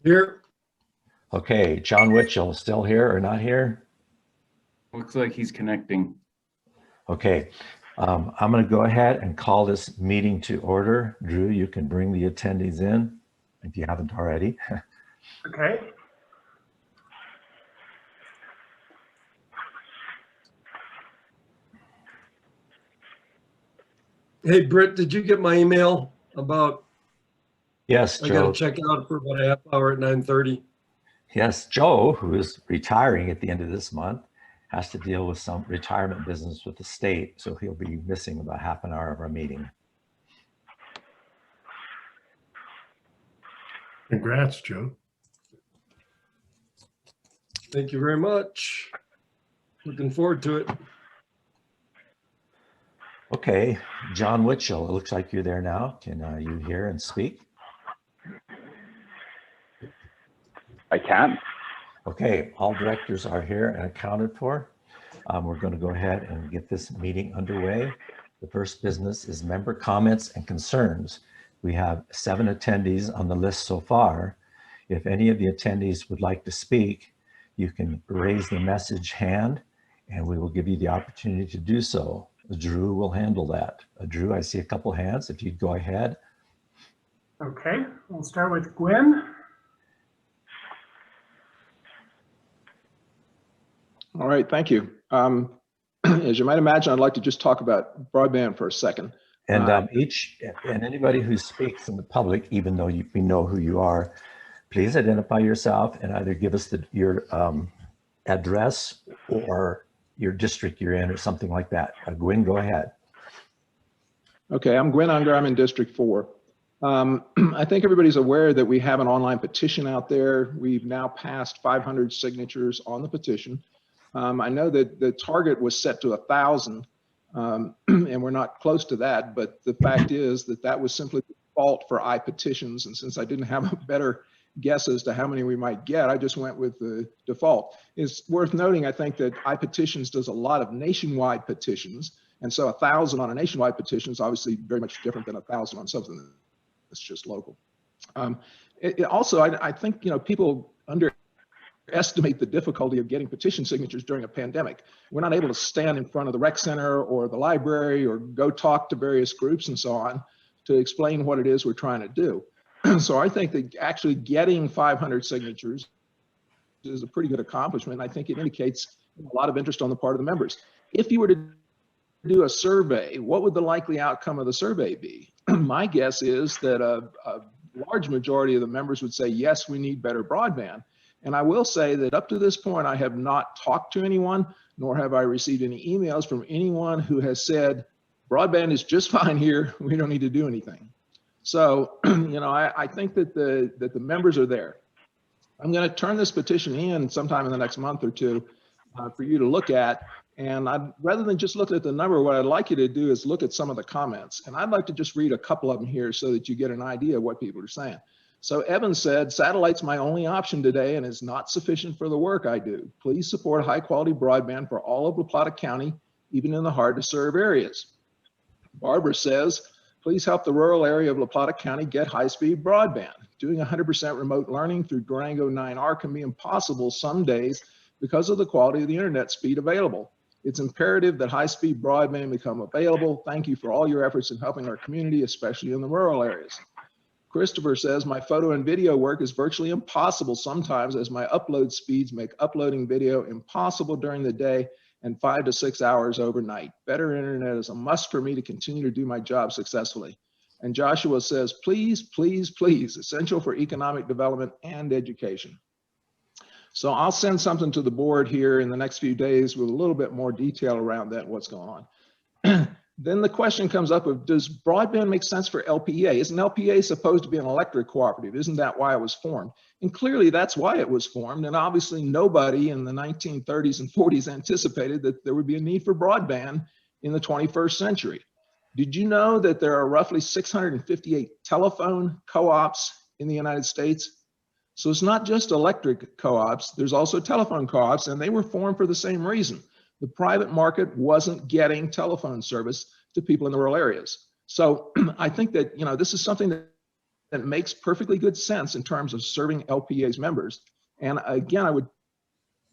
Here. Okay, John Witchell, still here or not here? Looks like he's connecting. Okay, I'm going to go ahead and call this meeting to order. Drew, you can bring the attendees in if you haven't already. Okay. Hey, Britt, did you get my email about? Yes, I got Joe. to check out for about a half hour at 9:30. Yes, Joe, who is retiring at the end of this month, has to deal with some retirement business with the state, so he'll be missing about half an hour of our meeting. Congrats, Joe. Thank you very much. Looking forward to it. Okay, John Witchell, it looks like you're there now. Can you hear and speak? I can. Okay, all directors are here and accounted for. We're going to go ahead and get this meeting underway. The first business is member comments and concerns. We have 7 attendees on the list so far. If any of the attendees would like to speak, you can raise the message hand and we will give you the opportunity to do so. Drew will handle that. Drew, I see a couple hands. If you'd go ahead. Okay, we'll start with Gwen. All right, thank you. As you might imagine, I'd like to just talk about broadband for a second. And anybody who speaks in the public, even though we know who you are, please identify yourself and either give us your address or your district you're in or something like that. Gwen, go ahead. Okay, I'm Gwen Unger. I'm in District 4. I think everybody's aware that we have an online petition out there. We've now passed 500 signatures on the petition. I know that the target was set to 1,000, and we're not close to that, but the fact is that that was simply the default for iPetitions, and since I didn't have a better guess as to how many we might get, I just went with the default. It's worth noting, I think, that iPetitions does a lot of nationwide petitions, and so 1,000 on a nationwide petition is obviously very much different than 1,000 on something that's just local. Also, I think, you know, people underestimate the difficulty of getting petition signatures during a pandemic. We're not able to stand in front of the rec center or the library or go talk to various groups and so on to explain what it is we're trying to do. So I think that actually getting 500 signatures is a pretty good accomplishment. I think it indicates a lot of interest on the part of the members. If you were to do a survey, what would the likely outcome of the survey be? My guess is that a large majority of the members would say, yes, we need better broadband. And I will say that up to this point, I have not talked to anyone, nor have I received any emails from anyone who has said, broadband is just fine here, we don't need to do anything. So, you know, I think that the members are there. I'm going to turn this petition in sometime in the next month or two for you to look at. And rather than just looking at the number, what I'd like you to do is look at some of the comments. And I'd like to just read a couple of them here so that you get an idea of what people are saying. So Evan said, satellite's my only option today and is not sufficient for the work I do. Please support high quality broadband for all of La Plata County, even in the hard to serve areas. Barbara says, please help the rural area of La Plata County get high-speed broadband. Doing 100% remote learning through Durango 9R can be impossible some days because of the quality of the internet speed available. It's imperative that high-speed broadband become available. Thank you for all your efforts in helping our community, especially in the rural areas. Christopher says, my photo and video work is virtually impossible sometimes as my upload speeds make uploading video impossible during the day and 5 to 6 hours overnight. Better internet is a must for me to continue to do my job successfully. And Joshua says, please, please, please, essential for economic development and education. So I'll send something to the board here in the next few days with a little bit more detail around that, what's going on. Then the question comes up of, does broadband make sense for LPEA? Isn't LPEA supposed to be an electric cooperative? Isn't that why it was formed? And clearly that's why it was formed. And obviously nobody in the 1930s and 40s anticipated that there would be a need for broadband in the 21st century. Did you know that there are roughly 658 telephone co-ops in the United States? So it's not just electric co-ops, there's also telephone co-ops, and they were formed for the same reason. The private market wasn't getting telephone service to people in the rural areas. So I think that, you know, this is something that that makes perfectly good sense in terms of serving LPEA's members. And again, I would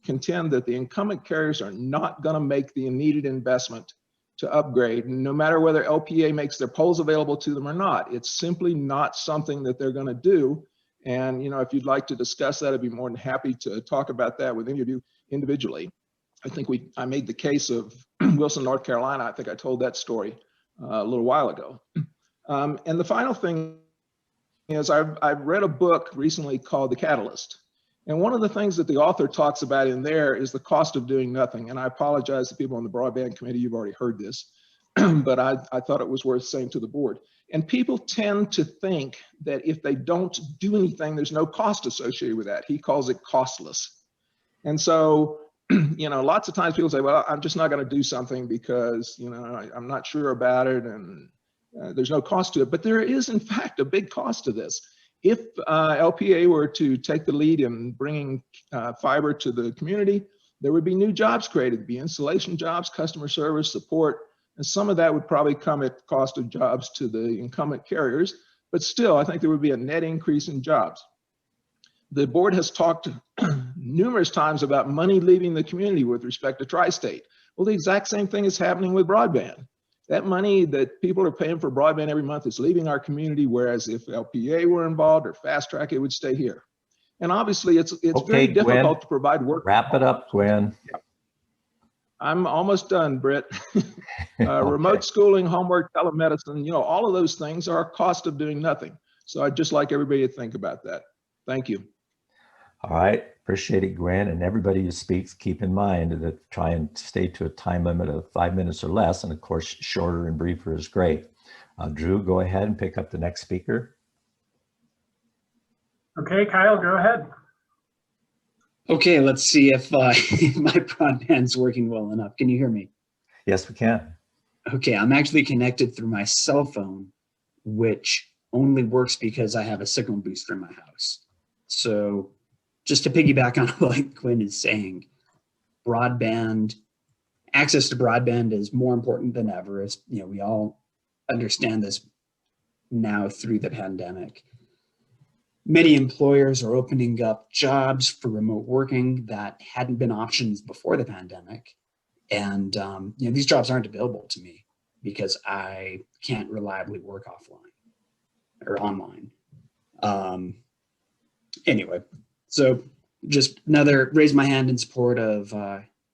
contend that the incumbent carriers are not going to make the needed investment to upgrade, no matter whether LPEA makes their poles available to them or not. It's simply not something that they're going to do. And, you know, if you'd like to discuss that, I'd be more than happy to talk about that with any of you individually. I think I made the case of Wilson, North Carolina. I think I told that story a little while ago. And the final thing is I've read a book recently called The Catalyst. And one of the things that the author talks about in there is the cost of doing nothing. And I apologize to people on the broadband committee, you've already heard this, but I thought it was worth saying to the board. And people tend to think that if they don't do anything, there's no cost associated with that. He calls it costless. And so, you know, lots of times people say, well, I'm just not going to do something because, you know, I'm not sure about it and there's no cost to it. But there is, in fact, a big cost to this. If LPEA were to take the lead in bringing fiber to the community, there would be new jobs created. There'd be installation jobs, customer service, support, and some of that would probably come at cost of jobs to the incumbent carriers. But still, I think there would be a net increase in jobs. The board has talked numerous times about money leaving the community with respect to Tri-State. Well, the exact same thing is happening with broadband. That money that people are paying for broadband every month is leaving our community, whereas if LPEA were involved or Fast Track, it would stay here. And obviously, it's Okay, very difficult Gwen, to provide work. Wrap it up, Gwen. I'm almost done, Britt. Okay. Remote schooling, homework, telemedicine, you know, all of those things are a cost of doing nothing. So I'd just like everybody to think about that. Thank you. All right, appreciate it, Gwen. And everybody who speaks, keep in mind that try and stay to a time limit of 5 minutes or less. And of course, shorter and briefer is great. Drew, go ahead and pick up the next speaker. Okay, Kyle, go ahead. Okay, let's see if my broadband's working well enough. Can you hear me? Yes, we can. Okay, I'm actually connected through my cell phone, which only works because I have a signal booster in my house. So just to piggyback on what Quinn is saying, broadband, access to broadband is more important than ever. As you know, we all understand this now through the pandemic. Many employers are opening up jobs for remote working that hadn't been options before the pandemic. And you know, these jobs aren't available to me because I can't reliably work offline or online. Anyway, so just another raise my hand in support of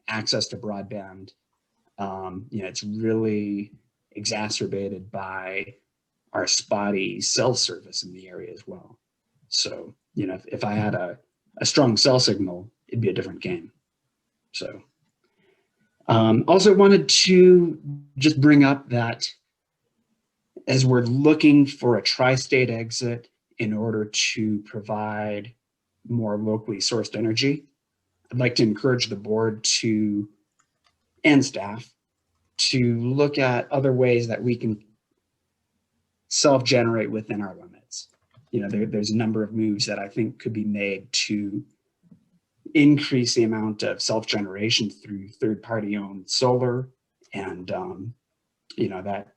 access to broadband. You know, it's really exacerbated by our spotty cell service in the area as well. So, you know, if I had a strong cell signal, it'd be a different game. So also wanted to just bring up that as we're looking for a tri-state exit in order to provide more locally sourced energy, I'd like to encourage the board to, and staff, to look at other ways that we can self-generate within our limits. You know, there's a number of moves that I think could be made to increase the amount of self-generation through third-party owned solar, and you know, that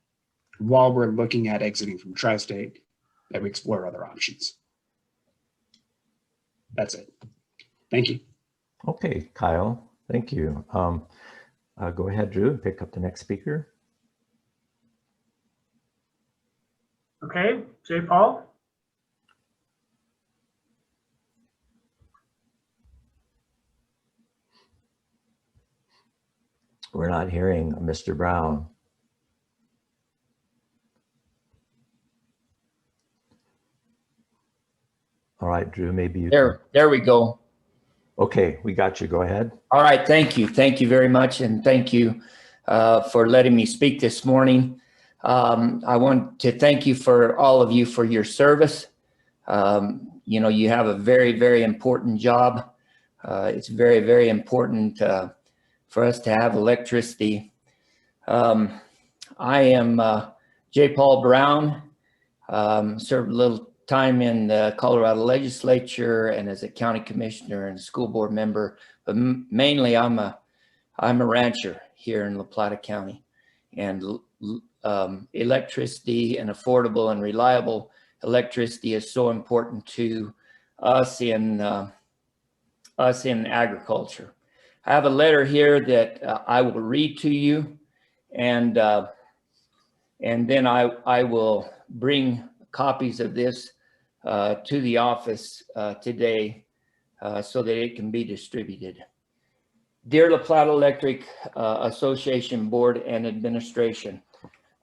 while we're looking at exiting from tri-state, that we explore other options. That's it. Thank you. Okay, Kyle, thank you. Go ahead, Drew, and pick up the next speaker. Okay, Jay Paul. We're not hearing Mr. Brown. All right, Drew, maybe you There we go. Okay, we got you. Go ahead. All right, thank you. Thank you very much. And thank you for letting me speak this morning. I want to thank you for all of you for your service. You know, you have a very, very important job. It's very, very important for us to have electricity. I am J. Paul Brown, served a little time in the Colorado legislature and as a county commissioner and school board member, but mainly I'm a rancher here in La Plata County, and electricity and affordable and reliable electricity is so important to us in agriculture. I have a letter here that I will read to you, and then I will bring copies of this to the office today so that it can be distributed. Dear La Plata Electric Association Board and Administration,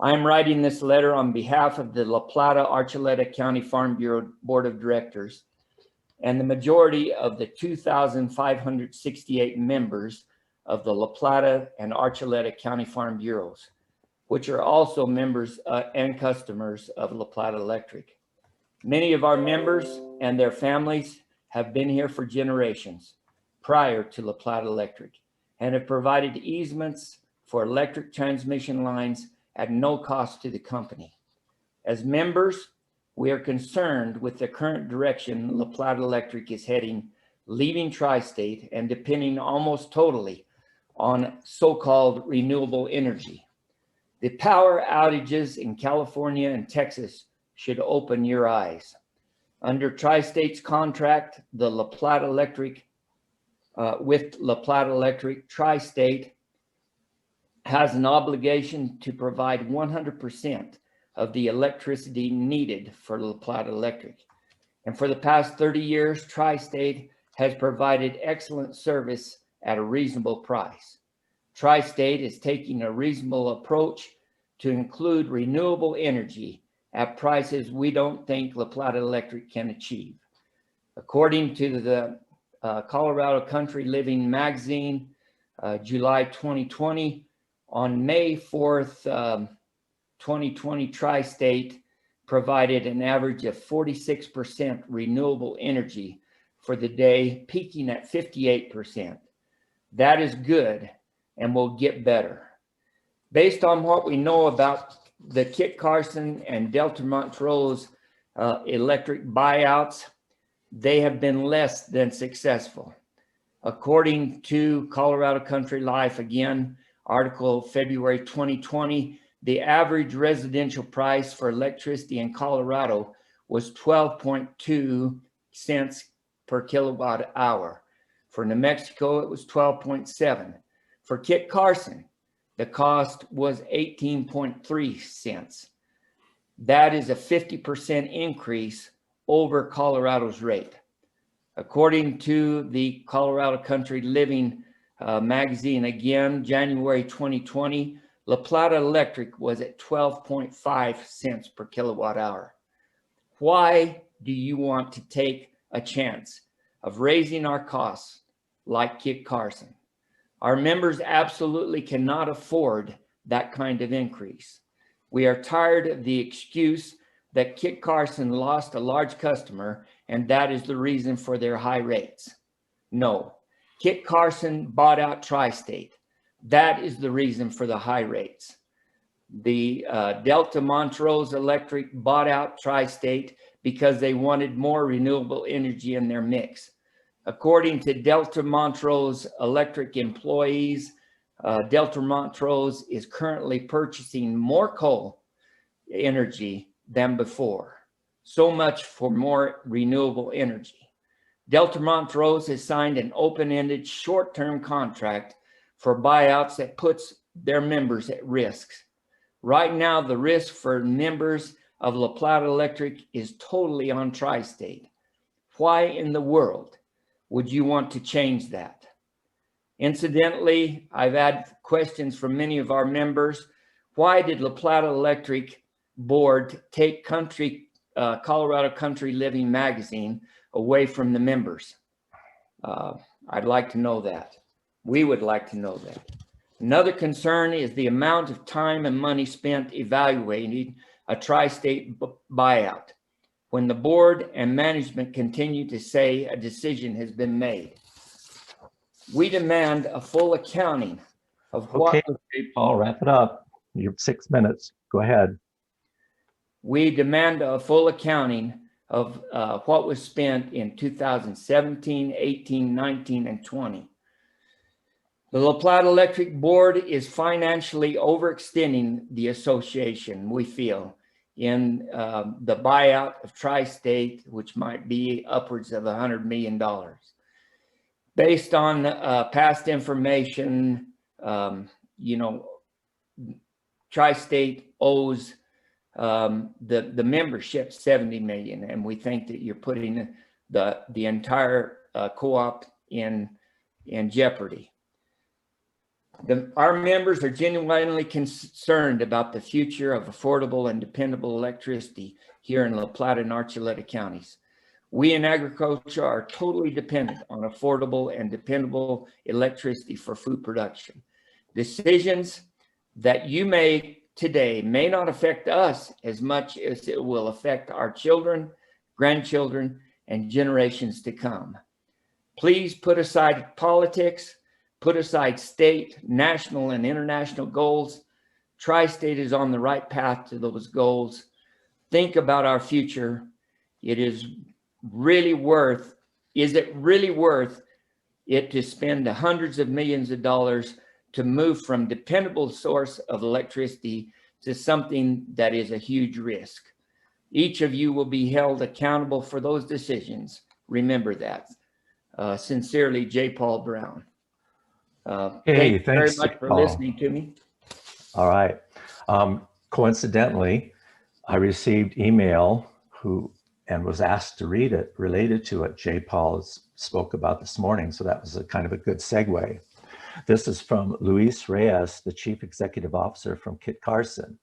I am writing this letter on behalf of the La Plata Archuleta County Farm Bureau Board of Directors and the majority of the 2,568 members of the La Plata and Archuleta County Farm Bureaus, which are also members and customers of La Plata Electric. Many of our members and their families have been here for generations prior to La Plata Electric and have provided easements for electric transmission lines at no cost to the company. As members, we are concerned with the current direction La Plata Electric is heading, leaving Tri-State and depending almost totally on so-called renewable energy. The power outages in California and Texas should open your eyes. Under Tri-State's contract, the La Plata Electric, with La Plata Electric, Tri-State has an obligation to provide 100% of the electricity needed for La Plata Electric. And for the past 30 years, Tri-State has provided excellent service at a reasonable price. Tri-State is taking a reasonable approach to include renewable energy at prices we don't think La Plata Electric can achieve. According to the Colorado Country Living magazine, July 2020, on May 4th, 2020, Tri-State provided an average of 46% renewable energy for the day, peaking at 58%. That is good and will get better. Based on what we know about the Kit Carson and Delta Montrose electric buyouts, they have been less than successful. According to Colorado Country Life, again, article February 2020, the average residential price for electricity in Colorado was 12.2 cents per kilowatt hour. For New Mexico, it was 12.7. For Kit Carson, the cost was 18.3 cents. That is a 50% increase over Colorado's rate. According to the Colorado Country Living magazine, again, January 2020, La Plata Electric was at 12.5 cents per kilowatt hour. Why do you want to take a chance of raising our costs like Kit Carson? Our members absolutely cannot afford that kind of increase. We are tired of the excuse that Kit Carson lost a large customer and that is the reason for their high rates. No, Kit Carson bought out Tri-State. That is the reason for the high rates. The Delta Montrose Electric bought out Tri-State because they wanted more renewable energy in their mix. According to Delta Montrose Electric employees, Delta Montrose is currently purchasing more coal energy than before. So much for more renewable energy. Delta Montrose has signed an open-ended short-term contract for buyouts that puts their members at risk. Right now, the risk for members of La Plata Electric is totally on Tri-State. Why in the world would you want to change that? Incidentally, I've had questions from many of our members. Why did La Plata Electric Board take Colorado Country Living magazine away from the members? I'd like to know that. We would like to know that. Another concern is the amount of time and money spent evaluating a Tri-State buyout when the board and management continue to say a decision has been made. We demand a full accounting of what— Okay, Paul, wrap it up. You have 6 minutes. Go ahead. We demand a full accounting of what was spent in 2017, 18, 19, and 20. The La Plata Electric Board is financially overextending the association, we feel, in the buyout of Tri-State, which might be upwards of $100 million. Based on past information, you know, Tri-State owes the membership $70 million, and we think that you're putting the entire co-op in jeopardy. Our members are genuinely concerned about the future of affordable and dependable electricity here in La Plata and Archuleta counties. We in agriculture are totally dependent on affordable and dependable electricity for food production. Decisions that you make today may not affect us as much as it will affect our children, grandchildren, and generations to come. Please put aside politics, put aside state, national, and international goals. Tri-State is on the right path to those goals. Think about our future. Is it really worth it to spend the hundreds of millions of dollars to move from dependable source of electricity to something that is a huge risk? Each of you will be held accountable for those decisions. Remember that. Sincerely, J. Paul Brown. Thank you very much for listening to me. All right. Coincidentally, I received email and was asked to read it related to what J. Paul spoke about this morning. So that was a kind of a good segue. This is from Luis Reyes, the Chief Executive Officer from Kit Carson.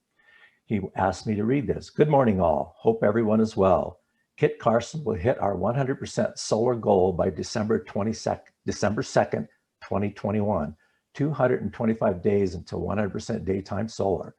He asked me to read this. Good morning, all. Hope everyone is well. Kit Carson will hit our 100% solar goal by December 2nd, 2021, 225 days until 100% daytime solar.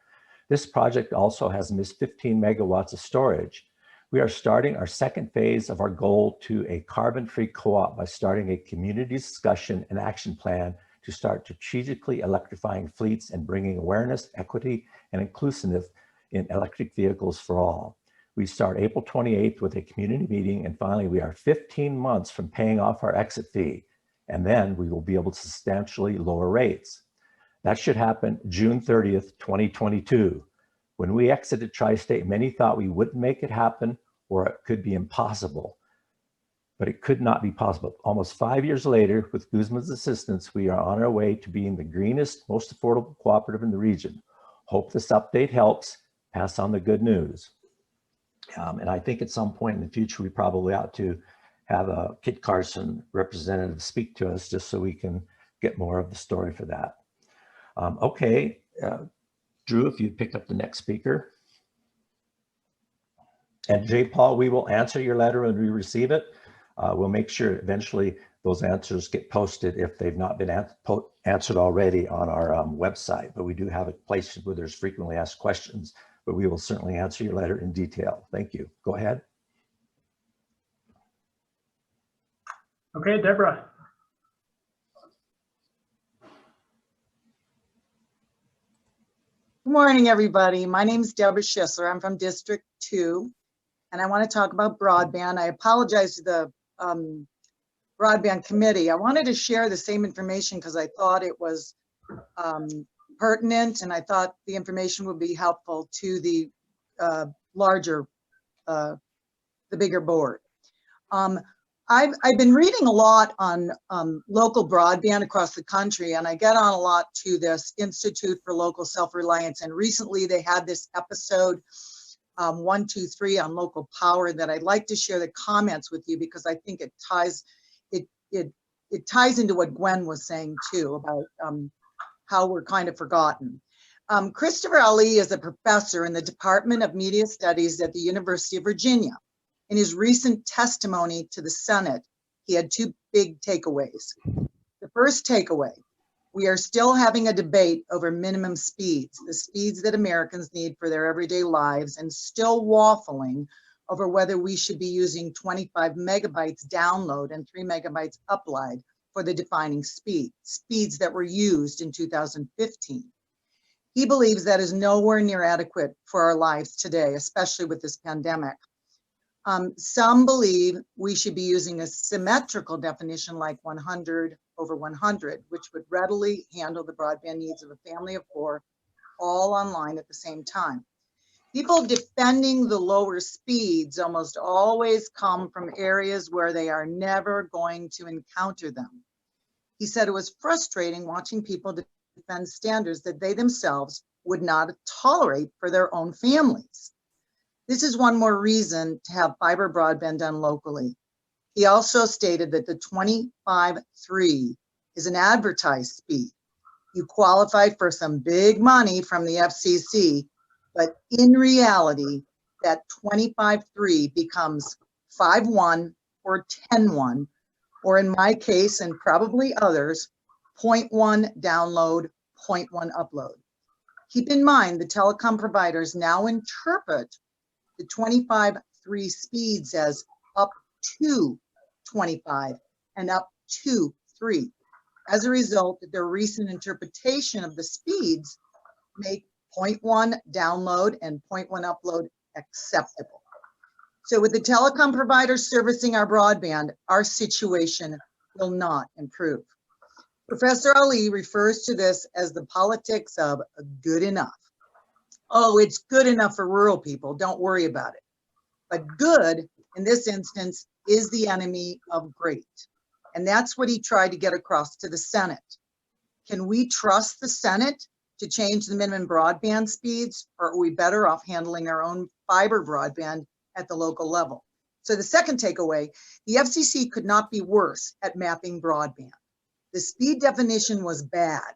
This project also has missed 15 megawatts of storage. We are starting our second phase of our goal to a carbon-free co-op by starting a community discussion and action plan to start strategically electrifying fleets and bringing awareness, equity, and inclusiveness in electric vehicles for all. We start April 28th with a community meeting, and finally we are 15 months from paying off our exit fee, and then we will be able to substantially lower rates. That should happen June 30th, 2022. When we exited Tri-State, many thought we wouldn't make it happen or it could be impossible, but it could not be possible. Almost 5 years later, with Guzman's assistance, we are on our way to being the greenest, most affordable cooperative in the region. Hope this update helps pass on the good news. And I think at some point in the future, we probably ought to have a Kit Carson representative speak to us just so we can get more of the story for that. Okay, Drew, if you'd pick up the next speaker. And J. Paul, we will answer your letter when we receive it. We'll make sure eventually those answers get posted if they've not been answered already on our website, but we do have a place where there's frequently asked questions, but we will certainly answer your letter in detail. Thank you. Go ahead. Okay, Deborah. Good morning, everybody. My name is Deborah Schisler. I'm from District 2, and I want to talk about broadband. I apologize to the broadband committee. I wanted to share the same information because I thought it was pertinent, and I thought the information would be helpful to the larger, the bigger board. I've been reading a lot on local broadband across the country, and I get on a lot to this Institute for Local Self-Reliance. And recently they had this episode 123 on local power that I'd like to share the comments with you because I think it ties into what Gwen was saying too about how we're kind of forgotten. Christopher Ali is a professor in the Department of Media Studies at the University of Virginia. In his recent testimony to the Senate, he had two big takeaways. The first takeaway, we are still having a debate over minimum speeds, the speeds that Americans need for their everyday lives, and still waffling over whether we should be using 25 megabytes download and 3 megabytes upload for the defining speeds that were used in 2015. He believes that is nowhere near adequate for our lives today, especially with this pandemic. Some believe we should be using a symmetrical definition like 100 over 100, which would readily handle the broadband needs of a family of 4, all online at the same time. People defending the lower speeds almost always come from areas where they are never going to encounter them. He said it was frustrating watching people defend standards that they themselves would not tolerate for their own families. This is one more reason to have fiber broadband done locally. He also stated that the 25.3 is an advertised speed. You qualify for some big money from the FCC, but in reality, that 25.3 becomes 5.1 or 10.1, or in my case, and probably others, 0.1 download, 0.1 upload. Keep in mind, the telecom providers now interpret the 25.3 speeds as up to 25 and up to 3. As a result, their recent interpretation of the speeds make 0.1 download and 0.1 upload acceptable. So with the telecom providers servicing our broadband, our situation will not improve. Professor Ali refers to this as the politics of good enough. Oh, it's good enough for rural people. Don't worry about it. But good, in this instance, is the enemy of great. And that's what he tried to get across to the Senate. Can we trust the Senate to change the minimum broadband speeds, or are we better off handling our own fiber broadband at the local level? So the second takeaway, the FCC could not be worse at mapping broadband. The speed definition was bad,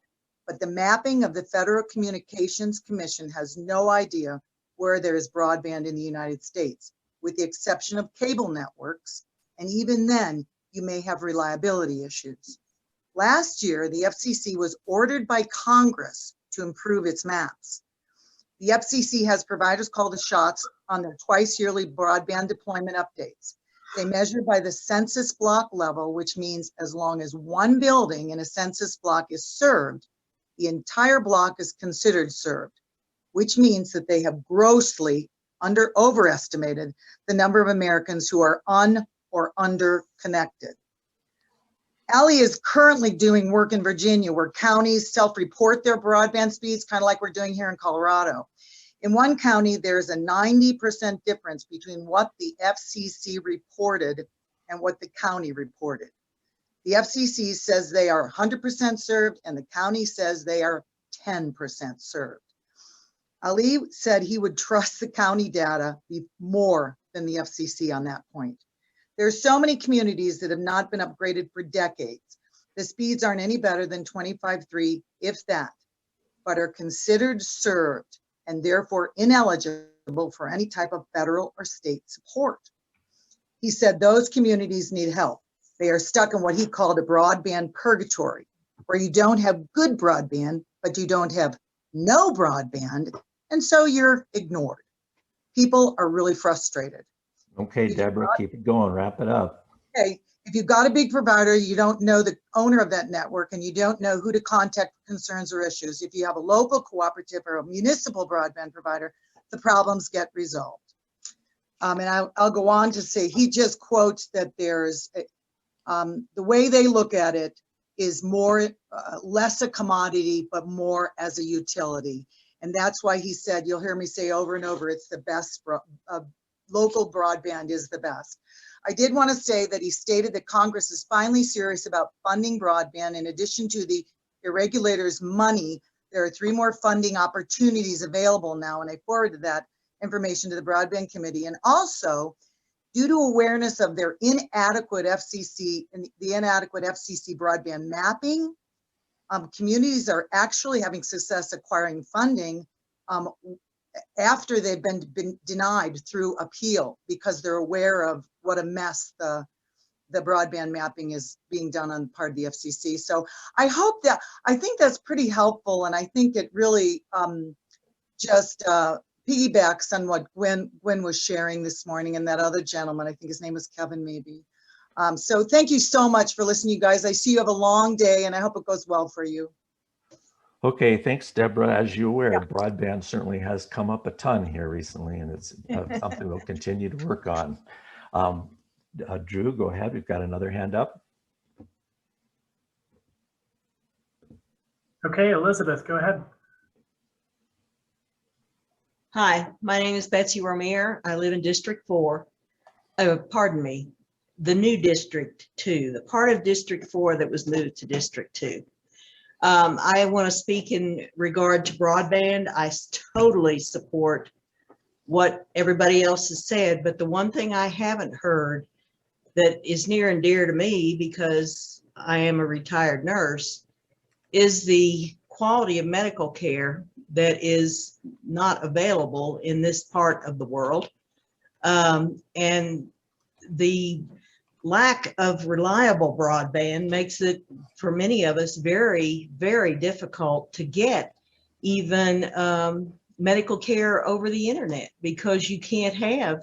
but the mapping of the Federal Communications Commission has no idea where there is broadband in the United States, with the exception of cable networks, and even then, you may have reliability issues. Last year, the FCC was ordered by Congress to improve its maps. The FCC has providers call the shots on their twice yearly broadband deployment updates. They measure by the census block level, which means as long as one building in a census block is served, the entire block is considered served, which means that they have grossly overestimated the number of Americans who are or under-connected. Ali is currently doing work in Virginia where counties self-report their broadband speeds, kind of like we're doing here in Colorado. In one county, there's a 90% difference between what the FCC reported and what the county reported. The FCC says they are 100% served and the county says they are 10% served. Ali said he would trust the county data more than the FCC on that point. There are so many communities that have not been upgraded for decades. The speeds aren't any better than 25.3, if that, but are considered served and therefore ineligible for any type of federal or state support. He said those communities need help. They are stuck in what he called a broadband purgatory, where you don't have good broadband, but you don't have no broadband, and so you're ignored. People are really frustrated. Okay, Deborah, keep it going, wrap it up. Okay, if you've got a big provider, you don't know the owner of that network and you don't know who to contact for concerns or issues. If you have a local cooperative or a municipal broadband provider, the problems get resolved. And I'll go on to say, he just quotes that there's, the way they look at it is more, less a commodity, but more as a utility. And that's why he said, you'll hear me say over and over, it's the best, local broadband is the best. I did want to say that he stated that Congress is finally serious about funding broadband. In addition to the irregulators' money, there are 3 more funding opportunities available now, and I forwarded that information to the Broadband Committee. And also, due to awareness of their inadequate FCC and the inadequate FCC broadband mapping, communities are actually having success acquiring funding after they've been denied through appeal, because they're aware of what a mess the broadband mapping is being done on part of the FCC. So I think that's pretty helpful, and I think it really just piggybacks on what Gwen was sharing this morning, and that other gentleman, I think his name was Kevin maybe. So thank you so much for listening, you guys. I see you have a long day and I hope it goes well for you. Okay, thanks, Deborah. As you're aware, broadband certainly has come up a ton here recently, and it's something we'll continue to work on. Drew, go ahead. We've got another hand up. Okay, Elizabeth, go ahead. Hi, my name is Betsy Romier. I live in District 4. Pardon me, the new District 2, the part of District 4 that was moved to District 2. I want to speak in regard to broadband. I totally support what everybody else has said, but the one thing I haven't heard that is near and dear to me, because I am a retired nurse, is the quality of medical care that is not available in this part of the world. And the lack of reliable broadband makes it, for many of us, very, very difficult to get even medical care over the internet, because you can't have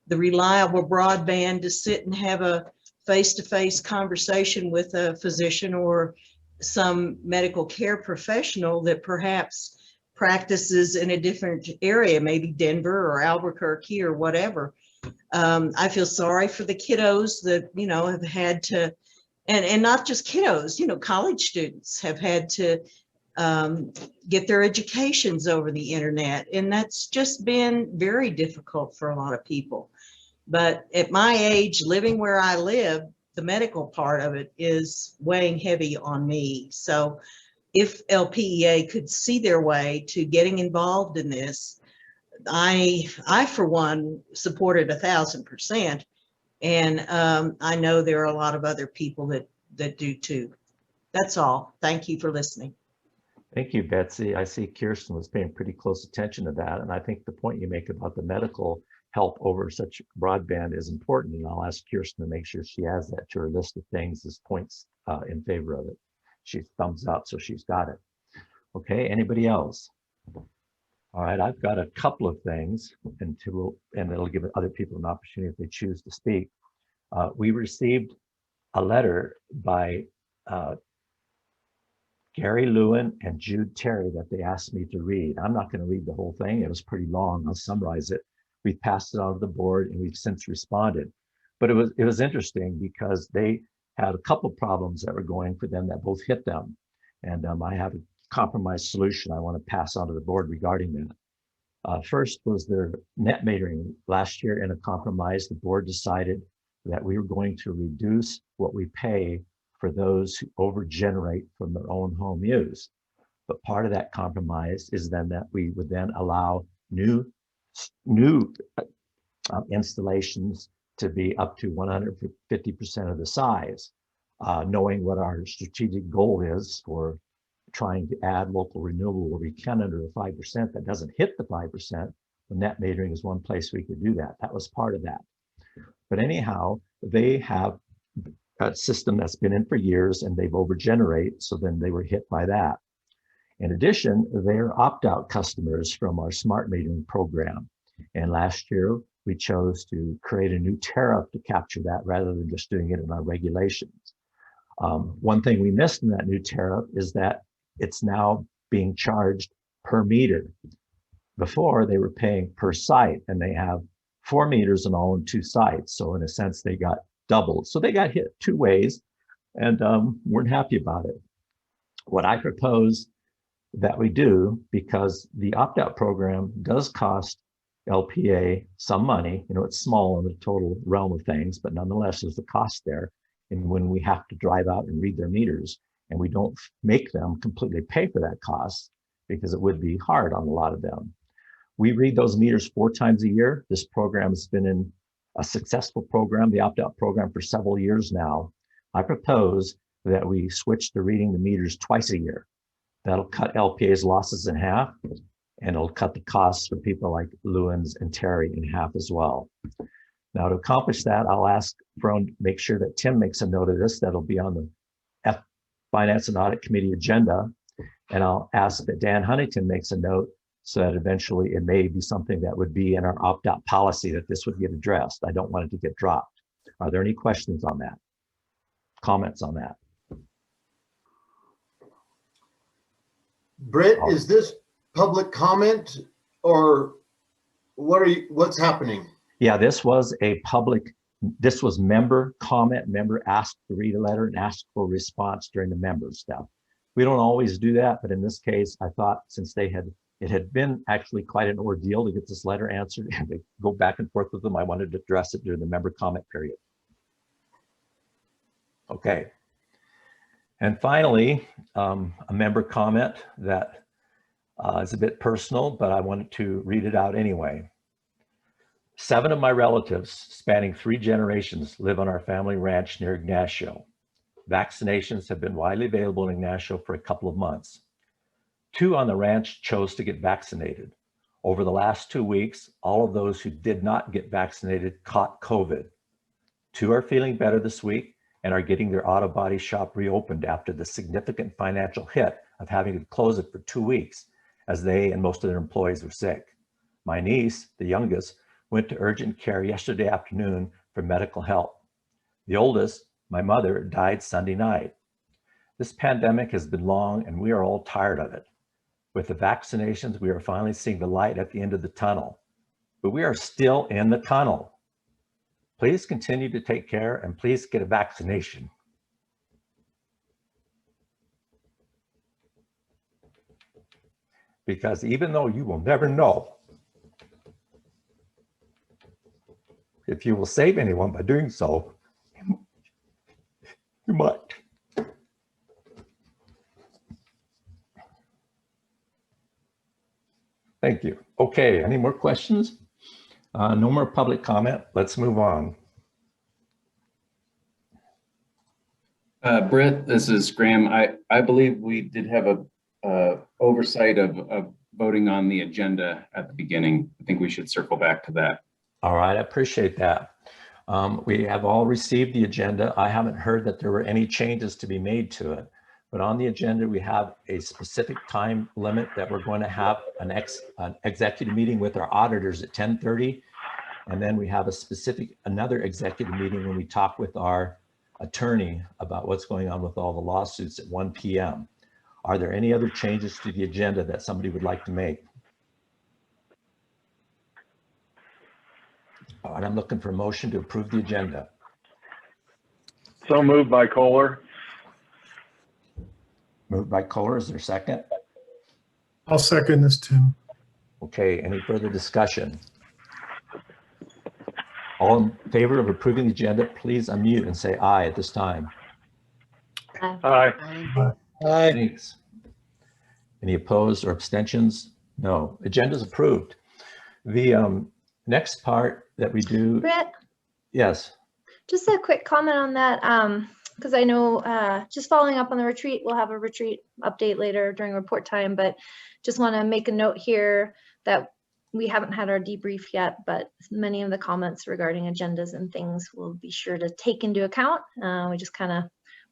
the reliable broadband to sit and have a face-to-face conversation with a physician or some medical care professional that perhaps practices in a different area, maybe Denver or Albuquerque or whatever. I feel sorry for the kiddos that, you know, have had to, and not just kiddos, you know, college students have had to get their educations over the internet. And that's just been very difficult for a lot of people. But at my age, living where I live, the medical part of it is weighing heavy on me. So if LPEA could see their way to getting involved in this, I for one, supported 1,000%. And I know there are a lot of other people that do too. That's all. Thank you for listening. Thank you, Betsy. I see Kirsten was paying pretty close attention to that. And I think the point you make about the medical help over such broadband is important. And I'll ask Kirsten to make sure she adds that to her list of things as points in favor of it. She thumbs up, so she's got it. Okay, anybody else? All right, I've got a couple of things, and it'll give other people an opportunity if they choose to speak. We received a letter by Gary Lewin and Jude Terry that they asked me to read. I'm not going to read the whole thing. It was pretty long. I'll summarize it. We passed it on to the board, and we've since responded. But it was interesting because they had a couple problems that were going for them that both hit them. And I have a compromise solution I want to pass on to the board regarding that. First was their net metering. Last year in a compromise, the board decided that we were going to reduce what we pay for those who overgenerate from their own home use. But part of that compromise is then that we would then allow new installations to be up to 150% of the size, knowing what our strategic goal is for trying to add local renewable where we can under the 5%. That doesn't hit the 5%. The net metering is one place we could do that. That was part of that. But anyhow, they have a system that's been in for years and they've overgenerate, so then they were hit by that. In addition, they're opt-out customers from our smart metering program. And last year, we chose to create a new tariff to capture that rather than just doing it in our regulations. One thing we missed in that new tariff is that it's now being charged per meter. Before, they were paying per site, and they have 4 meters in all in 2 sites. So in a sense, they got doubled. So they got hit 2 ways and weren't happy about it. What I propose that we do, because the opt-out program does cost LPEA some money, you know, it's small in the total realm of things, but nonetheless, there's a cost there. And when we have to drive out and read their meters, and we don't make them completely pay for that cost, because it would be hard on a lot of them. We read those meters 4 times a year. This program has been in a successful program, the opt-out program, for several years now. I propose that we switch to reading the meters twice a year. That'll cut LPEA's losses in half, and it'll cut the costs for people like Lewins and Terry in half as well. Now, to accomplish that, I'll ask Brown, make sure that Tim makes a note of this. That'll be on the Finance and Audit Committee agenda. And I'll ask that Dan Huntington makes a note so that eventually it may be something that would be in our opt-out policy, that this would get addressed. I don't want it to get dropped. Are there any questions on that? Comments on that? Britt, is this public comment or what's happening? Yeah, this was member comment. Member asked to read a letter and asked for a response during the member stuff. We don't always do that, but in this case, I thought since they had It had been actually quite an ordeal to get this letter answered and to go back and forth with them. I wanted to address it during the member comment period. Okay. And finally, a member comment that is a bit personal, but I wanted to read it out anyway. 7 of my relatives, spanning 3 generations, live on our family ranch near Ignacio. Vaccinations have been widely available in Ignacio for a couple of months. 2 on the ranch chose to get vaccinated. Over the last 2 weeks, all of those who did not get vaccinated caught COVID. 2 are feeling better this week and are getting their auto body shop reopened after the significant financial hit of having to close it for 2 weeks, as they and most of their employees were sick. My niece, the youngest, went to urgent care yesterday afternoon for medical help. The oldest, my mother, died Sunday night. This pandemic has been long and we are all tired of it. With the vaccinations, we are finally seeing the light at the end of the tunnel, but we are still in the tunnel. Please continue to take care and please get a vaccination. Because even though you will never know if you will save anyone by doing so, you might. Thank you. Okay, any more questions? No more public comment. Let's move on. Britt, this is Graham. I believe we did have a oversight of voting on the agenda at the beginning. I think we should circle back to that. All right, I appreciate that. We have all received the agenda. I haven't heard that there were any changes to be made to it, but on the agenda, we have a specific time limit that we're going to have an executive meeting with our auditors at 10:30. And then we have another executive meeting when we talk with our attorney about what's going on with all the lawsuits at 1 p.m. Are there any other changes to the agenda that somebody would like to make? All right, I'm looking for a motion to approve the agenda. So moved by Kohler. Moved by Kohler, is there a second? I'll second this, Tim. Okay, any further discussion? All in favor of approving the agenda, please unmute and say aye at this time. Aye. Aye. Thanks. Any opposed or abstentions? No, agenda is approved. The next part that we do. Brett, Yes. just a quick comment on that, because I know just following up on the retreat, we'll have a retreat update later during report time, but just want to make a note here that we haven't had our debrief yet, but many of the comments regarding agendas and things we'll be sure to take into account. We just kind of,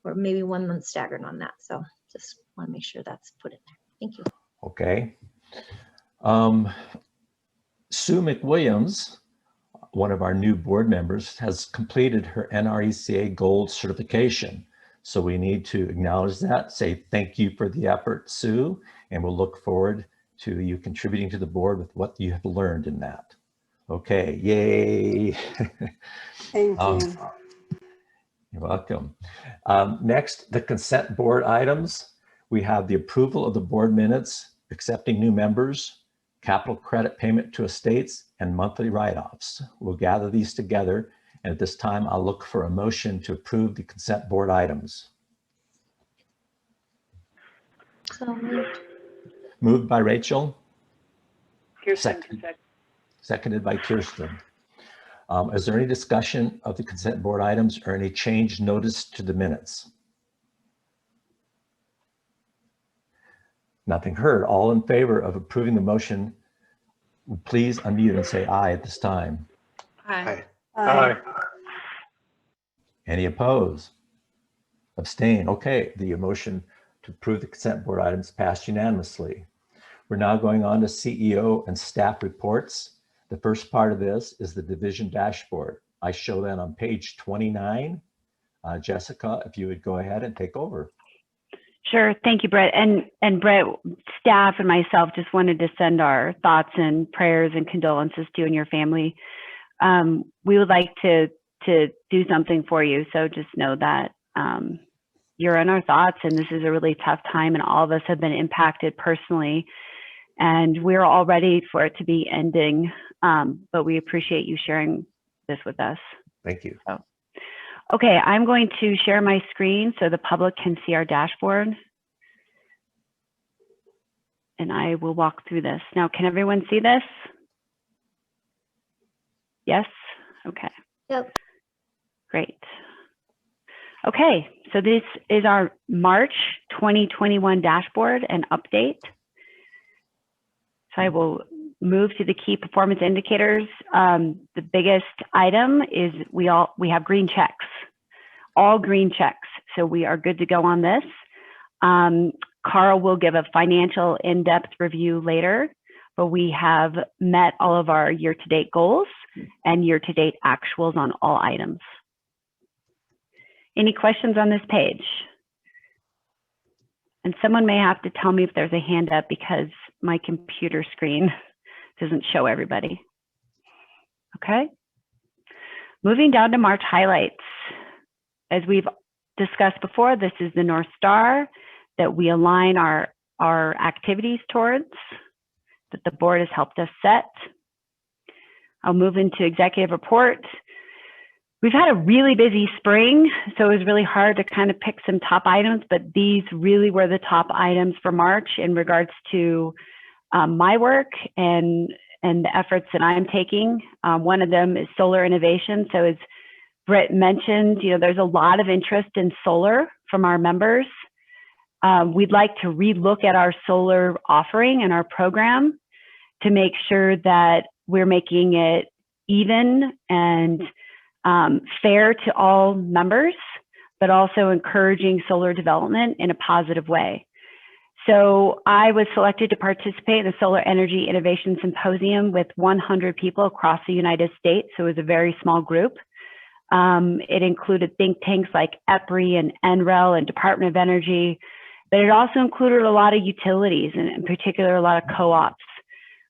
we're maybe 1 month staggered on that. So just want to make sure that's put in there. Thank you. Okay. Sue McWilliams, one of our new board members, has completed her NRECA Gold certification. So we need to acknowledge that, say thank you for the effort, Sue, and we'll look forward to you contributing to the board with what you have learned in that. Okay, yay. Thank you. You're welcome. Next, the consent board items. We have the approval of the board minutes, accepting new members, capital credit payment to estates, and monthly write-offs. We'll gather these together, and at this time, I'll look for a motion to approve the consent board items. So moved. Moved by Rachel. Kirsten, Seconded by Kirsten. Is there any discussion of the consent board items or any change noticed to the minutes? Nothing heard. All in favor of approving the motion, please unmute and say aye at this time. Aye. Aye. Any opposed? Abstain. Okay, the motion to approve the consent board items passed unanimously. We're now going on to CEO and staff reports. The first part of this is the division dashboard. I show that on page 29. Jessica, if you would go ahead and take over. Sure. Thank you, Brett. And Brett, staff and myself just wanted to send our thoughts and prayers and condolences to you and your family. We would like to do something for you. So just know that you're in our thoughts, and this is a really tough time, and all of us have been impacted personally. and we're all ready for it to be ending. But we appreciate you sharing this with us. Thank you. So, okay, I'm going to share my screen so the public can see our dashboard. And I will walk through this. Now, can everyone see this? Yes? Okay. Yep. Great. Okay, so this is our March 2021 dashboard and update. So I will move to the key performance indicators. The biggest item is we have green checks, all green checks. So we are good to go on this. Carl will give a financial in-depth review later, but we have met all of our year-to-date goals and year-to-date actuals on all items. Any questions on this page? And someone may have to tell me if there's a hand up because my computer screen doesn't show everybody. Okay. Moving down to March highlights. As we've discussed before, this is the North Star that we align our activities towards, that the board has helped us set. I'll move into executive report. We've had a really busy spring, so it was really hard to kind of pick some top items, but these really were the top items for March in regards to my work and the efforts that I'm taking. One of them is solar innovation. So as Britt mentioned, there's a lot of interest in solar from our members. We'd like to relook at our solar offering and our program to make sure that we're making it even and fair to all members, but also encouraging solar development in a positive way. So I was selected to participate in the Solar Energy Innovation Symposium with 100 people across the United States. So it was a very small group. It included think tanks like LPEA and NREL and Department of Energy, but it also included a lot of utilities, and in particular, a lot of co-ops.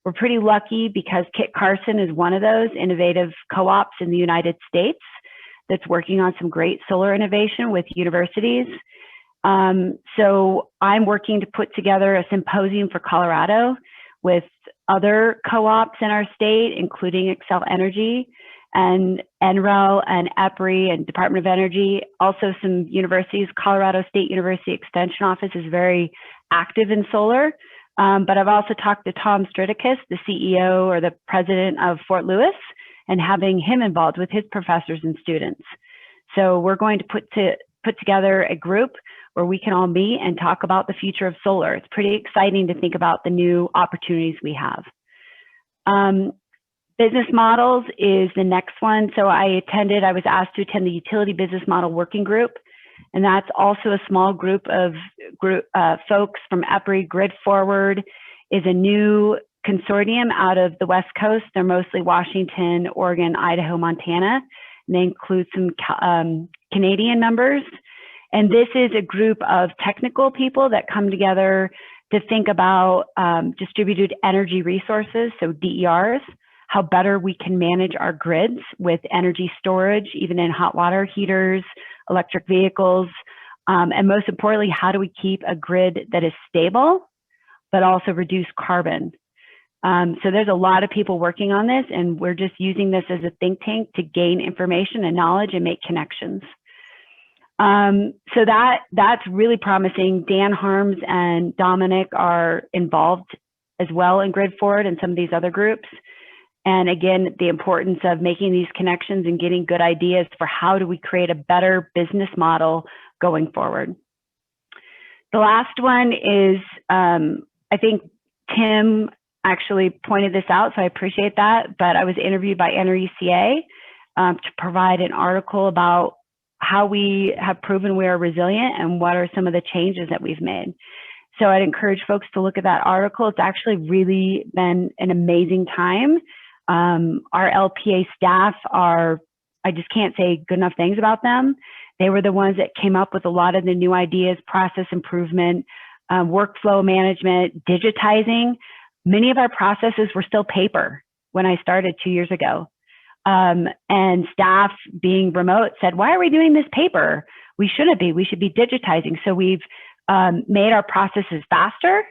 We're pretty lucky because Kit Carson is one of those innovative co-ops in the United States that's working on some great solar innovation with universities. So I'm working to put together a symposium for Colorado with other co-ops in our state, including Xcel Energy and NREL and EPRI and Department of Energy. Also some universities, Colorado State University Extension Office is very active in solar. But I've also talked to Tom Stridicus, the CEO or the president of Fort Lewis, and having him involved with his professors and students. So we're going to put together a group where we can all meet and talk about the future of solar. It's pretty exciting to think about the new opportunities we have. Business models is the next one. So I was asked to attend the Utility Business Model Working Group. And that's also a small group of folks from EPRI. Grid Forward is a new consortium out of the West Coast. They're mostly Washington, Oregon, Idaho, Montana. And they include some Canadian members. And this is a group of technical people that come together to think about distributed energy resources, so DERs, how better we can manage our grids with energy storage, even in hot water heaters, electric vehicles, and most importantly, how do we keep a grid that is stable, but also reduce carbon? So there's a lot of people working on this, and we're just using this as a think tank to gain information and knowledge and make connections. So that's really promising. Dan Harms and Dominic are involved as well in Grid Forward and some of these other groups. And again, the importance of making these connections and getting good ideas for how do we create a better business model going forward. The last one is, I think Tim actually pointed this out, so I appreciate that, but I was interviewed by NRECA to provide an article about how we have proven we are resilient and what are some of the changes that we've made. So I'd encourage folks to look at that article. It's actually really been an amazing time. Our LPEA staff I just can't say good enough things about them. They were the ones that came up with a lot of the new ideas, process improvement, workflow management, digitizing. Many of our processes were still paper when I started 2 years ago. And staff being remote said, why are we doing this paper? We shouldn't be, we should be digitizing. So we've made our processes faster,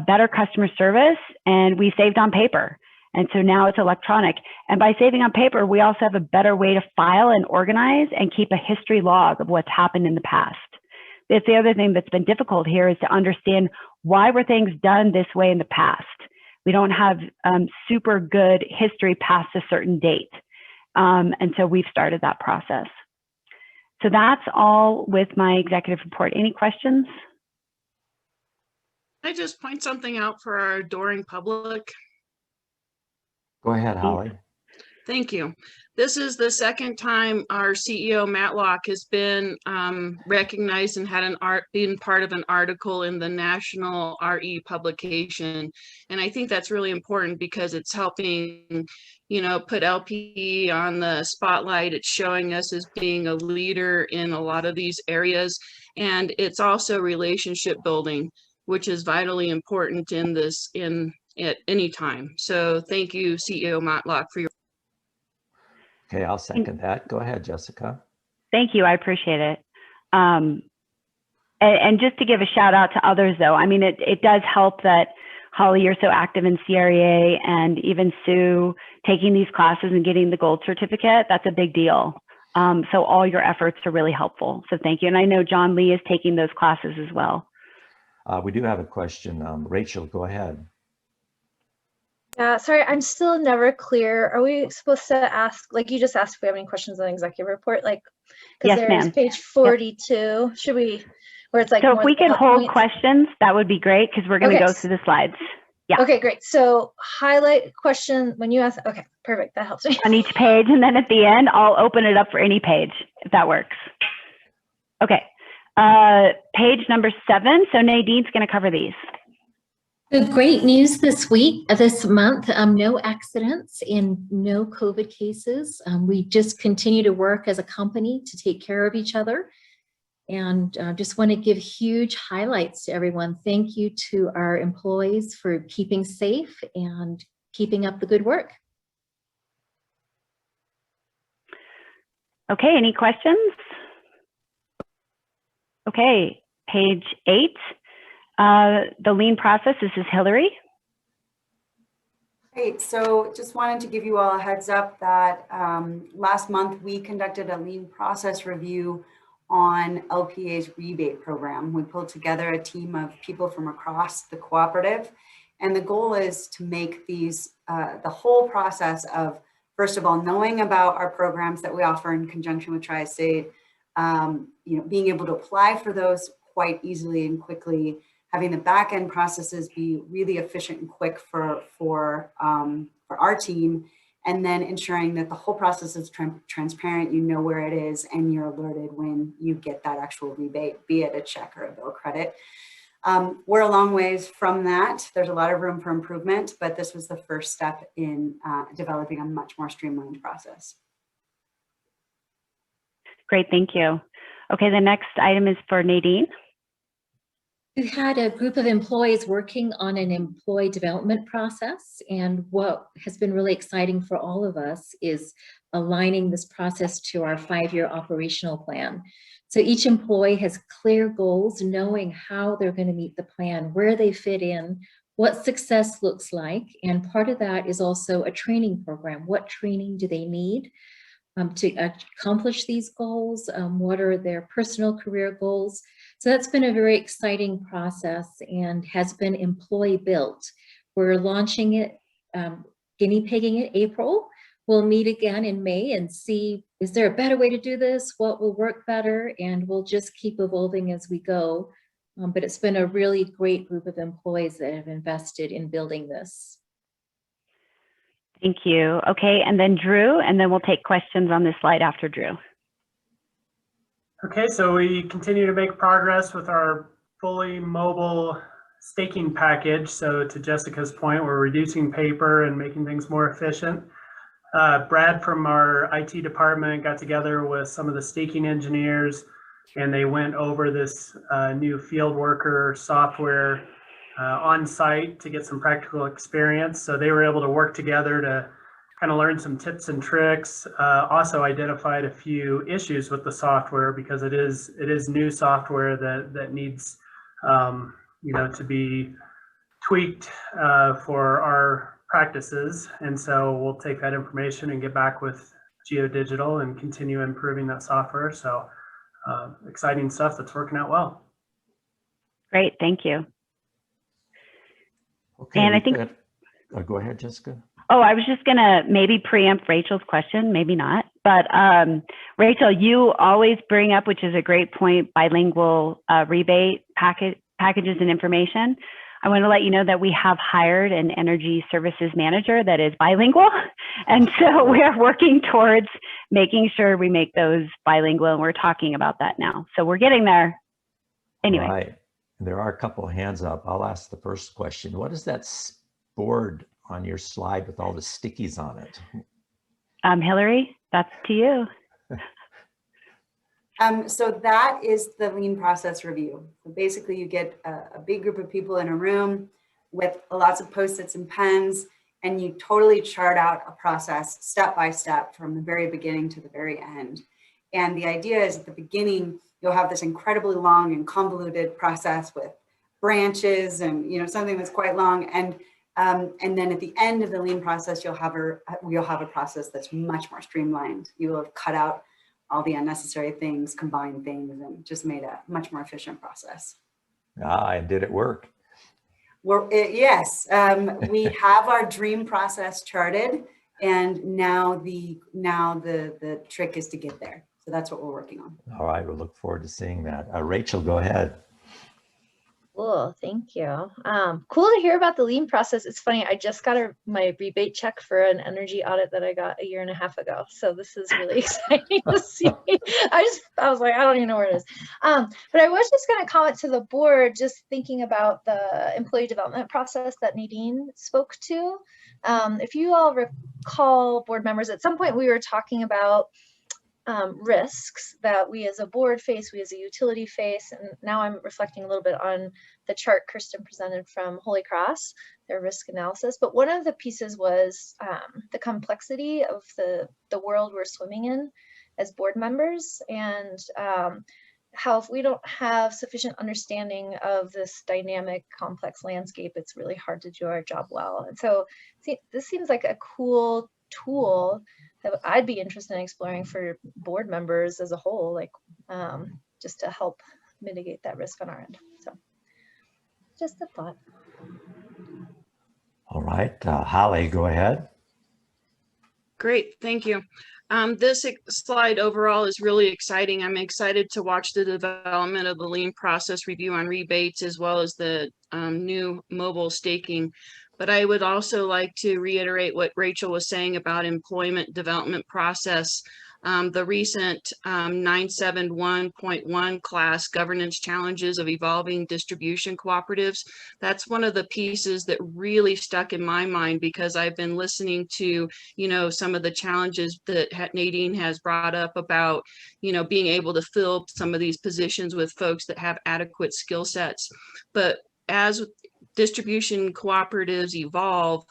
better customer service, and we saved on paper. And so now it's electronic. And by saving on paper, we also have a better way to file and organize and keep a history log of what's happened in the past. It's the other thing that's been difficult here is to understand why were things done this way in the past. We don't have super good history past a certain date. And so we've started that process. So that's all with my executive report. Any questions? I just point something out for our adoring public. Go ahead, Holly. Thank you. This is the second time our CEO Matlock has been recognized and had been part of an article in the National RE publication. And I think that's really important because it's helping, you know, put LPE on the spotlight. It's showing us as being a leader in a lot of these areas. And it's also relationship building, which is vitally important in this at any time. So thank you, CEO Matlock, for your. Okay, I'll second that. Go ahead, Jessica. Thank you. I appreciate it. And just to give a shout out to others, though, I mean, it does help that, Holly, you're so active in CREA, and even Sue taking these classes and getting the gold certificate. That's a big deal. So all your efforts are really helpful. So thank you. And I know John Lee is taking those classes as well. We do have a question. Rachel, go ahead. Yeah, sorry, I'm still never clear. Are we supposed to ask, like you just asked if we have any questions on the executive report? Like, because Yes, there's ma'am. page 42. Yep. Should we, where it's like, so more if we could bullet hold points? questions, that would be great, because we're going to go through the slides. Yeah. Okay, great. So highlight question when you ask, okay, perfect. That helps me. On each page, and then at the end, I'll open it up for any page, if that works. Okay. Page number 7. So Nadine's going to cover these. So great news this month, no accidents and no COVID cases. We just continue to work as a company to take care of each other. And just want to give huge highlights to everyone. Thank you to our employees for keeping safe and keeping up the good work. Okay, any questions? Okay, page 8. The lean process, this is Hillary. Great, so just wanted to give you all a heads up that last month we conducted a lean process review on LPEA's rebate program. We pulled together a team of people from across the cooperative, and the goal is to make these, the whole process of, first of all, knowing about our programs that we offer in conjunction with Tri-State, you know, being able to apply for those quite easily and quickly, having the back end processes be really efficient and quick for our team, and then ensuring that the whole process is transparent, you know where it is, and you're alerted when you get that actual rebate, be it a check or a bill credit. We're a long ways from that. There's a lot of room for improvement, but this was the first step in developing a much more streamlined process. Great, thank you. Okay, the next item is for Nadine. We've had a group of employees working on an employee development process, and what has been really exciting for all of us is aligning this process to our 5-year operational plan. So each employee has clear goals, knowing how they're going to meet the plan, where they fit in, what success looks like, and part of that is also a training program. What training do they need to accomplish these goals? What are their personal career goals? So that's been a very exciting process and has been employee built. We're launching it, guinea pigging it April. We'll meet again in May and see, is there a better way to do this? What will work better? And we'll just keep evolving as we go. But it's been a really great group of employees that have invested in building this. Thank you. Okay, and then Drew, and then we'll take questions on this slide after Drew. Okay, so we continue to make progress with our fully mobile staking package. So to Jessica's point, we're reducing paper and making things more efficient. Brad from our IT department got together with some of the staking engineers, and they went over this new field worker software on site to get some practical experience. So they were able to work together to kind of learn some tips and tricks. Also identified a few issues with the software because it is new software that needs you know, to be tweaked for our practices. And so we'll take that information and get back with GeoDigital and continue improving that software. So exciting stuff that's working out well. Great, thank you. Okay, And I think, go ahead, Jessica. oh, I was just gonna maybe preempt Rachel's question, maybe not. But Rachel, you always bring up, which is a great point, bilingual rebate packages and information. I want to let you know that we have hired an energy services manager that is bilingual. And so we're working towards making sure we make those bilingual, and we're talking about that now. So we're getting there. Anyway. All right. There are a couple of hands up. I'll ask the first question. What is that board on your slide with all the stickies on it? Hillary, that's to you. So that is the lean process review. So basically you get a big group of people in a room with lots of Post-its and pens, and you totally chart out a process step by step from the very beginning to the very end. And the idea is at the beginning, you'll have this incredibly long and convoluted process with branches and, you know, something that's quite long. And then at the end of the lean process, you'll have a process that's much more streamlined. You will have cut out all the unnecessary things, combined things, and just made a much more efficient process. And did it work? Yes, we have our dream process charted, and now the trick is to get there. So that's what we're working on. All right, we'll look forward to seeing that. Rachel, go ahead. Cool, thank you. Cool to hear about the lean process. It's funny, I just got my rebate check for an energy audit that I got 1.5 years ago. So this is really exciting to see. I was like, I don't even know where it is. But I was just going to comment to the board, just thinking about the employee development process that Nadine spoke to. If you all recall, board members, at some point we were talking about risks that we as a board face, we as a utility face, and now I'm reflecting a little bit on the chart Kirsten presented from Holy Cross, their risk analysis. But one of the pieces was the complexity of the world we're swimming in as board members, and how if we don't have sufficient understanding of this dynamic, complex landscape, it's really hard to do our job well. And so this seems like a cool tool that I'd be interested in exploring for board members as a whole, like just to help mitigate that risk on our end. So just a thought. All right, Holly, go ahead. Great, thank you. This slide overall is really exciting. I'm excited to watch the development of the lean process review on rebates, as well as the new mobile staking. But I would also like to reiterate what Rachel was saying about employment development process. The recent 971.1 class, governance challenges of evolving distribution cooperatives. That's one of the pieces that really stuck in my mind, because I've been listening to, you know, some of the challenges that Nadine has brought up about, you know, being able to fill some of these positions with folks that have adequate skill sets. But as distribution cooperatives evolve,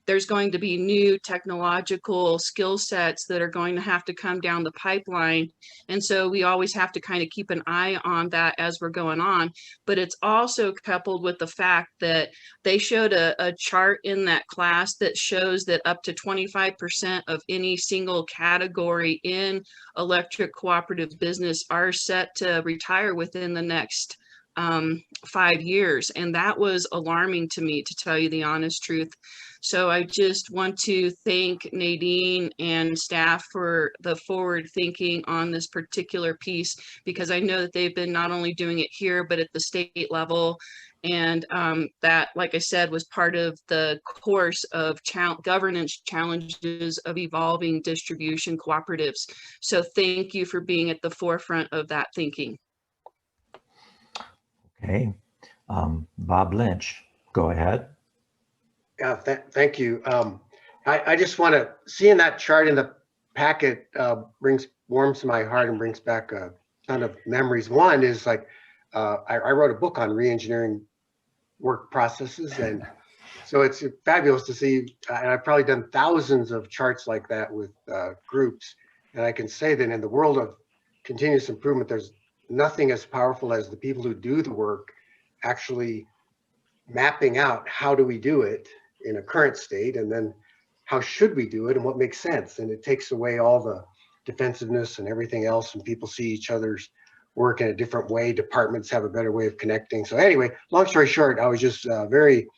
there's going to be new technological skill sets that are going to have to come down the pipeline. And so we always have to kind of keep an eye on that as we're going on. But it's also coupled with the fact that they showed a chart in that class that shows that up to 25% of any single category in electric cooperative business are set to retire within the next 5 years. And that was alarming to me, to tell you the honest truth. So I just want to thank Nadine and staff for the forward thinking on this particular piece, because I know that they've been not only doing it here, but at the state level. And that, like I said, was part of the course of governance challenges of evolving distribution cooperatives. So thank you for being at the forefront of that thinking. Okay, Bob Lynch, go ahead. Yeah, thank you. I just want to, seeing that chart in the packet warms my heart and brings back a ton of memories. One is like, I wrote a book on re-engineering work processes, and so it's fabulous to see, and I've probably done thousands of charts like that with groups, and I can say that in the world of continuous improvement, there's nothing as powerful as the people who do the work actually mapping out how do we do it in a current state, and then how should we do it and what makes sense. And it takes away all the defensiveness and everything else, and people see each other's work in a different way. Departments have a better way of connecting. So anyway, long story short, I was just very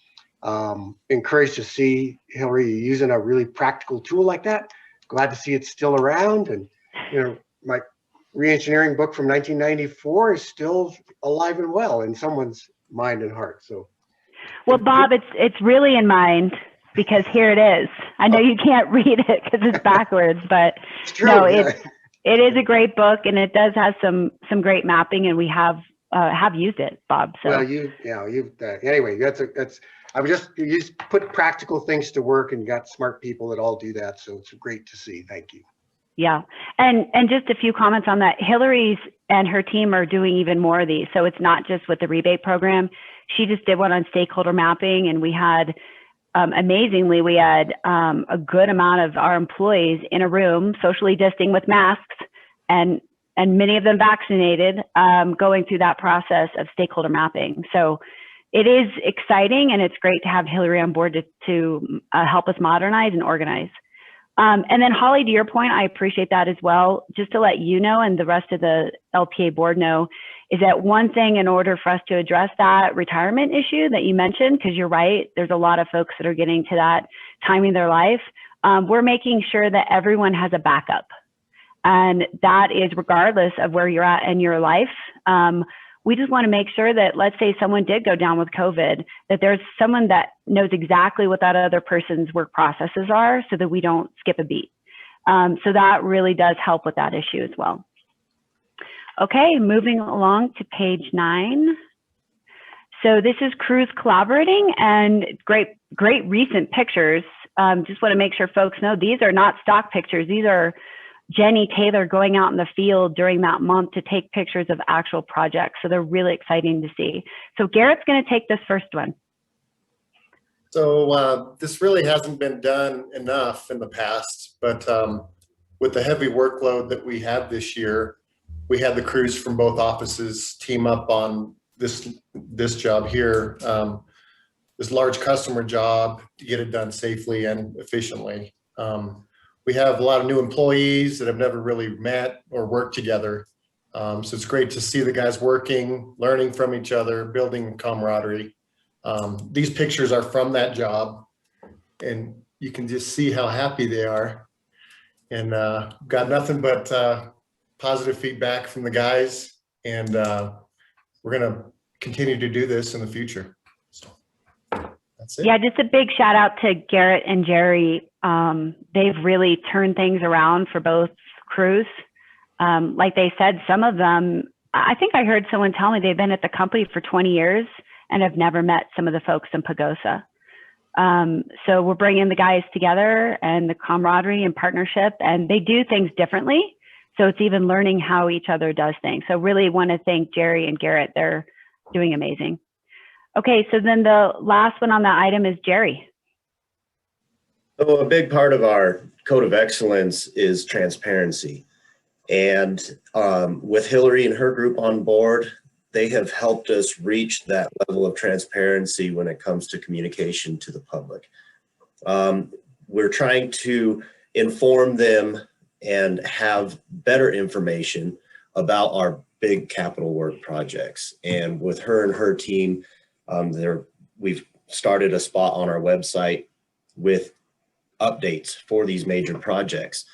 encouraged to see Hillary using a really practical tool like that. Glad to see it's still around. And, you know, my re-engineering book from 1994 is still alive and well in someone's mind and heart. So, Well, Bob, it's really in mind, because here it is. I know you can't read it because it's backwards, but it's true, no, yeah. it is a great book, and it does have some great mapping, and we have used it, Bob. So well, anyway, I would just, you just put practical things to work and got smart people that all do that. So it's great to see. Thank you. yeah, and just a few comments on that. Hillary's and her team are doing even more of these. So it's not just with the rebate program. She just did one on stakeholder mapping, and we had, amazingly, we had a good amount of our employees in a room, socially distancing with masks, and many of them vaccinated, going through that process of stakeholder mapping. So it is exciting, and it's great to have Hillary on board to help us modernize and organize. And then Holly, to your point, I appreciate that as well. Just to let you know, and the rest of the LPA board know, is that one thing in order for us to address that retirement issue that you mentioned, because you're right, there's a lot of folks that are getting to that time in their life. We're making sure that everyone has a backup. And that is regardless of where you're at in your life. We just want to make sure that, let's say someone did go down with COVID, that there's someone that knows exactly what that other person's work processes are, so that we don't skip a beat. So that really does help with that issue as well. Okay, moving along to page 9. So this is crews collaborating, and great recent pictures. Just want to make sure folks know these are not stock pictures. These are Jenny Taylor going out in the field during that month to take pictures of actual projects. So they're really exciting to see. So Garrett's going to take this first one. So this really hasn't been done enough in the past, but with the heavy workload that we have this year, we had the crews from both offices team up on this job here, this large customer job, to get it done safely and efficiently. We have a lot of new employees that have never really met or worked together. So it's great to see the guys working, learning from each other, building camaraderie. These pictures are from that job, and you can just see how happy they are. And got nothing but positive feedback from the guys, and we're gonna continue to do this in the future. So that's it. Yeah, just a big shout out to Garrett and Jerry. They've really turned things around for both crews. Like they said, some of them, I think I heard someone tell me they've been at the company for 20 years and have never met some of the folks in Pagosa. So we're bringing the guys together, and the camaraderie and partnership, and they do things differently. So it's even learning how each other does things. So really want to thank Jerry and Garrett. They're doing amazing. Okay, so then the last one on that item is Jerry. So a big part of our code of excellence is transparency. And with Hillary and her group on board, they have helped us reach that level of transparency when it comes to communication to the public. We're trying to inform them and have better information about our big capital work projects. And with her and her team, we've started a spot on our website with updates for these major projects.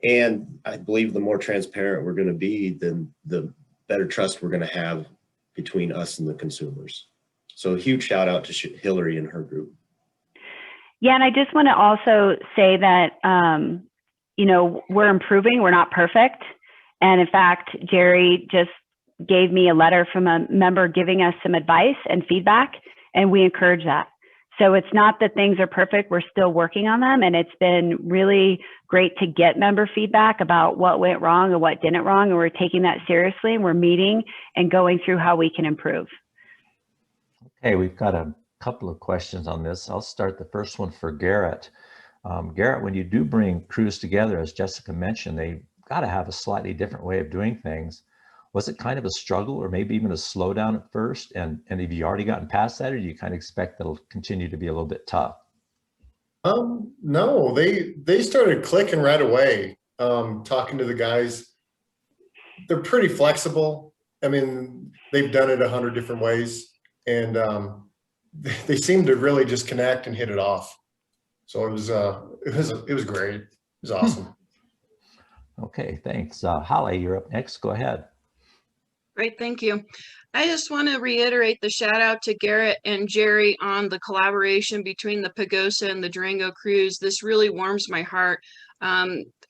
And I believe the more transparent we're going to be, then the better trust we're going to have between us and the consumers. So a huge shout out to Hillary and her group. Yeah, and I just want to also say that, you know, we're improving, we're not perfect. And in fact, Jerry just gave me a letter from a member giving us some advice and feedback, and we encourage that. So it's not that things are perfect, we're still working on them, and it's been really great to get member feedback about what went wrong and what didn't wrong, and we're taking that seriously, and we're meeting and going through how we can improve. Okay, we've got a couple of questions on this. I'll start the first one for Garrett. Garrett, when you do bring crews together, as Jessica mentioned, they got to have a slightly different way of doing things. Was it kind of a struggle or maybe even a slowdown at first? And have you already gotten past that, or do you kind of expect that'll continue to be a little bit tough? No, they started clicking right away. Talking to the guys, they're pretty flexible. I mean, they've done it 100 different ways, and they seem to really just connect and hit it off. So it was great. It was awesome. Okay, thanks. Holly, you're up next. Go ahead. Great, thank you. I just want to reiterate the shout out to Garrett and Jerry on the collaboration between the Pagosa and the Durango crews. This really warms my heart.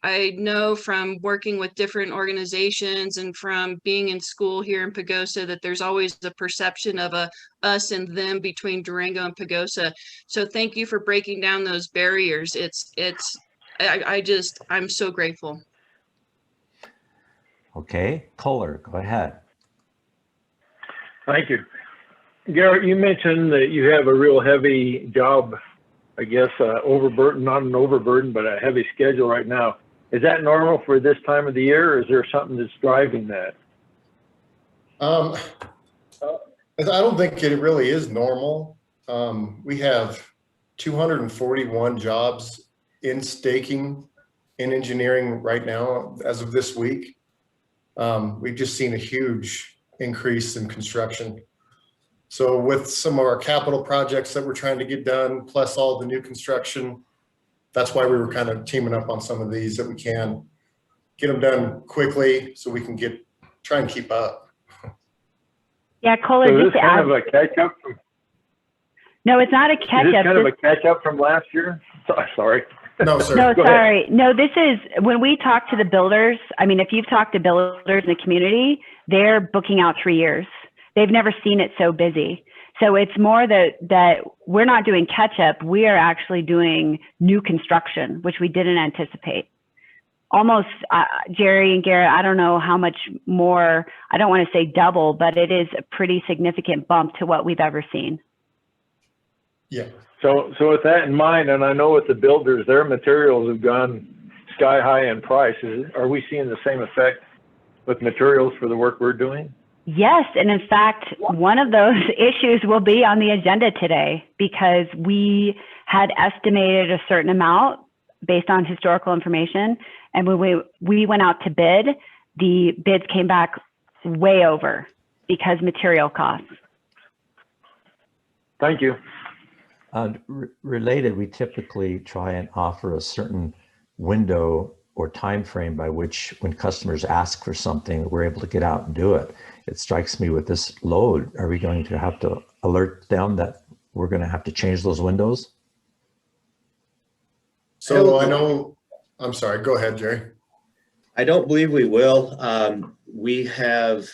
I know from working with different organizations and from being in school here in Pagosa that there's always the perception of a us and them between Durango and Pagosa. So thank you for breaking down those barriers. I'm so grateful. Okay, Kohler, go ahead. Thank you. Garrett, you mentioned that you have a real heavy job, I guess, overburden, not an overburden, but a heavy schedule right now. Is that normal for this time of the year, or is there something that's driving that? I don't think it really is normal. We have 241 jobs in staking and engineering right now as of this week. We've just seen a huge increase in construction. So with some of our capital projects that we're trying to get done, plus all the new construction, that's why we were kind of teaming up on some of these that we can get them done quickly so we can try and keep up. Yeah, Kohler, so just this kind of a catch up from, no, it's not a catch is this up. kind of a catch up from last year? Sorry. No, sir. No, Go sorry. ahead. No, this is when we talk to the builders. I mean, if you've talked to builders in the community, they're booking out 3 years. They've never seen it so busy. So it's more that we're not doing catch up. We are actually doing new construction, which we didn't anticipate. Almost, Jerry and Garrett, I don't know how much more, I don't want to say double, but it is a pretty significant bump to what we've ever seen. Yeah. So with that in mind, and I know with the builders, their materials have gone sky high in price. Are we seeing the same effect with materials for the work we're doing? Yes, and in fact, one of those issues will be on the agenda today because we had estimated a certain amount based on historical information, and when we went out to bid, the bids came back way over because material costs. Thank you. Related, we typically try and offer a certain window or time frame by which when customers ask for something, we're able to get out and do it. It strikes me with this load, are we going to have to alert them that we're going to have to change those windows? So I know, I'm sorry, go ahead, Jerry. I don't believe we will. We have,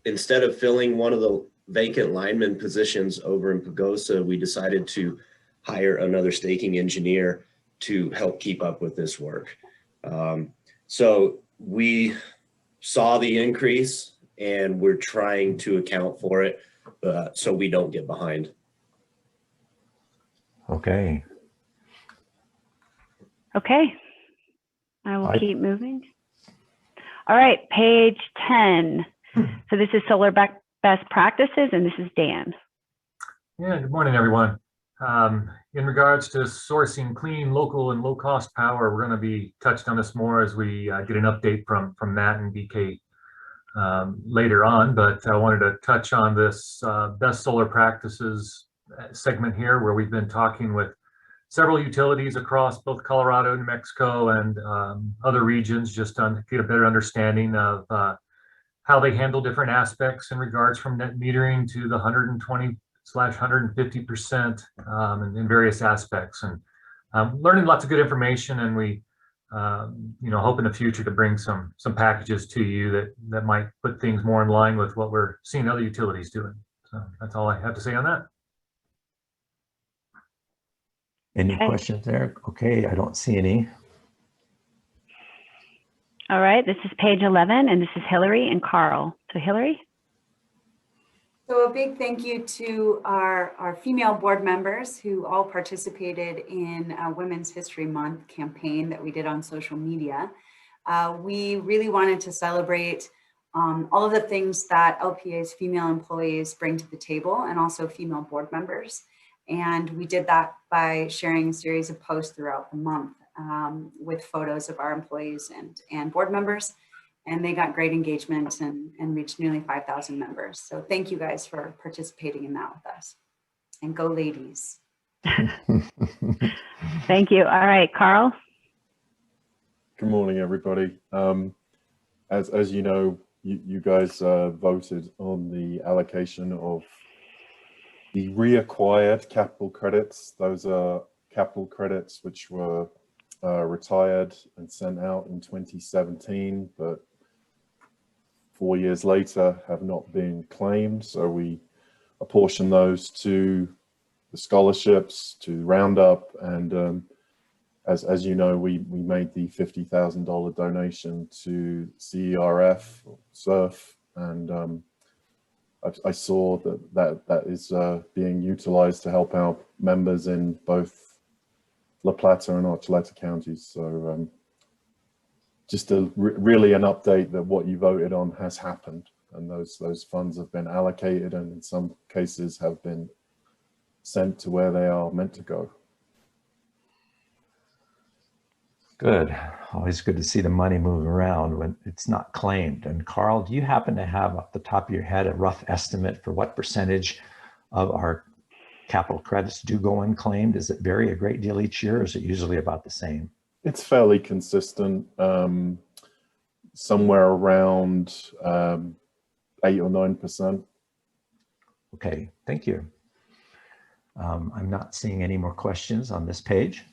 instead of filling one of the vacant lineman positions over in Pagosa, we decided to hire another staking engineer to help keep up with this work. So we saw the increase and we're trying to account for it so we don't get behind. Okay. Okay, I will keep moving. All right, page 10. So this is solar best practices, and this is Dan. Yeah, good morning, everyone. In regards to sourcing clean, local, and low-cost power, we're going to be touched on this more as we get an update from Matt and BK later on, but I wanted to touch on this best solar practices segment here, where we've been talking with several utilities across both Colorado, New Mexico, and other regions, just to get a better understanding of how they handle different aspects in regards from net metering to the 120/150% in various aspects, and learning lots of good information. And we, hope in the future to bring some packages to you that might put things more in line with what we're seeing other utilities doing. So that's all I have to say on that. Any questions there? Okay, I don't see any. All right, this is page 11, and this is Hillary and Carl. So Hillary? So a big thank you to our female board members who all participated in Women's History Month campaign that we did on social media. We really wanted to celebrate all of the things that LPEA's female employees bring to the table, and also female board members. And we did that by sharing a series of posts throughout the month with photos of our employees and board members. And they got great engagement and reached nearly 5,000 members. So thank you guys for participating in that with us. And go ladies. Thank you. All right, Carl. Good morning, everybody. As you know, you guys voted on the allocation of the reacquired capital credits. Those are capital credits which were retired and sent out in 2017, but 4 years later have not been claimed. So we apportion those to the scholarships, to Roundup, and as you know, we made the $50,000 donation to CERF, SURF, and I saw that is being utilized to help out members in both La Plata and Archuleta counties. So just really an update that what you voted on has happened, and those funds have been allocated, and in some cases have been sent to where they are meant to go. Good. Always good to see the money move around when it's not claimed. And Carl, do you happen to have off the top of your head a rough estimate for what percentage of our capital credits do go unclaimed? Does it vary a great deal each year, or is it usually about the same? It's fairly consistent, somewhere around 8 or 9%. Okay, thank you. I'm not seeing any more questions on this page.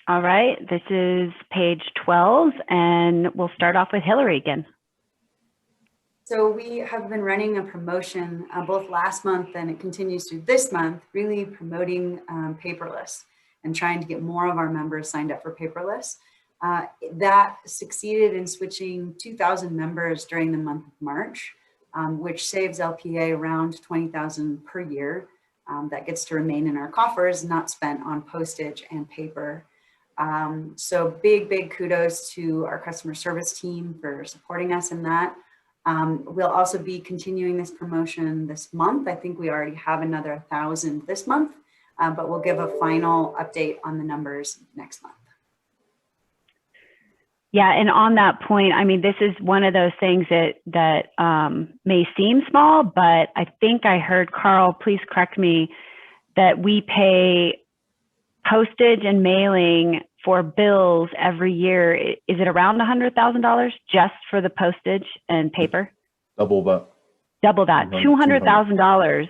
All right, this is page 12, and we'll start off with Hillary again. So we have been running a promotion both last month and it continues through this month, really promoting paperless and trying to get more of our members signed up for paperless. That succeeded in switching 2,000 members during the month of March, which saves LPEA around $20,000 per year. That gets to remain in our coffers, not spent on postage and paper. So big kudos to our customer service team for supporting us in that. We'll also be continuing this promotion this month. I think we already have another 1,000 this month, but we'll give a final update on the numbers next month. Yeah, and on that point, I mean, this is one of those things that may seem small, but I think I heard, Carl, please correct me, that we pay postage and mailing for bills every year. Is it around $100,000 just for the postage and paper? Double that. Double that, $200,000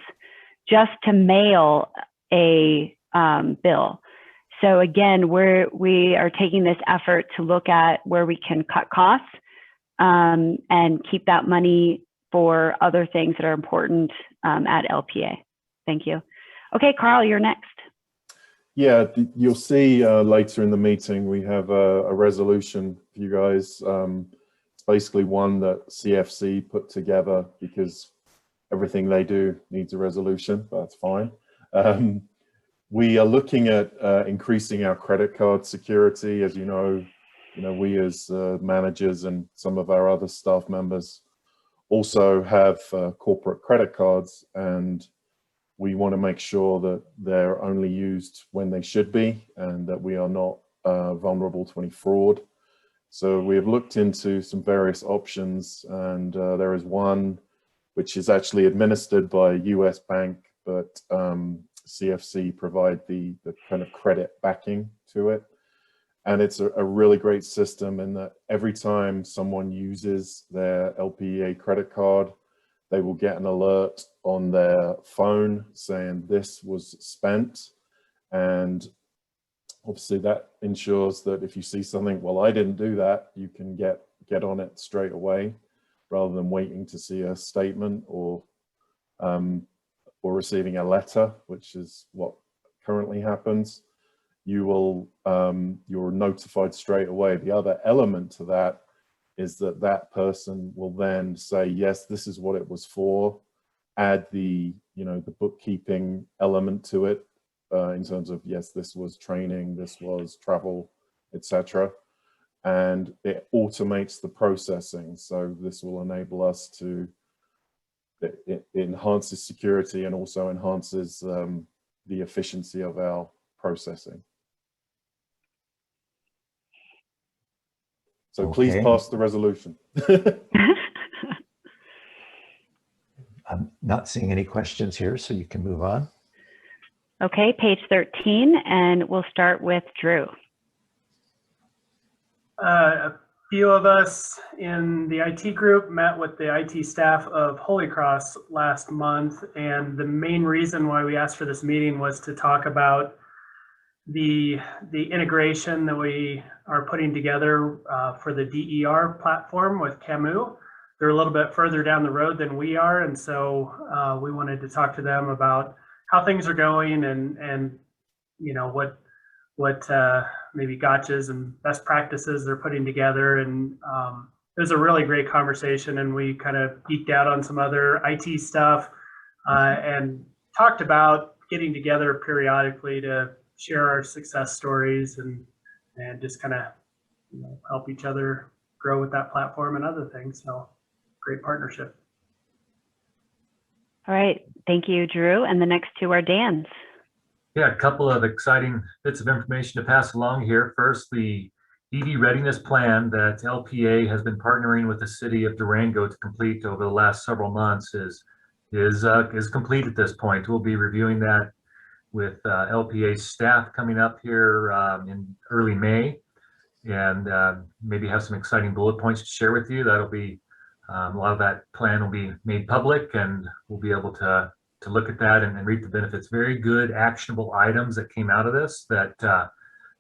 just to mail a bill. So again, we are taking this effort to look at where we can cut costs and keep that money for other things that are important at LPEA. Thank you. Okay, Carl, you're next. Yeah, you'll see later in the meeting, we have a resolution for you guys. It's basically one that CFC put together because everything they do needs a resolution, but that's fine. We are looking at increasing our credit card security. As you know, we as managers and some of our other staff members also have corporate credit cards, and we want to make sure that they're only used when they should be and that we are not vulnerable to any fraud. So we have looked into some various options, and there is one which is actually administered by a US bank, but CFC provide the kind of credit backing to it. And it's a really great system in that every time someone uses their LPEA credit card, they will get an alert on their phone saying this was spent. And obviously that ensures that if you see something, well, I didn't do that, you can get on it straight away rather than waiting to see a statement or receiving a letter, which is what currently happens. You're notified straight away. The other element to that is that person will then say, yes, this is what it was for, add the bookkeeping element to it in terms of, yes, this was training, this was travel, etc. and it automates the processing. So this will enable us to, it enhances security and also enhances the efficiency of our processing. So please Okay. pass the resolution. I'm not seeing any questions here, so you can move on. Okay, page 13, and we'll start with Drew. A few of us in the IT group met with the IT staff of Holy Cross last month, and the main reason why we asked for this meeting was to talk about the integration that we are putting together for the DER platform with Camus. They're a little bit further down the road than we are, and so we wanted to talk to them about how things are going and you know what maybe gotchas and best practices they're putting together. And it was a really great conversation, and we kind of geeked out on some other IT stuff and talked about getting together periodically to share our success stories and just kind of help each other grow with that platform and other things. So great partnership. All right, thank you, Drew. And the next two are Dan's. Yeah, a couple of exciting bits of information to pass along here. First, the EV readiness plan that LPEA has been partnering with the city of Durango to complete over the last several months is complete at this point. We'll be reviewing that with LPEA staff coming up here in early May, and maybe have some exciting bullet points to share with you. That'll be a lot of that plan will be made public, and we'll be able to look at that and reap the benefits. Very good actionable items that came out of this that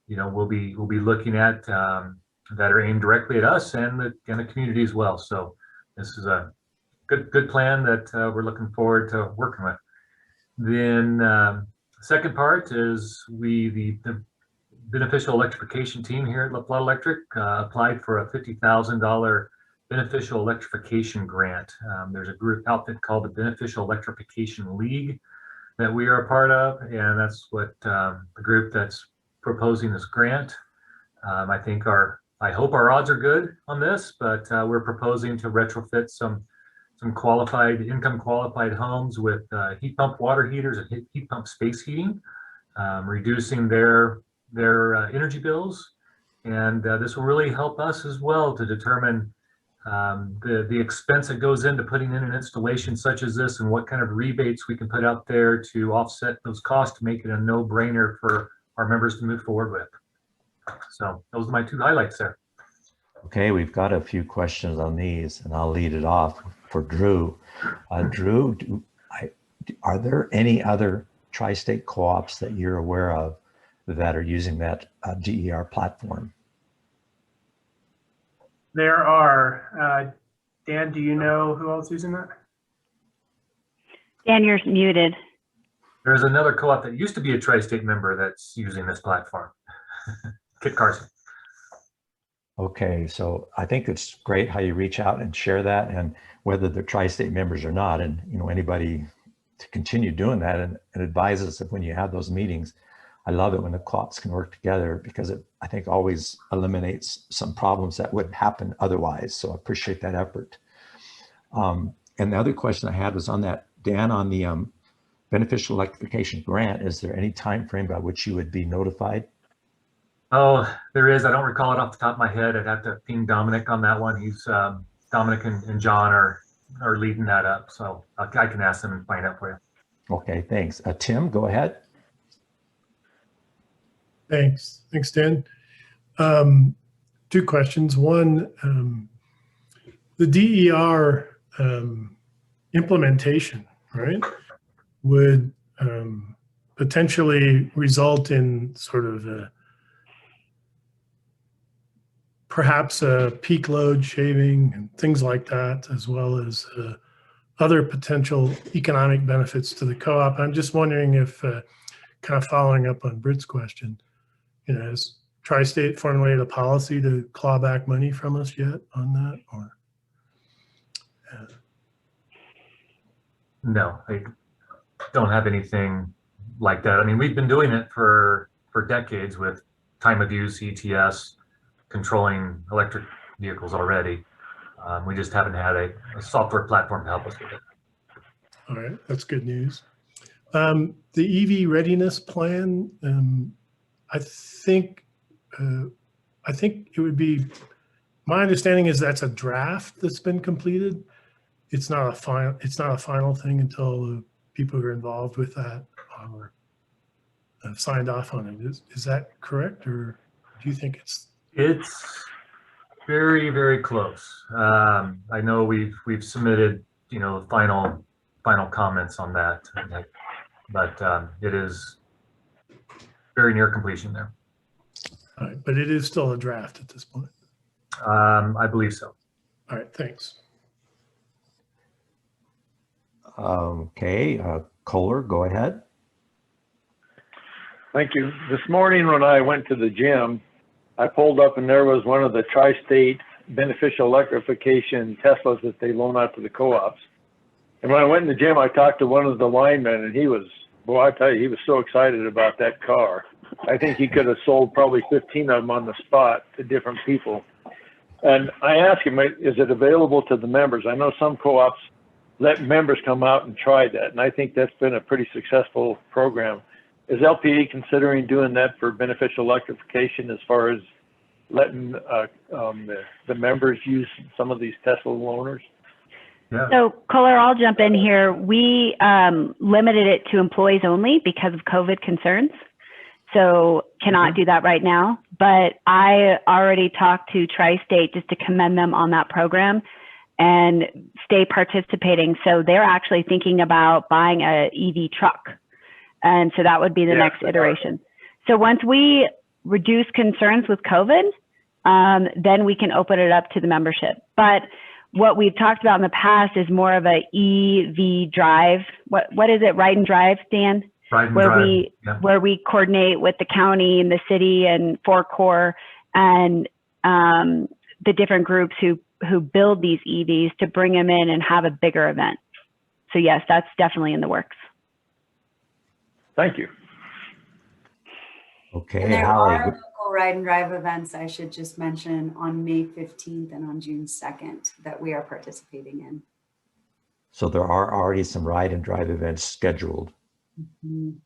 we'll be looking at that are aimed directly at us and the community as well. So this is a good plan that we're looking forward to working with. Then second part is the beneficial electrification team here at LaPlata Electric applied for a $50,000 beneficial electrification grant. There's a group outfit called the Beneficial Electrification League that we are a part of, and that's what the group that's proposing this grant. I hope our odds are good on this, but we're proposing to retrofit some income qualified homes with heat pump water heaters and heat pump space heating, reducing their energy bills. And this will really help us as well to determine the expense that goes into putting in an installation such as this, and what kind of rebates we can put out there to offset those costs to make it a no-brainer for our members to move forward with. So those are my two highlights there. Okay, we've got a few questions on these, and I'll lead it off for Drew. Drew, are there any other tri-state co-ops that you're aware of that are using that DER platform? There are. Dan, do you know who else is using that? Dan, you're muted. There's another co-op that used to be a tri-state member that's using this platform. Kit Carson. Okay, so I think it's great how you reach out and share that, and whether they're tri-state members or not, and anybody to continue doing that and advise us if when you have those meetings. I love it when the co-ops can work together, because it, I think, always eliminates some problems that would happen otherwise. So I appreciate that effort. And the other question I had was on that, Dan, on the beneficial electrification grant. Is there any time frame by which you would be notified? Oh, there is. I don't recall it off the top of my head. I'd have to ping Dominic on that one. He's Dominic and John are leading that up. So I can ask them and find out for you. Okay, thanks. Tim, go ahead. Thanks, Dan. Two questions. One, the DER implementation, right, would potentially result in sort of perhaps a peak load shaving and things like that, as well as other potential economic benefits to the co-op. I'm just wondering if, kind of following up on Britt's question, has Tri-State formulated a policy to claw back money from us yet on that? Or No, I don't have anything like that. I mean, we've been doing it for decades with time of use ETS. controlling electric vehicles already. We just haven't had a software platform to help us with it. All right, that's good news. The EV readiness plan, I think it would be, my understanding is that's a draft that's been completed. It's not a final thing until the people who are involved with that are signed off on it. Is that correct, or do you think it's? It's very, very close. I know we've submitted, final comments on that, but it is very near completion there. All right, but it is still a draft at this point. I believe so. All right, thanks. Okay, Kohler, go ahead. Thank you. This morning when I went to the gym, I pulled up and there was one of the tri-state beneficial electrification Teslas that they loan out to the co-ops. And when I went in the gym, I talked to one of the linemen, and he was, boy, I tell you, he was so excited about that car. I think he could have sold probably 15 of them on the spot to different people. And I asked him, is it available to the members? I know some co-ops let members come out and try that, and I think that's been a pretty successful program. Is LPEA considering doing that for beneficial electrification as far as letting the members use some of these Tesla loaners? Yeah. So Kohler, I'll jump in here. We limited it to employees only because of COVID concerns. So cannot do that right now, but I already talked to Tri-State just to commend them on that program and stay participating. So they're actually thinking about buying a EV truck. And so that would be the next iteration. So once we reduce concerns with COVID, then we can open it up to the membership. But what we've talked about in the past is more of a EV drive. What is it? Ride and drive, Dan? Ride and drive. Where we coordinate with the county and the city and Core and the different groups who build these EVs to bring them in and have a bigger event. So yes, that's definitely in the works. Thank you. Okay, And there Hallie. are local ride and drive events, I should just mention, on May 15th and on June 2nd that we are participating in. So there are already some ride and drive events scheduled. Mm-hmm.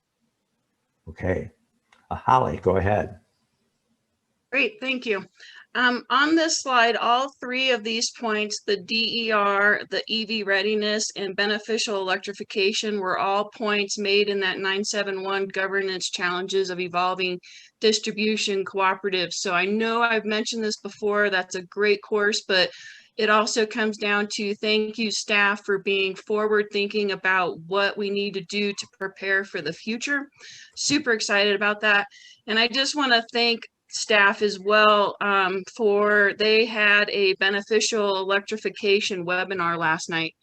Okay, Hallie, go ahead. Great, thank you. On this slide, all three of these points, the DER, the EV readiness, and beneficial electrification were all points made in that 971 governance challenges of evolving distribution cooperatives. So I know I've mentioned this before, that's a great course, but it also comes down to thank you staff for being forward thinking about what we need to do to prepare for the future. Super excited about that. And I just want to thank staff as well they had a beneficial electrification webinar last night.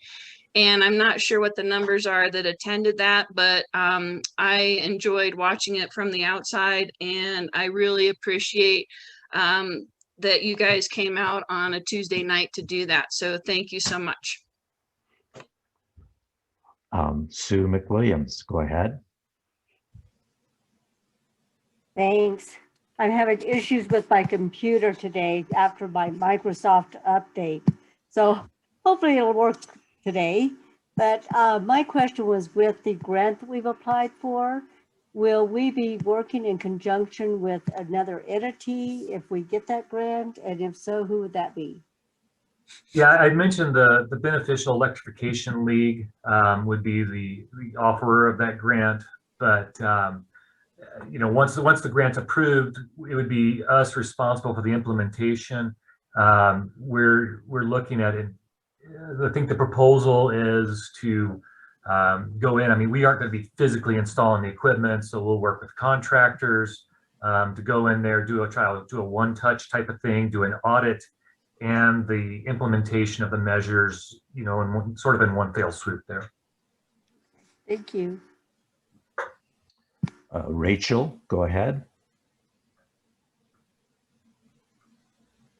And I'm not sure what the numbers are that attended that, but I enjoyed watching it from the outside, and I really appreciate that you guys came out on a Tuesday night to do that. So thank you so much. Sue McWilliams, go ahead. Thanks. I'm having issues with my computer today after my Microsoft update. So hopefully it'll work today. But my question was with the grant that we've applied for, will we be working in conjunction with another entity if we get that grant? And if so, who would that be? Yeah, I mentioned the Beneficial Electrification League would be the offerer of that grant, but once the grant's approved, it would be us responsible for the implementation. We're looking at it. I think the proposal is to go in. I mean, we aren't going to be physically installing the equipment, so we'll work with contractors to go in there, do a one-touch type of thing, do an audit, and the implementation of the measures, in one fell swoop there. Thank you. Rachel, go ahead.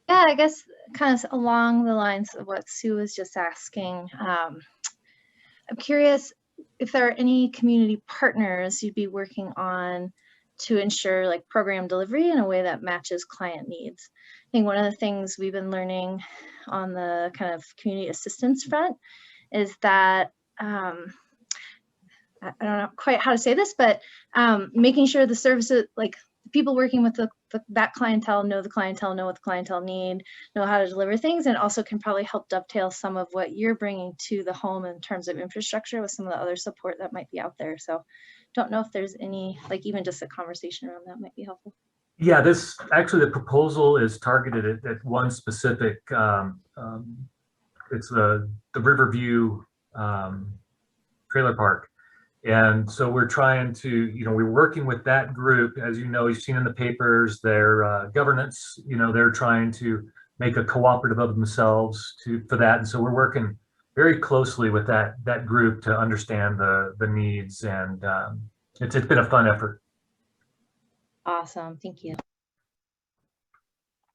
Yeah, I guess kind of along the lines of what Sue was just asking. I'm curious if there are any community partners you'd be working on to ensure like program delivery in a way that matches client needs. I think one of the things we've been learning on the kind of community assistance front is that I don't know quite how to say this, but making sure the services, like people working with that clientele know the clientele, know what the clientele need, know how to deliver things, and also can probably help dovetail some of what you're bringing to the home in terms of infrastructure with some of the other support that might be out there. So don't know if there's any, like even just a conversation around that might be helpful. Yeah, this actually the proposal is targeted at one specific. It's the Riverview trailer park, and so we're trying to, we're working with that group. As you know, you've seen in the papers, their governance. They're trying to make a cooperative of themselves for that, and so we're working very closely with that group to understand the needs, and it's been a fun effort. Awesome, thank you.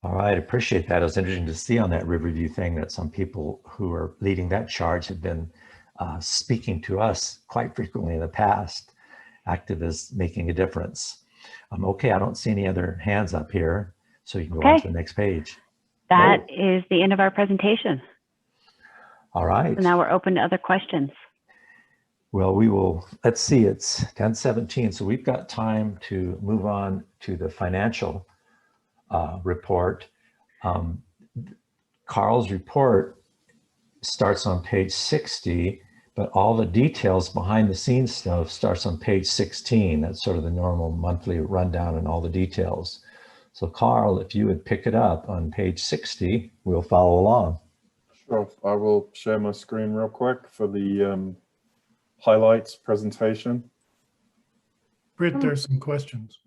All right, appreciate that. It was interesting to see on that Riverview thing that some people who are leading that charge have been speaking to us quite frequently in the past. Activists making a difference. Okay, I don't see any other hands up here, so you can go on to the next page. That is the end of our presentation. All right. So now we're open to other questions. Well, we will, let's see, it's 10:17, so we've got time to move on to the financial report. Carl's report starts on page 60, but all the details behind the scenes stuff starts on page 16. That's sort of the normal monthly rundown and all the details. So Carl, if you would pick it up on page 60, we'll follow along. Sure, I will share my screen real quick for the highlights presentation. Britt, there's some questions.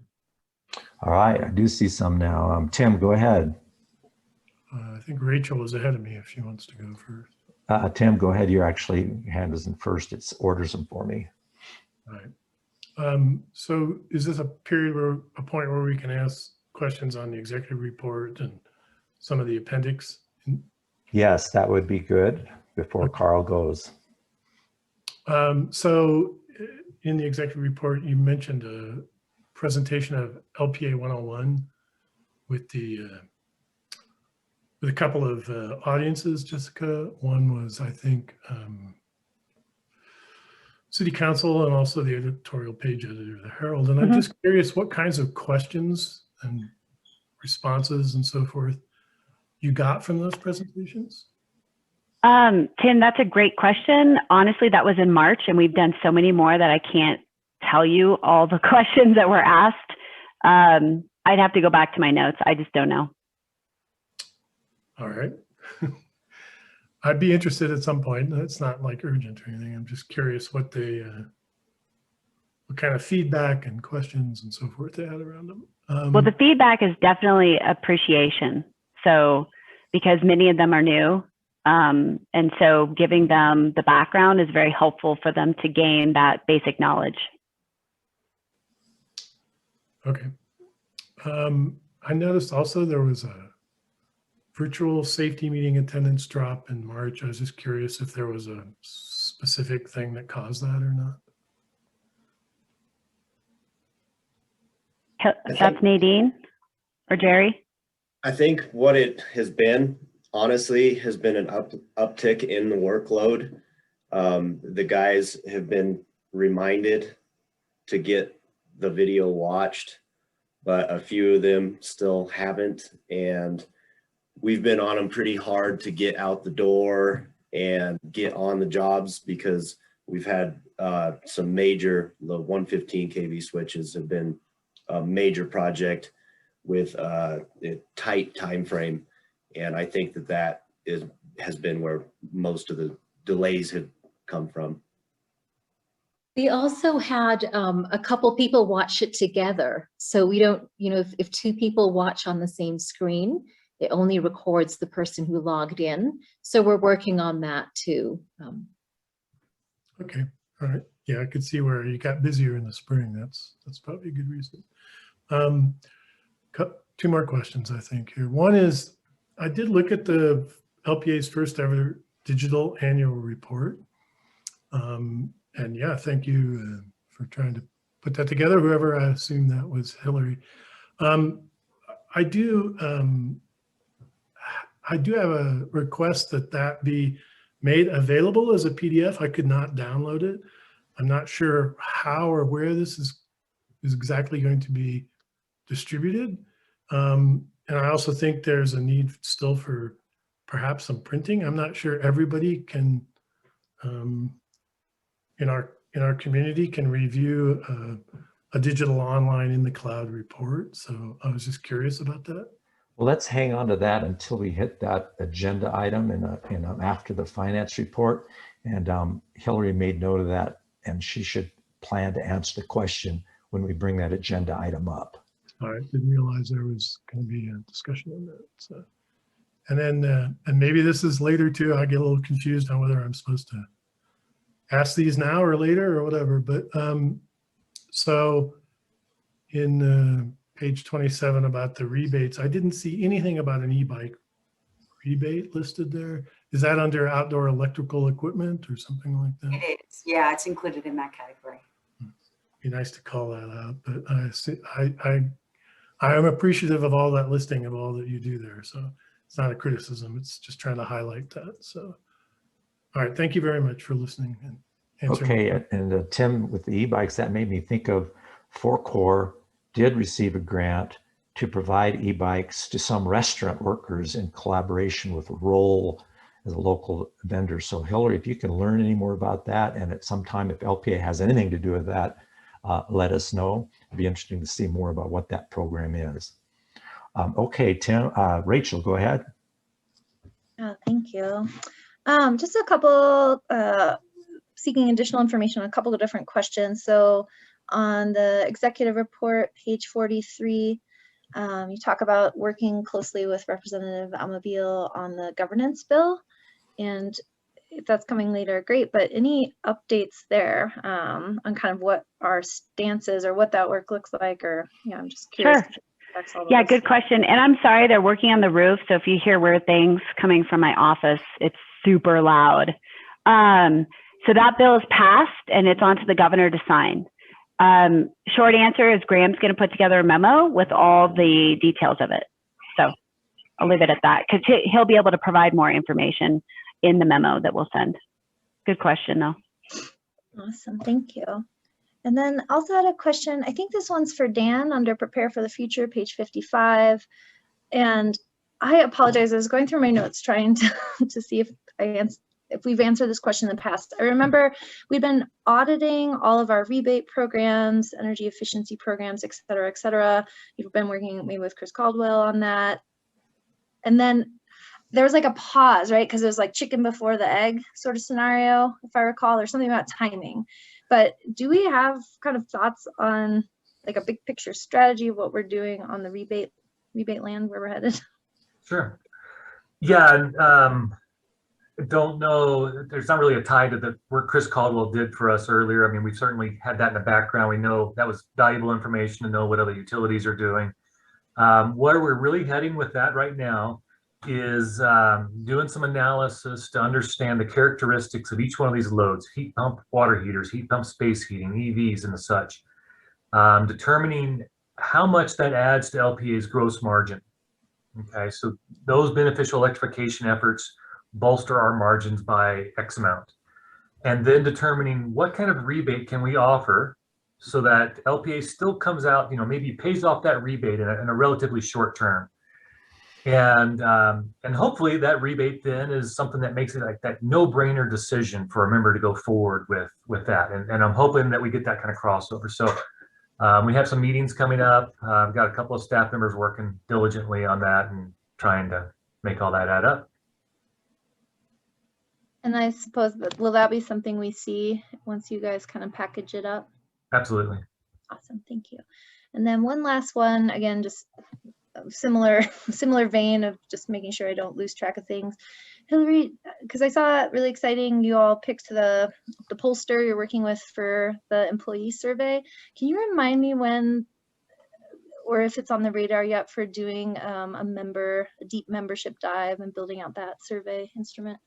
All right, I do see some now. Tim, go ahead. I think Rachel was ahead of me if she wants to go first. Tim, go ahead. Your hand isn't first. It orders them for me. All right. So is this a point where we can ask questions on the executive report and some of the appendix? Yes, that would be good before Carl goes. So in the executive report, you mentioned a presentation of LPEA 101 with a couple of audiences, Jessica. One was, I think, City Council and also the editorial page editor of the Herald. And I'm just curious what kinds of questions and responses and so forth you got from those presentations? Tim, that's a great question. Honestly, that was in March, and we've done so many more that I can't tell you all the questions that were asked. I'd have to go back to my notes. I just don't know. All right. I'd be interested at some point. It's not like urgent or anything. I'm just curious what kind of feedback and questions and so forth they had around them. Well, the feedback is definitely appreciation. So, because many of them are new. And so giving them the background is very helpful for them to gain that basic knowledge. Okay. I noticed also there was a virtual safety meeting attendance drop in March. I was just curious if there was a specific thing that caused that or not. That's Nadine or Jerry? I think what it has been, honestly, has been an uptick in the workload. The guys have been reminded to get the video watched, but a few of them still haven't. And we've been on them pretty hard to get out the door and get on the jobs because we've had some major, the 115 kV switches have been a major project with a tight time frame. And I think that has been where most of the delays have come from. We also had a couple people watch it together. So we don't, if two people watch on the same screen, it only records the person who logged in. So we're working on that too. Okay, all right. Yeah, I could see where you got busier in the spring. That's probably a good reason. Two more questions, I think, here. One is, I did look at the LPEA's first ever digital annual report. And yeah, thank you for trying to put that together, whoever, I assume that was Hillary. I do have a request that be made available as a PDF. I could not download it. I'm not sure how or where this is exactly going to be distributed. And I also think there's a need still for perhaps some printing. I'm not sure everybody can, in our community, can review a digital online in the cloud report. So I was just curious about that. Well, let's hang on to that until we hit that agenda item and after the finance report. And Hillary made note of that, and she should plan to answer the question when we bring that agenda item up. All right, didn't realize there was going to be a discussion on that. So, and then, and maybe this is later too. I get a little confused on whether I'm supposed to ask these now or later or whatever. But so in page 27 about the rebates, I didn't see anything about an e-bike rebate listed there. Is that under outdoor electrical equipment or something like that? It is. Yeah, it's included in that category. Be nice to call that out, but I am appreciative of all that listing of all that you do there. So it's not a criticism. It's just trying to highlight that. So, all right. Thank you very much for listening and answering. Okay. And Tim, with the e-bikes, that made me think of Corps did receive a grant to provide e-bikes to some restaurant workers in collaboration with Roll as a local vendor. So Hillary, if you can learn any more about that, and at some time, if LPA has anything to do with that, let us know. It'd be interesting to see more about what that program is. Okay, Tim, Rachel, go ahead. Oh, thank you. Just a couple, seeking additional information on a couple of different questions. So on the executive report, page 43, you talk about working closely with Representative Amabile on the governance bill. And if that's coming later, great, but any updates there on kind of what our stance is or what that work looks like, or, yeah, I'm just curious. Sure. Yeah, good question. And I'm sorry, they're working on the roof. So if you hear weird things coming from my office, it's super loud. So that bill is passed and it's on to the governor to sign. Short answer is Graham's going to put together a memo with all the details of it. So I'll leave it at that because he'll be able to provide more information in the memo that we'll send. Good question though. Awesome, thank you. And then also had a question, I think this one's for Dan under prepare for the future, page 55. And I apologize, I was going through my notes trying to see if we've answered this question in the past. I remember we've been auditing all of our rebate programs, energy efficiency programs, et cetera, et cetera. You've been working maybe with Chris Caldwell on that. And then there was like a pause, right? Because it was like chicken before the egg sort of scenario, if I recall. There's something about timing. But do we have kind of thoughts on like a big picture strategy of what we're doing on the rebate land where we're headed? Sure. Yeah, and I don't know, there's not really a tie to the work Chris Caldwell did for us earlier. I mean, we've certainly had that in the background. We know that was valuable information to know what other utilities are doing. Where we're really heading with that right now is doing some analysis to understand the characteristics of each one of these loads: heat pump, water heaters, heat pump, space heating, EVs, and the such. Determining how much that adds to LPA's gross margin. Okay, so those beneficial electrification efforts bolster our margins by X amount. And then determining what kind of rebate can we offer so that LPA still comes out, maybe pays off that rebate in a relatively short term. And hopefully that rebate then is something that makes it like that no-brainer decision for a member to go forward with that. And I'm hoping that we get that kind of crossover. So we have some meetings coming up. I've got a couple of staff members working diligently on that and trying to make all that add up. And I suppose will that be something we see once you guys kind of package it up? Absolutely. Awesome, thank you. And then one last one, again, just similar vein of just making sure I don't lose track of things. Hillary, because I saw it really exciting, you all picked the pollster you're working with for the employee survey. Can you remind me when, or if it's on the radar yet, for doing a deep membership dive and building out that survey instrument?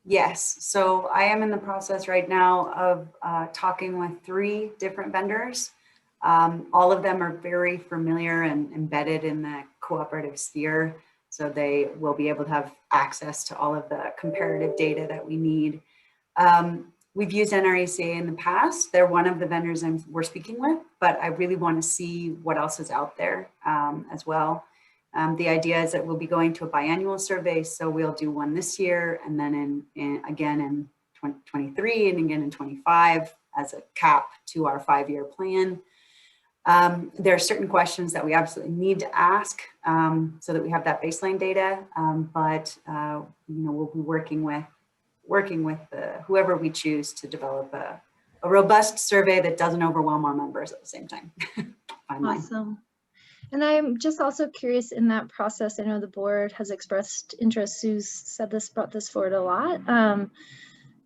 Yes, so I am in the process right now of talking with 3 different vendors. All of them are very familiar and embedded in the cooperative sphere, so they will be able to have access to all of the comparative data that we need. We've used NRECA in the past. They're one of the vendors we're speaking with, but I really want to see what else is out there as well. The idea is that we'll be going to a biannual survey, so we'll do one this year and then again in 2023 and again in 25 as a cap to our 5-year plan. There are certain questions that we absolutely need to ask so that we have that baseline data, but we'll be working with whoever we choose to develop a robust survey that doesn't overwhelm our members at the same time. Awesome. And I'm just also curious in that process, I know the board has expressed interest, Sue's said this, brought this forward a lot.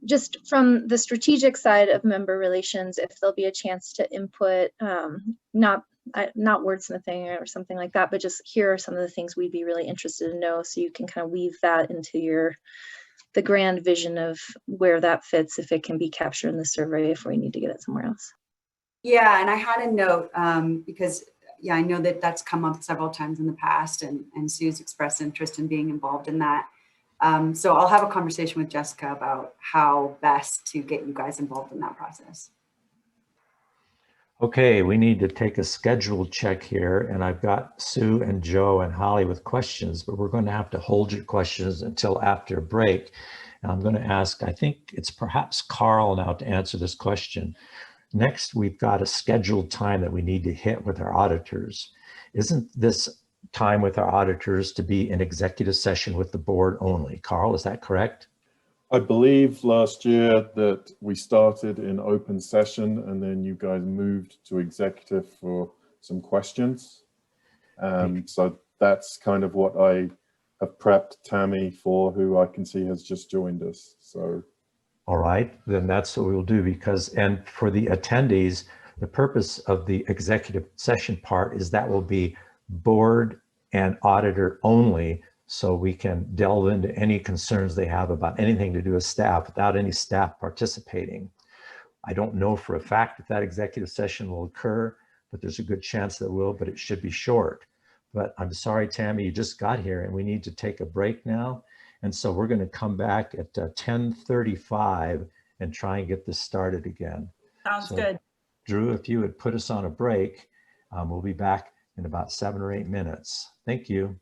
Just from the strategic side of member relations, if there'll be a chance to input, not wordsmithing or something like that, but just here are some of the things we'd be really interested to know, so you can kind of weave that into the grand vision of where that fits, if it can be captured in the survey, if we need to get it somewhere else. Yeah, and I had a note because I know that that's come up several times in the past, and Sue's expressed interest in being involved in that. So I'll have a conversation with Jessica about how best to get you guys involved in that process. Okay, we need to take a schedule check here, and I've got Sue and Joe and Holly with questions, but we're going to have to hold your questions until after break. And I'm going to ask, I think it's perhaps Carl now to answer this question. Next, we've got a scheduled time that we need to hit with our auditors. Isn't this time with our auditors to be an executive session with the board only? Carl, is that correct? I believe last year that we started in open session and then you guys moved to executive for some questions. So that's kind of what I have prepped Tammy for, who I can see has just joined us. So. All right, then that's what we'll do, and for the attendees, the purpose of the executive session part is that will be board and auditor only, so we can delve into any concerns they have about anything to do with staff without any staff participating. I don't know for a fact if that executive session will occur, but there's a good chance that will, but it should be short. But I'm sorry, Tammy, you just got here and we need to take a break now. And so we're going to come back at 10:35 and try and get this started again. Sounds good. Drew, if you would put us on a break, we'll be back in about 7 or 8 minutes. Thank you.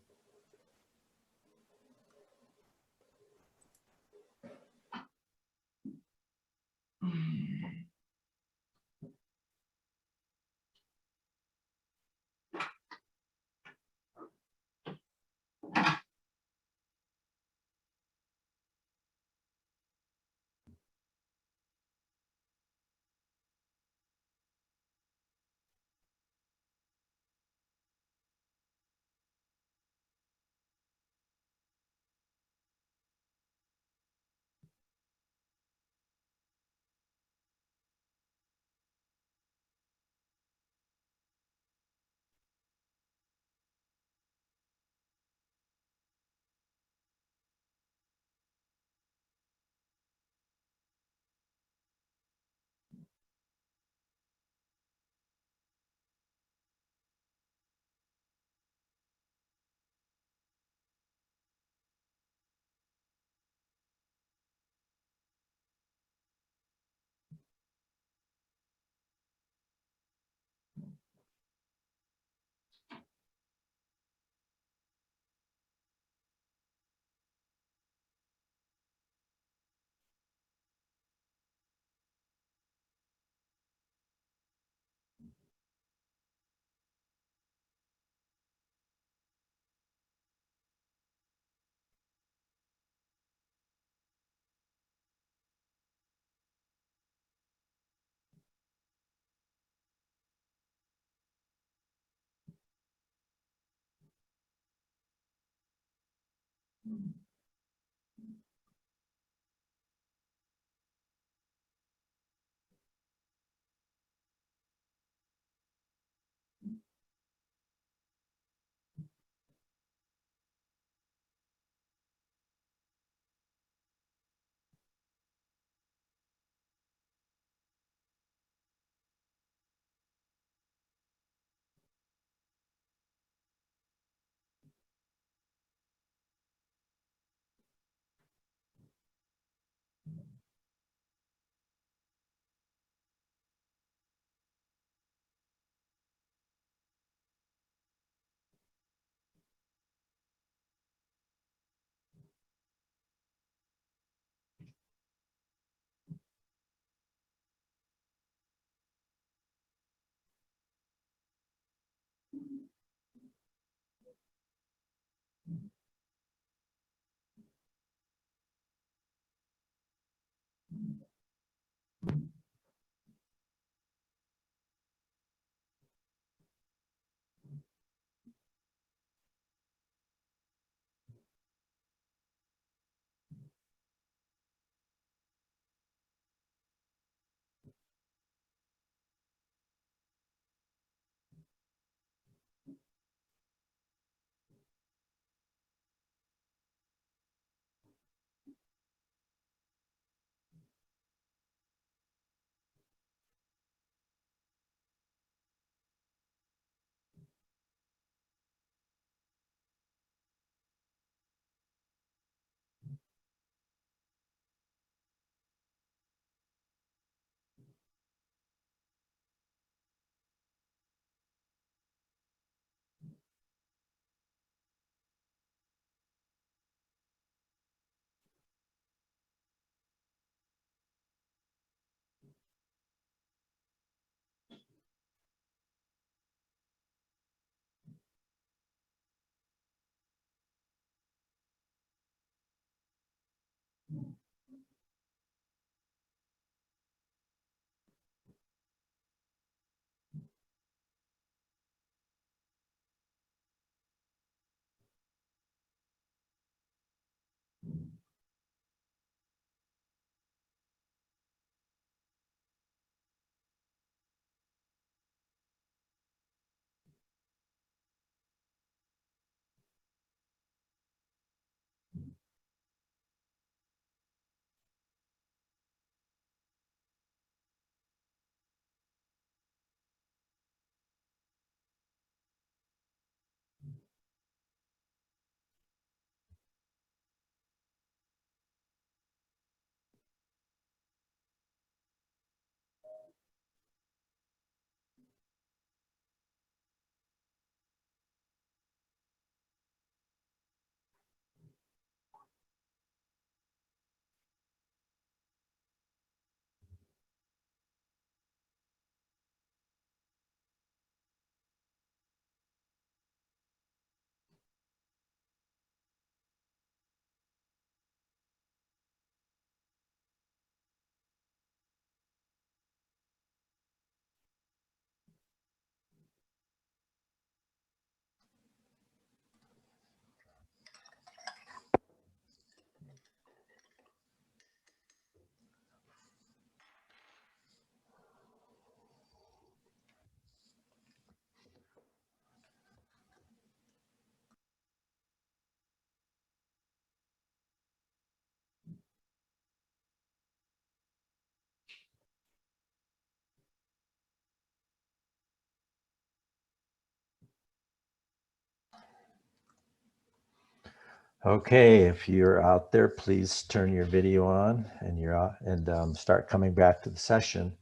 Okay, if you're out there, please turn your video on and start coming back to the session.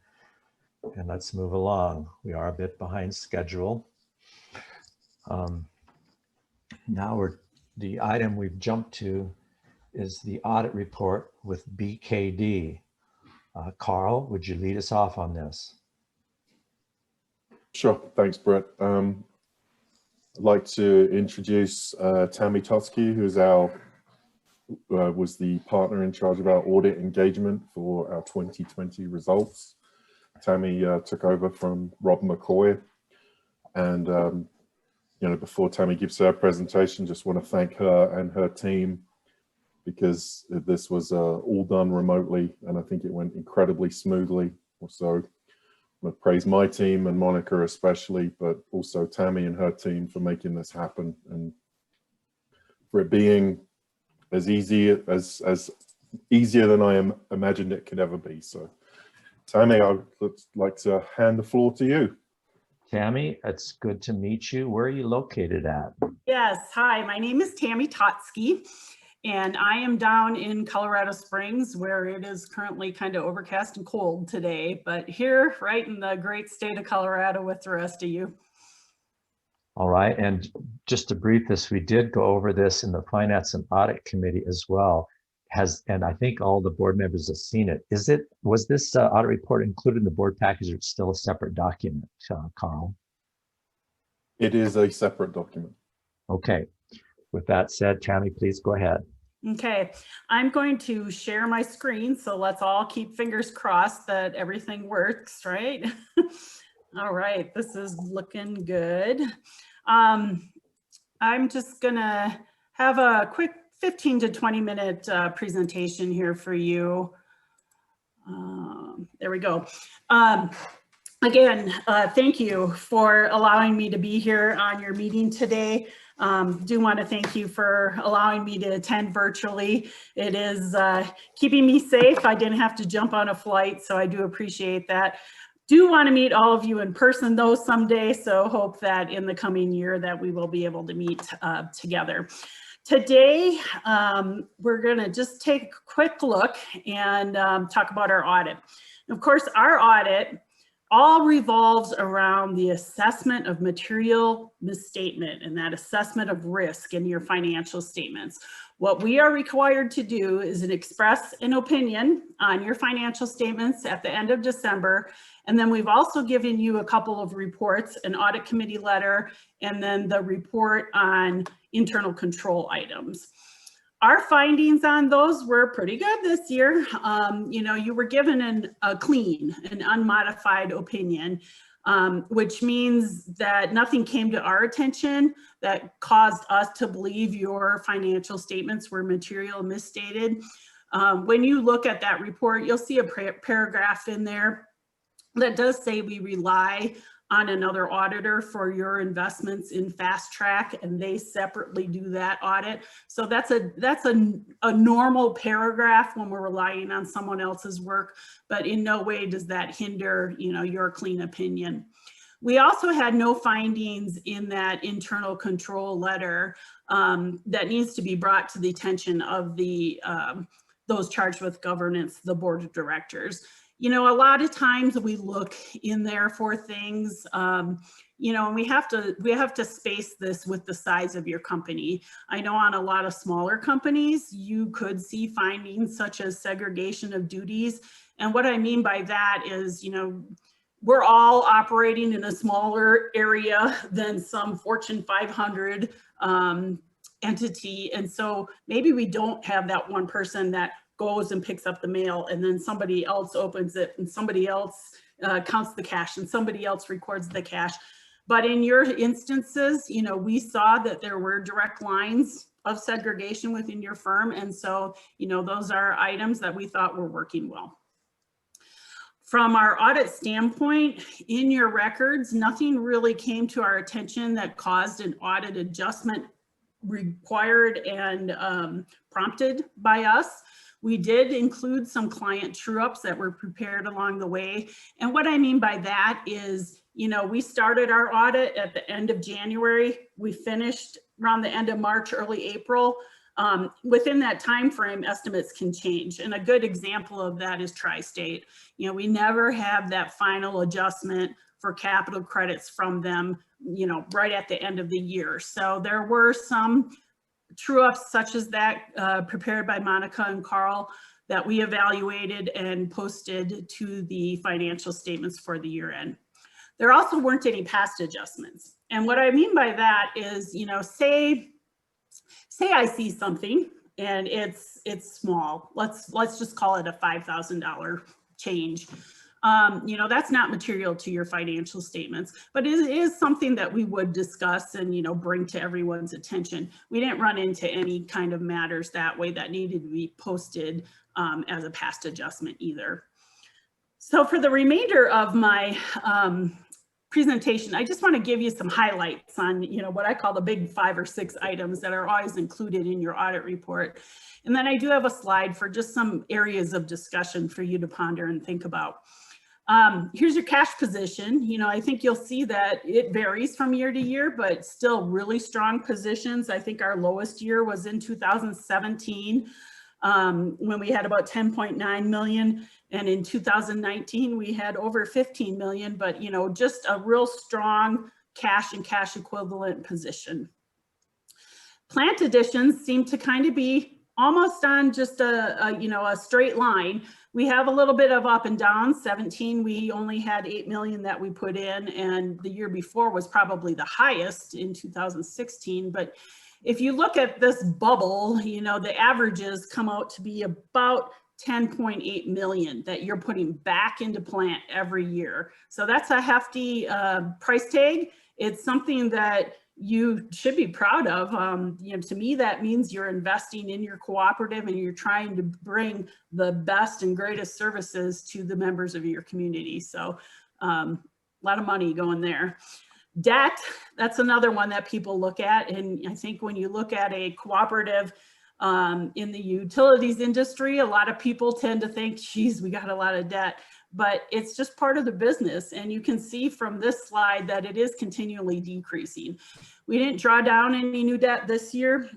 And let's move along. We are a bit behind schedule. Now the item we've jumped to is the audit report with BKD. Carl, would you lead us off on this? Sure, thanks, Brett. I'd like to introduce Tammy Totsky, who's was the partner in charge of our audit engagement for our 2020 results. Tammy took over from Rob McCoy, and before Tammy gives her presentation, just want to thank her and her team, because this was all done remotely, and I think it went incredibly smoothly. So I want to praise my team and Monica especially, but also Tammy and her team for making this happen, and for it being as easier than I imagined it could ever be. So Tammy, I would like to hand the floor to you. Tammy, it's good to meet you. Where are you located at? Yes, hi, my name is Tammy Totsky, and I am down in Colorado Springs, where it is currently kind of overcast and cold today, but here right in the great state of Colorado with the rest of you. All right, and just to brief this, we did go over this in the Finance and Audit Committee as well. And I think all the board members have seen it. Was this audit report included in the board package, or it's still a separate document, Carl? It is a separate document. Okay. With that said, Tammy, please go ahead. Okay, I'm going to share my screen, so let's all keep fingers crossed that everything works, right? All right, this is looking good. I'm just gonna have a quick 15 to 20 minute presentation here for you. There we go. Again, thank you for allowing me to be here on your meeting today. Do want to thank you for allowing me to attend virtually. It is keeping me safe. I didn't have to jump on a flight, so I do appreciate that. Do want to meet all of you in person though someday, so hope that in the coming year that we will be able to meet together. Today, we're going to just take a quick look and talk about our audit. And of course, our audit all revolves around the assessment of material misstatement and that assessment of risk in your financial statements. What we are required to do is express an opinion on your financial statements at the end of December. And then we've also given you a couple of reports, an audit committee letter, and then the report on internal control items. Our findings on those were pretty good this year. You were given a clean, an unmodified opinion, which means that nothing came to our attention that caused us to believe your financial statements were material misstated. When you look at that report, you'll see a paragraph in there that does say we rely on another auditor for your investments in Fast Track, and they separately do that audit. So that's a normal paragraph when we're relying on someone else's work, but in no way does that hinder, your clean opinion. We also had no findings in that internal control letter that needs to be brought to the attention of those charged with governance, the board of directors. A lot of times we look in there for things, and we have to space this with the size of your company. I know on a lot of smaller companies, you could see findings such as segregation of duties. And what I mean by that is, we're all operating in a smaller area than some Fortune 500 entity. And so maybe we don't have that one person that goes and picks up the mail, and then somebody else opens it, and somebody else counts the cash, and somebody else records the cash. But in your instances, we saw that there were direct lines of segregation within your firm. And so, those are items that we thought were working well. From our audit standpoint, in your records, nothing really came to our attention that caused an audit adjustment required and prompted by us. We did include some client true-ups that were prepared along the way. And what I mean by that is, we started our audit at the end of January. We finished around the end of March, early April. Within that time frame, estimates can change. And a good example of that is Tri-State. You know, we never have that final adjustment for capital credits from them, you know, right at the end of the year. So there were some true ups such as that prepared by Monica and Carl that we evaluated and posted to the financial statements for the year end. There also weren't any past adjustments. And what I mean by that is, you know, say I see something and it's small. Let's just call it a $5,000 change. You know, that's not material to your financial statements, but it is something that we would discuss and, you know, bring to everyone's attention. We didn't run into any kind of matters that way that needed to be posted as a past adjustment either. So for the remainder of my presentation, I just want to give you some highlights on, you know, what I call the big 5 or 6 items that are always included in your audit report. And then I do have a slide for just some areas of discussion for you to ponder and think about. Here's your cash position. You know, I think you'll see that it varies from year to year, but still really strong positions. I think our lowest year was in 2017 when we had about 10.9 million. And in 2019, we had over 15 million, but, you know, just a real strong cash and cash equivalent position. Plant additions seem to kind of be almost on just a straight line. We have a little bit of up and down. 17, we only had 8 million that we put in, and the year before was probably the highest in 2016. But if you look at this bubble, you know, the averages come out to be about 10.8 million that you're putting back into plant every year. So that's a hefty price tag. It's something that you should be proud of. You know, to me, that means you're investing in your cooperative and you're trying to bring the best and greatest services to the members of your community. So a lot of money going there. Debt, that's another one that people look at. And I think when you look at a cooperative in the utilities industry, a lot of people tend to think, geez, we got a lot of debt. But it's just part of the business. And you can see from this slide that it is continually decreasing. We didn't draw down any new debt this year.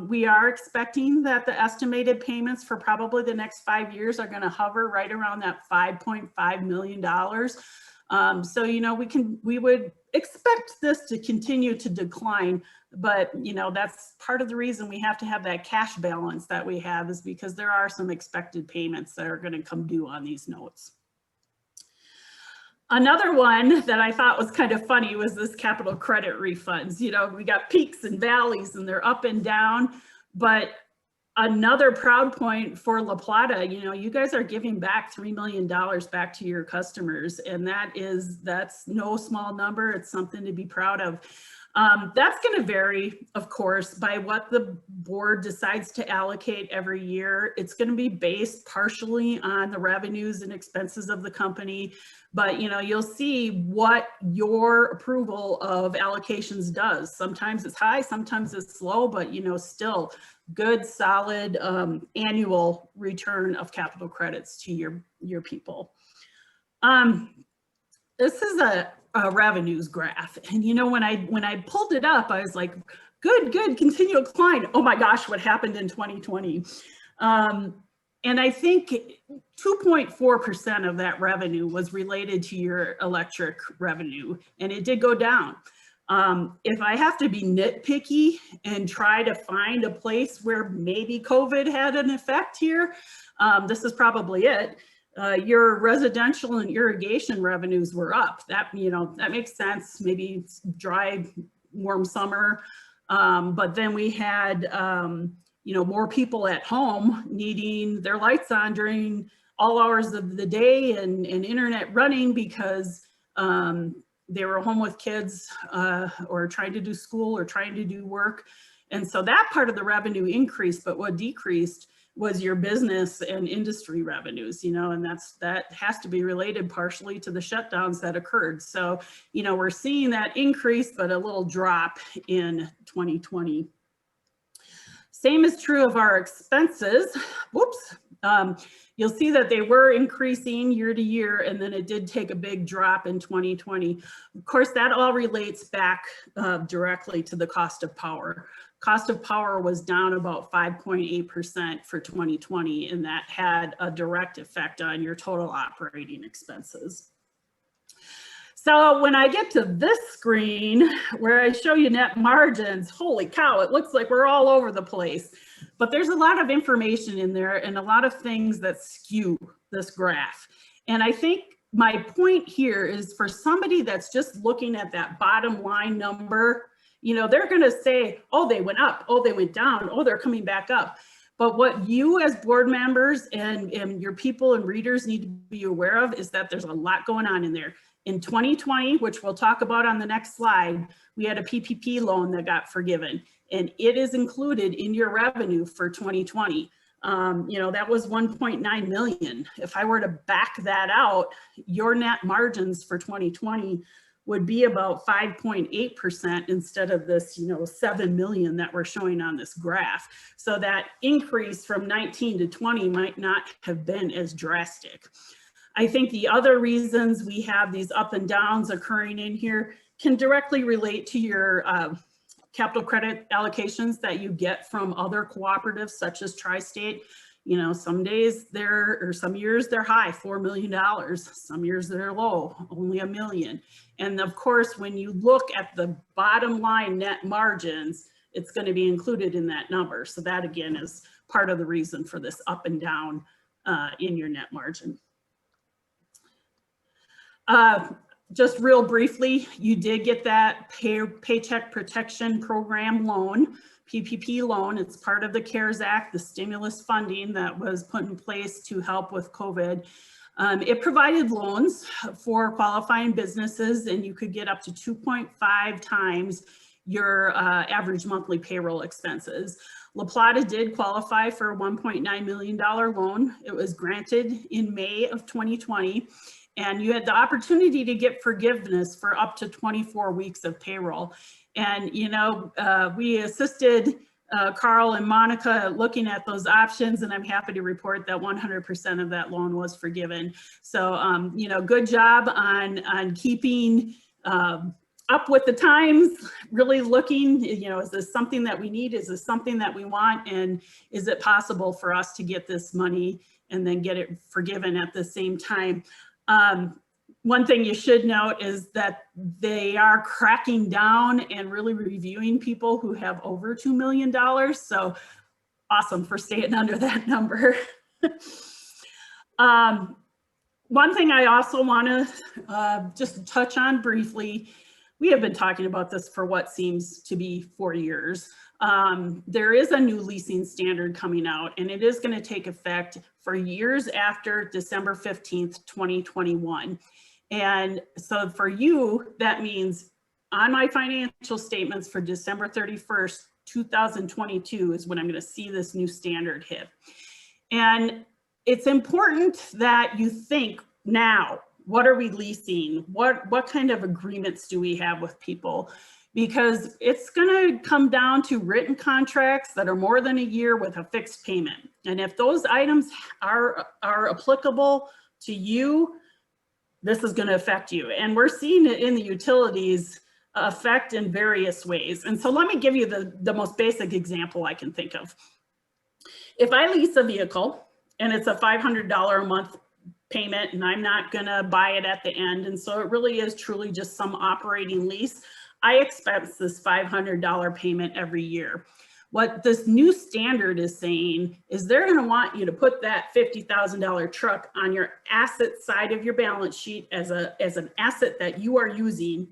We are expecting that the estimated payments for probably the next 5 years are going to hover right around that $5.5 million. So, you know, we would expect this to continue to decline, but, you know, that's part of the reason we have to have that cash balance that we have, is because there are some expected payments that are going to come due on these notes. Another one that I thought was kind of funny was this capital credit refunds. You know, we got peaks and valleys and they're up and down, but another proud point for La Plata, you know, you guys are giving back $3 million back to your customers, and that's no small number. It's something to be proud of. That's going to vary, of course, by what the board decides to allocate every year. It's going to be based partially on the revenues and expenses of the company, but, you know, you'll see what your approval of allocations does. Sometimes it's high, sometimes it's low, but, you know, still good, solid annual return of capital credits to your people. This is a revenues graph, and you know, when I pulled it up, I was like, good, continual decline. Oh my gosh, what happened in 2020? And I think 2.4% of that revenue was related to your electric revenue, and it did go down. If I have to be nitpicky and try to find a place where maybe COVID had an effect here, this is probably it. Your residential and irrigation revenues were up. That, you know, that makes sense. Maybe it's dry, warm summer. But then we had, you know, more people at home needing their lights on during all hours of the day and internet running because they were home with kids or trying to do school or trying to do work. And so that part of the revenue increased, but what decreased was your business and industry revenues, you know, and that has to be related partially to the shutdowns that occurred. So, you know, we're seeing that increase, but a little drop in 2020. Same is true of our expenses. Whoops, You'll see that they were increasing year to year, and then it did take a big drop in 2020. Of course, that all relates back directly to the cost of power. Cost of power was down about 5.8% for 2020, and that had a direct effect on your total operating expenses. So when I get to this screen where I show you net margins, holy cow, it looks like we're all over the place. But there's a lot of information in there and a lot of things that skew this graph. And I think my point here is for somebody that's just looking at that bottom line number, you know, they're going to say, oh, they went up, oh, they went down, oh, they're coming back up. But what you as board members and your people and readers need to be aware of is that there's a lot going on in there. In 2020, which we'll talk about on the next slide, we had a PPP loan that got forgiven, and it is included in your revenue for 2020. You know, that was 1.9 million. If I were to back that out, your net margins for 2020 would be about 5.8% instead of this, you know, 7 million that we're showing on this graph. So that increase from 19 to 20 might not have been as drastic. I think the other reasons we have these up and downs occurring in here can directly relate to your capital credit allocations that you get from other cooperatives such as Tri-State. You know, some days or some years they're high, $4 million. Some years they're low, only $1 million. And of course, when you look at the bottom line net margins, it's going to be included in that number. So that again is part of the reason for this up and down in your net margin. Just real briefly, you did get that Paycheck Protection Program loan, PPP loan. It's part of the CARES Act, the stimulus funding that was put in place to help with COVID. It provided loans for qualifying businesses, and you could get up to 2.5 times your average monthly payroll expenses. La Plata did qualify for a $1.9 million loan. It was granted in May of 2020. And you had the opportunity to get forgiveness for up to 24 weeks of payroll. And, you know, we assisted Carl and Monica looking at those options, and I'm happy to report that 100% of that loan was forgiven. So, you know, good job on keeping up with the times, really looking, you know, is this something that we need? Is this something that we want? And is it possible for us to get this money and then get it forgiven at the same time? One thing you should note is that they are cracking down and really reviewing people who have over $2 million. So awesome for staying under that number. One thing I also want to just touch on briefly, we have been talking about this for what seems to be 4 years. There is a new leasing standard coming out, and it is going to take effect for years after December 15th, 2021. And so for you, that means on my financial statements for December 31st, 2022 is when I'm going to see this new standard hit. And it's important that you think now, what are we leasing? What kind of agreements do we have with people? Because it's going to come down to written contracts that are more than a year with a fixed payment. And if those items are applicable to you, this is going to affect you. And we're seeing it in the utilities affect in various ways. And so let me give you the most basic example I can think of. If I lease a vehicle and it's a $500 a month payment and I'm not going to buy it at the end, and so it really is truly just some operating lease, I expense this $500 payment every year. What this new standard is saying is they're going to want you to put that $50,000 truck on your asset side of your balance sheet as an asset that you are using.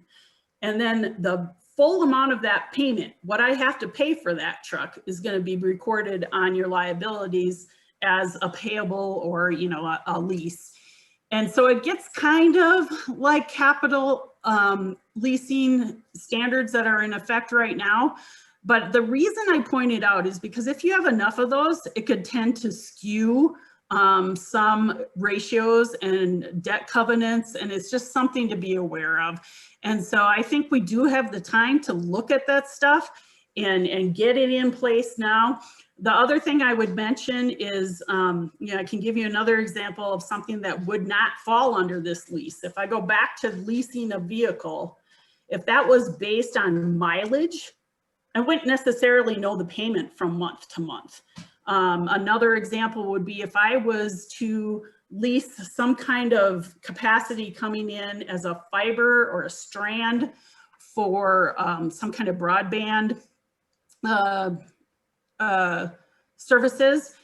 And then the full amount of that payment, what I have to pay for that truck, is going to be recorded on your liabilities as a payable or, you know, a lease. And so it gets kind of like capital leasing standards that are in effect right now. But the reason I point it out is because if you have enough of those, it could tend to skew some ratios and debt covenants, and it's just something to be aware of. And so I think we do have the time to look at that stuff and get it in place now. The other thing I would mention is, I can give you another example of something that would not fall under this lease. If I go back to leasing a vehicle, if that was based on mileage, I wouldn't necessarily know the payment from month to month. Another example would be if I was to lease some kind of capacity coming in as a fiber or a strand for some kind of broadband services,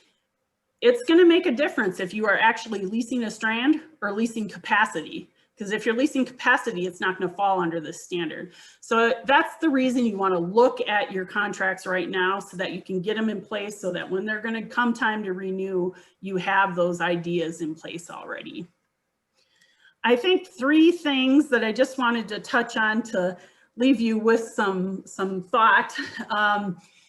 it's going to make a difference if you are actually leasing a strand or leasing capacity. Because if you're leasing capacity, it's not going to fall under this standard. So that's the reason you want to look at your contracts right now so that you can get them in place so that when they're going to come time to renew, you have those ideas in place already. I think 3 things that I just wanted to touch on to leave you with some thought.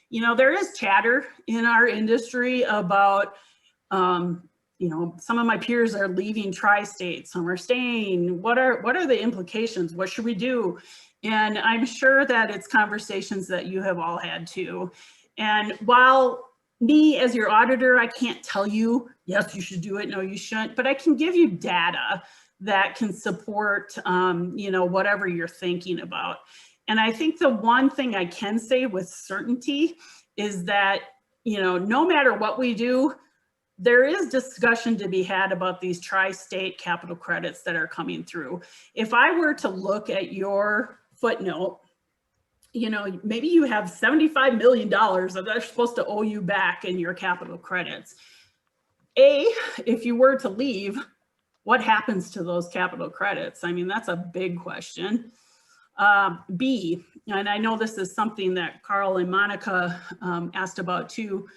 There is chatter in our industry about some of my peers are leaving tri-state, some are staying. What are the implications? What should we do? And I'm sure that it's conversations that you have all had too. And while me as your auditor, I can't tell you, yes, you should do it, no, you shouldn't, but I can give you data that can support, whatever you're thinking about. And I think the one thing I can say with certainty is that, no matter what we do, there is discussion to be had about these tri-state capital credits that are coming through. If I were to look at your footnote, maybe you have $75 million that they're supposed to owe you back in your capital credits. If you were to leave, what happens to those capital credits? I mean, that's a big question. B, and I know this is something that Carl and Monica asked about too,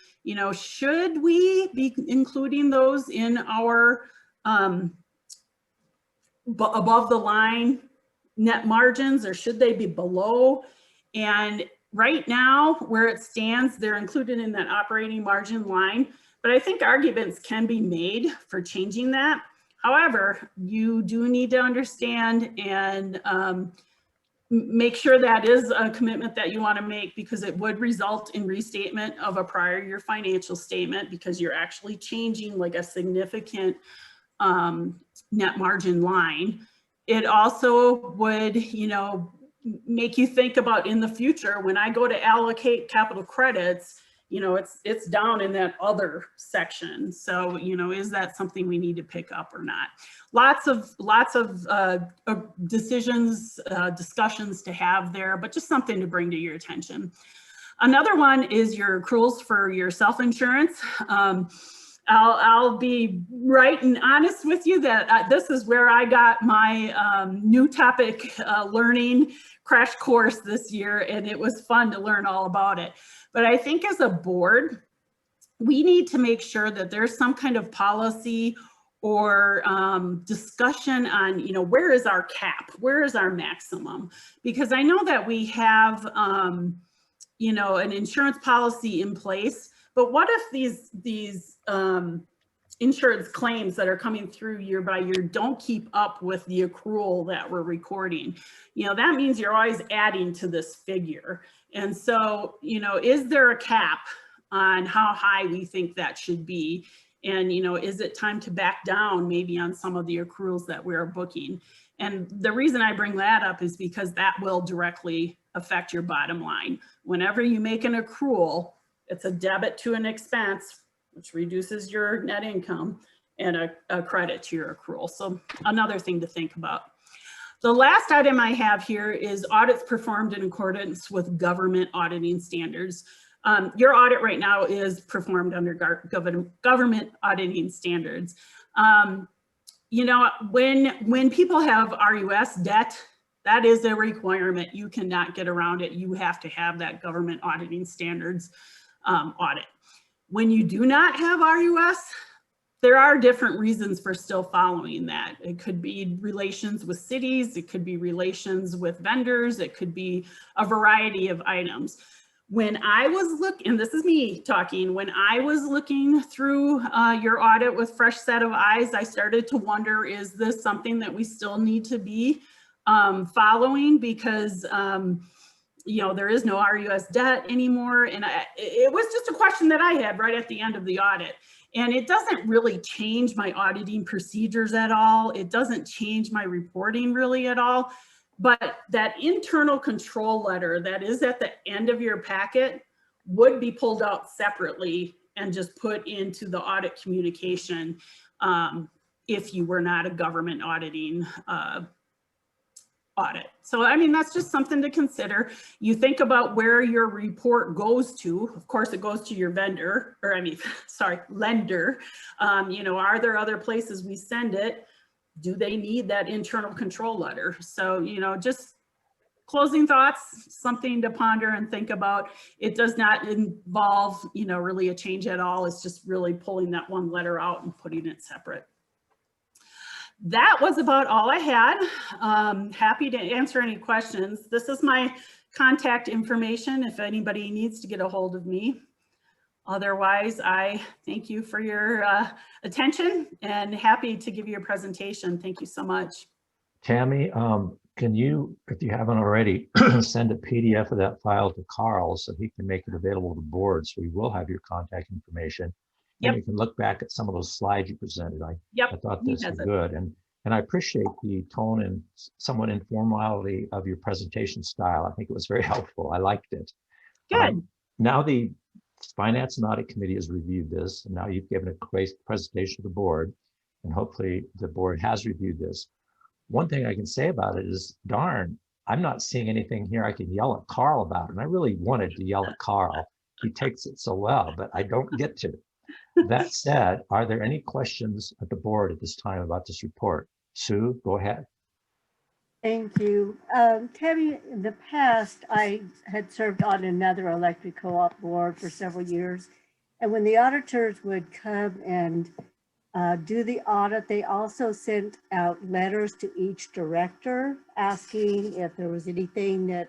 should we be including those in our above the line net margins, or should they be below? And right now, where it stands, they're included in that operating margin line, but I think arguments can be made for changing that. However, you do need to understand and make sure that is a commitment that you want to make, because it would result in restatement of a prior year financial statement, because you're actually changing like a significant net margin line. It also would, make you think about in the future, when I go to allocate capital credits, it's down in that other section. So, is that something we need to pick up or not? Lots of decisions, discussions to have there, but just something to bring to your attention. Another one is your accruals for your self-insurance. I'll be right and honest with you that this is where I got my new topic learning crash course this year, and it was fun to learn all about it. But I think as a board, we need to make sure that there's some kind of policy or discussion on, where is our cap? Where is our maximum? Because I know that we have, an insurance policy in place, but what if these insurance claims that are coming through year by year don't keep up with the accrual that we're recording? That means you're always adding to this figure. And so, is there a cap on how high we think that should be? And, is it time to back down maybe on some of the accruals that we're booking? And the reason I bring that up is because that will directly affect your bottom line. Whenever you make an accrual, it's a debit to an expense, which reduces your net income, and a credit to your accrual. So another thing to think about. The last item I have here is audits performed in accordance with government auditing standards. Your audit right now is performed under government auditing standards. When people have RUS debt, that is a requirement. You cannot get around it. You have to have that government auditing standards audit. When you do not have RUS, there are different reasons for still following that. It could be relations with cities, it could be relations with vendors, it could be a variety of items. When I was looking, and this is me talking, when I was looking through your audit with fresh set of eyes, I started to wonder, is this something that we still need to be following? Because there is no RUS debt anymore. And it was just a question that I had right at the end of the audit. And it doesn't really change my auditing procedures at all. It doesn't change my reporting really at all. But that internal control letter that is at the end of your packet would be pulled out separately and just put into the audit communication if you were not a government auditing audit. So, I mean, that's just something to consider. You think about where your report goes to. Of course, it goes to your vendor, or I mean, sorry, lender. Are there other places we send it? Do they need that internal control letter? So, just closing thoughts, something to ponder and think about. It does not involve, really a change at all. It's just really pulling that one letter out and putting it separate. That was about all I had. Happy to answer any questions. This is my contact information if anybody needs to get a hold of me. Otherwise, I thank you for your attention and happy to give you a presentation. Thank you so much. Tammy, can you, if you haven't already, send a PDF of that file to Carl so he can make it available to the board, so we will have your contact information. Yep. And you can look back at some of those slides you presented. I thought He this has was it. good. And I appreciate the tone and somewhat informality of your presentation style. I think it was very helpful. I liked it. Good. Now the Finance and Audit Committee has reviewed this, and now you've given a great presentation to the board, and hopefully the board has reviewed this. One thing I can say about it is, darn, I'm not seeing anything here I can yell at Carl about. And I really wanted to yell at Carl. He takes it so well, but I don't get to. That said, are there any questions at the board at this time about this report? Sue, go ahead. Thank you. Tammy, in the past, I had served on another electric co-op board for several years. And when the auditors would come and do the audit, they also sent out letters to each director asking if there was anything that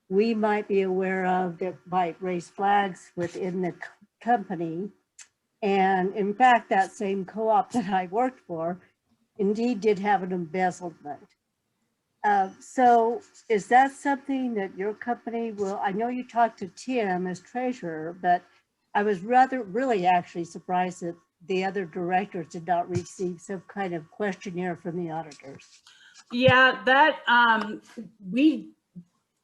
we might be aware of that might raise flags within the company. And in fact, that same co-op that I worked for indeed did have an embezzlement. So is that something that your company will, I know you talked to Tim as treasurer, but I was really actually surprised that the other directors did not receive some kind of questionnaire from the auditors. Yeah, that we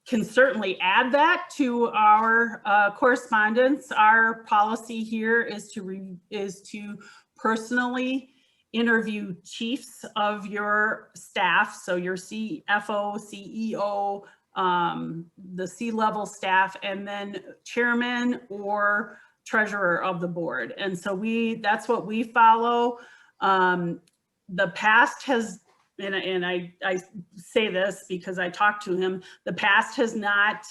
can certainly add that to our correspondence. Our policy here is to personally interview chiefs of your staff, so your CFO, CEO, the C-level staff, and then chairman or treasurer of the board. And so that's what we follow. The past has, and I say this because I talked to him, the past has not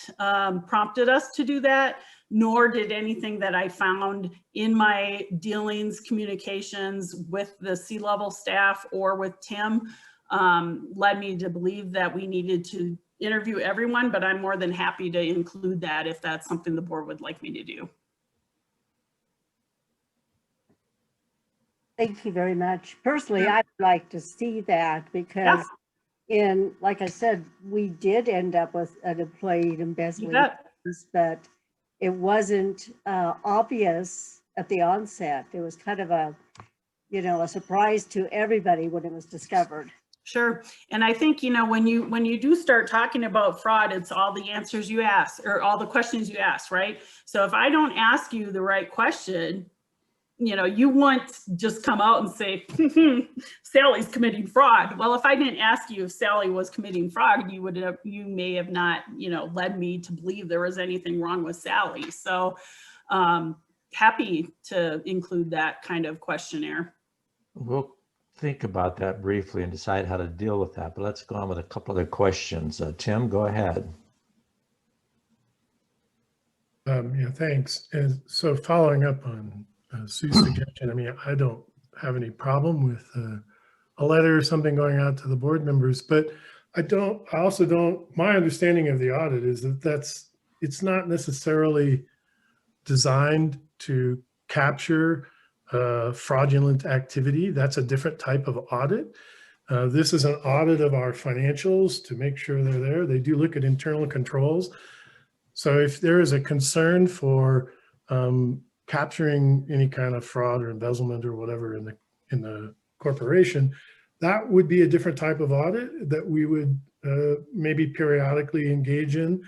prompted us to do that, nor did anything that I found in my dealings, communications with the C-level staff or with Tim led me to believe that we needed to interview everyone, but I'm more than happy to include that if that's something the board would like me to do. Thank you very much. Personally, I'd like to see that because like I said, we did end up with an employee embezzling, but it wasn't obvious at the onset. It was kind of a surprise to everybody when it was discovered. Sure. And I think, when you do start talking about fraud, it's all the answers you ask or all the questions you ask, right? So if I don't ask you the right question, you won't just come out and say, Sally's committing fraud. Well, if I didn't ask you if Sally was committing fraud, you may have not, led me to believe there was anything wrong with Sally. So happy to include that kind of questionnaire. We'll think about that briefly and decide how to deal with that, but let's go on with a couple other questions. Tim, go ahead. Yeah, thanks. And so following up on Sue's suggestion, I mean, I don't have any problem with a letter or something going out to the board members, but I also don't, my understanding of the audit is that it's not necessarily designed to capture fraudulent activity. That's a different type of audit. This is an audit of our financials to make sure they're there. They do look at internal controls. So if there is a concern for capturing any kind of fraud or embezzlement or whatever in the corporation, that would be a different type of audit that we would maybe periodically engage in.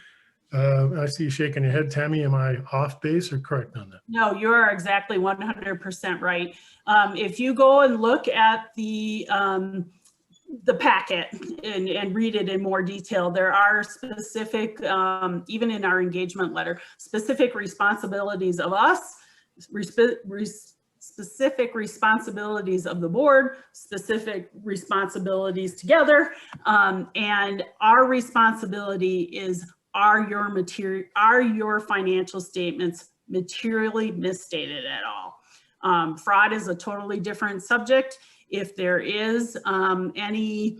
I see you shaking your head, Tammy. Am I off base or correct on that? No, you're exactly 100% right. If you go and look at the packet and read it in more detail, there are specific, even in our engagement letter, specific responsibilities of us, specific responsibilities of the board, specific responsibilities together. And our responsibility is, are your financial statements materially misstated at all? Fraud is a totally different subject. If there is any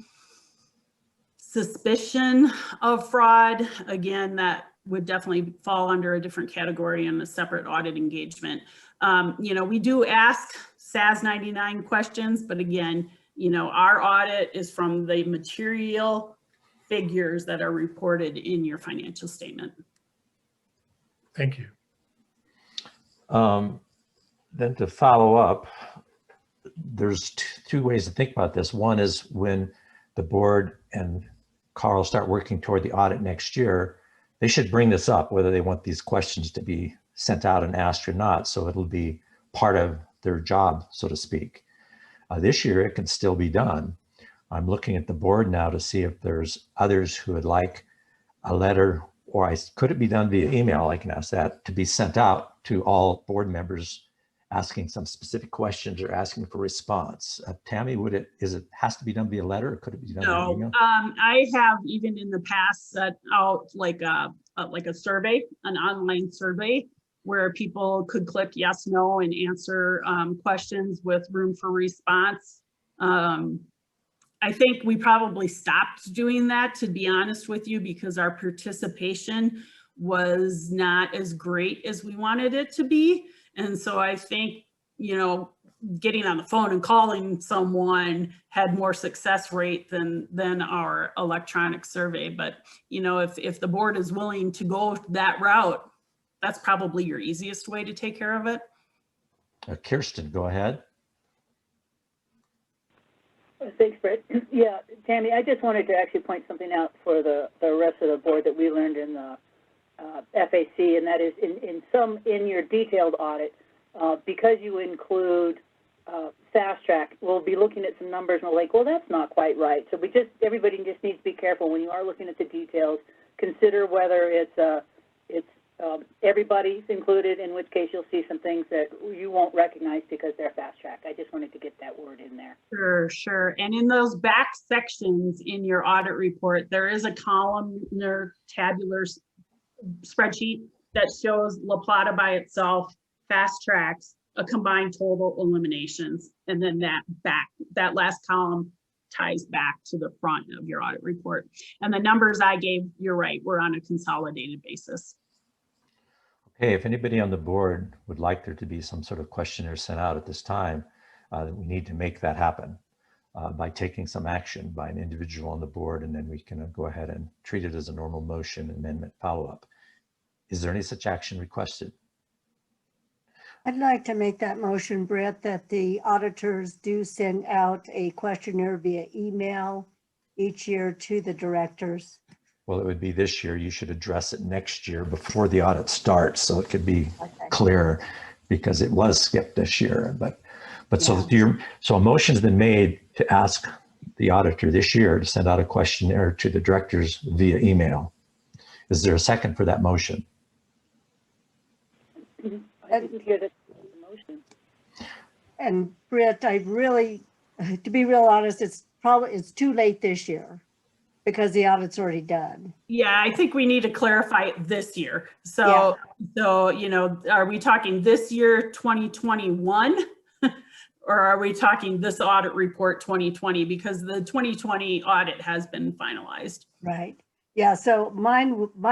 suspicion of fraud, again, that would definitely fall under a different category and a separate audit engagement. You know, we do ask SAS 99 questions, but again, you know, our audit is from the material figures that are reported in your financial statement. Thank you. Then to follow up, there's two ways to think about this. One is when the board and Carl start working toward the audit next year, they should bring this up, whether they want these questions to be sent out and asked or not. So it'll be part of their job, so to speak. This year, it can still be done. I'm looking at the board now to see if there's others who would like a letter, or could it be done via email? I can ask that to be sent out to all board members asking some specific questions or asking for response. Tammy, has to be done via letter, or could it be done via email? I have even in the past set out like a survey, an online survey, where people could click yes, no, and answer questions with room for response. I think we probably stopped doing that, to be honest with you, because our participation was not as great as we wanted it to be. And so I think, you know, getting on the phone and calling someone had more success rate than our electronic survey. But, you know, if the board is willing to go that route, that's probably your easiest way to take care of it. Kirsten, go ahead. Thanks, Brett. Yeah, Tammy, I just wanted to actually point something out for the rest of the board that we learned in the FAC, and that is in your detailed audit, because you include fast track, we'll be looking at some numbers and we're like, well, that's not quite right. So everybody just needs to be careful when you are looking at the details. Consider whether it's everybody's included, in which case you'll see some things that you won't recognize because they're fast track. I just wanted to get that word in there. Sure. And in those back sections in your audit report, there is a columnar tabular spreadsheet that shows La Plata by itself, fast tracks, a combined total, eliminations, and then that last column ties back to the front of your audit report. And the numbers I gave, you're right, we're on a consolidated basis. Okay, if anybody on the board would like there to be some sort of questionnaire sent out at this time, we need to make that happen by taking some action by an individual on the board, and then we can go ahead and treat it as a normal motion amendment follow-up. Is there any such action requested? I'd like to make that motion, Brett, that the auditors do send out a questionnaire via email each year to the directors. Well, it would be this year. You should address it next year before the audit starts, so it could be clear, because it was skipped this year. But yeah. So a motion's been made to ask the auditor this year to send out a questionnaire to the directors via email. Is there a second for that motion? I didn't hear the motion. And Britt, I really, to be real honest, it's too late this year because the audit's already done. Yeah, I think we need to clarify it this year. So, you know, are we talking this year, 2021? Or are we talking this audit report 2020? Because the 2020 audit has been finalized. Right. Yeah, so my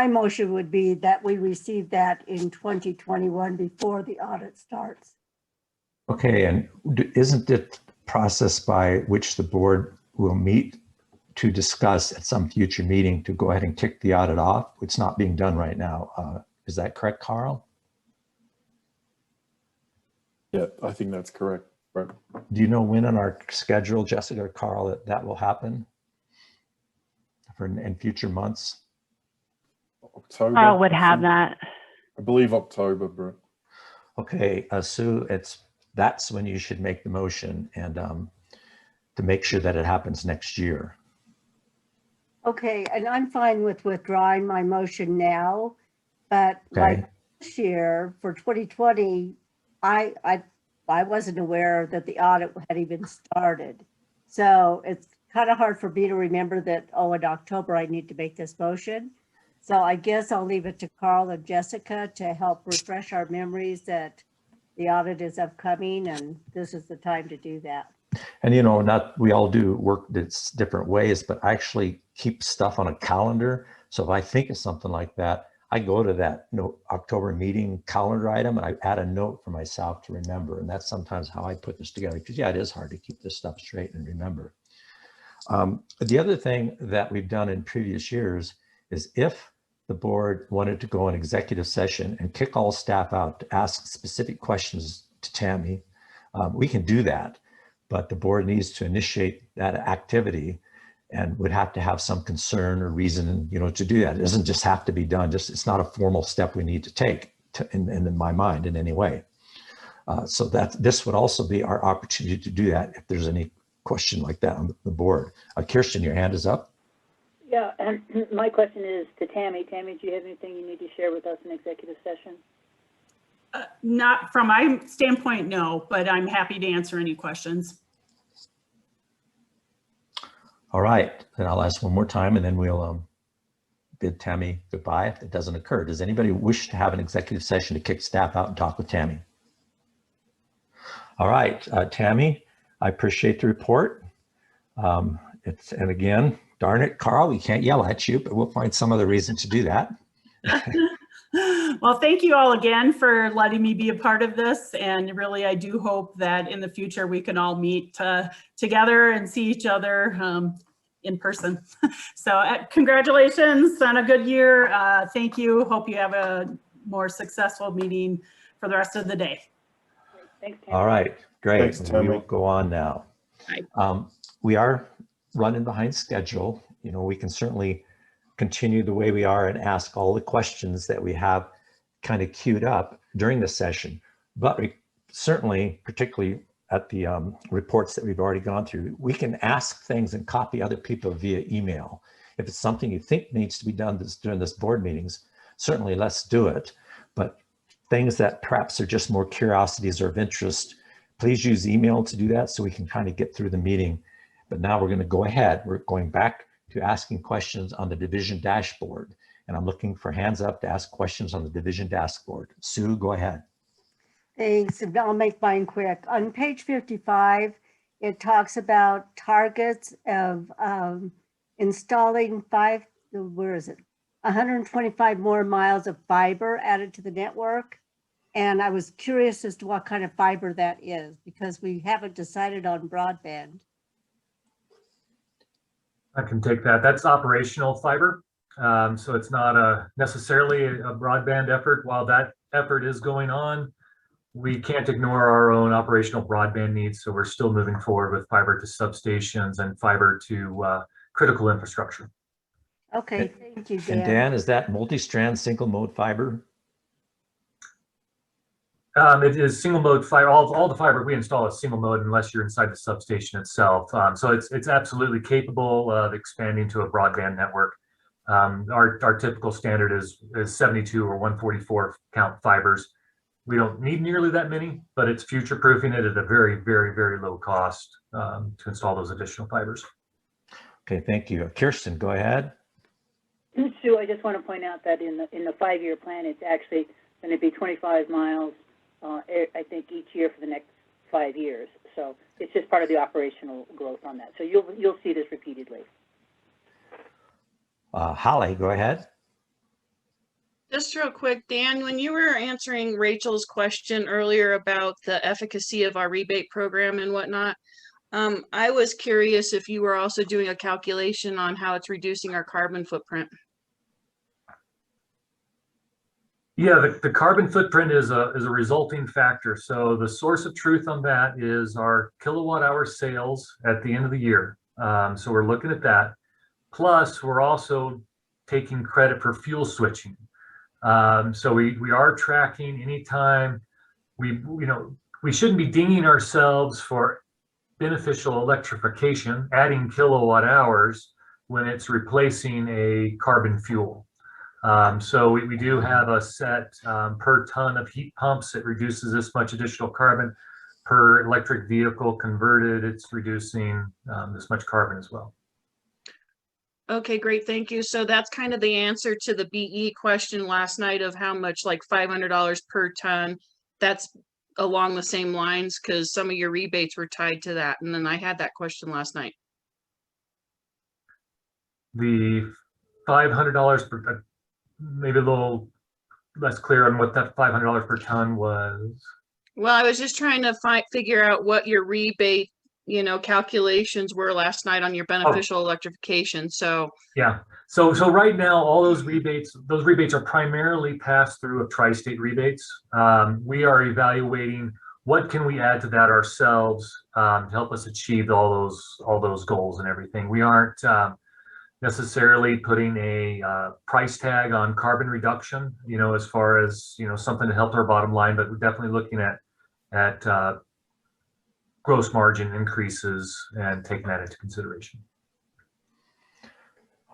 motion would be that we receive that in 2021 before the audit starts. Okay, and isn't it process by which the board will meet to discuss at some future meeting to go ahead and kick the audit off. It's not being done right now. Is that correct, Carl? Yeah, I think that's correct. Right. Do you know when on our schedule, Jessica or Carl, that will happen for in future months? October. Carl would have that. I believe October, Brett. Okay, Sue, that's when you should make the motion and to make sure that it happens next year. Okay, and I'm fine with withdrawing my motion now, but Okay. like this year for 2020, I wasn't aware that the audit had even started. So it's kind of hard for me to remember that, oh, in October, I need to make this motion. So I guess I'll leave it to Carl and Jessica to help refresh our memories that the audit is upcoming and this is the time to do that. And you know, not we all do work that's different ways, but I actually keep stuff on a calendar. So if I think of something like that, I go to that October meeting calendar item and I add a note for myself to remember. And that's sometimes how I put this together, because yeah, it is hard to keep this stuff straight and remember. The other thing that we've done in previous years is if the board wanted to go in executive session and kick all staff out to ask specific questions to Tammy, we can do that, but the board needs to initiate that activity and would have to have some concern or reason, you know, to do that. It doesn't just have to be done. It's not a formal step we need to take in my mind in any way. So that this would also be our opportunity to do that if there's any question like that on the board. Kirsten, your hand is up. Yeah, and my question is to Tammy. Tammy, do you have anything you need to share with us in executive session? Not from my standpoint, no, but I'm happy to answer any questions. All right, then I'll ask one more time and then we'll bid Tammy goodbye if it doesn't occur. Does anybody wish to have an executive session to kick staff out and talk with Tammy? All right, Tammy, I appreciate the report. And again, darn it, Carl, we can't yell at you, but we'll find some other reason to do that. Well, thank you all again for letting me be a part of this. And really, I do hope that in the future we can all meet together and see each other in person. So congratulations on a good year. Thank you. Hope you have a more successful meeting for the rest of the day. Thanks, Tammy. All right, great. Thanks, Tammy. We will go on now. We are running behind schedule. You know, we can certainly continue the way we are and ask all the questions that we have kind of queued up during the session. But we certainly, particularly at the reports that we've already gone through, we can ask things and copy other people via email. If it's something you think needs to be done during this board meetings, certainly let's do it. But things that perhaps are just more curiosities or of interest, please use email to do that so we can kind of get through the meeting. But now we're going to go ahead. We're going back to asking questions on the division dashboard. And I'm looking for hands up to ask questions on the division dashboard. Sue, go ahead. Thanks. And I'll make mine quick. On page 55, it talks about targets of installing 125 more miles of fiber added to the network. And I was curious as to what kind of fiber that is because we haven't decided on broadband. I can take that. That's operational fiber. So it's not necessarily a broadband effort. While that effort is going on, we can't ignore our own operational broadband needs. So we're still moving forward with fiber to substations and fiber to critical infrastructure. Okay, thank you, Dan. And Dan, is that multi-strand single mode fiber? It is single mode fiber. All the fiber we install is single mode unless you're inside the substation itself. So it's absolutely capable of expanding to a broadband network. Our typical standard is 72 or 144 count fibers. We don't need nearly that many, but it's future proofing it at a very, very, very low cost to install those additional fibers. Okay, thank you. Kirsten, go ahead. Sue, I just want to point out that in the 5-year plan, it's actually going to be 25 miles, I think, each year for the next 5 years. So it's just part of the operational growth on that. So you'll see this repeatedly. Holly, go ahead. Just real quick, Dan, when you were answering Rachel's question earlier about the efficacy of our rebate program and whatnot, I was curious if you were also doing a calculation on how it's reducing our carbon footprint. Yeah, the carbon footprint is a resulting factor. So the source of truth on that is our kilowatt hour sales at the end of the year. So we're looking at that. Plus, we're also taking credit for fuel switching. So we are tracking anytime we shouldn't be dinging ourselves for beneficial electrification, adding kilowatt hours when it's replacing a carbon fuel. So we do have a set per ton of heat pumps. It reduces this much additional carbon. Per electric vehicle converted, it's reducing this much carbon as well. Okay, great. Thank you. So that's kind of the answer to the BE question last night of how much, like $500 per ton. That's along the same lines because some of your rebates were tied to that. And then I had that question last night. The $500 per, maybe a little less clear on what that $500 per ton was. Well, I was just trying to figure out what your rebate, calculations were last night on your beneficial electrification. So yeah, so right now all those rebates are primarily passed through of tri-state rebates. We are evaluating what can we add to that ourselves to help us achieve all those goals and everything. We aren't necessarily putting a price tag on carbon reduction, as far as something to help our bottom line, but we're definitely looking at gross margin increases and taking that into consideration.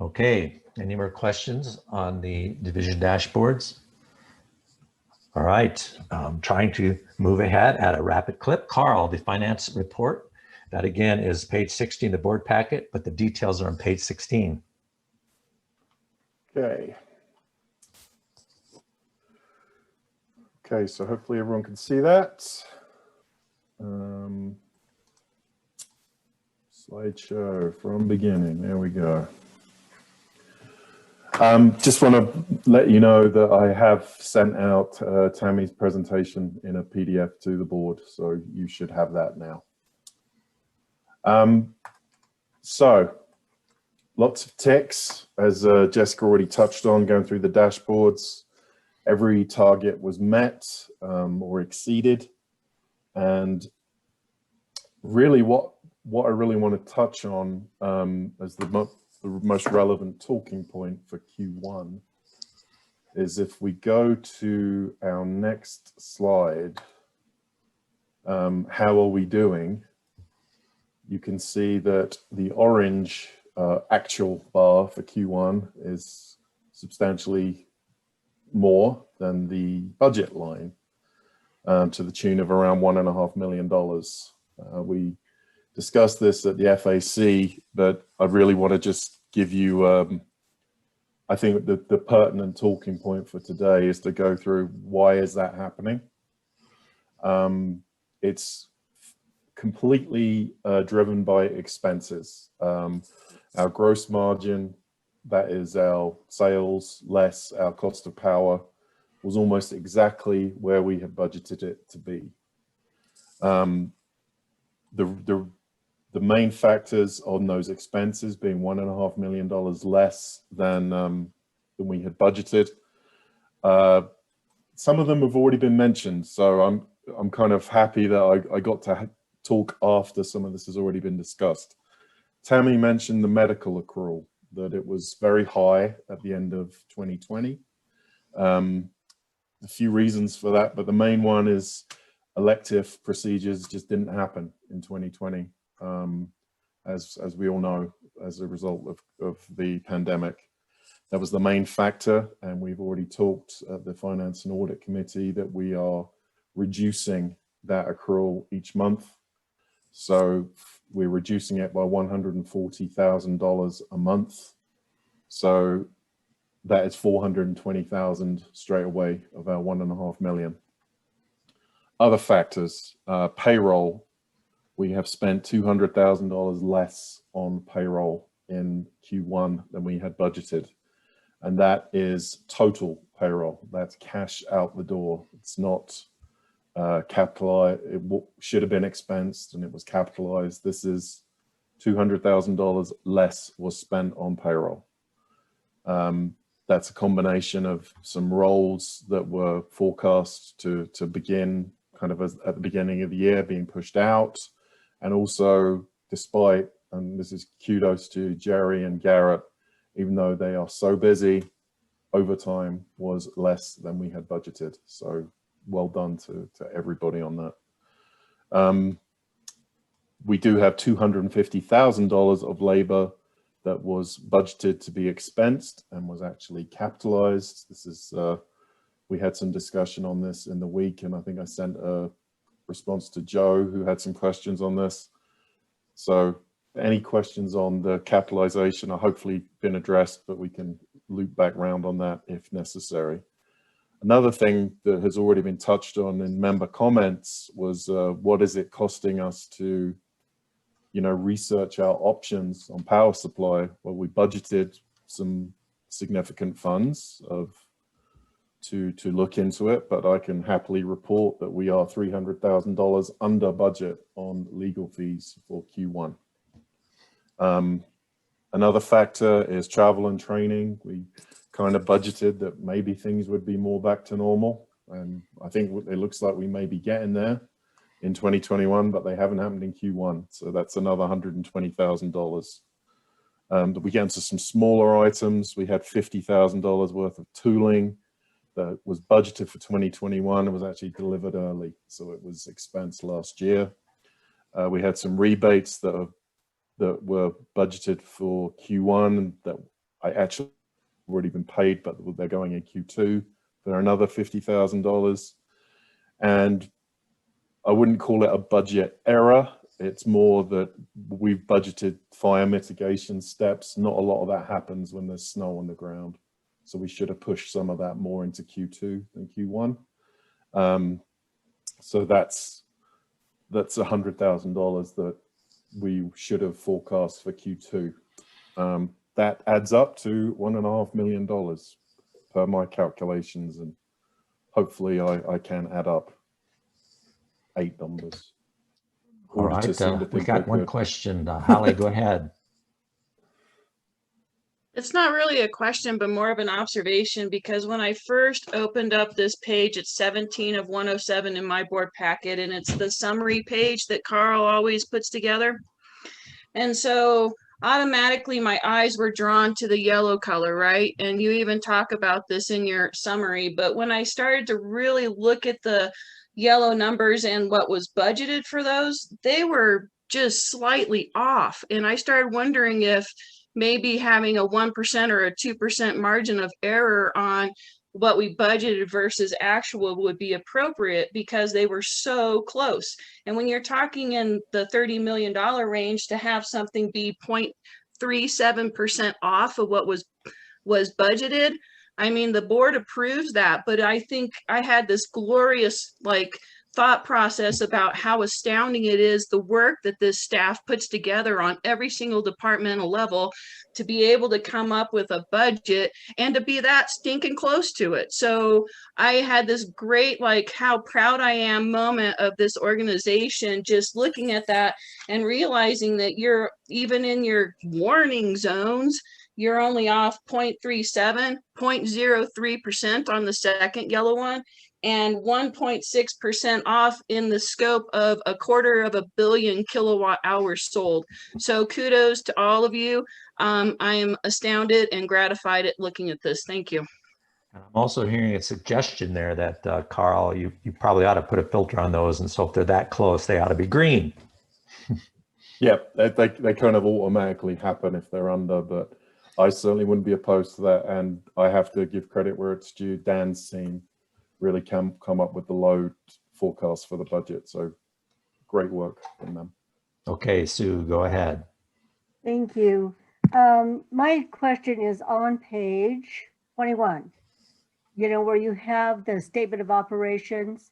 Okay, any more questions on the division dashboards? All right, trying to move ahead at a rapid clip. Carl, the finance report, that again is page 60 in the board packet, but the details are on page 16. Okay. Okay, so hopefully everyone can see that. Slideshow from beginning, there we go. Just want to let you know that I have sent out Tammy's presentation in a PDF to the board, so you should have that now. So lots of ticks, as Jessica already touched on, going through the dashboards. Every target was met or exceeded. And really what I really want to touch on as the most relevant talking point for Q1 is if we go to our next slide, how are we doing? You can see that the orange actual bar for Q1 is substantially more than the budget line, to the tune of around $1.5 million. We discussed this at the FAC, but I really want to just give you, I think the pertinent talking point for today is to go through why is that happening. It's completely driven by expenses. Our gross margin, that is our sales less our cost of power, was almost exactly where we had budgeted it to be. The main factors on those expenses being $1.5 million less than we had budgeted. Some of them have already been mentioned, so I'm kind of happy that I got to talk after some of this has already been discussed. Tammy mentioned the medical accrual, that it was very high at the end of 2020. A few reasons for that, but the main one is elective procedures just didn't happen in 2020, as we all know, as a result of the pandemic. That was the main factor, and we've already talked at the Finance and Audit Committee that we are reducing that accrual each month. So we're reducing it by $140,000 a month. So that is $420,000 straight away of our $1.5 million. Other factors, payroll. We have spent $200,000 less on payroll in Q1 than we had budgeted. And that is total payroll. That's cash out the door. It's not capitalized. Should have been expensed and it was capitalized. This is $200,000 less was spent on payroll. That's a combination of some roles that were forecast to begin kind of at the beginning of the year being pushed out. And also, despite, and this is kudos to Jerry and Garrett, even though they are so busy, overtime was less than we had budgeted. So well done to everybody on that. We do have $250,000 of labor that was budgeted to be expensed and was actually capitalized. This is, we had some discussion on this in the week, and I think I sent a response to Joe, who had some questions on this. So any questions on the capitalization are hopefully been addressed, but we can loop back round on that if necessary. Another thing that has already been touched on in member comments was what is it costing us to, you know, research our options on power supply? Well, we budgeted some significant funds to look into it, but I can happily report that we are $300,000 under budget on legal fees for Q1. Another factor is travel and training. We kind of budgeted that maybe things would be more back to normal, and I think it looks like we may be getting there in 2021, but they haven't happened in Q1. So that's another $120,000. We get into some smaller items. We had $50,000 worth of tooling that was budgeted for 2021. It was actually delivered early, so it was expensed last year. We had some rebates that were budgeted for Q1 that I actually already been paid, but they're going in Q2 for another $50,000. And I wouldn't call it a budget error. It's more that we've budgeted fire mitigation steps. Not a lot of that happens when there's snow on the ground. So we should have pushed some of that more into Q2 than Q1. So that's $100,000 that we should have forecast for Q2. That adds up to $1.5 million per my calculations, and hopefully I can add up 8 numbers. All right, we got one question. Holly, go ahead. It's not really a question, but more of an observation, because when I first opened up this page, it's 17 of 107 in my board packet, and it's the summary page that Carl always puts together. And so automatically my eyes were drawn to the yellow color, right? And you even talk about this in your summary. But when I started to really look at the yellow numbers and what was budgeted for those, they were just slightly off. And I started wondering if maybe having a 1% or a 2% margin of error on what we budgeted versus actual would be appropriate, because they were so close. And when you're talking in the $30 million range, to have something be 0.37% off of what was budgeted, I mean, the board approves that, but I think I had this glorious thought process about how astounding it is, the work that this staff puts together on every single departmental level to be able to come up with a budget and to be that stinking close to it. So I had this great, how proud I am moment of this organization, just looking at that and realizing that you're even in your warning zones, you're only off 0.37, 0.03% on the second yellow one, and 1.6% off in the scope of 250 million kilowatt hours sold. So kudos to all of you. I am astounded and gratified at looking at this. Thank you. I'm also hearing a suggestion there that Carl, you probably ought to put a filter on those, and so if they're that close, they ought to be green. Yeah, they kind of automatically happen if they're under, but I certainly wouldn't be opposed to that. And I have to give credit where it's due. Dan's team really come up with the load forecast for the budget. So great work from them. Okay, Sue, go ahead. Thank you. My question is on page 21, where you have the statement of operations,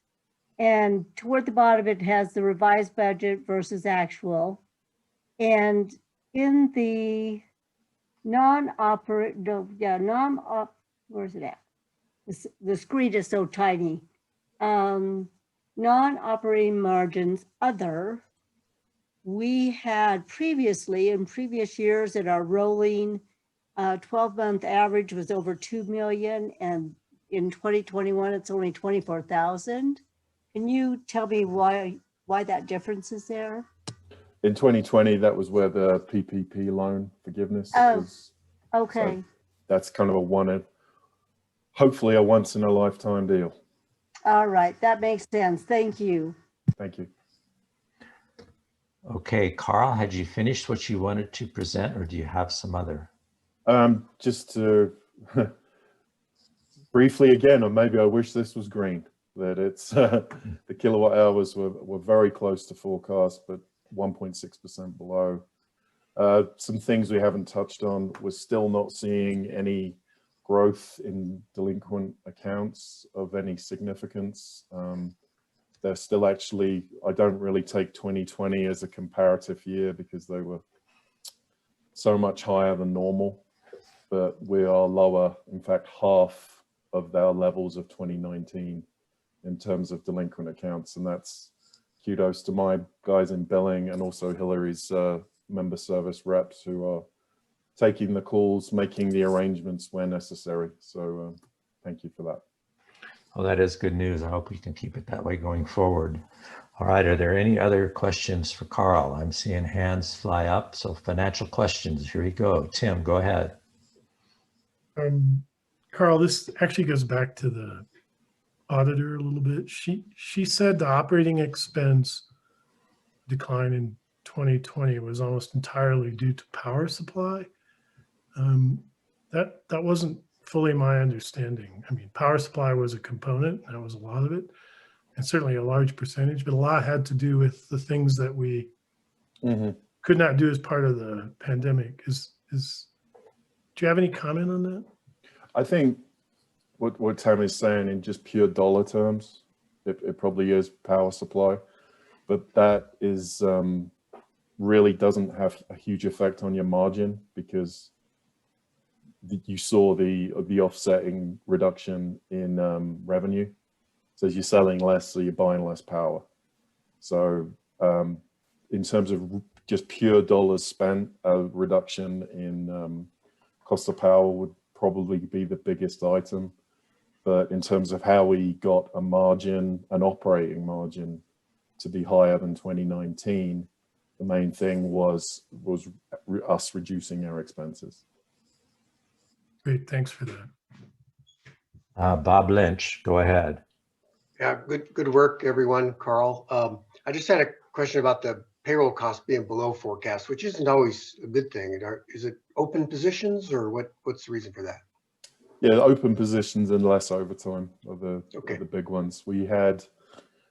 and toward the bottom it has the revised budget versus actual. And in the where's it at? The screen is so tiny. non-operating margins other, we had previously in previous years that our rolling 12-month average was over 2 million, and in 2021 it's only 24,000. Can you tell me why that difference is there? In 2020, that was where the PPP loan forgiveness was. Okay. So that's kind of hopefully a once in a lifetime deal. All right, that makes sense. Thank you. Thank you. Okay, Carl, had you finished what you wanted to present, or do you have some other? Just to briefly again, or maybe I wish this was green, that it's the kilowatt hours were very close to forecast, but 1.6% below. Some things we haven't touched on, we're still not seeing any growth in delinquent accounts of any significance. They're still actually, I don't really take 2020 as a comparative year because they were so much higher than normal, but we are lower, in fact, half of our levels of 2019 in terms of delinquent accounts. And that's kudos to my guys in billing and also Hillary's member service reps who are taking the calls, making the arrangements where necessary. So thank you for that. Well, that is good news. I hope we can keep it that way going forward. All right, are there any other questions for Carl? I'm seeing hands fly up. So financial questions, here we go. Tim, go ahead. Carl, this actually goes back to the auditor a little bit. She said the operating expense decline in 2020 was almost entirely due to power supply. That wasn't fully my understanding. I mean, power supply was a component, that was a lot of it, and certainly a large percentage, but a lot had to do with the things that we could not do as part of the pandemic. Do you have any comment on that? I think what Tammy's saying in just pure dollar terms, it probably is power supply, but that is really doesn't have a huge effect on your margin because you saw the offsetting reduction in revenue. So as you're selling less, so you're buying less power. So in terms of just pure dollars spent, a reduction in cost of power would probably be the biggest item. But in terms of how we got a margin, an operating margin to be higher than 2019, the main thing was us reducing our expenses. Great, thanks for that. Bob Lynch, go ahead. Yeah, good work, everyone. Carl, I just had a question about the payroll cost being below forecast, which isn't always a good thing. Is it open positions or what's the reason for that? Yeah, open positions and less overtime are the big ones. We had,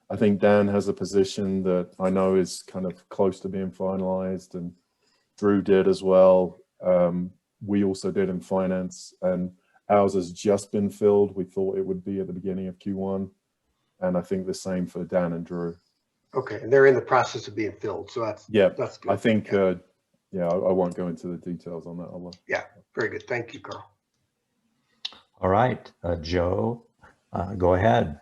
I think Dan has a position that I know is kind of close to being finalized, and Drew did as well. We also did in finance, and ours has just been filled. We thought it would be at the beginning of Q1, and I think the same for Dan and Drew. Okay, and they're in the process of being filled, so that's good. I think I won't go into the details on that. Yeah, very good. Thank you, Carl. All right, Joe, go ahead.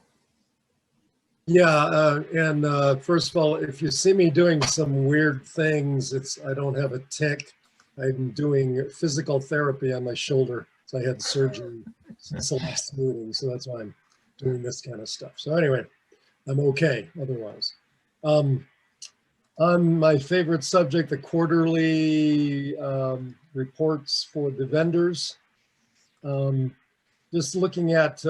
Yeah, and first of all, if you see me doing some weird things, I don't have a tick. I'm doing physical therapy on my shoulder. So I had surgery since the last meeting, so that's why I'm doing this kind of stuff. So anyway, I'm okay otherwise. On my favorite subject, the quarterly reports for the vendors. Just looking at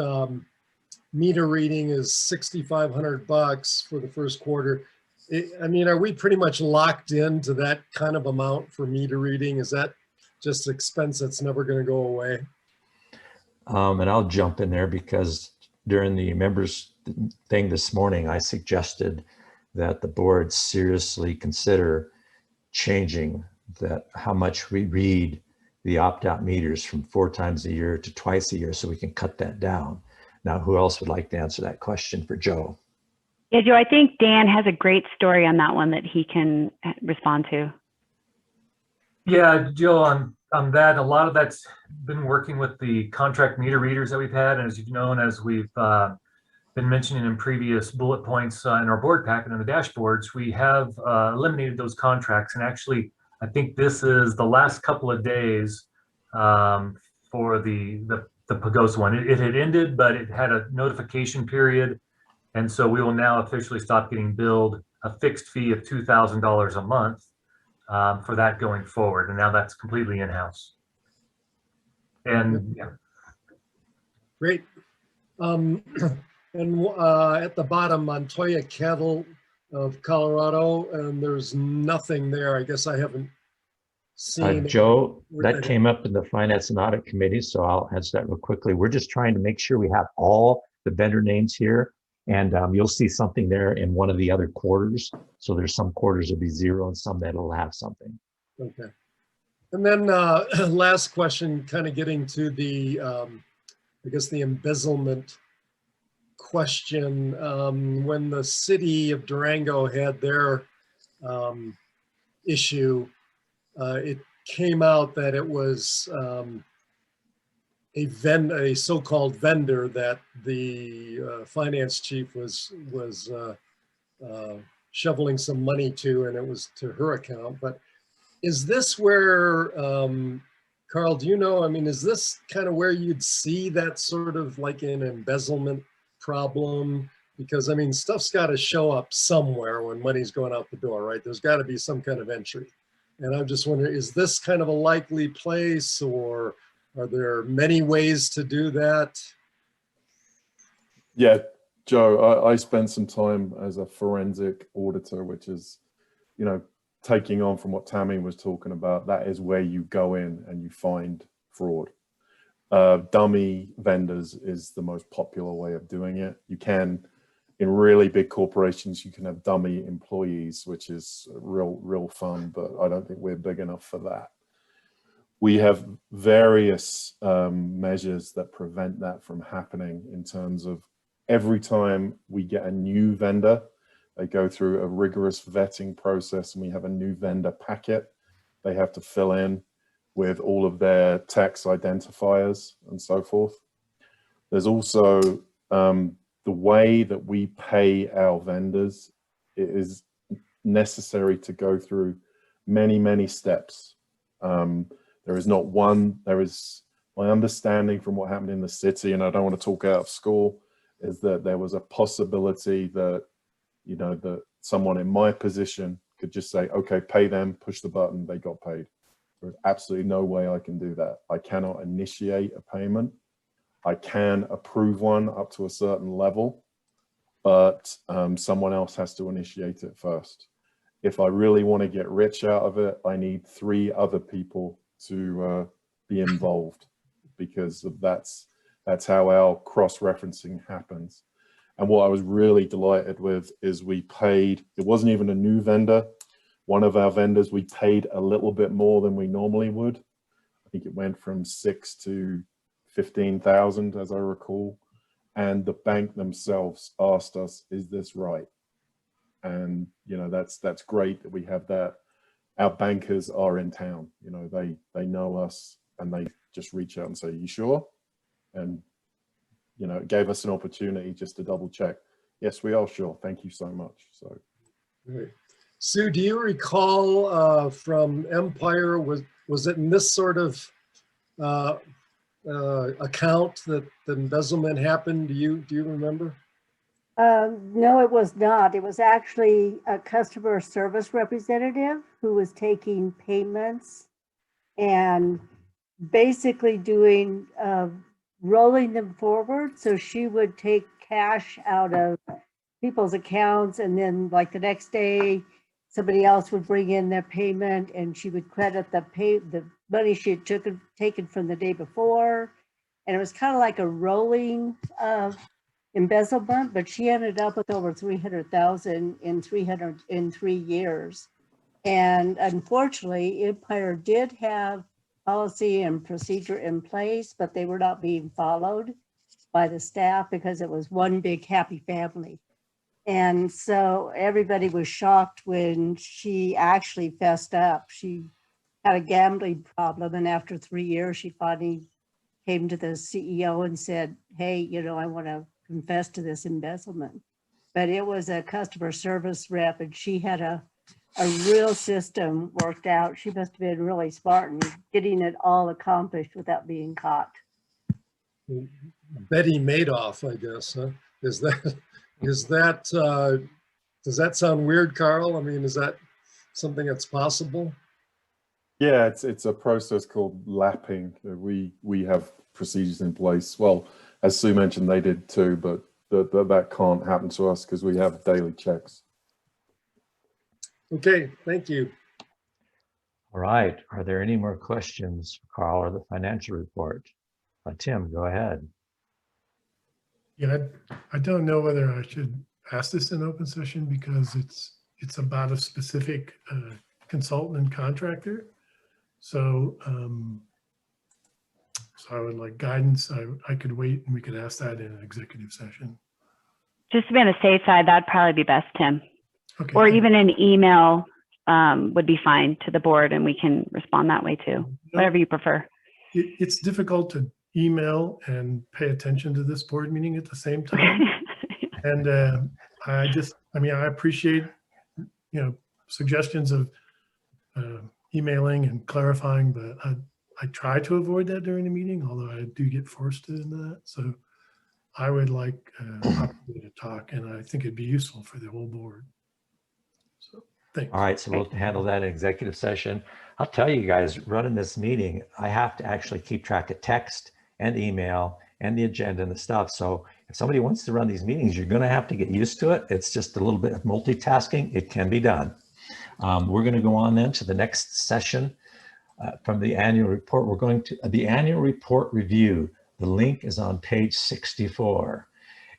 meter reading is $6,500 for the first quarter. I mean, are we pretty much locked into that kind of amount for meter reading? Is that just expense that's never going to go away? And I'll jump in there because during the members thing this morning, I suggested that the board seriously consider changing how much we read the opt-out meters from 4 times a year to twice a year so we can cut that down. Now, who else would like to answer that question for Joe? Yeah, Joe, I think Dan has a great story on that one that he can respond to. Yeah, Joe, on that, a lot of that's been working with the contract meter readers that we've had. And as you've known, as we've been mentioning in previous bullet points in our board packet and the dashboards, we have eliminated those contracts. And actually, I think this is the last couple of days for the Pagosa one. It had ended, but it had a notification period. And so we will now officially stop getting billed a fixed fee of $2,000 a month for that going forward. And now that's completely in-house. And yeah. Great. And at the bottom, Montoya Cattle of Colorado, and there's nothing there. I guess I haven't seen. Joe, that came up in the Finance and Audit Committee, so I'll answer that real quickly. We're just trying to make sure we have all the vendor names here, and you'll see something there in one of the other quarters. So there's some quarters will be 0 and some that'll have something. Okay. And then last question, kind of getting to the, I guess the embezzlement question. When the city of Durango had their issue, it came out that it was a so-called vendor that the finance chief was shoveling some money to, and it was to her account. But is this where, Carl, do you know, I mean, is this kind of where you'd see that sort of like an embezzlement problem? Because I mean, stuff's got to show up somewhere when money's going out the door, right? There's got to be some kind of entry. And I'm just wondering, is this kind of a likely place, or are there many ways to do that? Yeah, Joe, I spent some time as a forensic auditor, which is, you know, taking on from what Tammy was talking about. That is where you go in and you find fraud. Dummy vendors is the most popular way of doing it. You can, in really big corporations, you can have dummy employees, which is real fun, but I don't think we're big enough for that. We have various measures that prevent that from happening in terms of every time we get a new vendor, they go through a rigorous vetting process, and we have a new vendor packet they have to fill in with all of their tax identifiers and so forth. There's also the way that we pay our vendors. It is necessary to go through many steps. There is not one, there is, my understanding from what happened in the city, and I don't want to talk out of school, is that there was a possibility that, you know, that someone in my position could just say, okay, pay them, push the button, they got paid. There's absolutely no way I can do that. I cannot initiate a payment. I can approve one up to a certain level, but someone else has to initiate it first. If I really want to get rich out of it, I need 3 other people to be involved, because that's how our cross-referencing happens. And what I was really delighted with is we paid, it wasn't even a new vendor. One of our vendors, we paid a little bit more than we normally would. I think it went from 6 to 15,000, as I recall. And the bank themselves asked us, is this right? And, you know, that's great that we have that. Our bankers are in town, you know, they know us, and they just reach out and say, you sure? And, you know, it gave us an opportunity just to double check. Yes, we are sure. Thank you so much. So, Right. Sue, do you recall from Empire, was it in this sort of account that the embezzlement happened? Do you remember? No, it was not. It was actually a customer service representative who was taking payments and basically doing, rolling them forward. So she would take cash out of people's accounts, and then like the next day, somebody else would bring in their payment, and she would credit the money she had taken from the day before. And it was kind of like a rolling embezzlement, but she ended up with over 300,000 in 3 years. And unfortunately, Empire did have policy and procedure in place, but they were not being followed by the staff because it was one big happy family. And so everybody was shocked when she actually fessed up. She had a gambling problem, and after 3 years, she finally came to the CEO and said, hey, you know, I want to confess to this embezzlement. But it was a customer service rep and she had a real system worked out. She must have been really smart in getting it all accomplished without being caught. Betty Madoff, I guess, huh? Is that, does that sound weird, Carl? I mean, is that something that's possible? Yeah, it's a process called lapping. We have procedures in place. Well, as Sue mentioned, they did too, but that can't happen to us because we have daily checks. Okay, thank you. All right. Are there any more questions for Carl or the financial report? Tim, go ahead. Yeah, I don't know whether I should ask this in open session because it's about a specific consultant and contractor. So, so I would like guidance. I could wait and we could ask that in an executive session. Just to be on the safe side, that'd probably be best, Tim. Okay. Or even an email would be fine to the board and we can respond that way too, whatever you prefer. It's difficult to email and pay attention to this board meeting at the same time. And I mean, I appreciate, suggestions of emailing and clarifying, but I try to avoid that during the meeting, although I do get forced to in that. So I would like opportunity to talk, and I think it'd be useful for the whole board. So thanks. All right, so we'll handle that in executive session. I'll tell you guys, running this meeting, I have to actually keep track of text and email and the agenda and the stuff. So if somebody wants to run these meetings, you're going to have to get used to it. It's just a little bit of multitasking. It can be done. We're going to go on then to the next session from the annual report. We're going to the annual report review. The link is on page 64.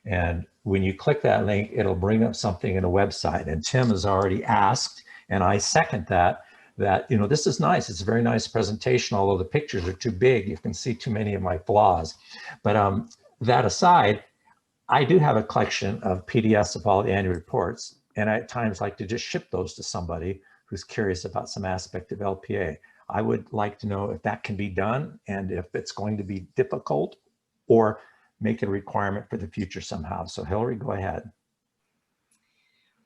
And when you click that link, it'll bring up something in a website. And Tim has already asked, and I second that this is nice. It's a very nice presentation, although the pictures are too big. You can see too many of my flaws. But that aside, I do have a collection of PDFs of all the annual reports. And I at times like to just ship those to somebody who's curious about some aspect of LPA. I would like to know if that can be done and if it's going to be difficult or make it a requirement for the future somehow. So Hillary, go ahead.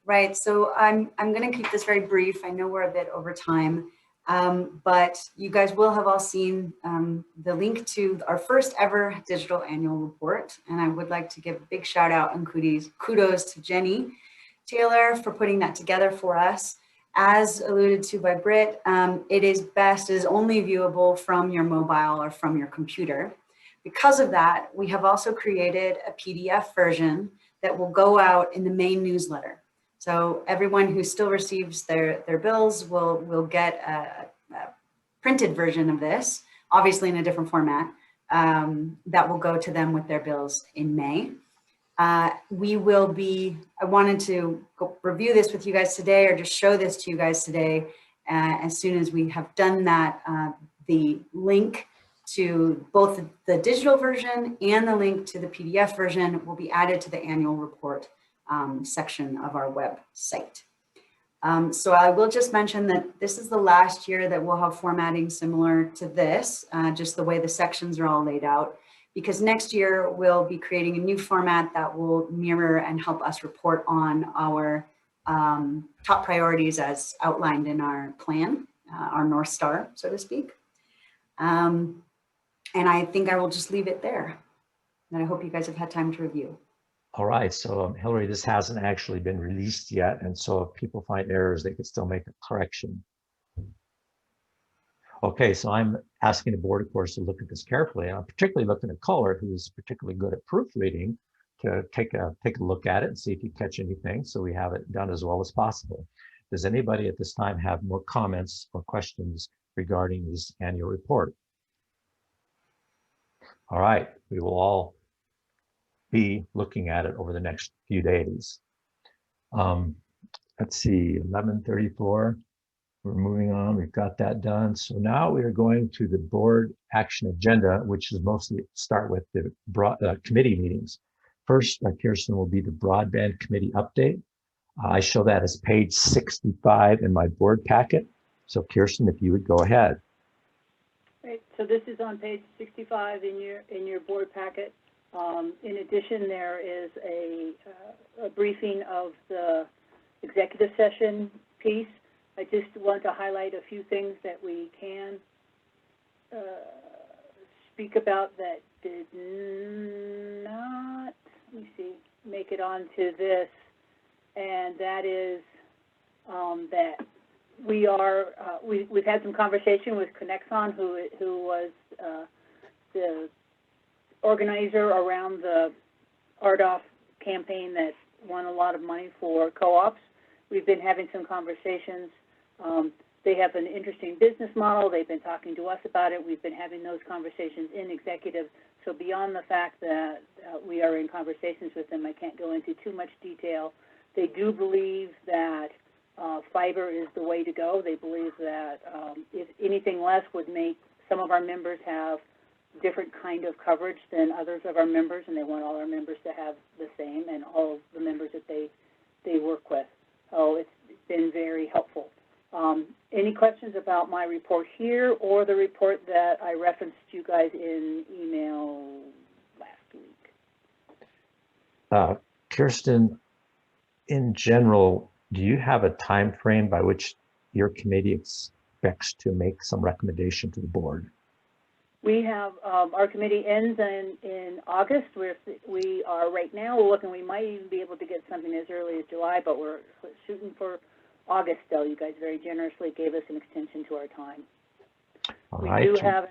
Right, so I'm going to keep this very brief. I know we're a bit over time, but you guys will have all seen the link to our first ever digital annual report. And I would like to give a big shout out and kudos to Jenny Taylor for putting that together for us. As alluded to by Britt, it is only viewable from your mobile or from your computer. Because of that, we have also created a PDF version that will go out in the main newsletter. So everyone who still receives their bills will get a printed version of this, obviously in a different format, that will go to them with their bills in May. I wanted to review this with you guys today or just show this to you guys today. As soon as we have done that, the link to both the digital version and the link to the PDF version will be added to the annual report section of our website. So I will just mention that this is the last year that we'll have formatting similar to this, just the way the sections are all laid out, because next year we'll be creating a new format that will mirror and help us report on our top priorities as outlined in our plan, our North Star, so to speak. And I think I will just leave it there. And I hope you guys have had time to review. All right, so Hillary, this hasn't actually been released yet. And so if people find errors, they could still make a correction. Okay, so I'm asking the board, of course, to look at this carefully. And I'm particularly looking at Color, who's particularly good at proofreading, to take a look at it and see if you catch anything so we have it done as well as possible. Does anybody at this time have more comments or questions regarding this annual report? All right, we will all be looking at it over the next few days. Let's see, 11:34. We're moving on. We've got that done. So now we are going to the board action agenda, which is mostly start with the committee meetings. First, Kirsten, will be the broadband committee update. I show that as page 65 in my board packet. So Kirsten, if you would go ahead. Great. So this is on page 65 in your board packet. In addition, there is a briefing of the executive session piece. I just want to highlight a few things that we can speak about that did not, let me see, make it onto this, and that is that we are, we've had some conversation with Connexon, who was the organizer around the RDOF campaign that won a lot of money for co-ops. We've been having some conversations. They have an interesting business model. They've been talking to us about it. We've been having those conversations in executive. So beyond the fact that we are in conversations with them, I can't go into too much detail. They do believe that fiber is the way to go. They believe that if anything less would make some of our members have different kind of coverage than others of our members, and they want all our members to have the same, and all of the members that they work with. So it's been very helpful. Any questions about my report here or the report that I referenced you guys in email last week? Kirsten, in general, do you have a time frame by which your committee expects to make some recommendation to the board? We have, our committee ends in August. We are right now looking, we might even be able to get something as early as July, but we're shooting for August still. You guys very generously gave us an extension to our time. All we right. do have,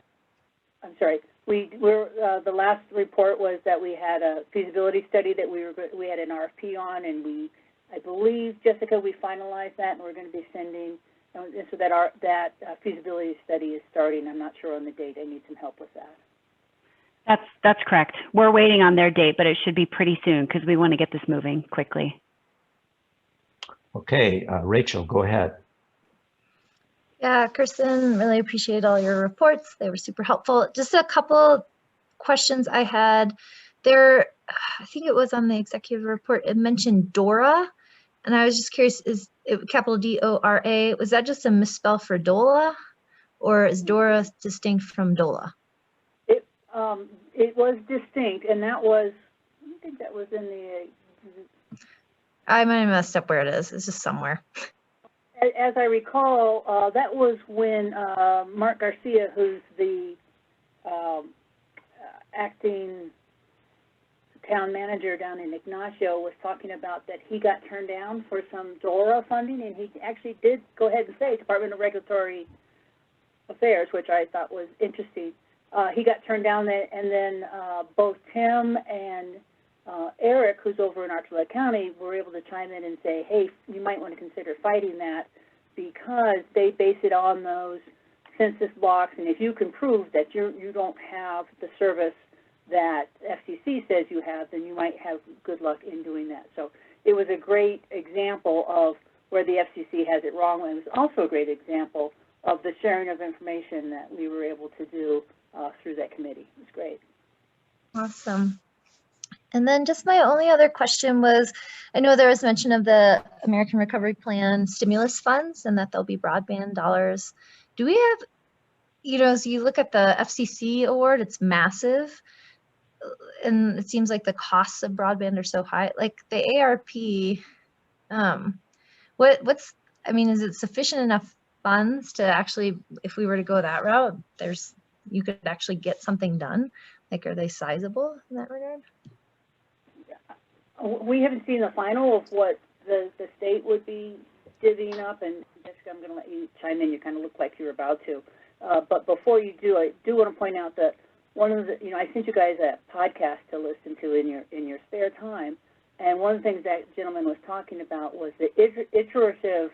I'm sorry, the last report was that we had a feasibility study that we had an RFP on, and I believe, Jessica, we finalized that, and we're going to be sending, and so that feasibility study is starting. I'm not sure on the date. I need some help with that. That's correct. We're waiting on their date, but it should be pretty soon because we want to get this moving quickly. Okay, Rachel, go ahead. Yeah, Kirsten, really appreciate all your reports. They were super helpful. Just a couple questions I had. There, I think it was on the executive report, it mentioned DORA, and I was just curious, is it capital D-O-R-A? Was that just a misspell for DOLA, or is DORA distinct from DOLA? It was distinct, and that was, I think that was in the... I might have messed up where it is. It's just somewhere. As I recall, that was when Mark Garcia, who's the acting town manager down in Ignacio, was talking about that he got turned down for some DORA funding, and he actually did go ahead and say Department of Regulatory Affairs, which I thought was interesting. He got turned down, and then both Tim and Eric, who's over in Archuleta County, were able to chime in and say, hey, you might want to consider fighting that because they base it on those census blocks, and if you can prove that you don't have the service that FCC says you have, then you might have good luck in doing that. So it was a great example of where the FCC has it wrong, and it was also a great example of the sharing of information that we were able to do through that committee. It was great. Awesome. And then just my only other question was, I know there was mention of the American Recovery Plan stimulus funds and that there'll be broadband dollars. Do we have, you know, as you look at the FCC award, it's massive. And it seems like the costs of broadband are so high. Like the ARP, I mean, is it sufficient enough funds to actually, if we were to go that route, you could actually get something done? Like, are they sizable in that regard? We haven't seen the final of what the state would be divvying up, and Jessica, I'm going to let you chime in. You kind of look like you're about to. But before you do, I do want to point out that one of the, I sent you guys a podcast to listen to in your spare time, and one of the things that gentleman was talking about was the iterative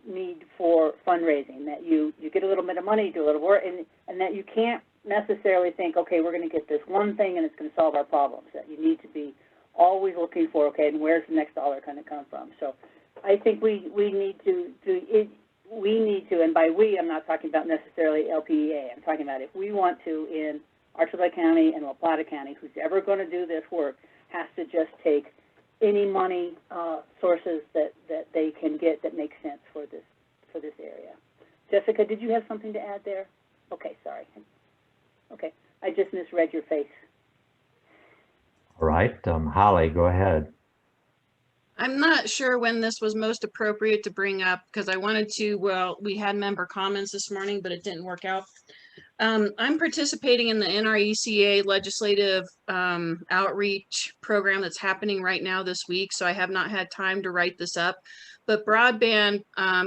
need for fundraising, that you get a little bit of money, you do a little work, and that you can't necessarily think, okay, we're going to get this one thing and it's going to solve our problems, that you need to be always looking for, okay, and where's the next dollar going to come from? So I think we need to, and by we, I'm not talking about necessarily LPEA. I'm talking about if we want to, in Archuleta County and La Plata County, who's ever going to do this work has to just take any money sources that they can get that make sense for this area. Jessica, did you have something to add there? Okay, sorry. Okay, I just misread your face. All right, Holly, go ahead. I'm not sure when this was most appropriate to bring up because I wanted to, well, we had member comments this morning, but it didn't work out. I'm participating in the NRECA legislative outreach program that's happening right now this week, so I have not had time to write this up. But broadband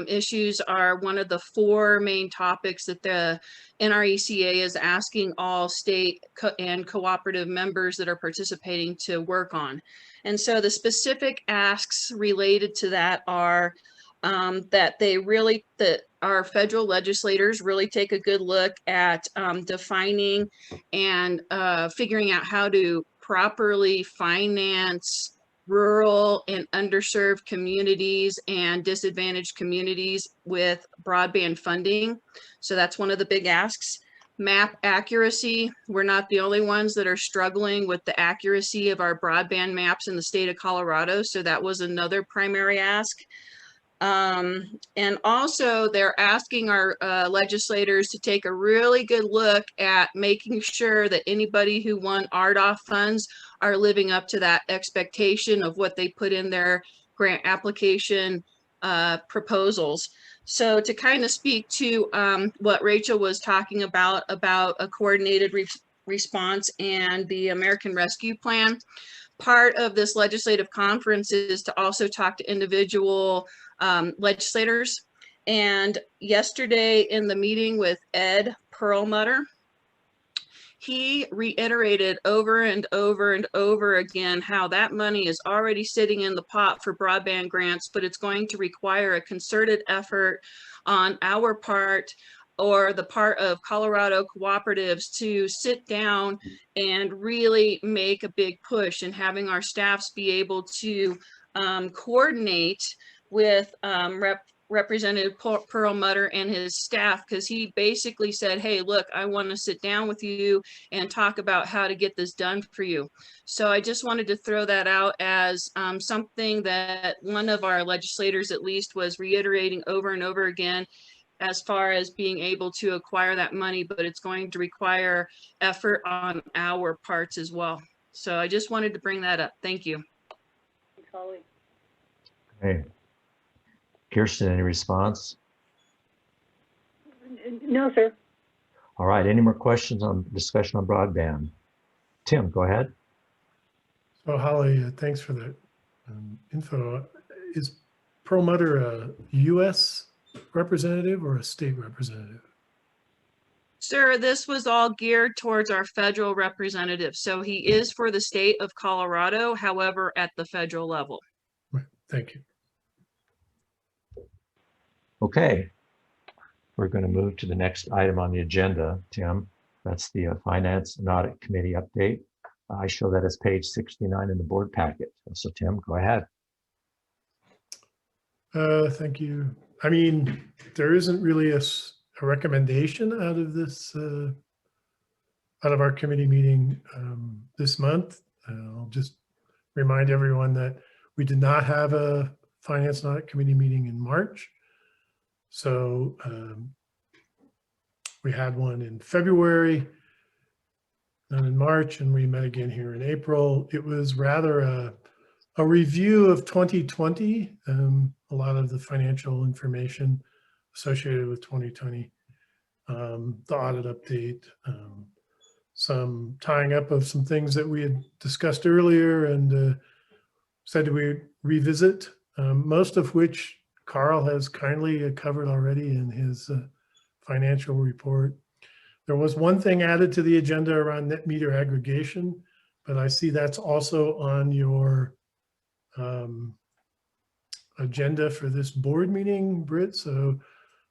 issues are one of the 4 main topics that the NRECA is asking all state and cooperative members that are participating to work on. And so the specific asks related to that are that our federal legislators really take a good look at defining and figuring out how to properly finance rural and underserved communities and disadvantaged communities with broadband funding. So that's one of the big asks. Map accuracy. We're not the only ones that are struggling with the accuracy of our broadband maps in the state of Colorado. So that was another primary ask. And also they're asking our legislators to take a really good look at making sure that anybody who won RDOF funds are living up to that expectation of what they put in their grant application proposals. So to kind of speak to what Rachel was talking about a coordinated response and the American Rescue Plan, part of this legislative conference is to also talk to individual legislators. And yesterday in the meeting with Ed Perlmutter, he reiterated over and over and over again how that money is already sitting in the pot for broadband grants, but it's going to require a concerted effort on our part or the part of Colorado cooperatives to sit down and really make a big push and having our staffs be able to coordinate with Representative Perlmutter and his staff, because he basically said, hey, look, I want to sit down with you and talk about how to get this done for you. So I just wanted to throw that out as something that one of our legislators at least was reiterating over and over again as far as being able to acquire that money, but it's going to require effort on our parts as well. So I just wanted to bring that up. Thank you. Thanks, Holly. Hey, Kirsten, any response? No, sir. All right, any more questions on discussion on broadband? Tim, go ahead. So Holly, thanks for that info. Is Perlmutter a U.S. representative or a state representative? Sir, this was all geared towards our federal representative. So he is for the state of Colorado, however, at the federal level. Right. Thank you. Okay, we're going to move to the next item on the agenda, Tim. That's the Finance and Audit Committee update. I show that as page 69 in the board packet. So Tim, go ahead. Thank you. I mean, there isn't really a recommendation out of this, out of our committee meeting this month. I'll just remind everyone that we did not have a Finance and Audit Committee meeting in March. So we had one in February, none in March, and we met again here in April. It was rather a review of 2020, a lot of the financial information associated with 2020, the audit update, some tying up of some things that we had discussed earlier and said we revisit, most of which Carl has kindly covered already in his financial report. There was one thing added to the agenda around net meter aggregation, but I see that's also on your agenda for this board meeting, Britt. So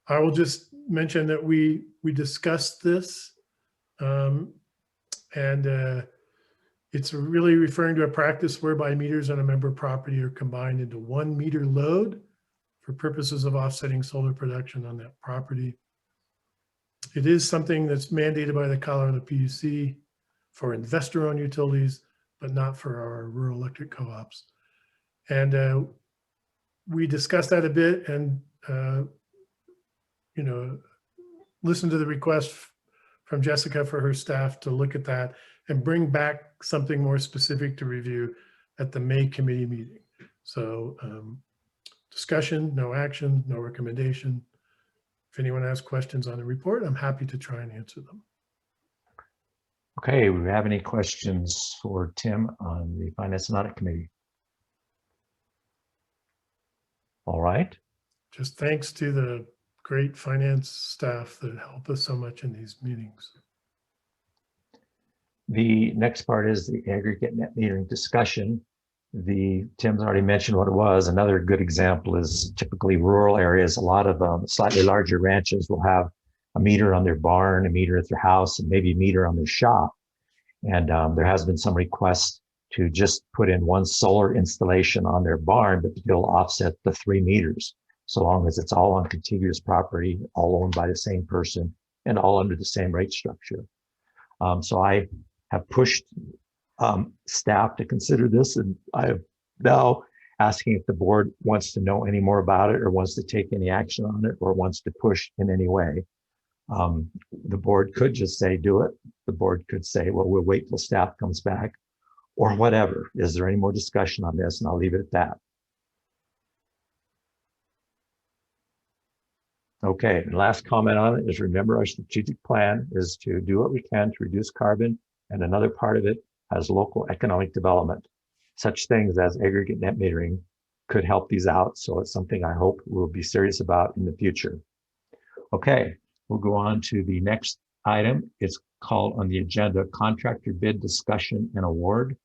I will just mention that we discussed this and it's really referring to a practice whereby meters on a member property are combined into one meter load for purposes of offsetting solar production on that property. It is something that's mandated by the Colorado PUC for investor-owned utilities, but not for our rural electric co-ops. And we discussed that a bit and, you know, listened to the request from Jessica for her staff to look at that and bring back something more specific to review at the May committee meeting. So discussion, no action, no recommendation. If anyone has questions on the report, I'm happy to try and answer them. Okay, do we have any questions for Tim on the Finance and Audit Committee? All right. Just thanks to the great finance staff that help us so much in these meetings. The next part is the aggregate net metering discussion. Tim's already mentioned what it was. Another good example is typically rural areas. A lot of slightly larger ranches will have a meter on their barn, a meter at their house, and maybe a meter on their shop. And there has been some requests to just put in one solar installation on their barn, but still offset the 3 meters, so long as it's all on contiguous property, all owned by the same person, and all under the same rate structure. So I have pushed staff to consider this, and I am now asking if the board wants to know any more about it or wants to take any action on it or wants to push in any way. The board could just say, do it. The board could say, well, we'll wait till staff comes back or whatever. Is there any more discussion on this? And I'll leave it at that. Okay, and last comment on it is, remember, our strategic plan is to do what we can to reduce carbon, and another part of it has local economic development. Such things as aggregate net metering could help these out, so it's something I hope we'll be serious about in the future. Okay, we'll go on to the next item. It's called on the agenda, contractor bid discussion and award.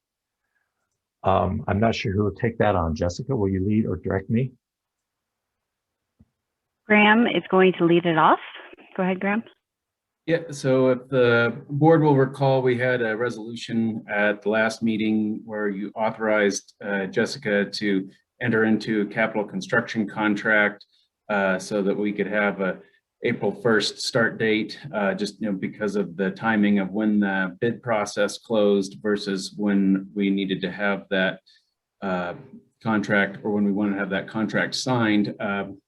I'm not sure who will take that on. Jessica, will you lead or direct me? Graham is going to lead it off. Go ahead, Graham. Yeah, so if the board will recall, we had a resolution at the last meeting where you authorized Jessica to enter into a capital construction contract so that we could have a April 1st start date, just because of the timing of when the bid process closed versus when we needed to have that contract, or when we want to have that contract signed.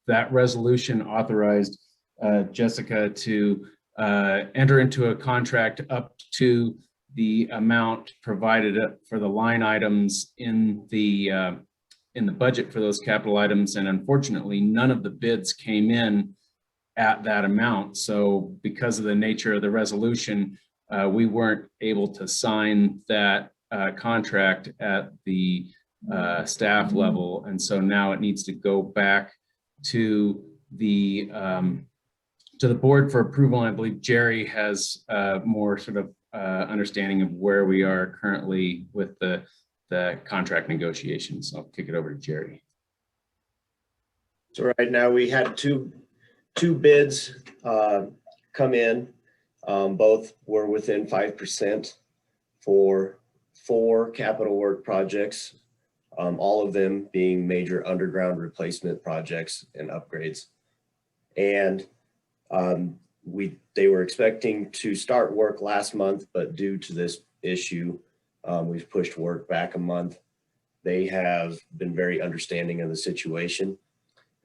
That resolution authorized Jessica to enter into a contract up to the amount provided for the line items in the budget for those capital items, and unfortunately, none of the bids came in at that amount. So because of the nature of the resolution, we weren't able to sign that contract at the staff level. And so now it needs to go back to the board for approval. And I believe Jerry has more sort of understanding of where we are currently with the contract negotiations. So I'll kick it over to Jerry. So right now we had two bids come in. Both were within 5% for 4 capital work projects, all of them being major underground replacement projects and upgrades. And they were expecting to start work last month, but due to this issue, we've pushed work back a month. They have been very understanding of the situation,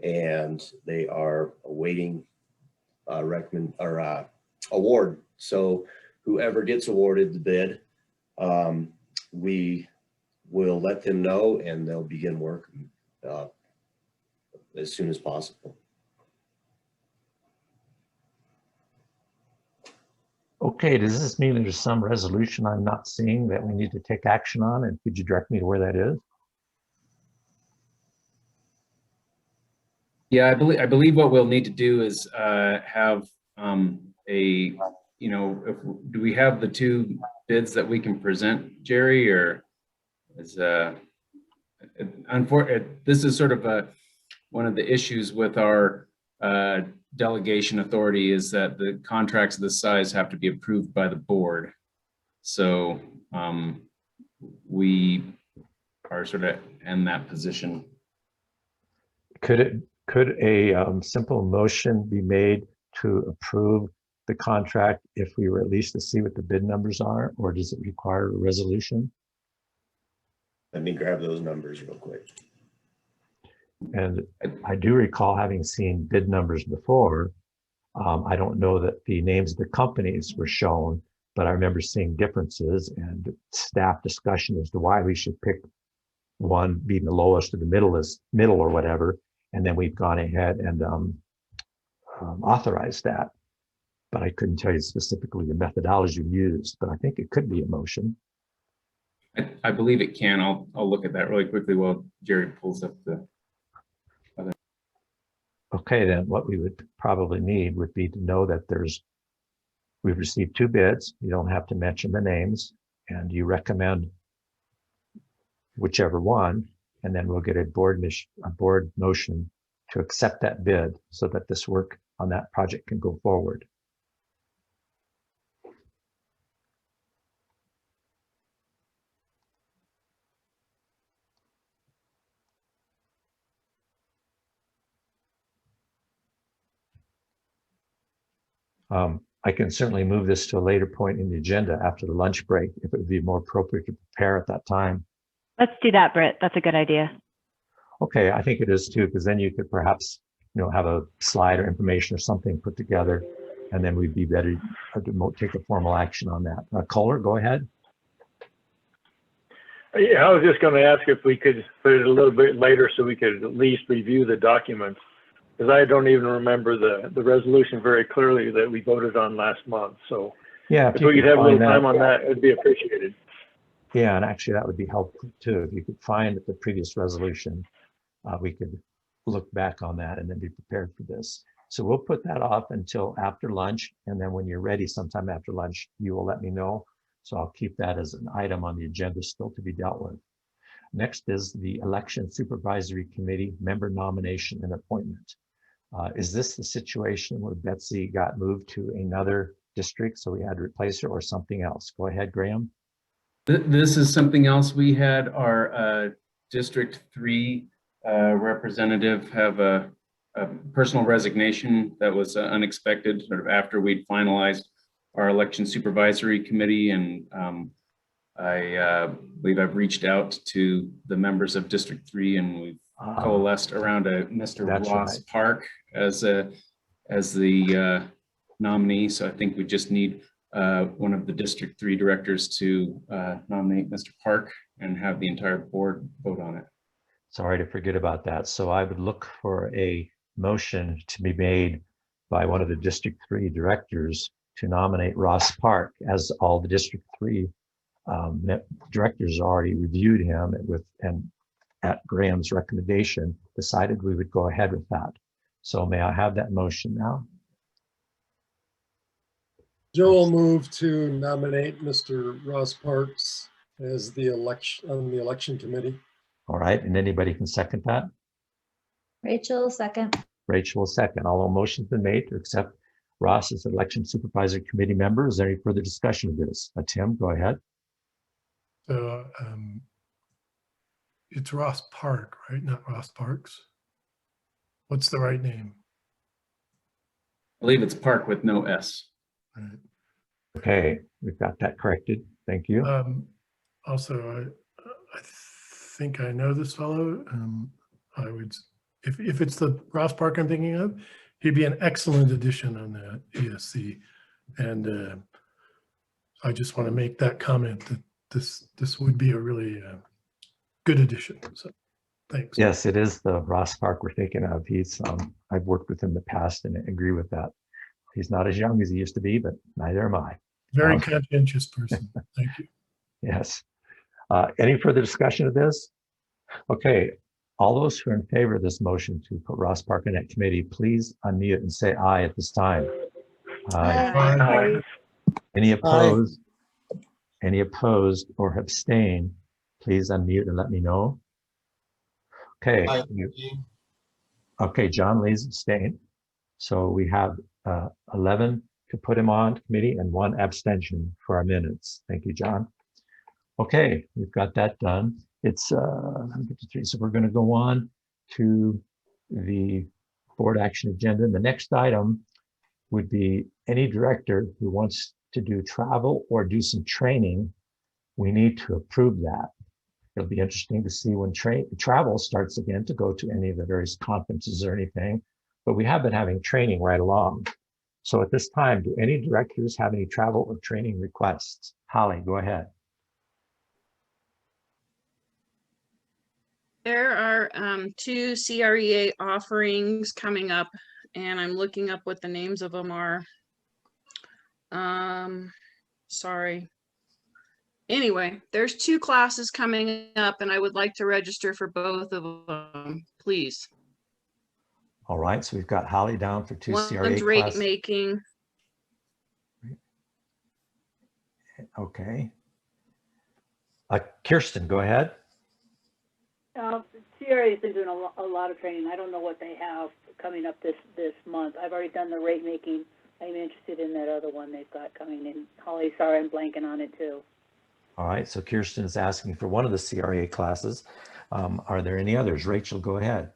and they are awaiting award. So whoever gets awarded the bid, we will let them know, and they'll begin work as soon as possible. Okay, does this mean there's some resolution I'm not seeing that we need to take action on? And could you direct me to where that is? Yeah, I believe what we'll need to do is have do we have the 2 bids that we can present, Jerry, or is unfortunately, this is sort of one of the issues with our delegation authority, is that the contracts of this size have to be approved by the board. So we are sort of in that position. Could a simple motion be made to approve the contract if we were at least to see what the bid numbers are, or does it require a resolution? Let me grab those numbers real quick. And I do recall having seen bid numbers before. I don't know that the names of the companies were shown, but I remember seeing differences and staff discussion as to why we should pick one being the lowest or the middle or whatever. And then we've gone ahead and authorized that. But I couldn't tell you specifically the methodology used, but I think it could be a motion. I believe it can. I'll look at that really quickly while Jerry pulls up the other. Okay, then what we would probably need would be to know that we've received 2 bids. You don't have to mention the names, and you recommend whichever one, and then we'll get a board motion to accept that bid so that this work on that project can go forward. I can certainly move this to a later point in the agenda after the lunch break, if it would be more appropriate to prepare at that time. Let's do that, Britt. That's a good idea. Okay, I think it is too, because then you could perhaps, have a slide or information or something put together, and then we'd be better to take a formal action on that. Kohler, go ahead. Yeah, I was just going to ask if we could put it a little bit later so we could at least review the documents, because I don't even remember the resolution very clearly that we voted on last month. So yeah, if we could have a little time on that, it'd be appreciated. Yeah, and actually that would be helpful too. If you could find the previous resolution, we could look back on that and then be prepared for this. So we'll put that off until after lunch. And then when you're ready sometime after lunch, you will let me know. So I'll keep that as an item on the agenda still to be dealt with. Next is the Election Supervisory Committee member nomination and appointment. Is this the situation where Betsy got moved to another district, so we had to replace her, or something else? Go ahead, Graham. This is something else. We had our District 3 representative have a personal resignation that was unexpected, sort of after we'd finalized our election supervisory committee. And I believe I've reached out to the members of District 3, and we've coalesced around Mr. Ross Park as the nominee. So I think we just need one of the District 3 directors to nominate Mr. Park and have the entire board vote on it. Sorry to forget about that. So I would look for a motion to be made by one of the District 3 directors to nominate Ross Park, as all the District 3 directors already reviewed him and at Graham's recommendation decided we would go ahead with that. So may I have that motion now? Joe will move to nominate Mr. Ross Parks as the election committee. All right, and anybody can second that? Rachel, second. Rachel will second. All motions been made to accept Ross as election supervisory committee member. Is there any further discussion of this? Tim, go ahead. So it's Ross Park, right? Not Ross Parks. What's the right name? I believe it's Park with no S. Right. Okay, we've got that corrected. Thank you. Also, I think I know this fellow. I would, if it's the Ross Park I'm thinking of, he'd be an excellent addition on the ESC. And I just want to make that comment that this would be a really good addition. So thanks. Yes, it is the Ross Park we're thinking of. He's I've worked with him in the past and I agree with that. He's not as young as he used to be, but neither am I. Very conscientious person. Thank you. Yes. Any further discussion of this? Okay, all those who are in favor of this motion to put Ross Park in that committee, please unmute and say aye at this time. Aye. Aye. Any opposed? Any opposed or abstain? Please unmute and let me know. Okay. Okay, John Lee's abstained. So we have 11 to put him on committee and 1 abstention for our minutes. Thank you, John. Okay, we've got that done. It's 53, so we're going to go on to the board action agenda. And the next item would be any director who wants to do travel or do some training. We need to approve that. It'll be interesting to see when travel starts again to go to any of the various conferences or anything, but we have been having training right along. So at this time, do any directors have any travel or training requests? Holly, go ahead. There are 2 CREA offerings coming up, and I'm looking up what the names of them are. Sorry. Anyway, there's 2 classes coming up, and I would like to register for both of them, please. All right, so we've got Holly down for 2 One's CRA rate classes. making. Okay. Kirsten, go ahead. CRA has been doing a lot of training. I don't know what they have coming up this month. I've already done the rate making. I'm interested in that other one they've got coming in. Holly, sorry, I'm blanking on it too. All right, so Kirsten is asking for one of the CRA classes. Are there any others? Rachel, go ahead.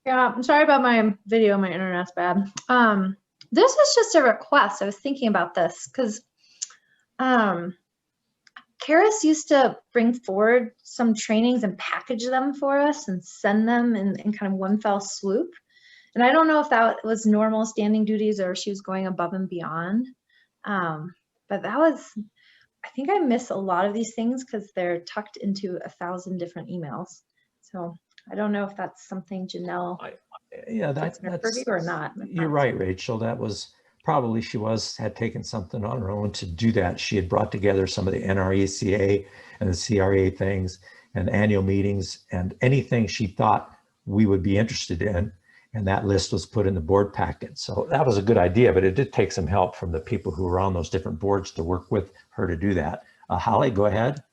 Yeah, I'm sorry about my video. My internet's bad. This is just a request. I was thinking about this because Karis used to bring forward some trainings and package them for us and send them in kind of one fell swoop. And I don't know if that was normal standing duties or she was going above and beyond. But that was, I think I miss a lot of these things because they're tucked into 1,000 different emails. So I don't know if that's something Janelle Yeah, that's purview or not. You're right, Rachel. That was probably had taken something on her own to do that. She had brought together some of the NRECA and the CRA things and annual meetings and anything she thought we would be interested in. And that list was put in the board packet. So that was a good idea, but it did take some help from the people who were on those different boards to work with her to do that. Holly, go ahead.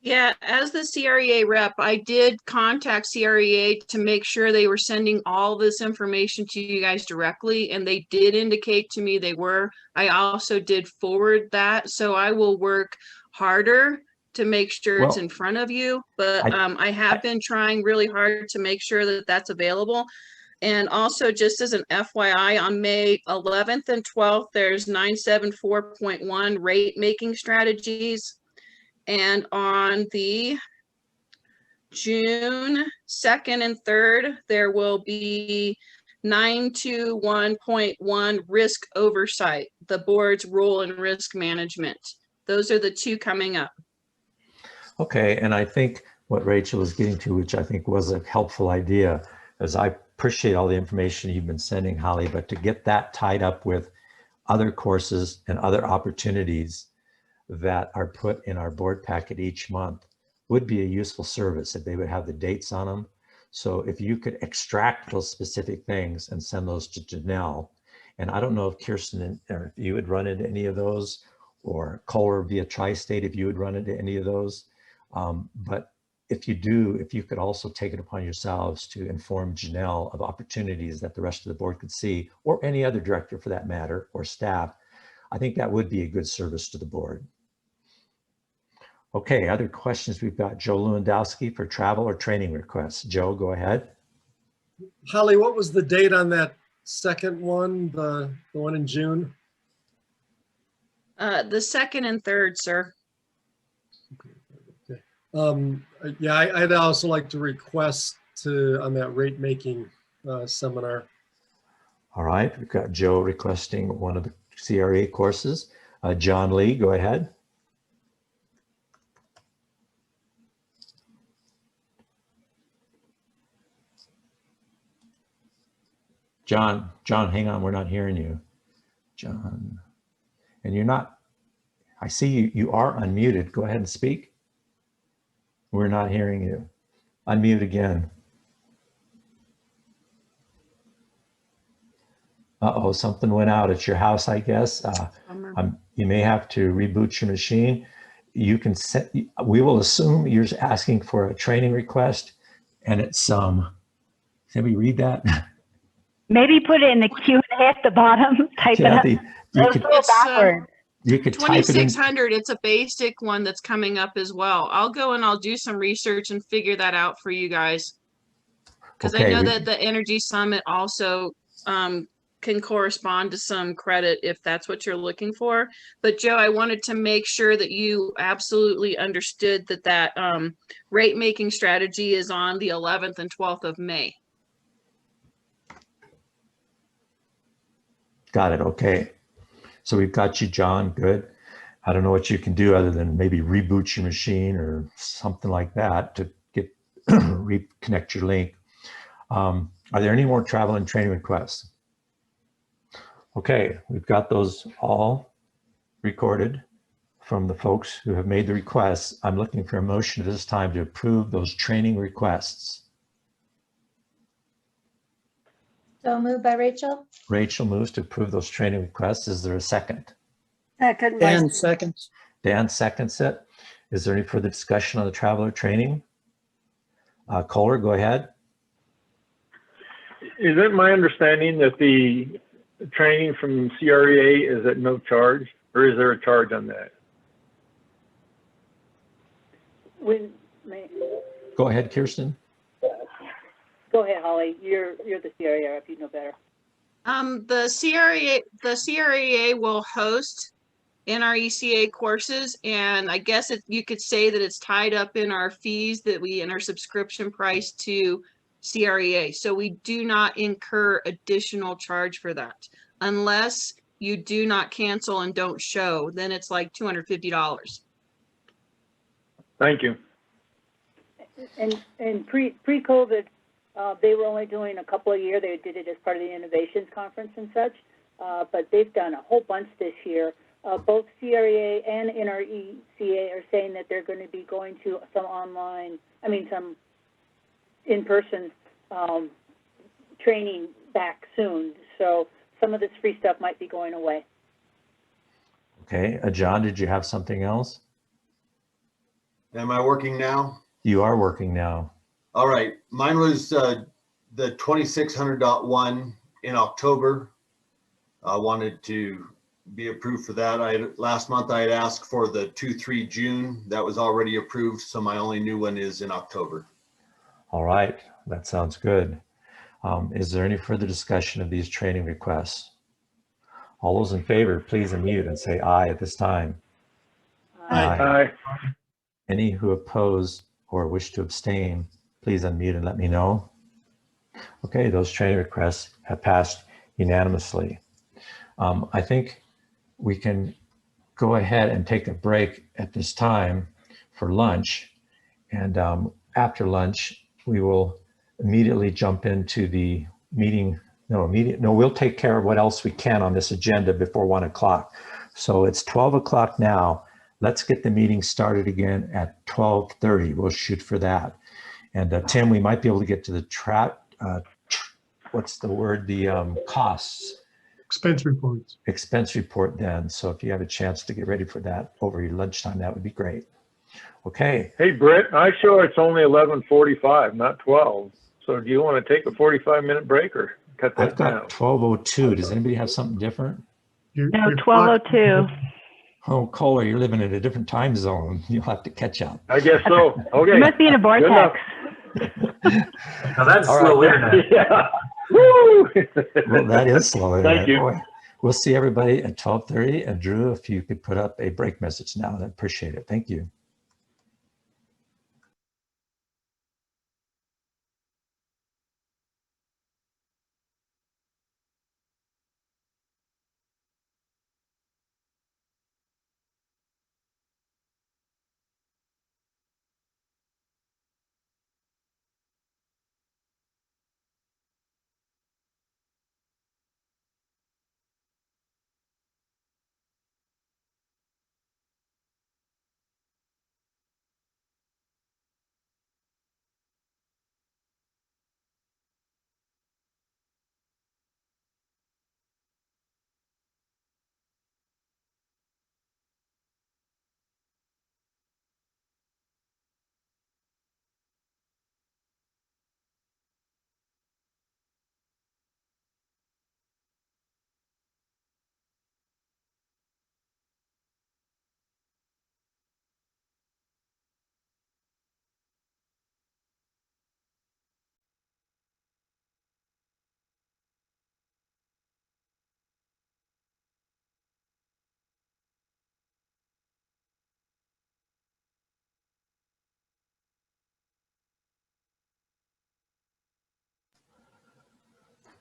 Yeah, as the CREA rep, I did contact CREA to make sure they were sending all this information to you guys directly, and they did indicate to me they were. I also did forward that, so I will work harder to make sure it's in front of you, but I have been trying really hard to make sure that that's available. And also, just as an FYI, on May 11th and 12th, there's 974.1 rate making strategies. And on the June 2nd and 3rd, there will be 921.1 risk oversight, the board's role in risk management. Those are the 2 coming up. Okay, and I think what Rachel is getting to, which I think was a helpful idea, is I appreciate all the information you've been sending, Holly, but to get that tied up with other courses and other opportunities that are put in our board packet each month would be a useful service if they would have the dates on them. So if you could extract those specific things and send those to Janelle, and I don't know if Kirsten, or if you would run into any of those, or Kohler via Tri-State, if you would run into any of those. But if you do, if you could also take it upon yourselves to inform Janelle of opportunities that the rest of the board could see, or any other director for that matter, or staff, I think that would be a good service to the board. Okay, other questions? We've got Joe Lewandowski for travel or training requests. Joe, go ahead. Holly, what was the date on that second one, the one in June? The 2nd and 3rd, sir. Yeah, I'd also like to request on that rate making seminar. All right, we've got Joe requesting one of the CRA courses. John Lee, go ahead. John, hang on, we're not hearing you. John, and you're not, I see you are unmuted. Go ahead and speak. We're not hearing you. Unmute again. Uh-oh, something went out at your house, I guess. You may have to reboot your machine. You can set, we will assume you're asking for a training request, and it's, can we read that? Maybe put it in the Q&A at the bottom, type Kathy, it up. It's backward. You could type it in. 2600, it's a basic one that's coming up as well. I'll go and I'll do some research and figure that out for you guys. Because I know that the Energy Summit also can correspond to some credit if that's what you're looking for. But Joe, I wanted to make sure that you absolutely understood that rate making strategy is on the 11th and 12th of May. Got it. Okay. So we've got you, John. Good. I don't know what you can do other than maybe reboot your machine or something like that to get reconnect your link. Are there any more travel and training requests? Okay, we've got those all recorded from the folks who have made the requests. I'm looking for a motion at this time to approve those training requests. So moved by Rachel. Rachel moves to approve those training requests. Is there a second? Second. Dan seconds. Dan seconds it. Is there any further discussion on the traveler training? Kohler, go ahead. Is it my understanding that the training from CREA is at no charge, or is there a charge on that? Go ahead, Kirsten. Go ahead, Holly. You're the CREA if you know better. The CREA will host NRECA courses, and I guess you could say that it's tied up in our fees that we in our subscription price to CREA. So we do not incur additional charge for that unless you do not cancel and don't show. Then it's like $250. Thank you. And pre-COVID, they were only doing a couple a year. They did it as part of the Innovations Conference and such, but they've done a whole bunch this year. Both CREA and NRECA are saying that they're going to be going to some some in-person training back soon. So some of this free stuff might be going away. Okay, John, did you have something else? Am I working now? You are working now. All right. Mine was the 2600.1 in October. I wanted to be approved for that. Last month I had asked for the 2-3 June. That was already approved. So my only new one is in October. All right, that sounds good. Is there any further discussion of these training requests? All those in favor, please unmute and say aye at this time. Aye. Any who oppose or wish to abstain, please unmute and let me know. Okay, those training requests have passed unanimously. I think we can go ahead and take a break at this time for lunch. And after lunch, we will immediately jump into the meeting. We'll take care of what else we can on this agenda before 1 o'clock. So it's 12 o'clock now. Let's get the meeting started again at 12:30. We'll shoot for that. And Tim, we might be able to get to the what's the word? The costs. Expense reports. Expense report then. So if you have a chance to get ready for that over your lunchtime, that would be great. Okay. Hey, Britt, I show it's only 11:45, not 12. So do you want to take a 45-minute break or cut that I've got down? 12:02. Does anybody have something different? No, 12:02. Oh, Kohler, you're living in a different time zone. You'll have to catch up. I guess so. Okay. You must be in a vortex. Now that's All slow right. internet. Yeah. Woo! Well, that is slow internet. Thank you. Boy, we'll see everybody at 12:30. And Drew, if you could put up a break message now, I'd appreciate it. Thank you.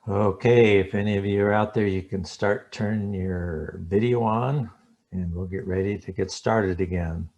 Okay, if any of you are out there, you can start turning your video on and we'll get ready to get started again.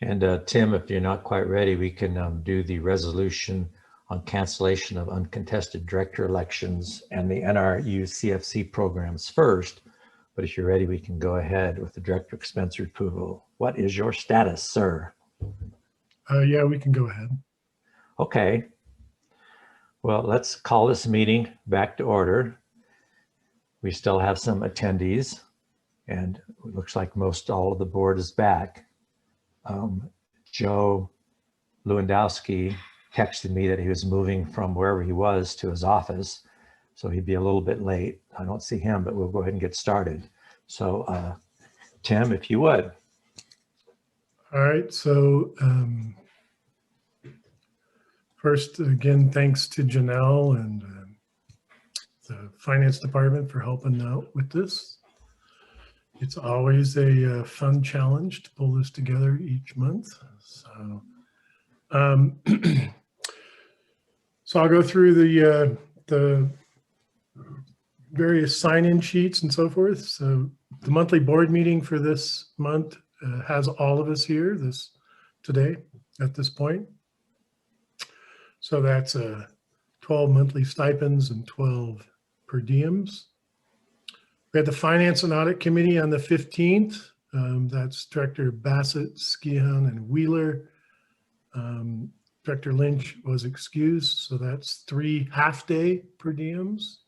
And Tim, if you're not quite ready, we can do the resolution on cancellation of uncontested director elections and the NRU CFC programs first. But if you're ready, we can go ahead with the director expense approval. What is your status, sir? Yeah, we can go ahead. Okay. Well, let's call this meeting back to order. We still have some attendees and it looks like most all of the board is back. Joe Lewandowski texted me that he was moving from wherever he was to his office, so he'd be a little bit late. I don't see him, but we'll go ahead and get started. So Tim, if you would. All right, so first, again, thanks to Janelle and the finance department for helping out with this. It's always a fun challenge to pull this together each month. So, so I'll go through the various sign-in sheets and so forth. So the monthly board meeting for this month has all of us here today at this point. So that's 12 monthly stipends and 12 per diems. We had the Finance and Audit Committee on the 15th. That's Director Bassett, Skihan, and Wheeler. Director Lynch was excused, so that's 3 half-day per diems.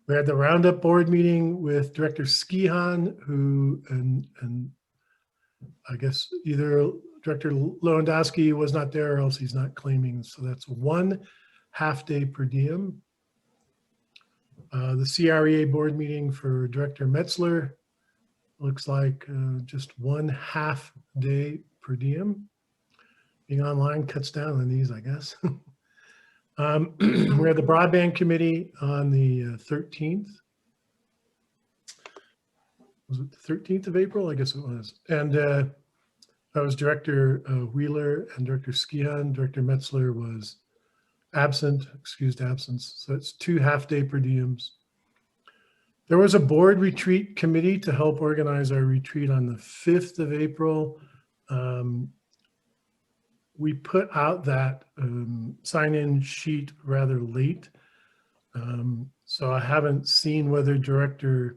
We had the Roundup Board meeting with Director Skihan, who, and I guess either Director Lewandowski was not there or else he's not claiming, so that's 1 half-day per diem. The CREA board meeting for Director Metzler looks like just 1 half day per diem. Being online cuts down on these, I guess. We had the broadband committee on the 13th. Was it the 13th of April? I guess it was. And that was Director Wheeler and Director Skihan. Director Metzler was absent, excused absence. So it's 2 half-day per diems. There was a board retreat committee to help organize our retreat on the 5th of April. We put out that sign-in sheet rather late. So I haven't seen whether Directors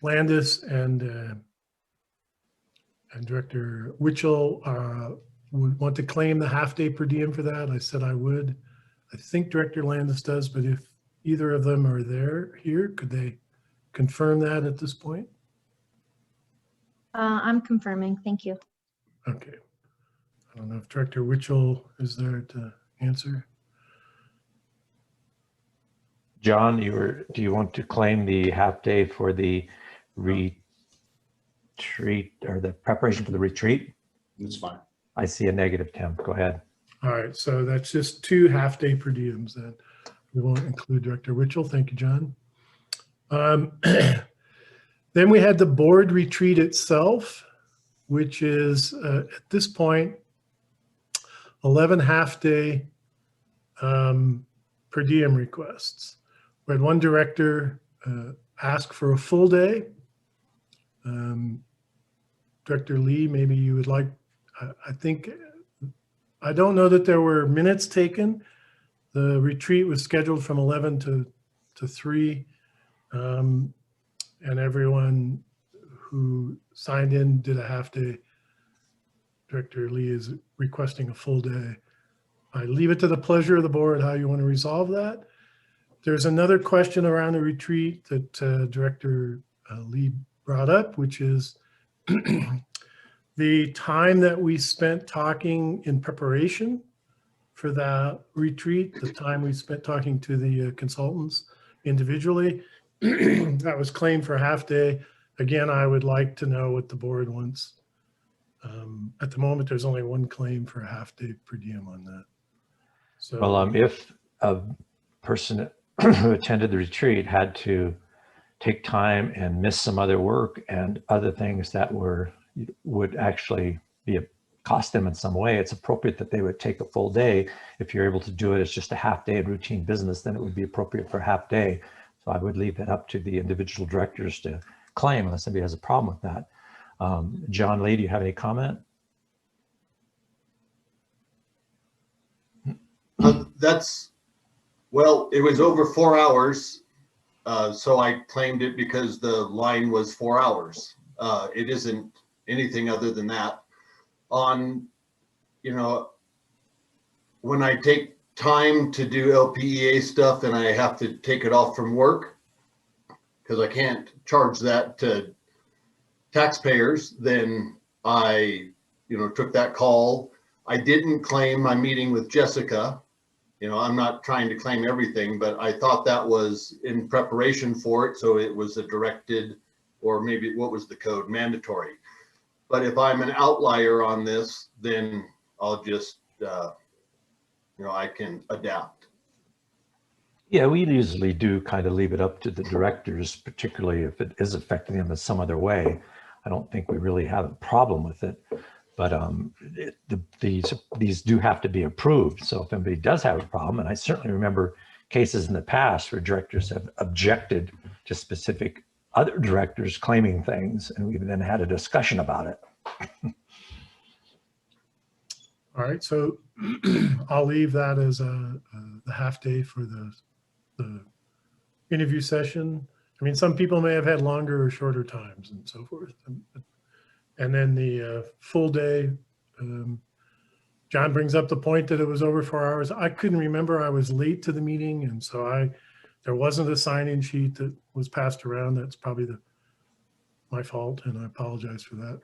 Landis and Director Witchell would want to claim the half-day per diem for that. I said I would. I think Director Landis does, but if either of them are here, could they confirm that at this point? I'm confirming. Thank you. Okay. I don't know if Director Witchell is there to answer. John, do you want to claim the half day for the retreat or the preparation for the retreat? That's fine. I see a negative, Tim. Go ahead. All right, so that's just 2 half-day per diems then. We won't include Director Witchell. Thank you, John. Then we had the board retreat itself, which is at this point 11 half-day per diem requests. We had one director ask for a full day. Director Lee, maybe you would like, I don't know that there were minutes taken. The retreat was scheduled from 11 to 3. And everyone who signed in did a half day. Director Lee is requesting a full day. I leave it to the pleasure of the board how you want to resolve that. There's another question around the retreat that Director Lee brought up, which is the time that we spent talking in preparation for that retreat, the time we spent talking to the consultants individually, that was claimed for a half day. Again, I would like to know what the board wants. At the moment, there's only one claim for a half day per diem on that. So, Well, if a person who attended the retreat had to take time and miss some other work and other things that would actually cost them in some way, it's appropriate that they would take a full day. If you're able to do it as just a half day of routine business, then it would be appropriate for a half day. So I would leave that up to the individual directors to claim unless somebody has a problem with that. John Lee, do you have any comment? Well, it was over 4 hours. So I claimed it because the line was 4 hours. It isn't anything other than that. When I take time to do LPEA stuff and I have to take it off from work, because I can't charge that to taxpayers, then I, took that call. I didn't claim my meeting with Jessica. I'm not trying to claim everything, but I thought that was in preparation for it. So it was a directed, or maybe what was the code, mandatory. But if I'm an outlier on this, then I'll just, I can adapt. Yeah, we usually do kind of leave it up to the directors, particularly if it is affecting them in some other way. I don't think we really have a problem with it, but these do have to be approved. So if anybody does have a problem, and I certainly remember cases in the past where directors have objected to specific other directors claiming things, and we've then had a discussion about it. all right, so I'll leave that as the half day for the interview session. I mean, some people may have had longer or shorter times and so forth. And then the full day, John brings up the point that it was over 4 hours. I couldn't remember, I was late to the meeting. And so there wasn't a sign-in sheet that was passed around. That's probably my fault, and I apologize for that.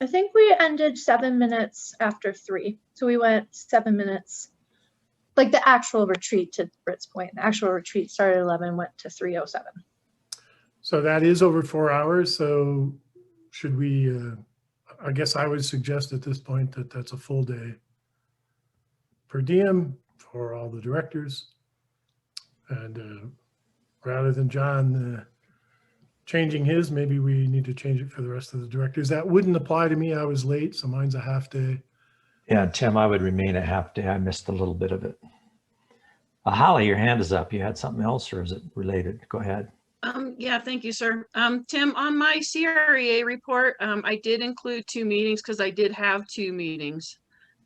I think we ended 7 minutes after 3. So we went 7 minutes, like the actual retreat, to Britt's point. The actual retreat started at 11, went to 3:07. So that is over 4 hours. So should we, I guess I would suggest at this point that that's a full day per diem for all the directors. And rather than John changing his, maybe we need to change it for the rest of the directors. That wouldn't apply to me. I was late, so mine's a half day. Yeah, Tim, I would remain a half day. I missed a little bit of it. Holly, your hand is up. You had something else, or is it related? Go ahead. Yeah, thank you, sir. Tim, on my CREA report, I did include 2 meetings because I did have 2 meetings.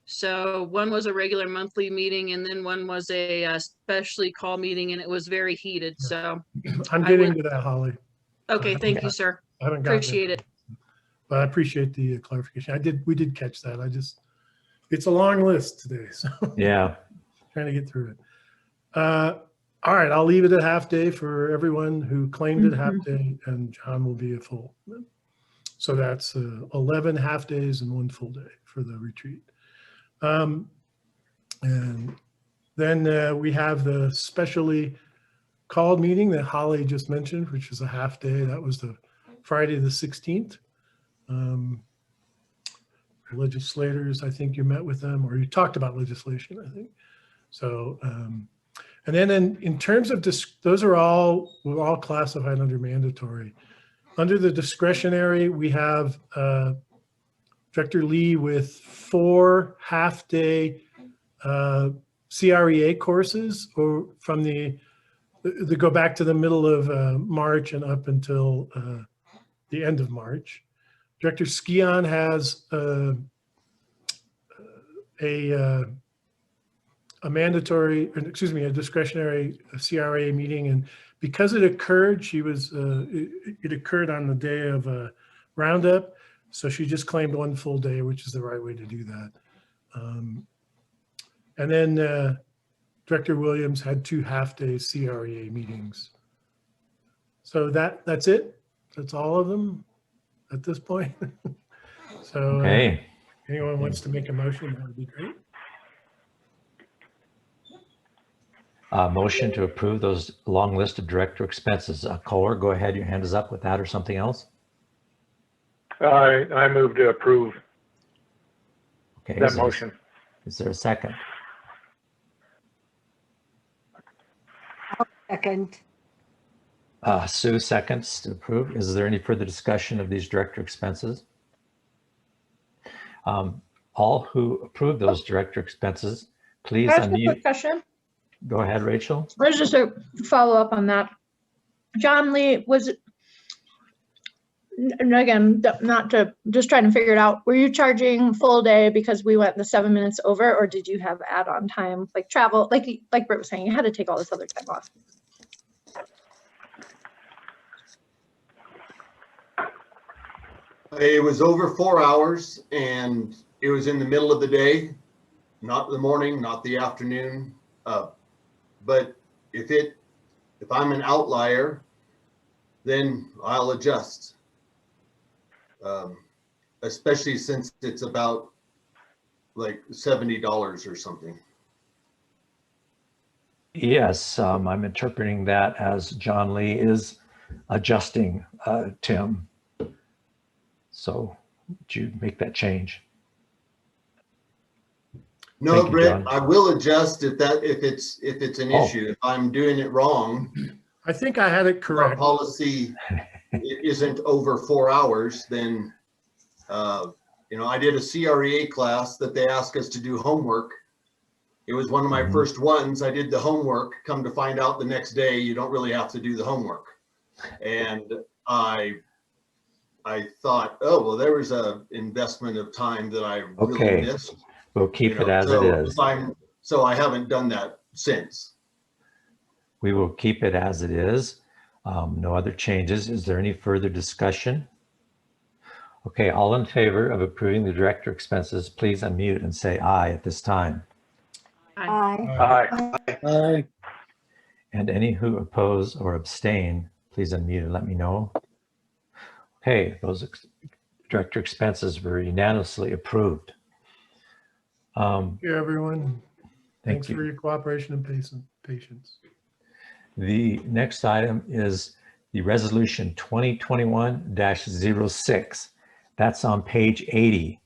So one was a regular monthly meeting, and then one was a specially call meeting, and it was very heated. So I'm getting to that, Holly. Okay, thank you, sir. I haven't gotten Appreciate it. But I appreciate the clarification. We did catch that. It's a long list today, so yeah, trying to get through it. All right, I'll leave it at half day for everyone who claimed it half day, and John will be a full. So that's 11 half days and 1 full day for the retreat. And then we have the specially called meeting that Holly just mentioned, which is a half day. That was the Friday the 16th. Legislators, I think you met with them, or you talked about legislation, I think. So, and then in terms of we're all classified under mandatory. Under the discretionary, we have Director Lee with 4 half-day CREA courses, or from they go back to the middle of March and up until the end of March. Director Skion has a discretionary CRA meeting, and because it occurred, it occurred on the day of roundup, so she just claimed 1 full day, which is the right way to do that. And then Director Williams had 2 half-day CREA meetings. So that's it. That's all of them at this point. So Okay. anyone wants to make a motion, that would be great. Motion to approve those long list of director expenses. Kohler, go ahead. Your hand is up with that or something else. I move to approve Okay. that motion. Is there a second? Second. Sue seconds to approve. Is there any further discussion of these director expenses? All who approve those director expenses, please Can I ask a unmute. quick question? Go ahead, Rachel. There's just a follow up on that. John Lee, was it, and again, not to, just trying to figure it out. Were you charging full day because we went the 7 minutes over, or did you have add-on time, like travel, like Britt was saying, you had to take all this other time off? It was over 4 hours and it was in the middle of the day, not the morning, not the afternoon. But if I'm an outlier, then I'll adjust. Especially since it's about like $70 or something. Yes, I'm interpreting that as John Lee is adjusting, Tim. So would you make that change? No, Thank you, Brett, John. I will adjust if it's an issue. If I'm doing it wrong. I think I had it correct. Our policy isn't over 4 hours, then, I did a CREA class that they asked us to do homework. It was one of my first ones. I did the homework, come to find out the next day, you don't really have to do the homework. And I thought, oh, well, there was a investment of time that I really missed. We'll keep it as it is. So I haven't done that since. We will keep it as it is. No other changes. Is there any further discussion? Okay, all in favor of approving the director expenses, please unmute and say aye at this time. Aye. Aye. And any who oppose or abstain, please unmute and let me know. Okay, those director expenses were unanimously approved. Thank you, everyone. Thanks you. for your cooperation and patience. The next item is the resolution 2021-06. That's on page 80.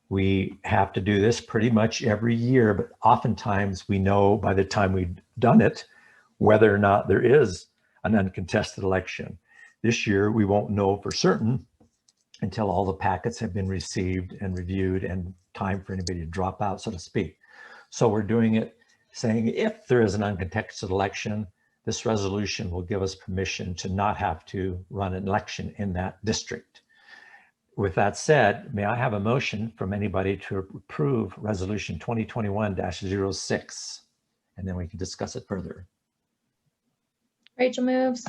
We have to do this pretty much every year, but oftentimes we know by the time we've done it, whether or not there is an uncontested election. This year, we won't know for certain until all the packets have been received and reviewed and time for anybody to drop out, so to speak. So we're doing it saying if there is an uncontested election, this resolution will give us permission to not have to run an election in that district. With that said, may I have a motion from anybody to approve resolution 2021-06? And then we can discuss it further. Rachel moves.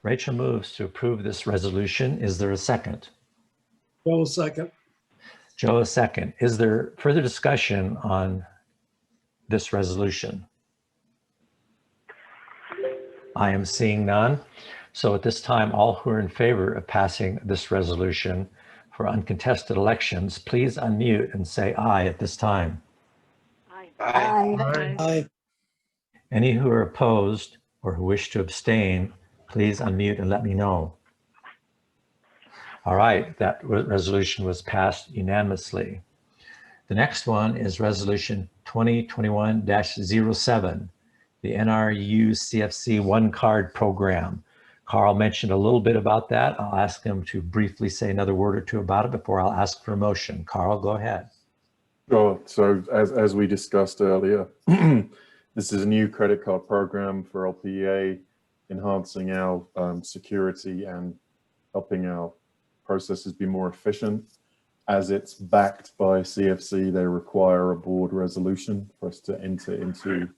Rachel moves to approve this resolution. Is there a second? Joe, second. Joe, a second. Is there further discussion on this resolution? I am seeing none. So at this time, all who are in favor of passing this resolution for uncontested elections, please unmute and say aye at this time. Aye. Aye. Any who are opposed or who wish to abstain, please unmute and let me know. All right, that resolution was passed unanimously. The next one is resolution 2021-07, the NRU CFC One Card Program. Carl mentioned a little bit about that. I'll ask him to briefly say another word or two about it before I'll ask for a motion. Carl, go ahead. Sure. So as we discussed earlier, this is a new credit card program for LPEA, enhancing our security and helping our processes be more efficient. As it's backed by CFC, they require a board resolution for us to enter into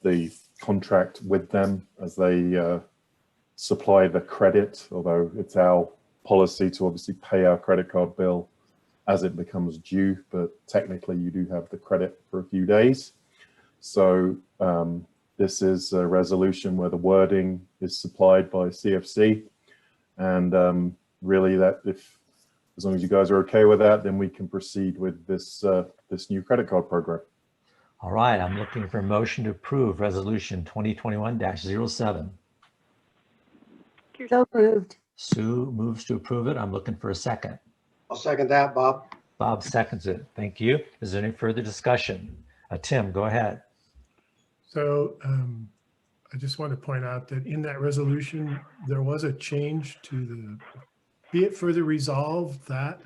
the contract with them as they supply the credit, although it's our policy to obviously pay our credit card bill as it becomes due, but technically you do have the credit for a few days. So this is a resolution where the wording is supplied by CFC. And really that as long as you guys are okay with that, then we can proceed with this, this new credit card program. All right, I'm looking for a motion to approve resolution 2021-07. So moved. Sue moves to approve it. I'm looking for a second. I'll second that, Bob. Bob seconds it. Thank you. Is there any further discussion? Tim, go ahead. So I just want to point out that in that resolution, there was a change to the, be it further resolved that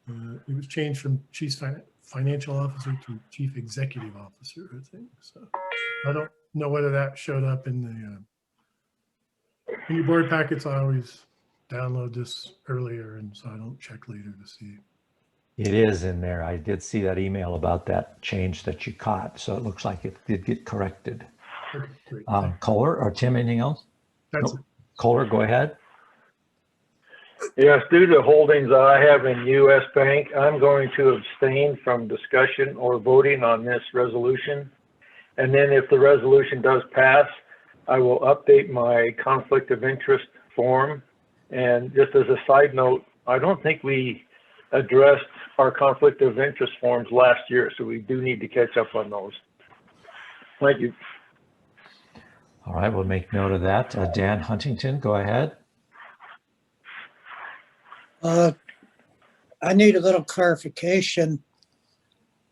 it was changed from chief financial officer to chief executive officer, I think. So I don't know whether that showed up in the in your board packets. I always download this earlier, and so I don't check later to see. It is in there. I did see that email about that change that you caught. So it looks like it did get corrected. Okay, great. Kohler or Tim, anything else? That's nope. Kohler, go ahead. Yes, due to holdings I have in U.S. Bank, I'm going to abstain from discussion or voting on this resolution. And then if the resolution does pass, I will update my conflict of interest form. And just as a side note, I don't think we addressed our conflict of interest forms last year, so we do need to catch up on those. Thank you. All right, we'll make note of that. Dan Huntington, go ahead. I need a little clarification.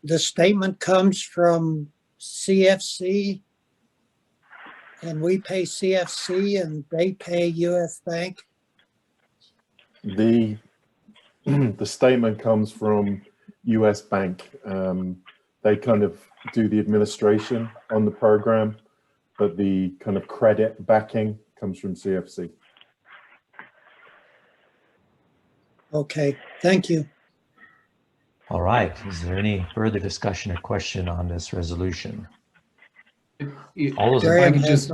The statement comes from CFC and we pay CFC and they pay US Bank. The statement comes from US Bank. They kind of do the administration on the program, but the kind of credit backing comes from CFC. Okay, thank you. All right, is there any further discussion or question on this resolution? All those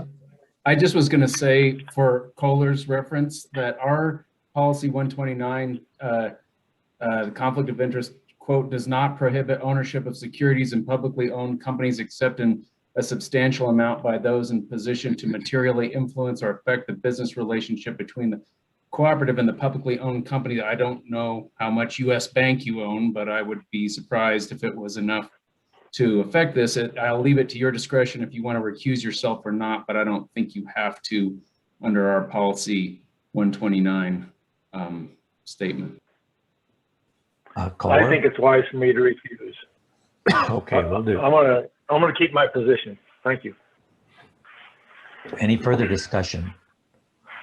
I just was going to say for Kohler's reference that our policy 129, the conflict of interest quote, does not prohibit ownership of securities in publicly owned companies except in a substantial amount by those in position to materially influence or affect the business relationship between the cooperative and the publicly owned company. I don't know how much US Bank you own, but I would be surprised if it was enough to affect this. I'll leave it to your discretion if you want to recuse yourself or not, but I don't think you have to under our policy 129 statement. I think it's wise for me to recuse. Okay, will do. I'm gonna keep my position. Thank you. Any further discussion?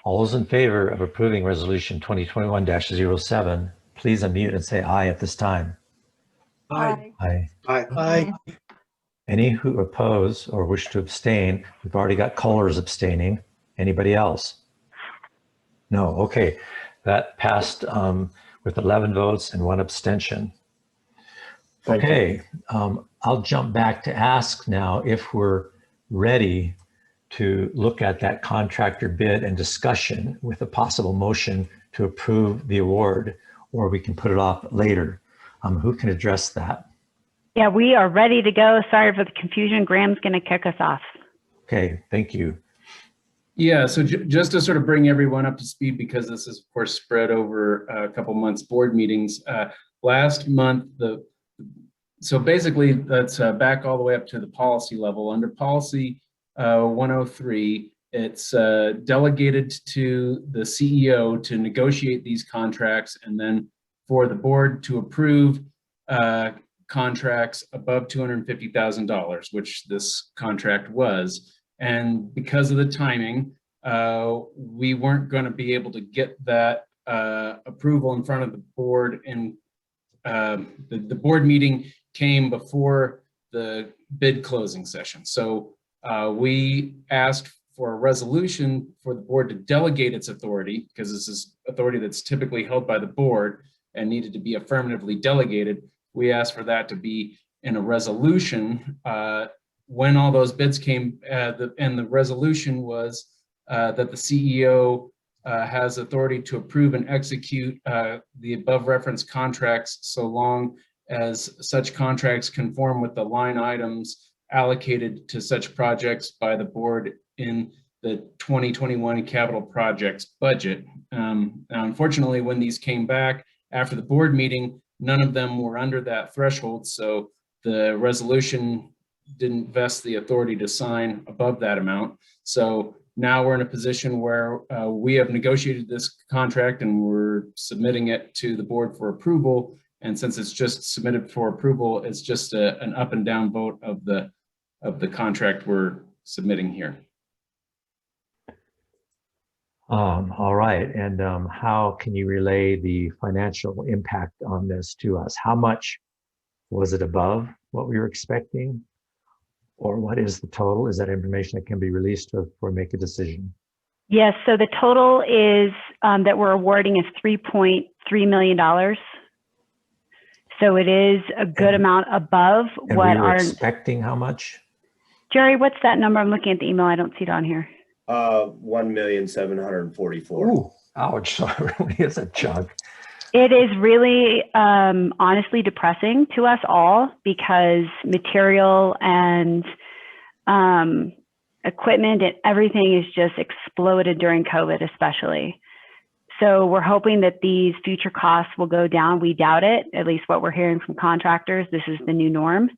All those in favor of approving resolution 2021-07, please unmute and say aye at this time. Aye. Aye. Aye. Aye. Any who oppose or wish to abstain? We've already got Kohler's abstaining. Anybody else? No, okay. That passed with 11 votes and 1 abstention. Okay, I'll jump back to ask now if we're ready to look at that contractor bid and discussion with a possible motion to approve the award, or we can put it off later. Who can address that? Yeah, we are ready to go. Sorry for the confusion. Graham's going to kick us off. Okay, thank you. Yeah, so just to sort of bring everyone up to speed, because this is of course spread over a couple months board meetings. Last month, so basically that's back all the way up to the policy level. Under policy 103, it's delegated to the CEO to negotiate these contracts and then for the board to approve contracts above $250,000, which this contract was. And because of the timing, we weren't going to be able to get that approval in front of the board. And the board meeting came before the bid closing session. So we asked for a resolution for the board to delegate its authority, because this is authority that's typically held by the board and needed to be affirmatively delegated. We asked for that to be in a resolution. When all those bids came, and the resolution was that the CEO has authority to approve and execute the above referenced contracts so long as such contracts conform with the line items allocated to such projects by the board in the 2021 capital projects budget. Now, unfortunately, when these came back after the board meeting, none of them were under that threshold, so the resolution didn't vest the authority to sign above that amount. So now we're in a position where we have negotiated this contract and we're submitting it to the board for approval. And since it's just submitted for approval, it's just an up and down vote of the contract we're submitting here. All right, and how can you relay the financial impact on this to us? How much was it above what we were expecting? Or what is the total? Is that information that can be released before we make a decision? Yes, so the total is that we're awarding is $3.3 million. So it is a good amount above And what we were our, expecting how much? Jerry, what's that number? I'm looking at the email. I don't see it on here. 1,744,000. Ooh, ouch, so it really is a chunk. It is really honestly depressing to us all because material and equipment and everything is just exploded during COVID, especially. So we're hoping that these future costs will go down. We doubt it, at least what we're hearing from contractors. This is the new norm.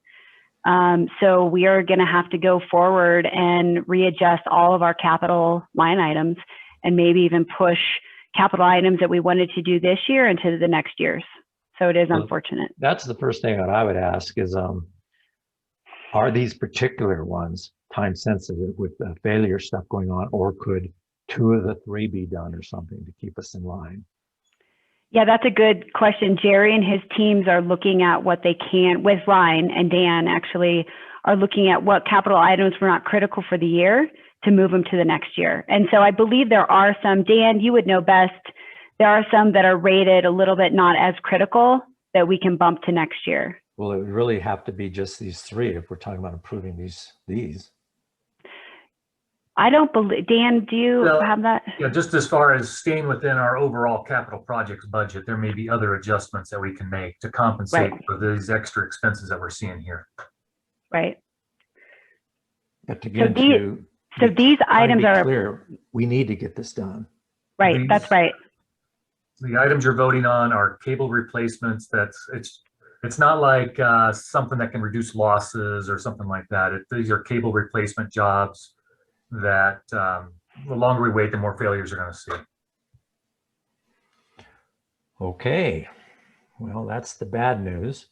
So we are going to have to go forward and readjust all of our capital line items and maybe even push capital items that we wanted to do this year into the next years. So it is unfortunate. That's the first thing that I would ask is, are these particular ones time sensitive with the failure stuff going on, or could 2 of the 3 be done or something to keep us in line? Yeah, that's a good question. Jerry and his teams are looking at what they can, with Ryan and Dan actually, are looking at what capital items were not critical for the year to move them to the next year. And so I believe there are some, Dan, you would know best, there are some that are rated a little bit not as critical that we can bump to next year. Well, it would really have to be just these 3 if we're talking about improving these. I don't believe, Dan, do you have that? Yeah, just as far as staying within our overall capital projects budget, there may be other adjustments that we can make to compensate for these extra expenses that we're seeing here. Right. But again, so these items are clear, we need to get this done. Right, that's right. The items you're voting on are cable replacements. It's not like something that can reduce losses or something like that. These are cable replacement jobs that the longer we wait, the more failures you're going to see. Okay, well, that's the bad news.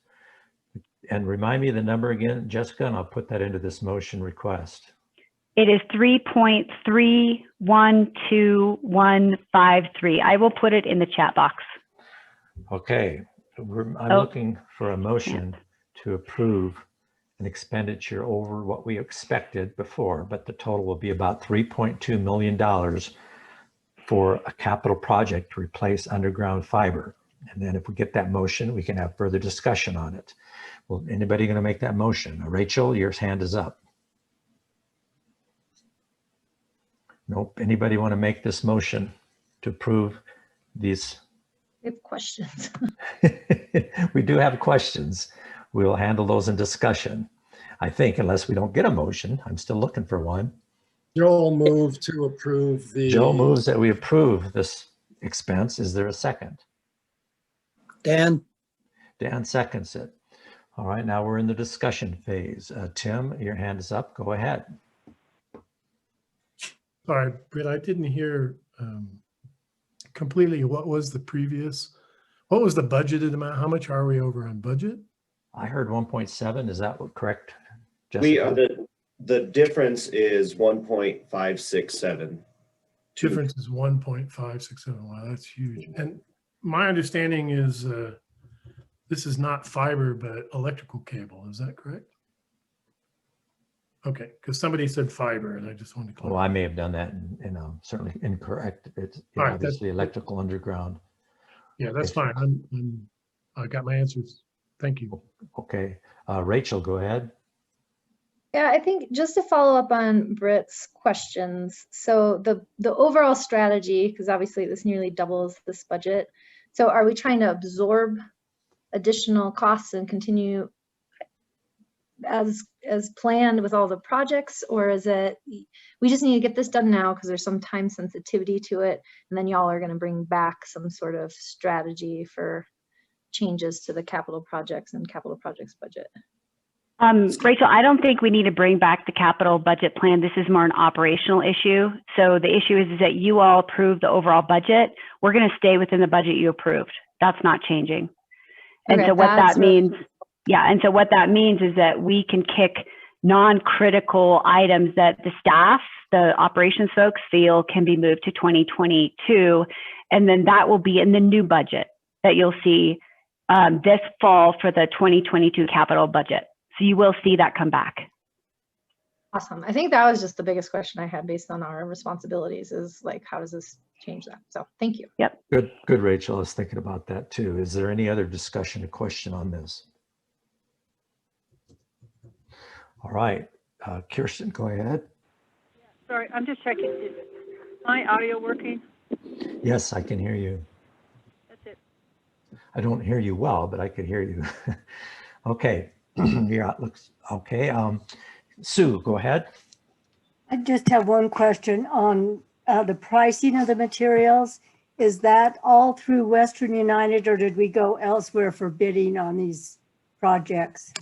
And remind me of the number again, Jessica, and I'll put that into this motion request. It is 3.312153. I will put it in the chat box. Okay, I'm looking for a motion to approve an expenditure over what we expected before, but the total will be about $3.2 million for a capital project to replace underground fiber. And then if we get that motion, we can have further discussion on it. Well, anybody going to make that motion? Rachel, your hand is up. Nope. Anybody want to make this motion to approve these? We have questions. We do have questions. We'll handle those in discussion. I think, unless we don't get a motion, I'm still looking for one. Joel moved to approve the. Joe moves that we approve this expense. Is there a second? Dan. Dan seconds it. All right, now we're in the discussion phase. Tim, your hand is up. Go ahead. Sorry, Britt, I didn't hear completely what was the budgeted amount? How much are we over on budget? I heard 1.7. Is that correct, Jessica? The difference is 1.567. Difference is 1.567. Wow, that's huge. And my understanding is this is not fiber, but electrical cable. Is that correct? Okay, because somebody said fiber, and I just wanted to clarify. Well, I may have done that, and certainly incorrect. It's right, obviously electrical underground. Yeah, that's fine. I got my answers. Thank you. Okay, Rachel, go ahead. Yeah, I think just to follow up on Britt's questions. So the overall strategy, because obviously this nearly doubles this budget. So are we trying to absorb additional costs and continue? as planned with all the projects, or is it we just need to get this done now because there's some time sensitivity to it, and then y'all are going to bring back some sort of strategy for changes to the capital projects and capital projects budget? Rachel, I don't think we need to bring back the capital budget plan. This is more an operational issue. So the issue is that you all approved the overall budget. We're going to stay within the budget you approved. That's not changing. And Okay, so what that's that means, yeah, and so what that means is that we can kick non-critical items that the staff, the operations folks feel can be moved to 2022. And then that will be in the new budget that you'll see this fall for the 2022 capital budget. So you will see that come back. Awesome. I think that was just the biggest question I had based on our responsibilities is like, how does this change that? So thank you. Yep. Good, Rachel. I was thinking about that too. Is there any other discussion or question on this? All right, Kirsten, go ahead. Sorry, I'm just checking. Is my audio working? Yes, I can hear you. That's it. I don't hear you well, but I could hear you. Okay, yeah, looks okay. Sue, go ahead. I just have one question on the pricing of the materials. Is that all through Western United, or did we go elsewhere for bidding on these projects?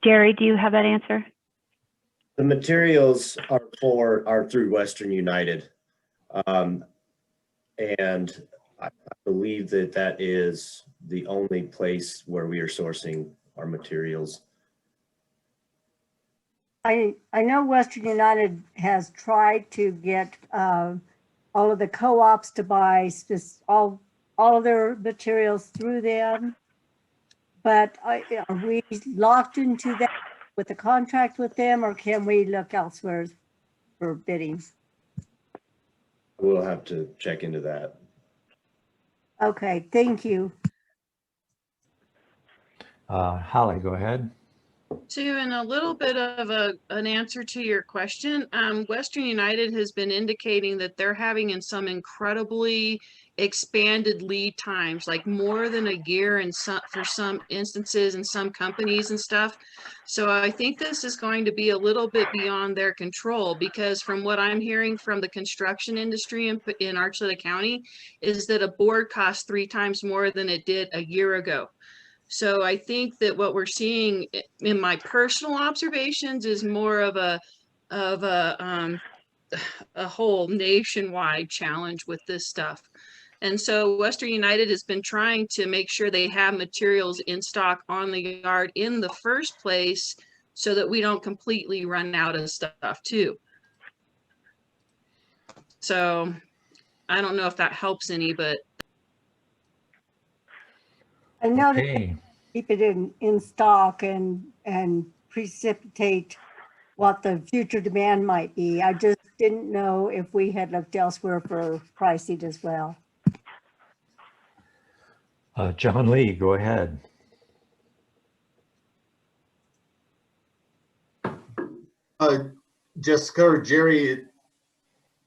Jerry, do you have that answer? The materials are through Western United. And I believe that is the only place where we are sourcing our materials. I know Western United has tried to get all of the co-ops to buy all of their materials through them. But are we locked into that with a contract with them, or can we look elsewhere for bidding? We'll have to check into that. Okay, thank you. Holly, go ahead. Sue, and a little bit of an answer to your question, Western United has been indicating that they're having in some incredibly expanded lead times, like more than a year in for some instances and some companies and stuff. So I think this is going to be a little bit beyond their control, because from what I'm hearing from the construction industry in Archuleta County is that a board costs 3 times more than it did a year ago. So I think that what we're seeing in my personal observations is more of a whole nationwide challenge with this stuff. And so Western United has been trying to make sure they have materials in stock on the yard in the first place so that we don't completely run out of stuff too. So I don't know if that helps any, but I know Okay. that keep it in stock and precipitate what the future demand might be. I just didn't know if we had looked elsewhere for pricing as well. John Lee, go ahead. Jessica or Jerry,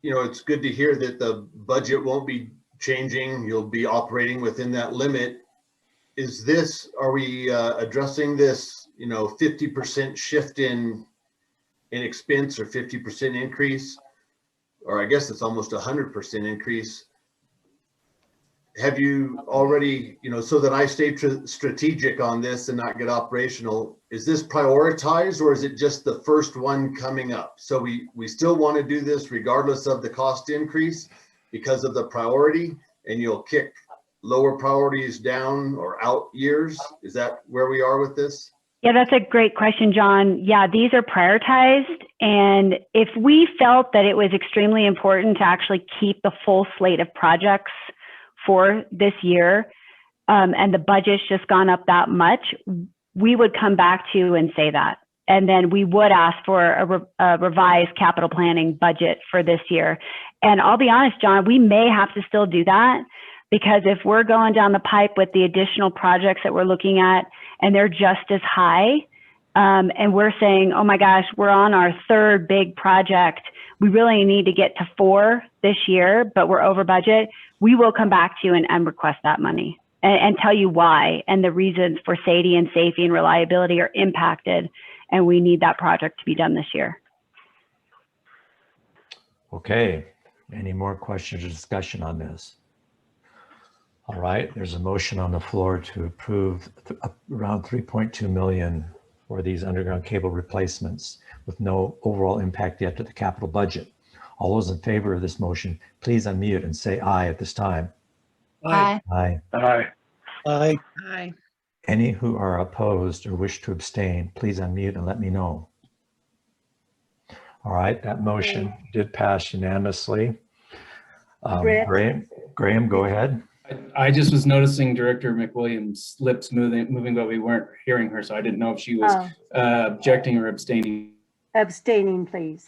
it's good to hear that the budget won't be changing. You'll be operating within that limit. Are we addressing this, 50% shift in expense or 50% increase? Or I guess it's almost 100% increase. Have you already, so that I stay strategic on this and not get operational, is this prioritized, or is it just the first one coming up? So we still want to do this regardless of the cost increase because of the priority, and you'll kick lower priorities down or out years? Is that where we are with this? Yeah, that's a great question, John. Yeah, these are prioritized. And if we felt that it was extremely important to actually keep the full slate of projects for this year, and the budget's just gone up that much, we would come back to you and say that. And then we would ask for a revised capital planning budget for this year. And I'll be honest, John, we may have to still do that, because if we're going down the pipe with the additional projects that we're looking at and they're just as high, and we're saying, oh my gosh, we're on our 3rd big project, we really need to get to 4 this year, but we're over budget, we will come back to you and request that money. and tell you why and the reasons for safety and reliability are impacted. And we need that project to be done this year. Okay, any more questions or discussion on this? All right, there's a motion on the floor to approve around 3.2 million for these underground cable replacements with no overall impact yet to the capital budget. All those in favor of this motion, please unmute and say aye at this time. Aye. Aye. Aye. Aye. Aye. Any who are opposed or wish to abstain, please unmute and let me know. All right, that motion did pass unanimously. Brett? Graham, go ahead. I just was noticing Director McWilliams' lips moving, but we weren't hearing her, so I didn't know if she was objecting or abstaining. Abstaining, please.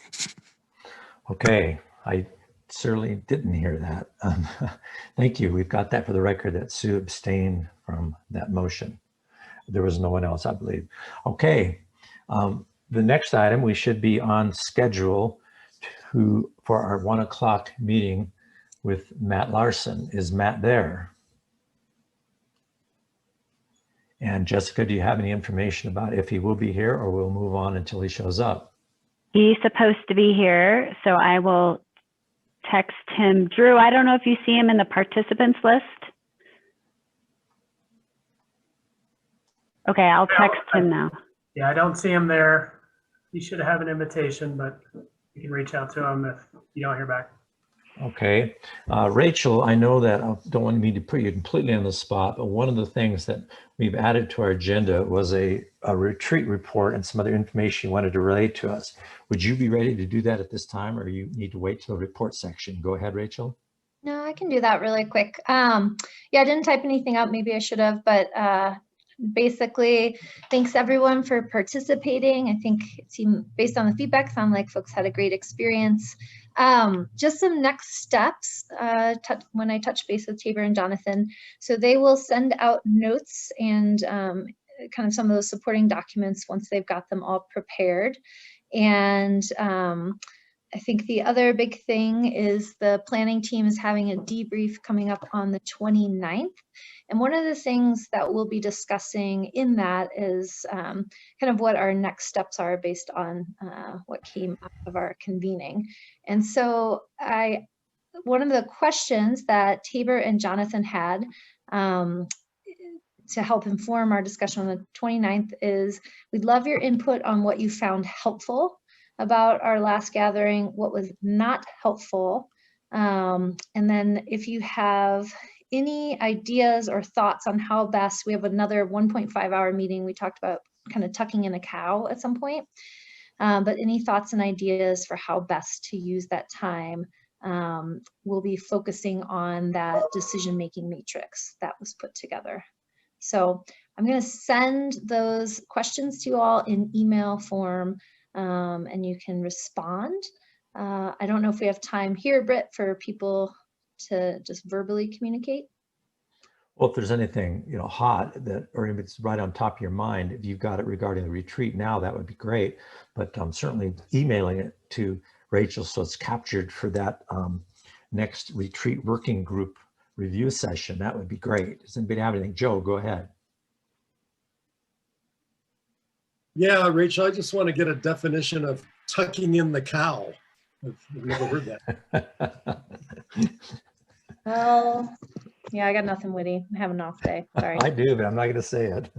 Okay, I certainly didn't hear that. Thank you. We've got that for the record that Sue abstained from that motion. There was no one else, I believe. Okay, the next item, we should be on schedule for our 1 o'clock meeting with Matt Larson. Is Matt there? And Jessica, do you have any information about if he will be here, or we'll move on until he shows up? He's supposed to be here, so I will text him. Drew, I don't know if you see him in the participants list. Okay, I'll text him now. Yeah, I don't see him there. He should have an invitation, but you can reach out to him if you don't hear back. Okay. Rachel, I know that I don't want me to put you completely on the spot, but one of the things that we've added to our agenda was a retreat report and some other information you wanted to relate to us. Would you be ready to do that at this time, or you need to wait till the report section? Go ahead, Rachel. No, I can do that really quick. Yeah, I didn't type anything up. Maybe I should have, but basically, thanks everyone for participating. I think it seemed, based on the feedback, sound like folks had a great experience. Just some next steps when I touch base with Tabor and Jonathan. So they will send out notes and kind of some of those supporting documents once they've got them all prepared. And I think the other big thing is the planning team is having a debrief coming up on the 29th. And one of the things that we'll be discussing in that is kind of what our next steps are based on what came out of our convening. And so one of the questions that Tabor and Jonathan had to help inform our discussion on the 29th is, we'd love your input on what you found helpful about our last gathering, what was not helpful. And then if you have any ideas or thoughts on how best, we have another 1.5 hour meeting. We talked about kind of tucking in a cow at some point, but any thoughts and ideas for how best to use that time. We'll be focusing on that decision-making matrix that was put together. So I'm going to send those questions to you all in email form, and you can respond. I don't know if we have time here, Britt, for people to just verbally communicate. Well, if there's anything, hot that, or if it's right on top of your mind, if you've got it regarding the retreat now, that would be great. But certainly emailing it to Rachel so it's captured for that next retreat working group review session, that would be great. Does anybody have anything? Joe, go ahead. Yeah, Rachel, I just want to get a definition of tucking in the cow. I've never heard that. Well, yeah, I got nothing witty. I have an off day. Sorry. I do, but I'm not going to say it.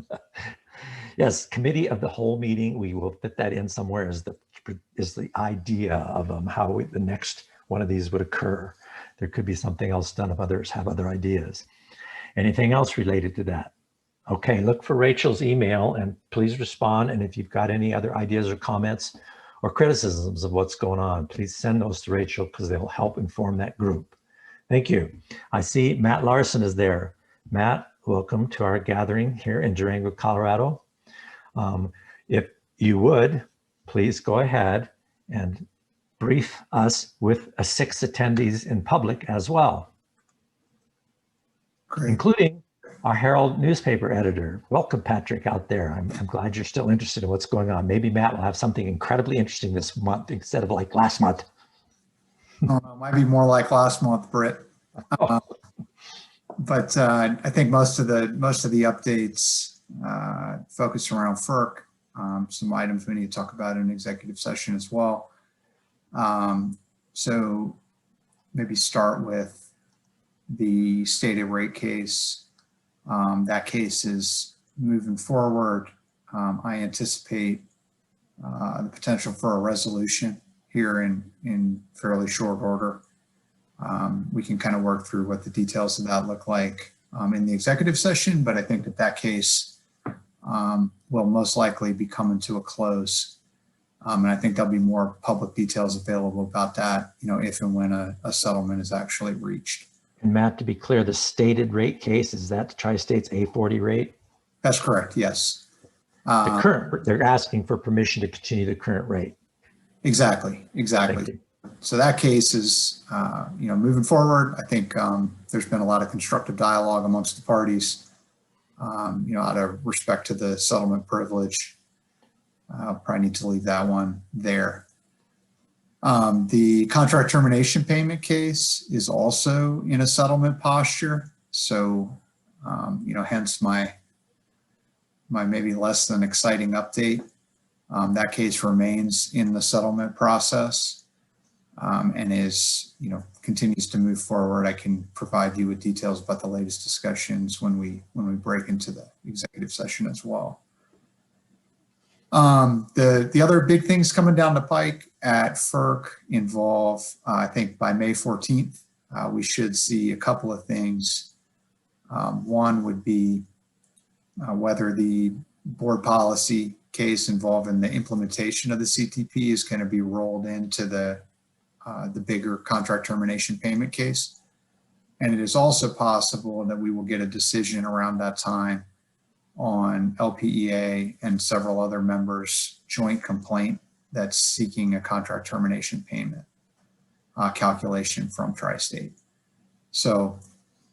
Yes, committee of the whole meeting. We will fit that in somewhere as the idea of how the next one of these would occur. There could be something else done if others have other ideas. Anything else related to that? Okay, look for Rachel's email and please respond. And if you've got any other ideas or comments or criticisms of what's going on, please send those to Rachel because they'll help inform that group. Thank you. I see Matt Larson is there. Matt, welcome to our gathering here in Durango, Colorado. If you would, please go ahead and brief us with 6 attendees in public as well, including our Herald newspaper editor. Welcome, Patrick, out there. I'm glad you're still interested in what's going on. Maybe Matt will have something incredibly interesting this month instead of like last month. Might be more like last month, Britt. But I think most of the updates focus around FERC. Some items we need to talk about in executive session as well. So maybe start with the stated rate case. That case is moving forward. I anticipate the potential for a resolution here in fairly short order. We can kind of work through what the details of that look like in the executive session, but I think that case will most likely be coming to a close. And I think there'll be more public details available about that, if and when a settlement is actually reached. And Matt, to be clear, the stated rate case, is that the Tri-State's A40 rate? That's correct, yes. The current, they're asking for permission to continue the current rate. Exactly. So that case is, moving forward. I think there's been a lot of constructive dialogue amongst the parties, out of respect to the settlement privilege. I'll probably need to leave that one there. The contract termination payment case is also in a settlement posture. So, hence my maybe less than exciting update. That case remains in the settlement process and is, continues to move forward. I can provide you with details about the latest discussions when we break into the executive session as well. The other big things coming down the pike at FERC involve, I think by May 14th, we should see a couple of things. One would be whether the board policy case involving the implementation of the CTP is going to be rolled into the bigger contract termination payment case. And it is also possible that we will get a decision around that time on LPEA and several other members' joint complaint that's seeking a contract termination payment calculation from Tri-State. So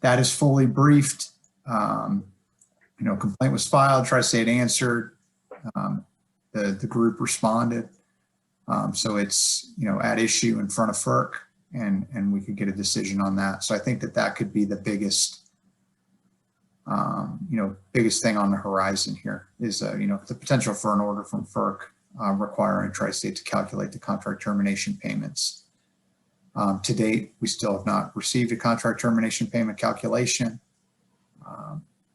that is fully briefed. Complaint was filed, Tri-State answered, the group responded. So it's, at issue in front of FERC and we could get a decision on that. So I think that could be the biggest biggest thing on the horizon here is, the potential for an order from FERC requiring Tri-State to calculate the contract termination payments. To date, we still have not received a contract termination payment calculation.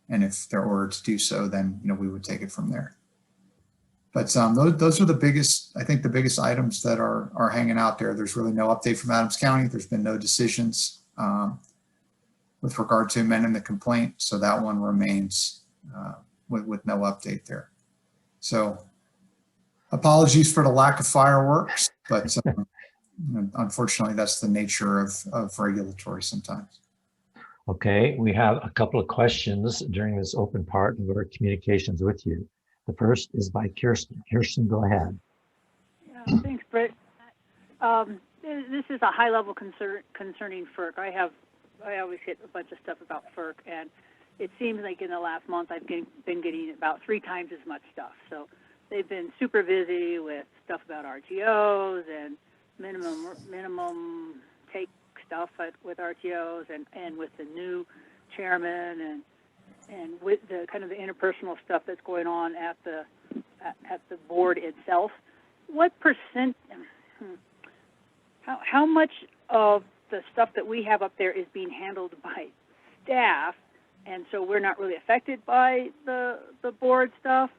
And if they're ordered to do so, then, we would take it from there. But those are the biggest items that are hanging out there. There's really no update from Adams County. There's been no decisions with regard to amending the complaint. So that one remains with no update there. So apologies for the lack of fireworks, but unfortunately, that's the nature of regulatory sometimes. Okay, we have a couple of questions during this open part of our communications with you. The first is by Kirsten. Kirsten, go ahead. Yeah, thanks, Brett. This is a high-level concerning FERC. I always get a bunch of stuff about FERC, and it seems like in the last month I've been getting about 3 times as much stuff. So they've been super busy with stuff about RTOs and minimum take stuff with RTOs and with the new chairman and with the kind of the interpersonal stuff that's going on at the board itself. What percent? How much of the stuff that we have up there is being handled by staff, and so we're not really affected by the board stuff,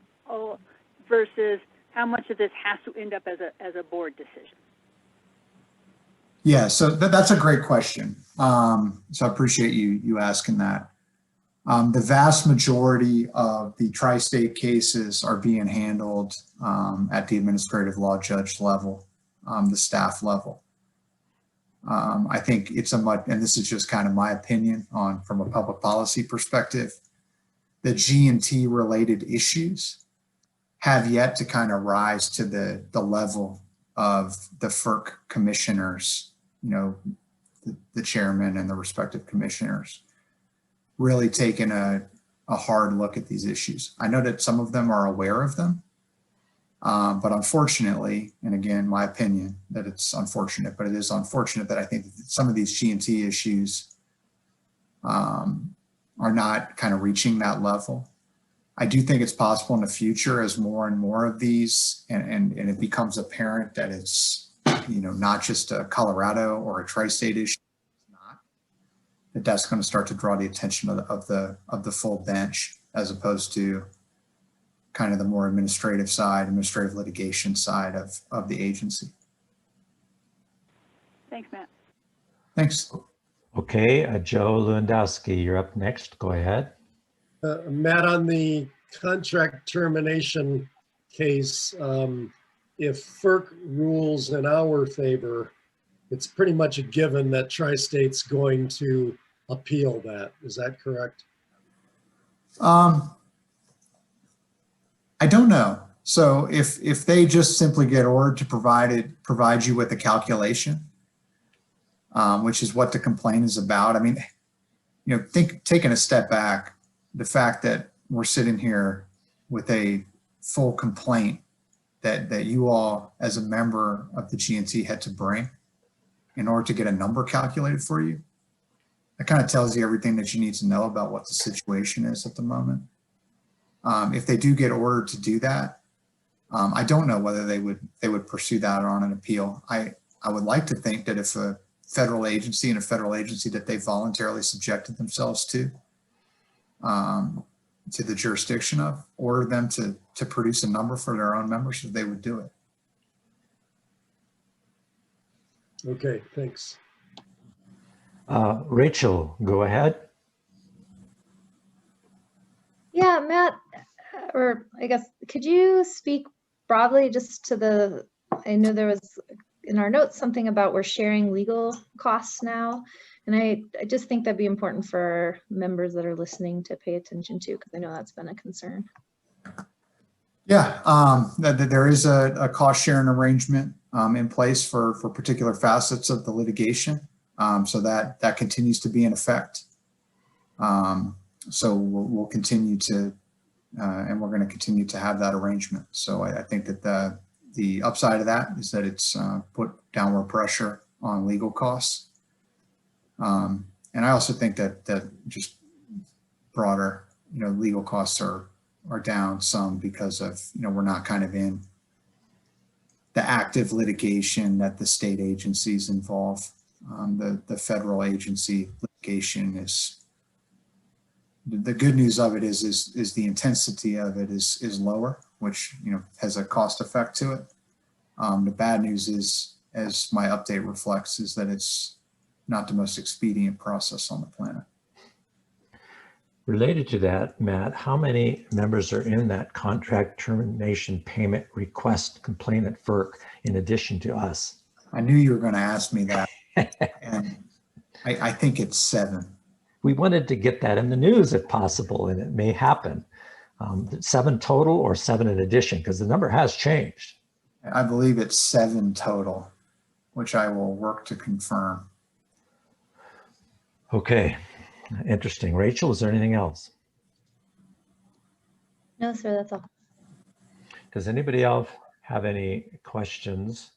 versus how much of this has to end up as a board decision? Yeah, so that's a great question. So I appreciate you asking that. The vast majority of the Tri-State cases are being handled at the administrative law judge level, the staff level. I think it's and this is just kind of my opinion from a public policy perspective, the G&T related issues have yet to kind of rise to the level of the FERC commissioners, the chairman and the respective commissioners really taking a hard look at these issues. I know that some of them are aware of them, but unfortunately, and again, my opinion that it's unfortunate, but it is unfortunate that I think that some of these G&T issues are not kind of reaching that level. I do think it's possible in the future as more and more of these, and it becomes apparent that it's, not just a Colorado or a tri-state issue, that's going to start to draw the attention of the full bench, as opposed to kind of the more administrative litigation side of the agency. Thanks, Matt. Thanks. Okay, Joe Lewandowski, you're up next. Go ahead. Matt, on the contract termination case, if FERC rules in our favor, it's pretty much a given that Tri-State's going to appeal that. Is that correct? I don't know. So if they just simply get ordered to provide you with a calculation, which is what the complaint is about. I mean, taking a step back, the fact that we're sitting here with a full complaint that you all as a member of the GNT had to bring in order to get a number calculated for you, that kind of tells you everything that you need to know about what the situation is at the moment. If they do get ordered to do that, I don't know whether they would pursue that on an appeal. I would like to think that if a federal agency that they voluntarily subjected themselves to the jurisdiction of, order them to produce a number for their own members, that they would do it. Okay, thanks. Rachel, go ahead. Yeah, Matt, or I guess, could you speak broadly just to I know there was in our notes something about we're sharing legal costs now. And I just think that'd be important for members that are listening to pay attention to, because I know that's been a concern. Yeah, there is a cost sharing arrangement in place for particular facets of the litigation. So that continues to be in effect. So we'll continue to, and we're going to continue to have that arrangement. So I think that the upside of that is that it's put downward pressure on legal costs. And I also think that just broader, legal costs are down some because of, we're not kind of in the active litigation that the state agencies involve. The federal agency litigation is, the good news of it is the intensity of it is lower, which, has a cost effect to it. The bad news is, as my update reflects, is that it's not the most expedient process on the planet. Related to that, Matt, how many members are in that contract termination payment request complaint at FERC in addition to us? I knew you were going to ask me that. And I think it's 7. We wanted to get that in the news if possible, and it may happen. 7 total or 7 in addition, because the number has changed. I believe it's 7 total, which I will work to confirm. Okay, interesting. Rachel, is there anything else? No, sir, that's all. Does anybody else have any questions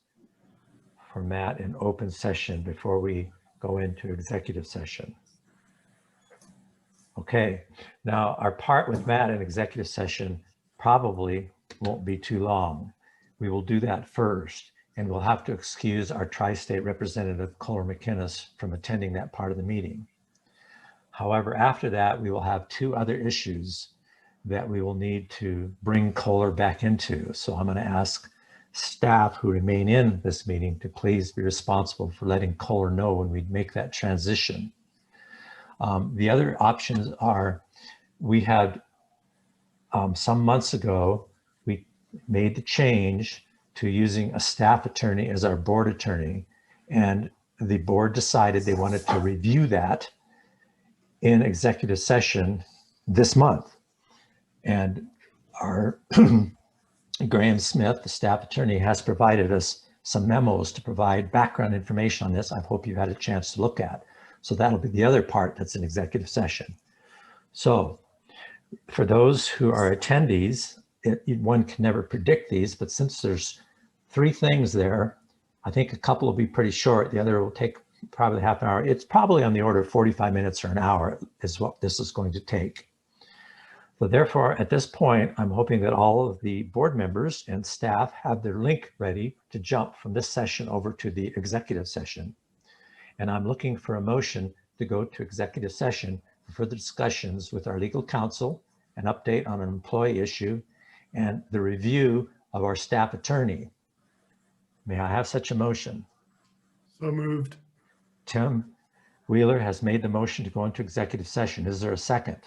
for Matt in open session before we go into executive session? Okay, now our part with Matt in executive session probably won't be too long. We will do that first, and we'll have to excuse our tri-state representative, Kohler McInnes, from attending that part of the meeting. However, after that, we will have 2 other issues that we will need to bring Kohler back into. So I'm going to ask staff who remain in this meeting to please be responsible for letting Kohler know when we make that transition. The other options are, we had some months ago, we made the change to using a staff attorney as our board attorney, and the board decided they wanted to review that in executive session this month. And our Graham Smith, the staff attorney, has provided us some memos to provide background information on this. I hope you had a chance to look at. So that'll be the other part that's in executive session. So for those who are attendees, one can never predict these, but since there's 3 things there, I think a couple will be pretty short. The other will take probably half an hour. It's probably on the order of 45 minutes or an hour is what this is going to take. So therefore, at this point, I'm hoping that all of the board members and staff have their link ready to jump from this session over to the executive session. And I'm looking for a motion to go to executive session for further discussions with our legal counsel, an update on an employee issue, and the review of our staff attorney. May I have such a motion? So moved. Tim Wheeler has made the motion to go into executive session. Is there a second?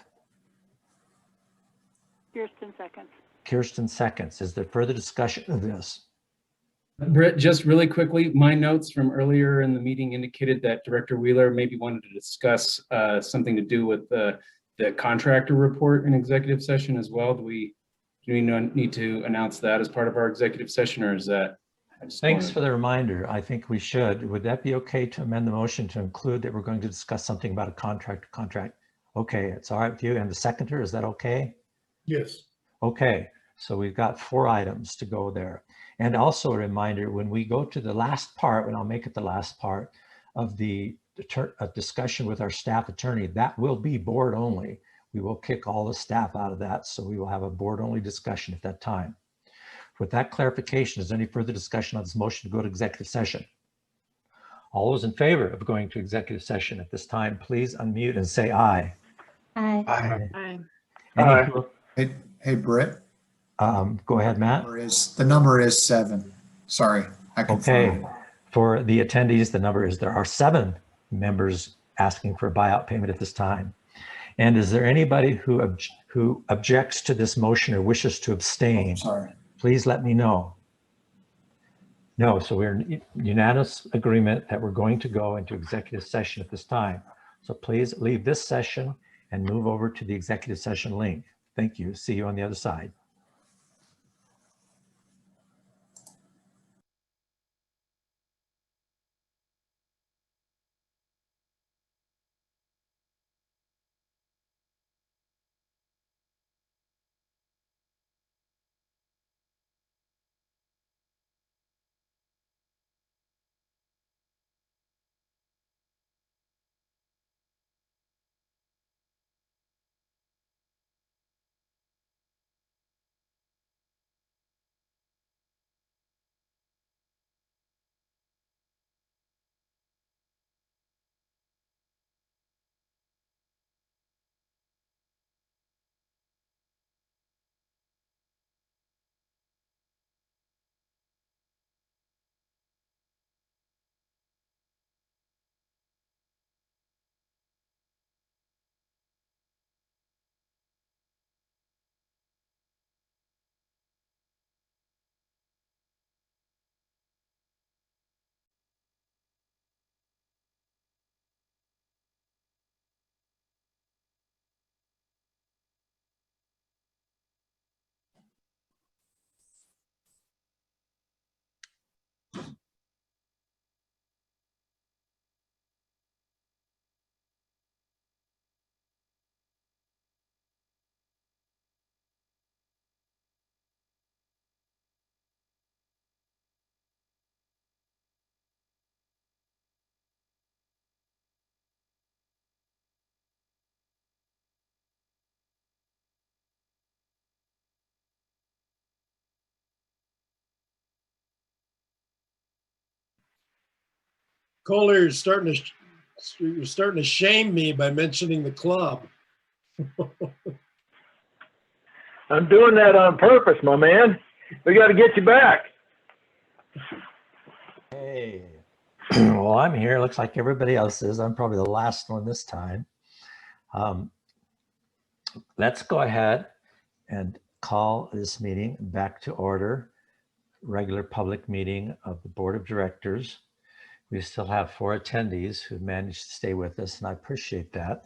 Kirsten seconds. Kirsten seconds. Is there further discussion of this? Britt, just really quickly, my notes from earlier in the meeting indicated that Director Wheeler maybe wanted to discuss something to do with the contractor report in executive session as well. Do we need to announce that as part of our executive session, or is that? Thanks for the reminder. I think we should. Would that be okay to amend the motion to include that we're going to discuss something about a contract? Okay, it's all right with you. And the seconder, is that okay? Yes. Okay, so we've got 4 items to go there. And also a reminder, when we go to the last part, and I'll make it the last part of the discussion with our staff attorney, that will be board only. We will kick all the staff out of that. So we will have a board only discussion at that time. With that clarification, is there any further discussion on this motion to go to executive session? All those in favor of going to executive session at this time, please unmute and say aye. Aye. Aye. Any, Hey, Britt. Go ahead, Matt. The number is 7. Sorry, I confirmed. Okay, for the attendees, the number is there are 7 members asking for a buyout payment at this time. And is there anybody who objects to this motion or wishes to abstain? Sorry. Please let me know. No, so we're in unanimous agreement that we're going to go into executive session at this time. So please leave this session and move over to the executive session link. Thank you. See you on the other side. Kohler, you're starting to shame me by mentioning the club. I'm doing that on purpose, my man. We got to get you back. Hey, well, I'm here. Looks like everybody else is. I'm probably the last one this time. Let's go ahead and call this meeting back to order. Regular public meeting of the Board of Directors. We still have 4 attendees who managed to stay with us, and I appreciate that.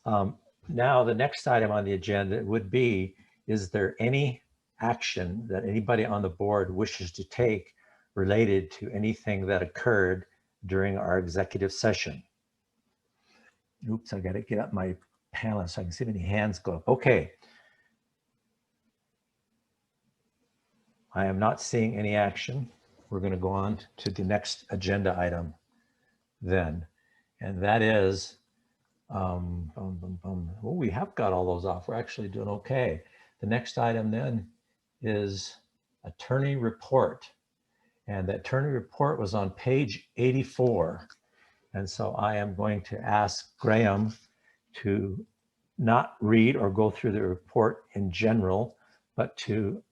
Now, the next item on the agenda would be, is there any action that anybody on the board wishes to take related to anything that occurred during our executive session? Oops, I got to get up my panel so I can see if any hands go up. Okay. I am not seeing any action. We're going to go on to the next agenda item then. And that is, oh, we have got all those off. We're actually doing okay. The next item then is attorney report. And that attorney report was on page 84. And so I am going to ask Graham to not read or go through the report in general, but to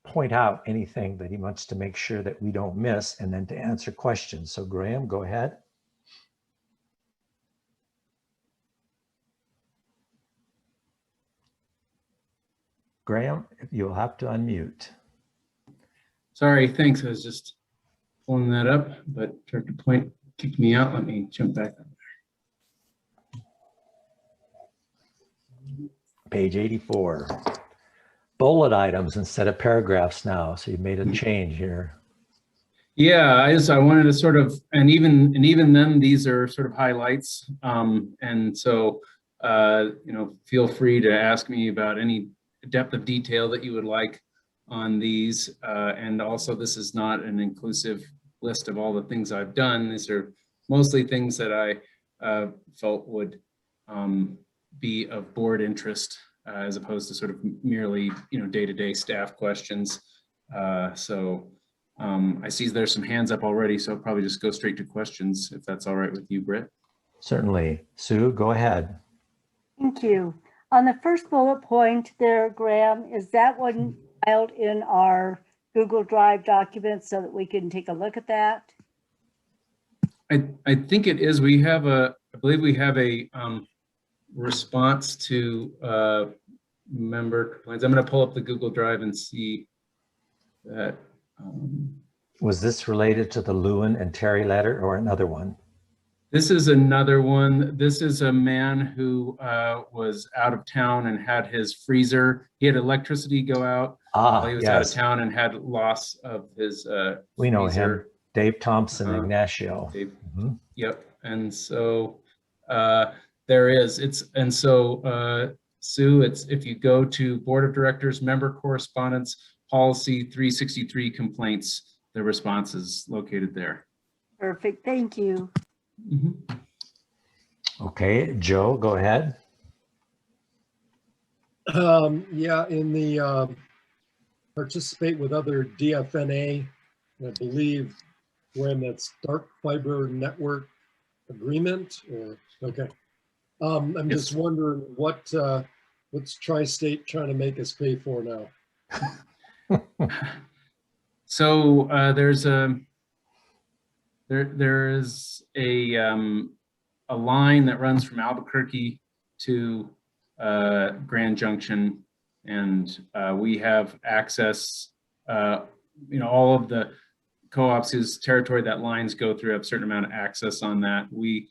point out anything that he wants to make sure that we don't miss, and then to answer questions. So Graham, go ahead. Graham, you'll have to unmute. Sorry, thanks. I was just pulling that up, but Director Point kicked me out. Let me jump back up. Page 84. Bullet items instead of paragraphs now. So you made a change here. Yeah, I wanted to sort of, and even then, these are sort of highlights. And so, you know, feel free to ask me about any depth of detail that you would like on these. And also, this is not an inclusive list of all the things I've done. These are mostly things that I felt would be of board interest, as opposed to sort of merely, you know, day-to-day staff questions. I see there's some hands up already, so I'll probably just go straight to questions if that's all right with you, Britt. Certainly. Sue, go ahead. Thank you. On the first bullet point there, Graham, is that one filed in our Google Drive document so that we can take a look at that? I think it is. We have I believe we have a response to member complaints. I'm going to pull up the Google Drive and see that. Was this related to the Lewin and Terry letter or another one? This is another one. This is a man who was out of town and had his freezer. He had electricity go out while he was out of town and had loss of his we know freezer. him, Dave Thompson, Ignacio. Dave. Yep. And so there is. Sue, if you go to Board of Directors, Member Correspondence, Policy 363 Complaints, the response is located there. Perfect. Thank you. Okay, Joe, go ahead. Yeah, in the participate with other DFNA, I believe we're in that dark fiber network agreement. Or okay, I'm just wondering what's Tri-State trying to make us pay for now. So there is a line that runs from Albuquerque to Grand Junction, and we have access. You know, all of the co-ops whose territory that lines go through have a certain amount of access on that. We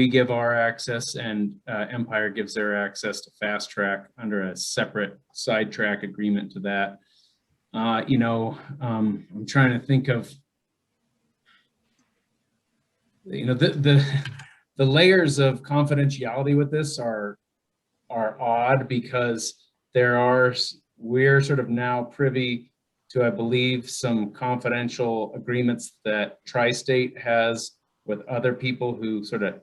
give our access, and Empire gives their access to Fast Track under a separate side track agreement to that. You know, I'm trying to think of, you know, the layers of confidentiality with this are odd, because we're sort of now privy to, I believe, some confidential agreements that Tri-State has with other people who sort of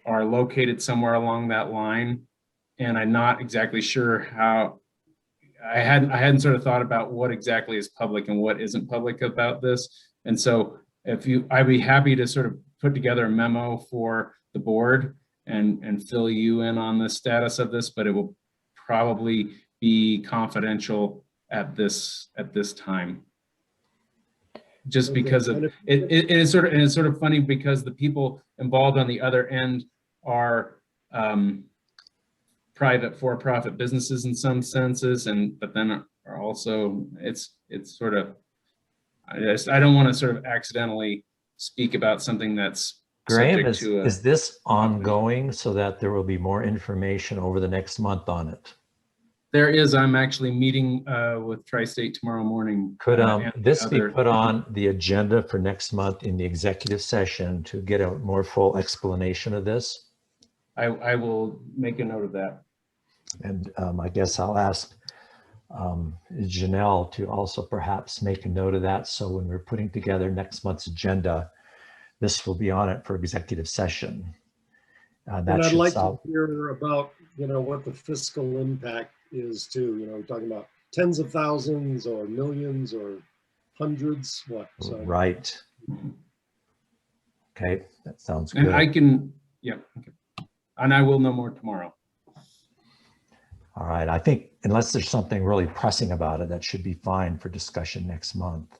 are located somewhere along that line. And I'm not exactly sure how. I hadn't sort of thought about what exactly is public and what isn't public about this. And so I'd be happy to sort of put together a memo for the board and fill you in on the status of this, but it will probably be confidential at this time. Just because of it is sort of funny, because the people involved on the other end are private for-profit businesses in some senses, but then are also it's sort of, I don't want to sort of accidentally speak about something that's Graham, subject to is this ongoing so that there will be more information over the next month on it? There is. I'm actually meeting with Tri-State tomorrow morning. Could this be put on the agenda for next month in the executive session to get a more full explanation of this? I will make a note of that. And I guess I'll ask Janelle to also perhaps make a note of that. So when we're putting together next month's agenda, this will be on it for executive session. And That I'd should like to solve. hear about, what the fiscal impact is too. We're talking about tens of thousands or millions or hundreds, what? So, Right. Okay, that sounds And good. I can, yeah, okay. And I will know more tomorrow. All right, I think unless there's something really pressing about it, that should be fine for discussion next month.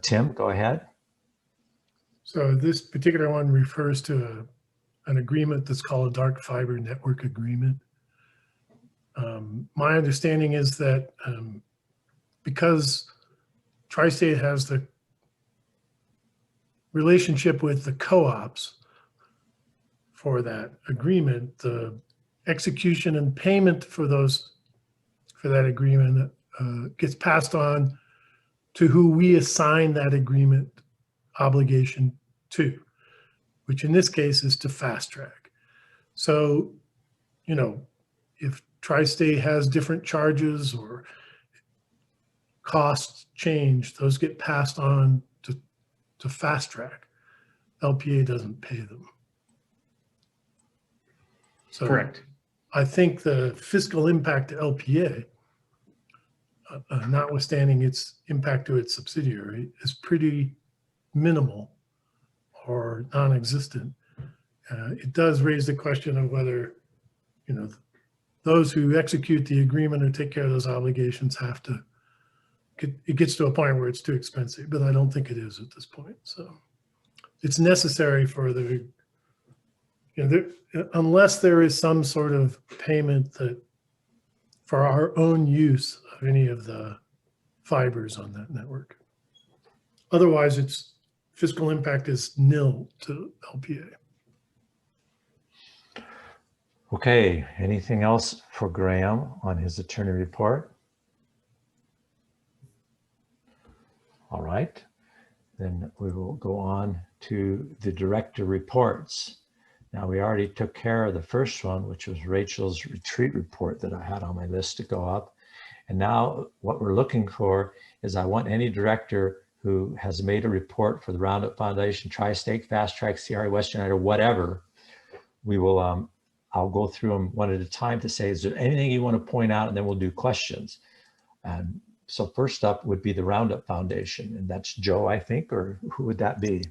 Tim, go ahead. So this particular one refers to an agreement that's called a dark fiber network agreement. My understanding is that because Tri-State has the relationship with the co-ops for that agreement, the execution and payment for that agreement gets passed on to who we assign that agreement obligation to, which in this case is to Fast Track. So, if Tri-State has different charges or costs change, those get passed on to Fast Track. LPA doesn't pay them. So Correct. I think the fiscal impact to LPA, notwithstanding its impact to its subsidiary, is pretty minimal or non-existent. It does raise the question of whether, those who execute the agreement or take care of those obligations have to, it gets to a point where it's too expensive, but I don't think it is at this point. So it's necessary for the, unless there is some sort of payment that for our own use of any of the fibers on that network. Otherwise, its fiscal impact is nil to LPA. Okay, anything else for Graham on his attorney report? All right, then we will go on to the director reports. Now, we already took care of the first one, which was Rachel's retreat report that I had on my list to go up. And now what we're looking for is I want any director who has made a report for the Roundup Foundation, Tri-State, Fast Track, CRA, Western United, or whatever, we will, I'll go through them one at a time to say, is there anything you want to point out? And then we'll do questions. So first up would be the Roundup Foundation, and that's Joe, I think, or who would that be?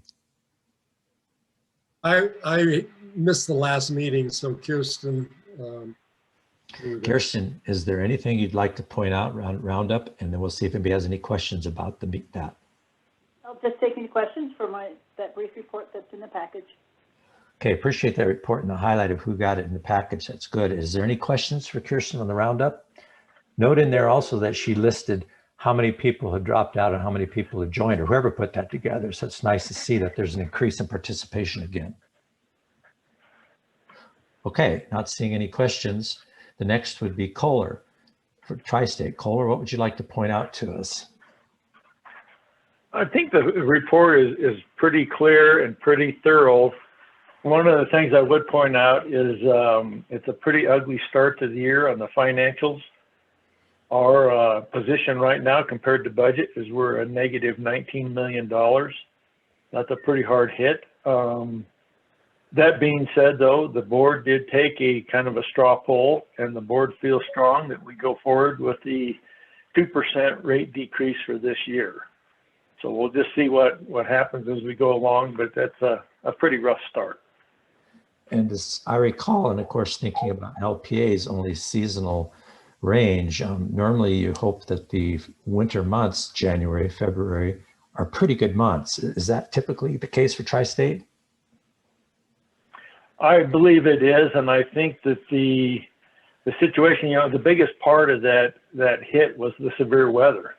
I missed the last meeting, so Kirsten. Kirsten, is there anything you'd like to point out around Roundup? And then we'll see if anybody has any questions about that. I'll just take any questions for that brief report that's in the package. Okay, appreciate that report and the highlight of who got it in the package. That's good. Is there any questions for Kirsten on the Roundup? Note in there also that she listed how many people have dropped out and how many people have joined, or whoever put that together. So it's nice to see that there's an increase in participation again. Okay, not seeing any questions. The next would be Kohler for Tri-State. Kohler, what would you like to point out to us? I think the report is pretty clear and pretty thorough. One of the things I would point out is it's a pretty ugly start to the year on the financials. Our position right now compared to budget is we're a negative $19 million. That's a pretty hard hit. That being said, though, the board did take a kind of a straw poll, and the board feels strong that we go forward with the 2% rate decrease for this year. So we'll just see what happens as we go along, but that's a pretty rough start. And as I recall, and of course, thinking about LPA's only seasonal range, normally you hope that the winter months, January, February, are pretty good months. Is that typically the case for Tri-State? I believe it is, and I think that the situation, the biggest part of that hit was the severe weather.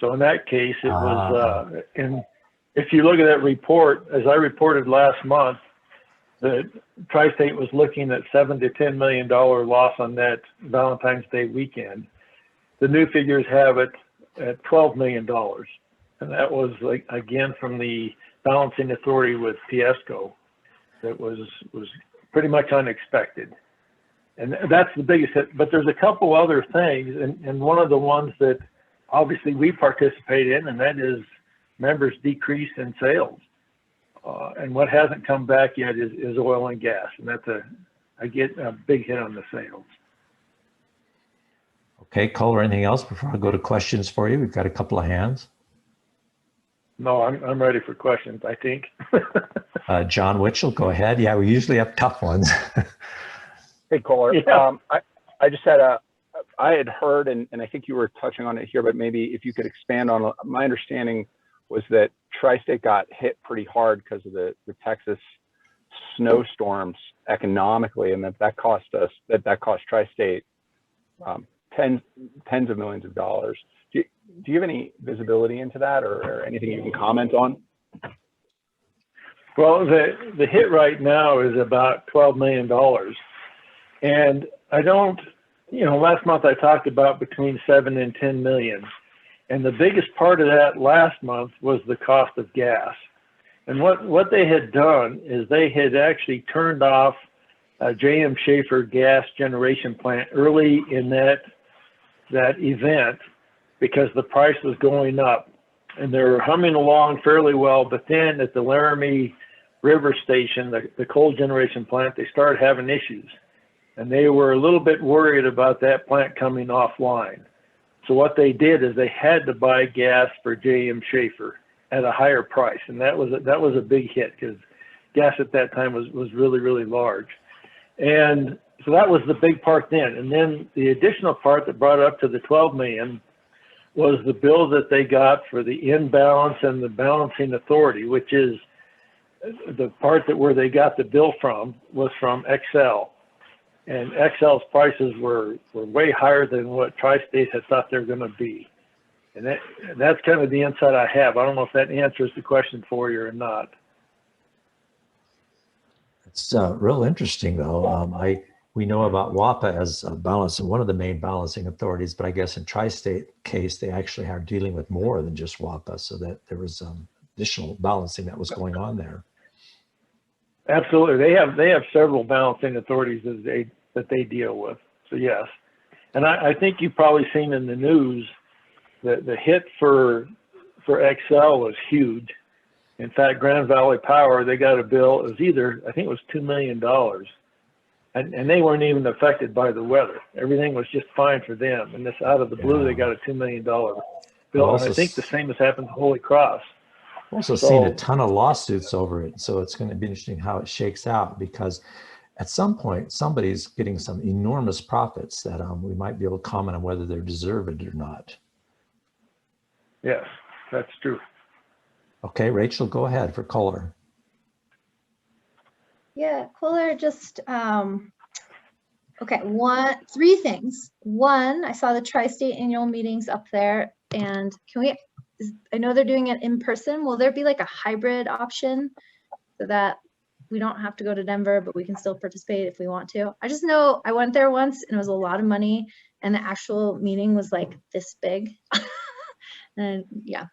So in that case, it was, and if you look at that report, as I reported last month, the Tri-State was looking at $7 to $10 million loss on that Valentine's Day weekend. The new figures have it at $12 million. And that was, like, again, from the balancing authority with Piesco. That was pretty much unexpected. And that's the biggest hit. But there's a couple other things, and one of the ones that obviously we participate in, and that is members' decrease in sales. And what hasn't come back yet is oil and gas, and I get a big hit on the sales. Okay, Cole, anything else before I go to questions for you? We've got a couple of hands. No, I'm ready for questions, I think. John Witchell, go ahead. Yeah, we usually have tough ones. Hey, Kohler. Yeah. I just had I had heard, and I think you were touching on it here, but maybe if you could expand on, my understanding was that Tri-State got hit pretty hard because of the Texas snowstorms economically, and that cost Tri-State tens of millions of dollars. Do you have any visibility into that, or anything you can comment on? Well, the hit right now is about $12 million. And I don't, last month I talked about between 7 and 10 million. And the biggest part of that last month was the cost of gas. And what they had done is they had actually turned off a J.M. Schaefer gas generation plant early in that event because the price was going up. And they were humming along fairly well, but then at the Laramie River Station, the coal generation plant, they started having issues. And they were a little bit worried about that plant coming offline. So what they did is they had to buy gas for J.M. Schaefer at a higher price. And that was a big hit because gas at that time was really, really large. And so that was the big part then. And then the additional part that brought it up to the 12 million was the bill that they got for the imbalance and the balancing authority, which is the part where they got the bill from was from XL. And XL's prices were way higher than what Tri-State had thought they were going to be. And that's kind of the insight I have. I don't know if that answers the question for you or not. It's real interesting, though. We know about WAPA as a balance and one of the main balancing authorities, but I guess in Tri-State case, they actually are dealing with more than just WAPA, so that there was additional balancing that was going on there. Absolutely, they have several balancing authorities that they deal with. So yes, and I think you've probably seen in the news that the hit for XL was huge. In fact, Grand Valley Power, they got a bill. It was I think it was $2 million. And they weren't even affected by the weather. Everything was just fine for them. And this out of the blue, they got a $2 million bill. And I think the same has happened to Holy Cross. Also seen a ton of lawsuits over it. So it's going to be interesting how it shakes out, because at some point, somebody's getting some enormous profits that we might be able to comment on whether they're deserved or not. Yes, that's true. Okay, Rachel, go ahead for Kohler. Yeah, Kohler, just, okay, three things. One, I saw the Tri-State annual meetings up there, and I know they're doing it in person. Will there be like a hybrid option so that we don't have to go to Denver, but we can still participate if we want to? I just know I went there once and it was a lot of money, and the actual meeting was like this big. And yeah.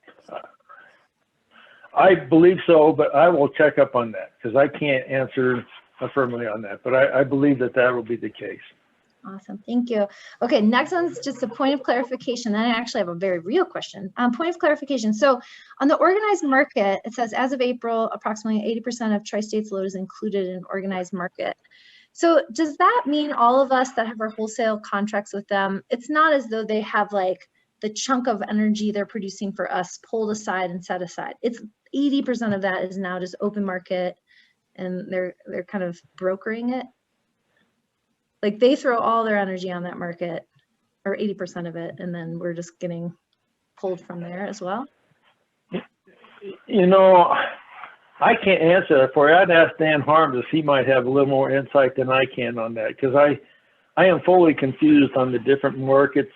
I believe so, but I will check up on that because I can't answer affirmatively on that. But I believe that will be the case. Awesome, thank you. Okay, next one's just a point of clarification. Then I actually have a very real question. Point of clarification. So on the organized market, it says as of April, approximately 80% of Tri-State's load is included in organized market. So does that mean all of us that have our wholesale contracts with them, it's not as though they have like the chunk of energy they're producing for us pulled aside and set aside? It's 80% of that is now just open market, and they're kind of brokering it. Like they throw all their energy on that market, or 80% of it, and then we're just getting pulled from there as well. You know, I can't answer that for you. I'd ask Dan Harms if he might have a little more insight than I can on that, because I am fully confused on the different markets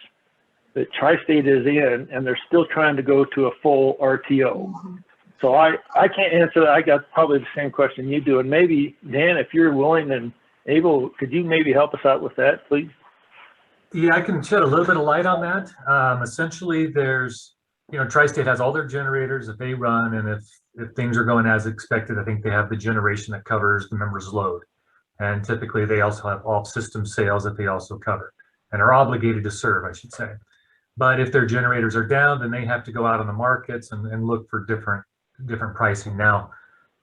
that Tri-State is in, and they're still trying to go to a full RTO. Mm-hmm. So I can't answer that. I got probably the same question you do. And maybe, Dan, if you're willing and able, could you maybe help us out with that, please? Yeah, I can shed a little bit of light on that. Essentially, there's, Tri-State has all their generators that they run, and if things are going as expected, I think they have the generation that covers the members' load. And typically, they also have off-system sales that they also cover and are obligated to serve, I should say. But if their generators are down, then they have to go out on the markets and look for different pricing. Now,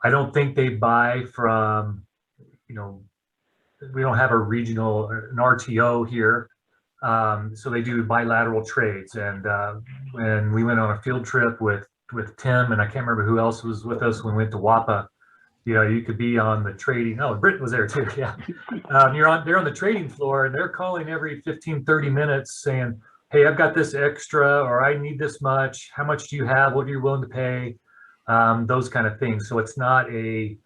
I don't think they buy from, you know, we don't have a regional, an RTO here. So they do bilateral trades. And when we went on a field trip with Tim, and I can't remember who else was with us when we went to WAPA, you know, you could be on the trading. Oh, Britt was there too. Yeah. They're on the trading floor, and they're calling every 15, 30 minutes saying, hey, I've got this extra, or I need this much. How much do you have? What are you willing to pay? Those kind of things. So it's not a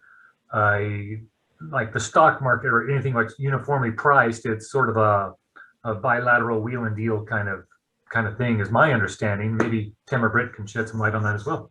like the stock market or anything like uniformly priced. It's sort of a bilateral wheel and deal kind of thing, is my understanding. Maybe Tim or Britt can shed some light on that as well.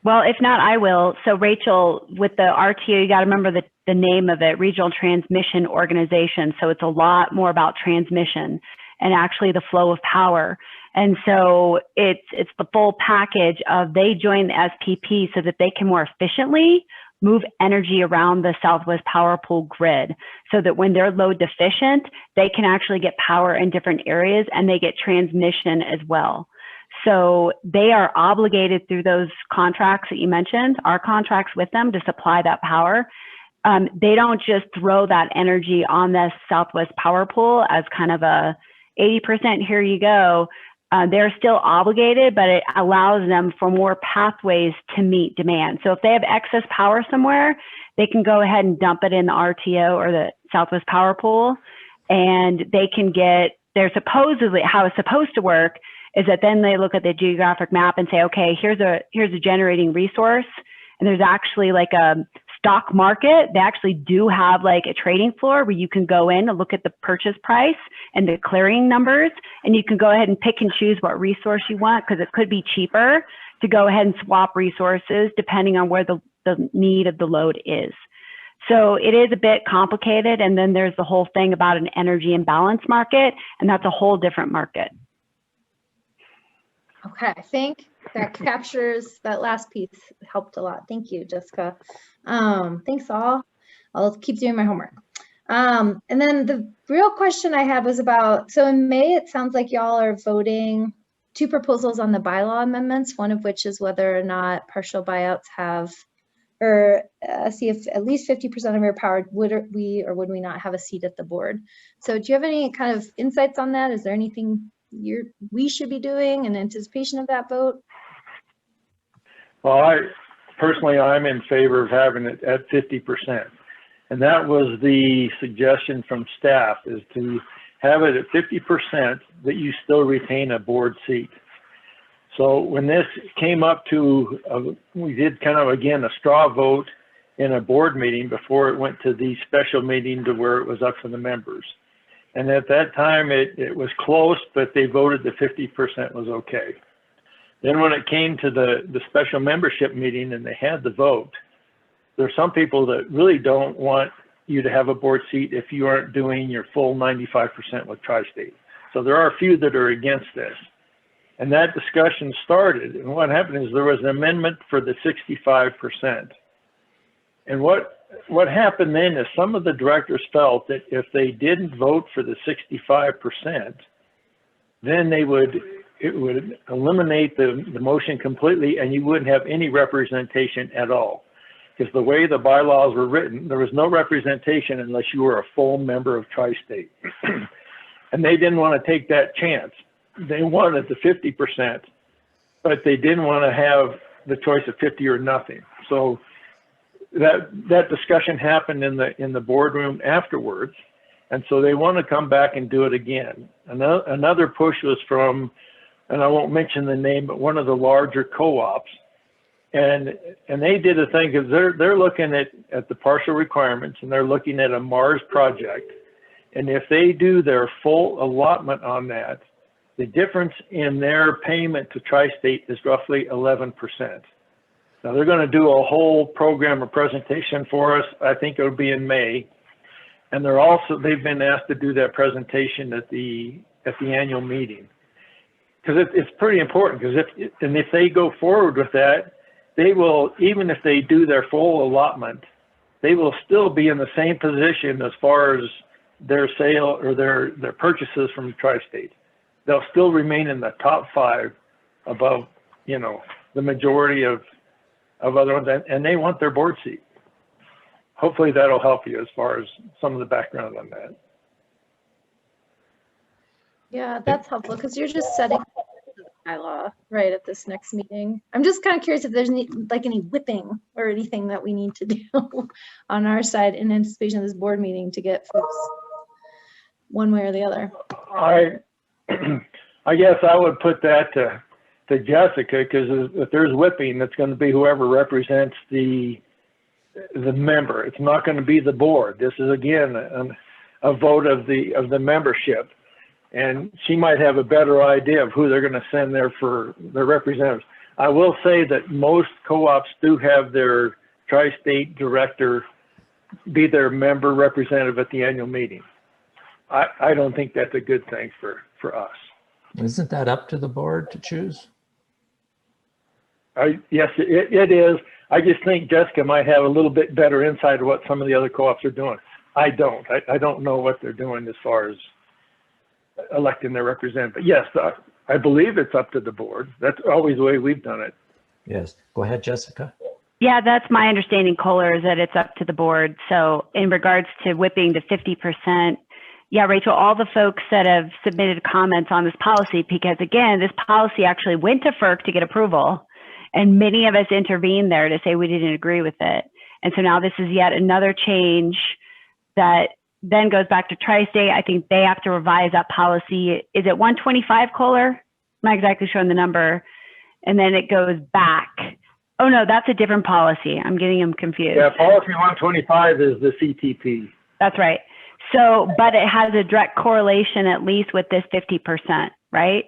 Well, if not, I will. So Rachel, with the RTO, you got to remember the name of it, Regional Transmission Organization. So it's a lot more about transmission and actually the flow of power. And so it's the full package of they join the SPP so that they can more efficiently move energy around the Southwest Power Pool grid, so that when they're load deficient, they can actually get power in different areas, and they get transmission as well. So they are obligated through those contracts that you mentioned, our contracts with them, to supply that power. They don't just throw that energy on the Southwest Power Pool as kind of a 80%, here you go. They're still obligated, but it allows them for more pathways to meet demand. So if they have excess power somewhere, they can go ahead and dump it in the RTO or the Southwest Power Pool, and they can get, they're supposedly, how it's supposed to work is that then they look at the geographic map and say, okay, here's a generating resource, and there's actually like a stock market. They actually do have like a trading floor where you can go in and look at the purchase price and the clearing numbers, and you can go ahead and pick and choose what resource you want, because it could be cheaper to go ahead and swap resources depending on where the need of the load is. So it is a bit complicated. And then there's the whole thing about an energy imbalance market, and that's a whole different market. Okay, I think that captures that last piece. Helped a lot. Thank you, Jessica. Thanks all. I'll keep doing my homework. And then the real question I had was about, so in May, it sounds like y'all are voting 2 proposals on the bylaw amendments, one of which is whether or not partial buyouts have, or see if at least 50% of your power, would we or would we not have a seat at the board? So do you have any kind of insights on that? Is there anything we should be doing in anticipation of that vote? Well, I'm in favor of having it at 50%. And that was the suggestion from staff, is to have it at 50% that you still retain a board seat. So when this came up to, we did kind of, again, a straw vote in a board meeting before it went to the special meeting to where it was up for the members. And at that time, it was close, but they voted that 50% was okay. Then when it came to the special membership meeting and they had the vote, there are some people that really don't want you to have a board seat if you aren't doing your full 95% with Tri-State. So there are a few that are against this. And that discussion started. And what happened is there was an amendment for the 65%. And what happened then is some of the directors felt that if they didn't vote for the 65%, then it would eliminate the motion completely, and you wouldn't have any representation at all. Because the way the bylaws were written, there was no representation unless you were a full member of Tri-State. And they didn't want to take that chance. They wanted the 50%, but they didn't want to have the choice of 50 or nothing. So that discussion happened in the boardroom afterwards. And so they want to come back and do it again. Another push was from, and I won't mention the name, but one of the larger co-ops. And they did a thing, because they're looking at the partial requirements, and they're looking at a Mars project. And if they do their full allotment on that, the difference in their payment to Tri-State is roughly 11%. Now they're going to do a whole program or presentation for us. I think it'll be in May. And they've been asked to do that presentation at the annual meeting. Because it's pretty important, because if they go forward with that, they will, even if they do their full allotment, they will still be in the same position as far as their sale or their purchases from Tri-State. They'll still remain in the top 5 above, the majority of of other ones, and they want their board seat. Hopefully that'll help you as far as some of the background on that. Yeah, that's helpful because you're just setting the bylaw right at this next meeting. I'm just kind of curious if there's any whipping or anything that we need to do on our side in anticipation of this board meeting to get folks one way or the other. I guess I would put that to Jessica, because if there's whipping, it's going to be whoever represents the member. It's not going to be the board. This is again a vote of the membership, and she might have a better idea of who they're going to send there for their representatives. I will say that most co-ops do have their tri-state director be their member representative at the annual meeting. I don't think that's a good thing for us. Isn't that up to the board to choose? Yes, it is. I just think Jessica might have a little bit better insight of what some of the other co-ops are doing. I don't. I don't know what they're doing as far as electing their representative. But yes, I believe it's up to the board. That's always the way we've done it. Yes. Go ahead, Jessica. Yeah, that's my understanding, Kohler, is that it's up to the board. So in regards to whipping to 50%, yeah, Rachel, all the folks that have submitted comments on this policy, because again, this policy actually went to FERC to get approval, and many of us intervened there to say we didn't agree with it. And so now this is yet another change that then goes back to Tri-State. I think they have to revise that policy. Is it 125, Kohler? I'm not exactly sure on the number. And then it goes back. Oh no, that's a different policy. I'm getting them confused. Yeah, policy 125 is the CTP. That's right. So, but it has a direct correlation at least with this 50%, right?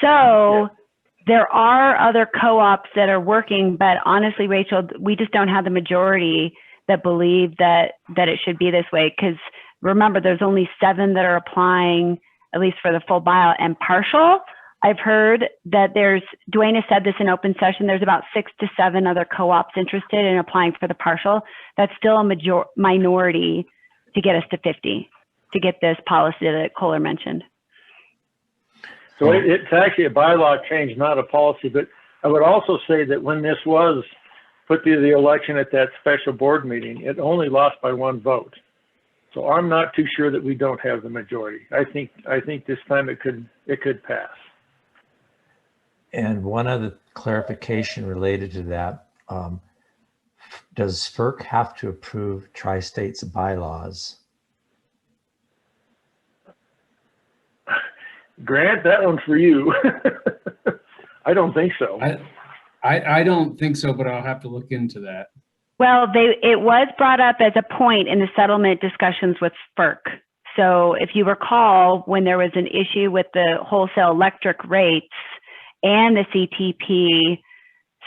So there are other co-ops that are working, but honestly, Rachel, we just don't have the majority that believe that it should be this way. Because remember, there's only 7 that are applying, at least for the full buyout and partial. I've heard that Dwayne has said this in open session, there's about 6 to 7 other co-ops interested in applying for the partial. That's still a minority to get us to 50, to get this policy that Kohler mentioned. So it's actually a bylaw change, not a policy. But I would also say that when this was put through the election at that special board meeting, it only lost by 1 vote. So I'm not too sure that we don't have the majority. I think this time it could pass. And one other clarification related to that, does FERC have to approve Tri-State's bylaws? Grant, that one's for you. I don't think so. I don't think so, but I'll have to look into that. Well, it was brought up as a point in the settlement discussions with FERC. So if you recall, when there was an issue with the wholesale electric rates and the CTP,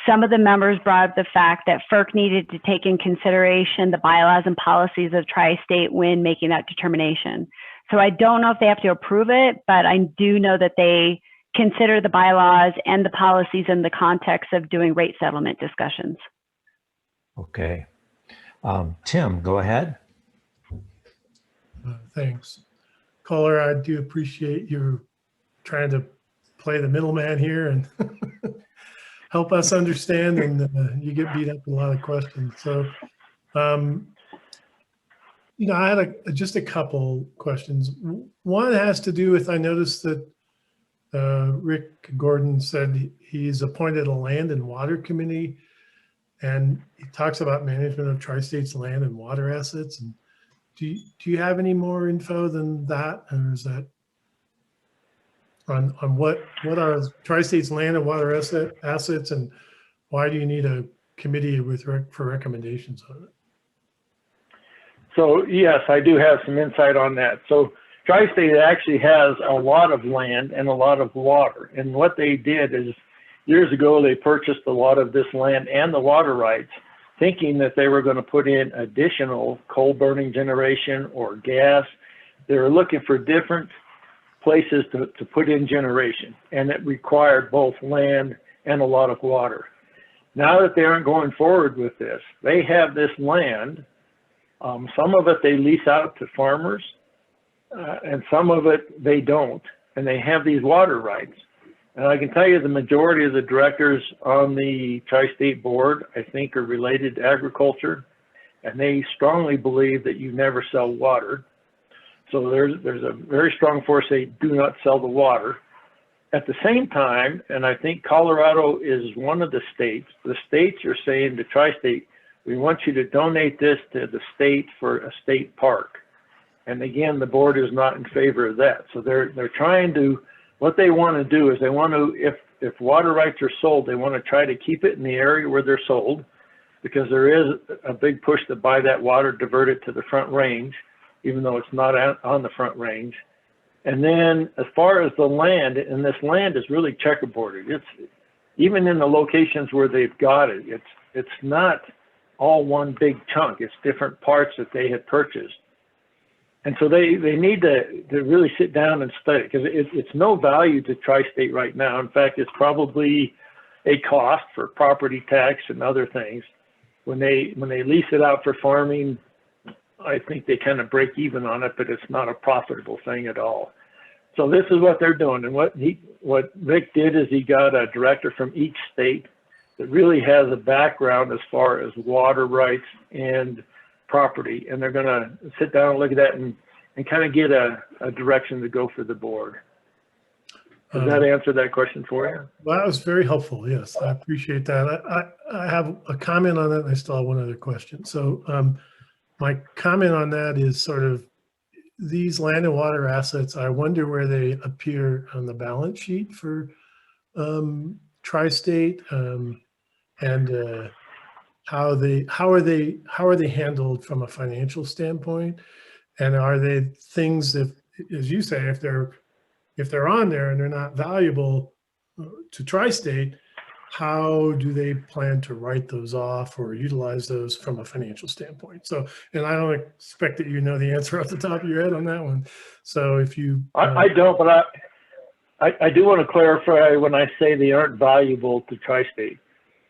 some of the members brought up the fact that FERC needed to take in consideration the bylaws and policies of Tri-State when making that determination. So I don't know if they have to approve it, but I do know that they consider the bylaws and the policies in the context of doing rate settlement discussions. Okay. Tim, go ahead. Thanks. Kohler, I do appreciate you trying to play the middleman here and help us understand, and you get beat up with a lot of questions. So, I had just a couple questions. One has to do with, I noticed that Rick Gordon said he's appointed a land and water committee, and he talks about management of Tri-State's land and water assets. And do you have any more info than that, or is that on what are Tri-State's land and water assets, and why do you need a committee for recommendations on it? So yes, I do have some insight on that. So Tri-State actually has a lot of land and a lot of water. And what they did is years ago, they purchased a lot of this land and the water rights, thinking that they were going to put in additional coal burning generation or gas. They were looking for different places to put in generation, and it required both land and a lot of water. Now that they aren't going forward with this, they have this land. Some of it they lease out to farmers, and some of it they don't, and they have these water rights. And I can tell you the majority of the directors on the Tri-State Board, I think, are related to agriculture, and they strongly believe that you never sell water. So there's a very strong force they do not sell the water. At the same time, and I think Colorado is one of the states are saying to Tri-State, we want you to donate this to the state for a state park. And again, the board is not in favor of that. So they're trying to, what they want to do is they want to, if water rights are sold, they want to try to keep it in the area where they're sold, because there is a big push to buy that water, divert it to the Front Range, even though it's not on the Front Range. And then as far as the land, and this land is really checkerboarded. It's even in the locations where they've got it, it's not all one big chunk. It's different parts that they had purchased. And so they need to really sit down and study, because it's no value to Tri-State right now. In fact, it's probably a cost for property tax and other things. When they lease it out for farming, I think they kind of break even on it, but it's not a profitable thing at all. So this is what they're doing. And what Rick did is he got a director from each state that really has a background as far as water rights and property. And they're going to sit down and look at that and kind of get a direction to go for the board. Does that answer that question for you? Well, that was very helpful. Yes, I appreciate that. I have a comment on that, and I still have one other question. So my comment on that is sort of these land and water assets, I wonder where they appear on the balance sheet for Tri-State, and how are they handled from a financial standpoint, and are they things that, as you say, if they're on there and they're not valuable to Tri-State, how do they plan to write those off or utilize those from a financial standpoint? So, and I don't expect that you know the answer off the top of your head on that one. So if you... I don't, but I do want to clarify when I say they aren't valuable to Tri-State.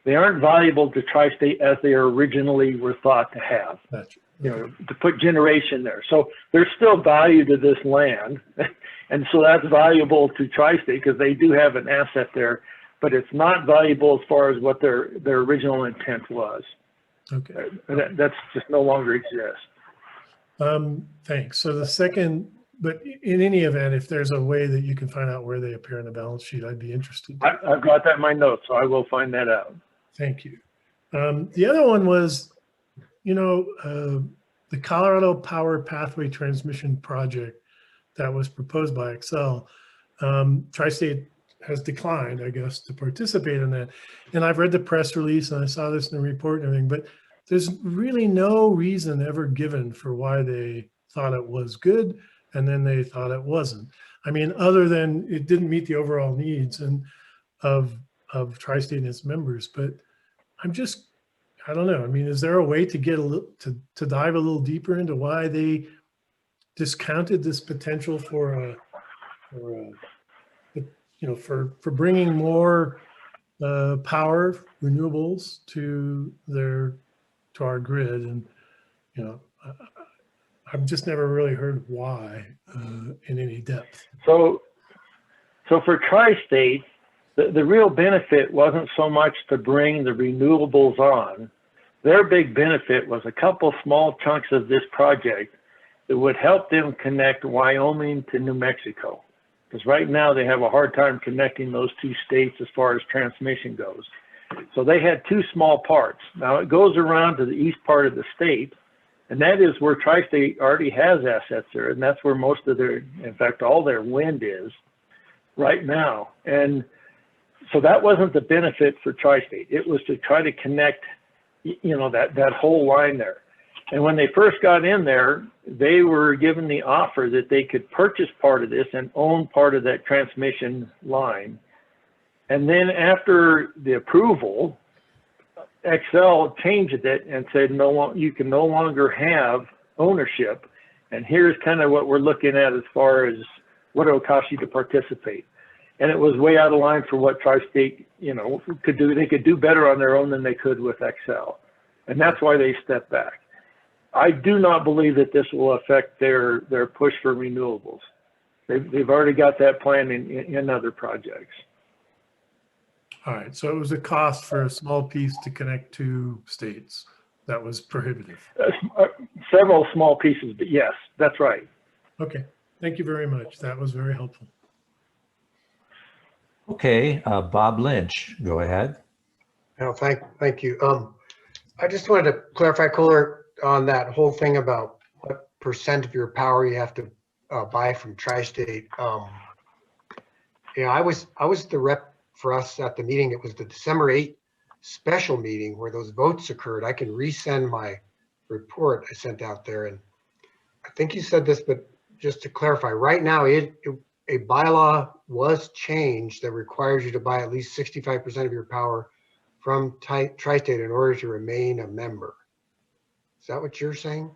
They aren't valuable to Tri-State as they originally were thought to have. Gotcha. You know, to put generation there. So there's still value to this land. And so that's valuable to Tri-State because they do have an asset there, but it's not valuable as far as what their original intent was. Okay. That's just no longer exists. Thanks. So the second, but in any event, if there's a way that you can find out where they appear on the balance sheet, I'd be interested. I've got that in my notes, so I will find that out. Thank you. The other one was, you know, the Colorado Power Pathway Transmission Project that was proposed by Excel. Tri-State has declined, I guess, to participate in that. And I've read the press release and I saw this in the report and everything, but there's really no reason ever given for why they thought it was good and then they thought it wasn't. I mean, other than it didn't meet the overall needs of Tri-State and its members, but I don't know. I mean, is there a way to get to dive a little deeper into why they discounted this potential for bringing more power, renewables to our grid? And you know, I've just never really heard why in any depth. So for Tri-State, the real benefit wasn't so much to bring the renewables on. Their big benefit was a couple small chunks of this project that would help them connect Wyoming to New Mexico. Because right now they have a hard time connecting those two states as far as transmission goes. So they had two small parts. Now it goes around to the east part of the state, and that is where Tri-State already has assets there, and that's where most of their, in fact, all their wind is right now. And so that wasn't the benefit for Tri-State. It was to try to connect, you know, that whole line there. And when they first got in there, they were given the offer that they could purchase part of this and own part of that transmission line. And then after the approval, Excel changed it and said, no, you can no longer have ownership. And here's kind of what we're looking at as far as what it will cost you to participate. And it was way out of line for what Tri-State, you know, could do. They could do better on their own than they could with Excel. And that's why they stepped back. I do not believe that this will affect their push for renewables. They've already got that plan in other projects. All right, so it was a cost for a small piece to connect two states. That was prohibitive. Several small pieces, but yes, that's right. Okay, thank you very much. That was very helpful. Okay, Bob Lynch, go ahead. No, thank you. I just wanted to clarify, Kohler, on that whole thing about what percent of your power you have to buy from Tri-State. I was the rep for us at the meeting. It was the December 8th special meeting where those votes occurred. I can resend my report I sent out there, and I think you said this, but just to clarify, right now a bylaw was changed that requires you to buy at least 65% of your power from Tri-State in order to remain a member. Is that what you're saying?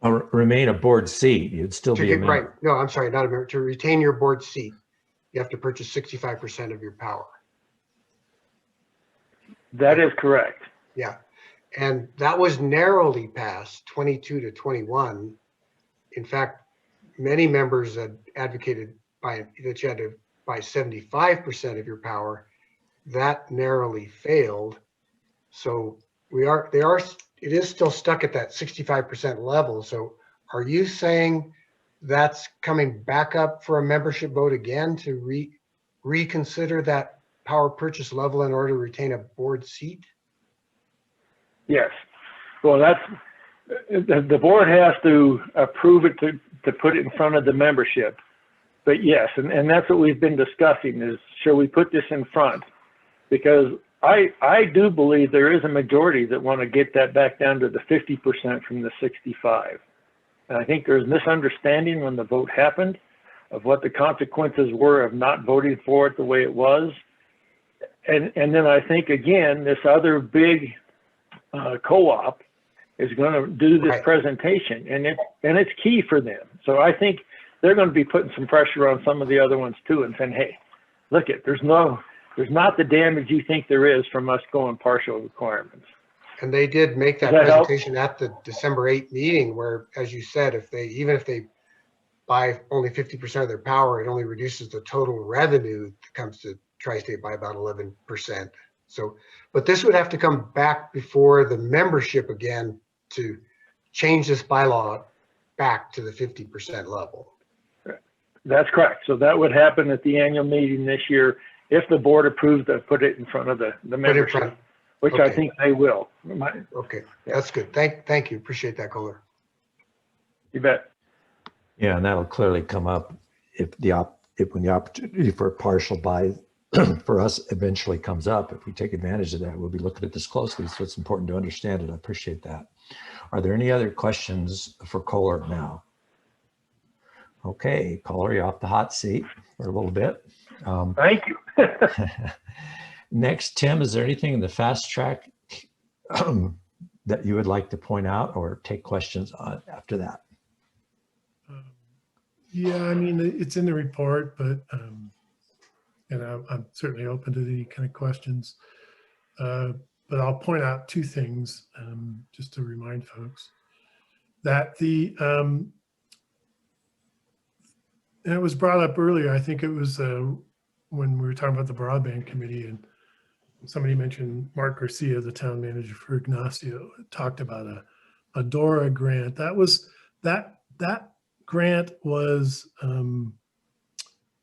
Remain a board seat. You'd still be a member. Right. No, I'm sorry, not a member. To retain your board seat, you have to purchase 65% of your power. That is correct. Yeah. And that was narrowly passed 22 to 21. In fact, many members had advocated that you had to buy 75% of your power. That narrowly failed. So it is still stuck at that 65% level. So are you saying that's coming back up for a membership vote again to reconsider that power purchase level in order to retain a board seat? Yes. Well, the board has to approve it to put it in front of the membership. But yes, and that's what we've been discussing is, shall we put this in front? Because I do believe there is a majority that want to get that back down to the 50% from the 65. And I think there's misunderstanding when the vote happened of what the consequences were of not voting for it the way it was. And then I think, again, this other big co-op is going to do this presentation, and it's key for them. So I think they're going to be putting some pressure on some of the other ones too, and saying, hey, look, there's not the damage you think there is from us going partial requirements. And they did make that presentation at the December 8th meeting where, as you said, even if they buy only 50% of their power, it only reduces the total revenue that comes to Tri-State by about 11%. So, but this would have to come back before the membership again to change this bylaw back to the 50% level. That's correct. So that would happen at the annual meeting this year if the board approves to put it in front of the membership, which I think they will. Okay, that's good. Thank you. Appreciate that, Kohler. You bet. Yeah, and that'll clearly come up if when the opportunity for a partial buy for us eventually comes up. If we take advantage of that, we'll be looking at this closely. So it's important to understand it. I appreciate that. Are there any other questions for Kohler now? Okay, Kohler, you're off the hot seat for a little bit. Thank you. Next, Tim, is there anything in the fast track that you would like to point out or take questions on after that? Yeah, I mean, it's in the report, but and I'm certainly open to the kind of questions. But I'll point out two things just to remind folks that and it was brought up earlier. I think it was when we were talking about the broadband committee, and somebody mentioned Mark Garcia, the town manager for Ignacio, talked about a DORA grant. That grant was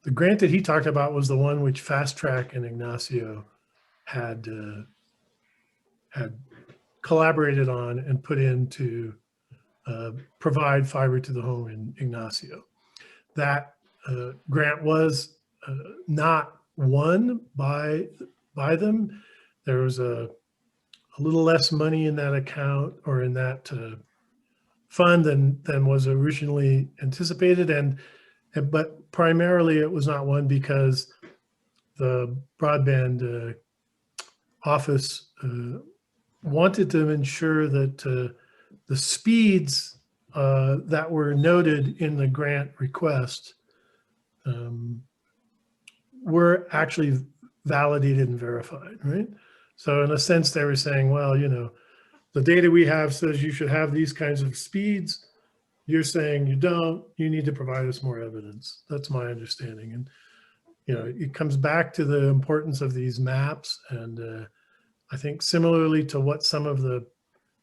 the grant that he talked about was the one which Fast Track and Ignacio had collaborated on and put in to provide fiber to the home in Ignacio. That grant was not won by them. There was a little less money in that account or in that fund than was originally anticipated, but primarily it was not won because the broadband office wanted to ensure that the speeds that were noted in the grant request were actually validated and verified, right? So in a sense, they were saying, well, the data we have says you should have these kinds of speeds. You're saying you don't, you need to provide us more evidence. That's my understanding. And, it comes back to the importance of these maps. And I think similarly to what some of the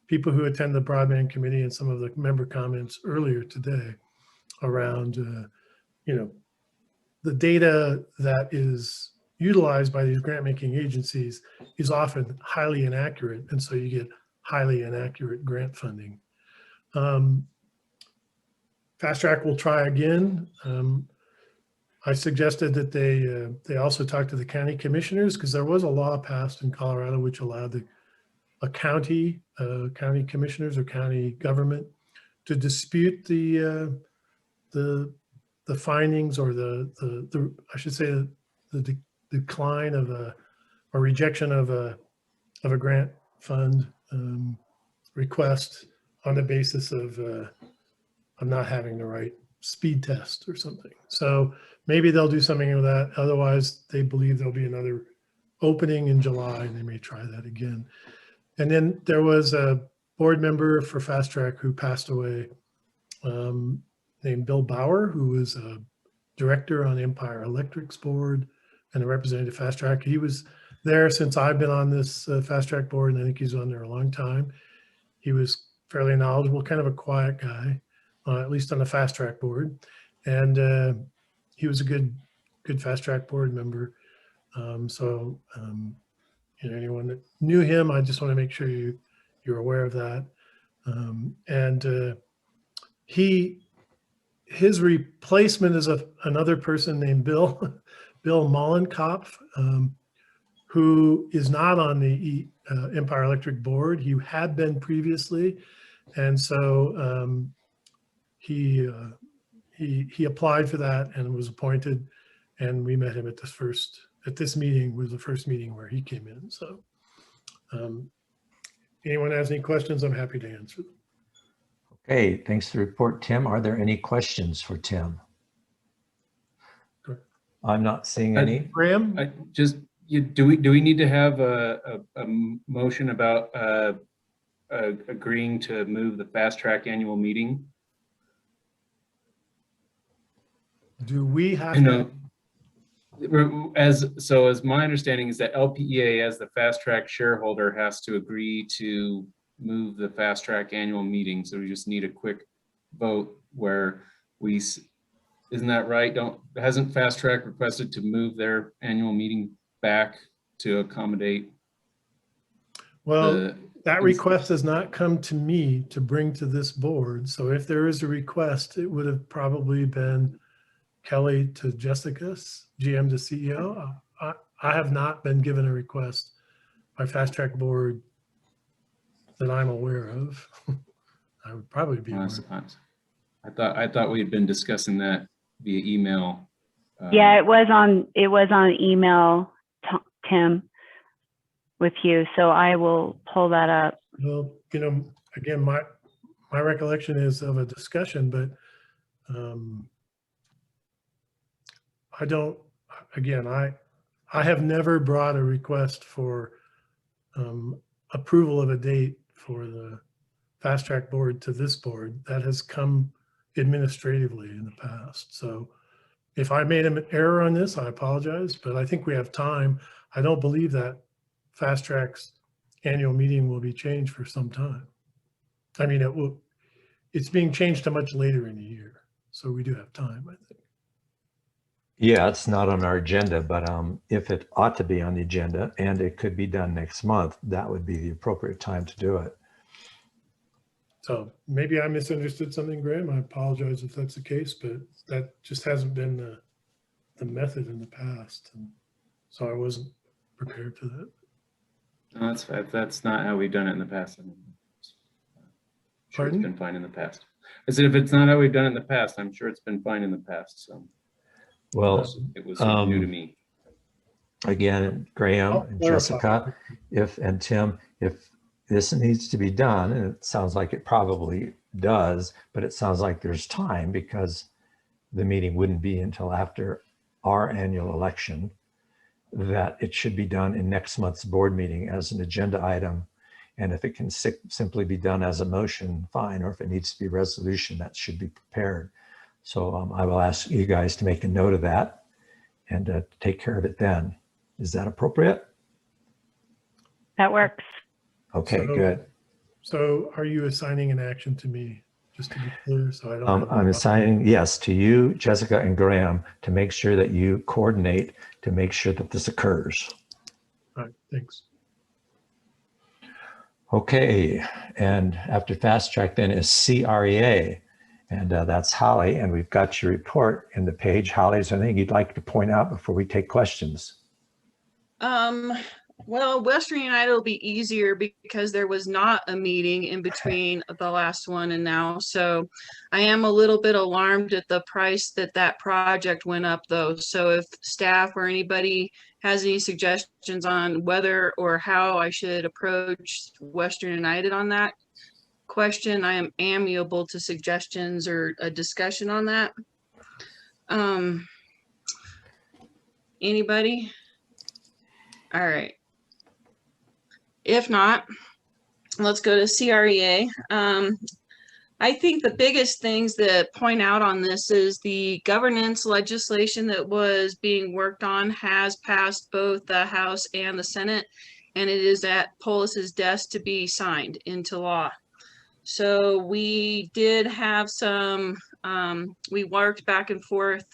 people who attend the broadband committee and some of the member comments earlier today around, the data that is utilized by these grant making agencies is often highly inaccurate. And so you get highly inaccurate grant funding. Fast Track will try again. I suggested that they also talk to the county commissioners, because there was a law passed in Colorado which allowed a county commissioners or county government to dispute the findings or the I should say the decline of or rejection of a grant fund request on the basis of not having the right speed test or something. So maybe they'll do something with that. Otherwise, they believe there'll be another opening in July, and they may try that again. And then there was a board member for Fast Track who passed away, named Bill Bauer, who was a director on Empire Electric's board and a representative Fast Track. He was there since I've been on this Fast Track board, and I think he's on there a long time. He was fairly knowledgeable, kind of a quiet guy, at least on the Fast Track board. And he was a good Fast Track board member. Anyone that knew him, I just want to make sure you're aware of that. His replacement is another person named Bill Mollenkopf, who is not on the Empire Electric board. He had been previously, and so he applied for that and was appointed, and we met him at this meeting. Was the first meeting where he came in. So anyone has any questions, I'm happy to answer them. Okay, thanks for the report, Tim. Are there any questions for Tim? I'm not seeing any. Graham? Do we need to have a motion about agreeing to move the Fast Track annual meeting? Do we have as my understanding is that LPEA, as the Fast Track shareholder, has to agree to move the Fast Track annual meeting. So we just need a quick vote where isn't that right? Hasn't Fast Track requested to move their annual meeting back to accommodate? Well, that request has not come to me to bring to this board. So if there is a request, it would have probably been Kelly to Jessica's, GM to CEO. I have not been given a request by Fast Track board that I'm aware of. I would probably be aware. I thought we had been discussing that via email. Yeah, it was on email, Tim, with you. So I will pull that up. Well, again, my recollection is of a discussion, but I have never brought a request for approval of a date for the Fast Track board to this board. That has come administratively in the past. So if I made an error on this, I apologize, but I think we have time. I don't believe that Fast Track's annual meeting will be changed for some time. I mean, it's being changed to much later in the year. So we do have time, I think. Yeah, it's not on our agenda, but if it ought to be on the agenda and it could be done next month, that would be the appropriate time to do it. So maybe I misunderstood something, Graham. I apologize if that's the case, but that just hasn't been the method in the past. And so I wasn't prepared for that. No, that's not how we've done it in the past. Sure, it's been fine in the past. I said, if it's not how we've done it in the past, I'm sure it's been fine in the past. So. Well, it was new to me. Again, Graham and Jessica, and Tim, if this needs to be done, and it sounds like it probably does, but it sounds like there's time because the meeting wouldn't be until after our annual election, that it should be done in next month's board meeting as an agenda item. And if it can simply be done as a motion, fine, or if it needs to be resolution, that should be prepared. So I will ask you guys to make a note of that. and take care of it then. Is that appropriate? That works. Okay, So- good. So are you assigning an action to me, just to be clear, so I don't have I'm assigning, yes, to you, Jessica, and Graham to make sure that you coordinate to make sure that this occurs. All right, thanks. Okay, and after fast track then is CREA, and that's Holly, and we've got your report in the page. Holly, is there anything you'd like to point out before we take questions? Well, Western United will be easier because there was not a meeting in between the last one and now. So I am a little bit alarmed at the price that that project went up though. So if staff or anybody has any suggestions on whether or how I should approach Western United on that question, I am amiable to suggestions or a discussion on that. Anybody? All right. If not, let's go to CREA. I think the biggest things that point out on this is the governance legislation that was being worked on has passed both the House and the Senate, and it is at Polis's desk to be signed into law. So we did have some, we worked back and forth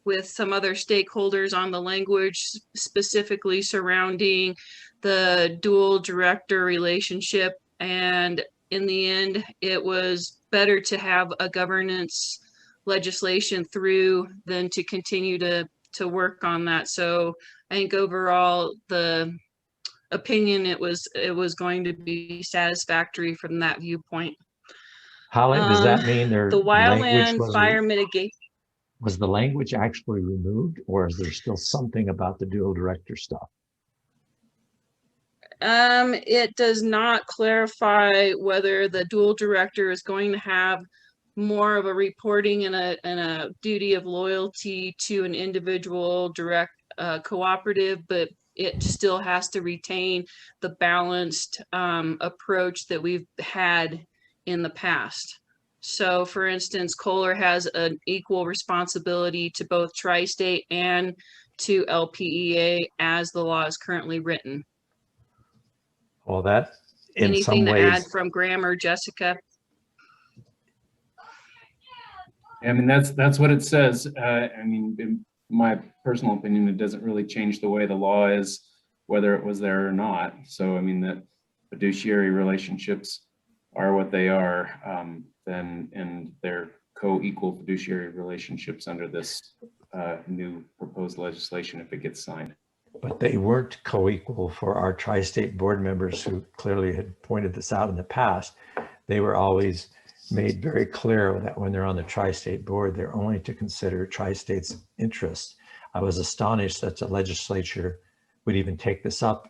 with some other stakeholders on the language specifically surrounding the dual director relationship. And in the end, it was better to have a governance legislation through than to continue to work on that. So I think overall, the opinion, it was going to be satisfactory from that viewpoint. Holly, does that mean The language wildland fire mitigation. Was the language actually removed, or is there still something about the dual director stuff? It does not clarify whether the dual director is going to have more of a reporting and a duty of loyalty to an individual direct cooperative, but it still has to retain the balanced approach that we've had in the past. So for instance, Kohler has an equal responsibility to both Tri-State and to LPEA as the law is currently written. Well, that in Anything some to add ways, from Graham or Jessica? I mean, that's what it says. I mean, in my personal opinion, it doesn't really change the way the law is, whether it was there or not. So, I mean, that fiduciary relationships are what they are, then, and they're co-equal fiduciary relationships under this new proposed legislation if it gets signed. but they weren't co-equal for our tri-state board members who clearly had pointed this out in the past. They were always made very clear that when they're on the tri-state board, they're only to consider tri-state's interests. I was astonished that the legislature would even take this up,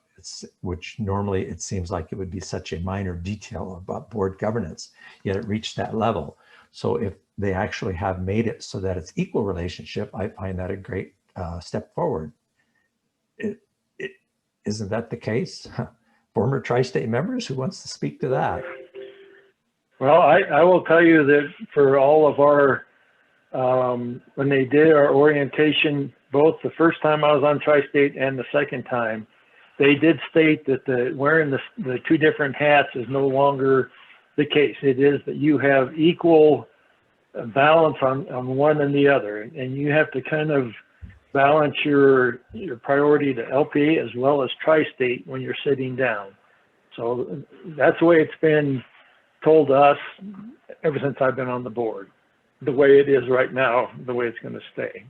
which normally it seems like it would be such a minor detail about board governance, yet it reached that level. So if they actually have made it so that it's equal relationship, I find that a great step forward. Isn't that the case? Former tri-state members, who wants to speak to that? Well, I will tell you that for all of our, when they did our orientation, both the first time I was on Tri-State and the second time, they did state that wearing the two different hats is no longer the case. It is that you have equal balance on one and the other, and you have to kind of balance your priority to LPEA as well as Tri-State when you're sitting down. So that's the way it's been told to us ever since I've been on the board. The way it is right now, the way it's going to stay.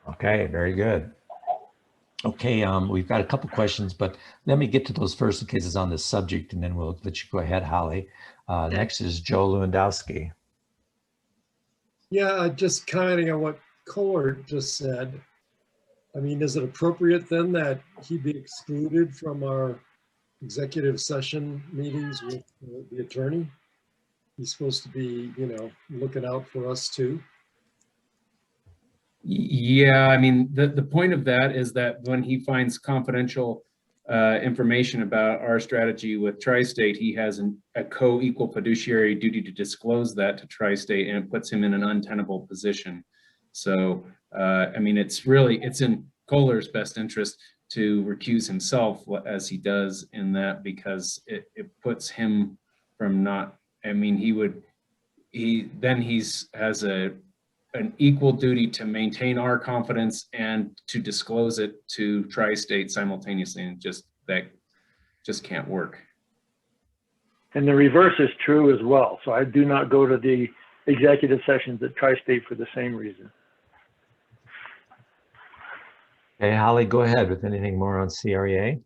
Okay, very good. Okay, we've got a couple questions, but let me get to those first in case it's on this subject, and then we'll let you go ahead, Holly. Next is Joe Lewandowski. Yeah, just commenting on what Kohler just said. I mean, is it appropriate then that he be excluded from our executive session meetings with the attorney? He's supposed to be, you know, looking out for us too. Yeah, I mean, the point of that is that when he finds confidential information about our strategy with Tri-State, he has a co-equal fiduciary duty to disclose that to Tri-State, and it puts him in an untenable position. So, I mean, it's in Kohler's best interest to recuse himself as he does in that, because it puts him from not, I mean, has an equal duty to maintain our confidence and to disclose it to Tri-State simultaneously, and that just can't work. And the reverse is true as well. So I do not go to the executive sessions at Tri-State for the same reason. Okay, Holly, go ahead with anything more on CREA.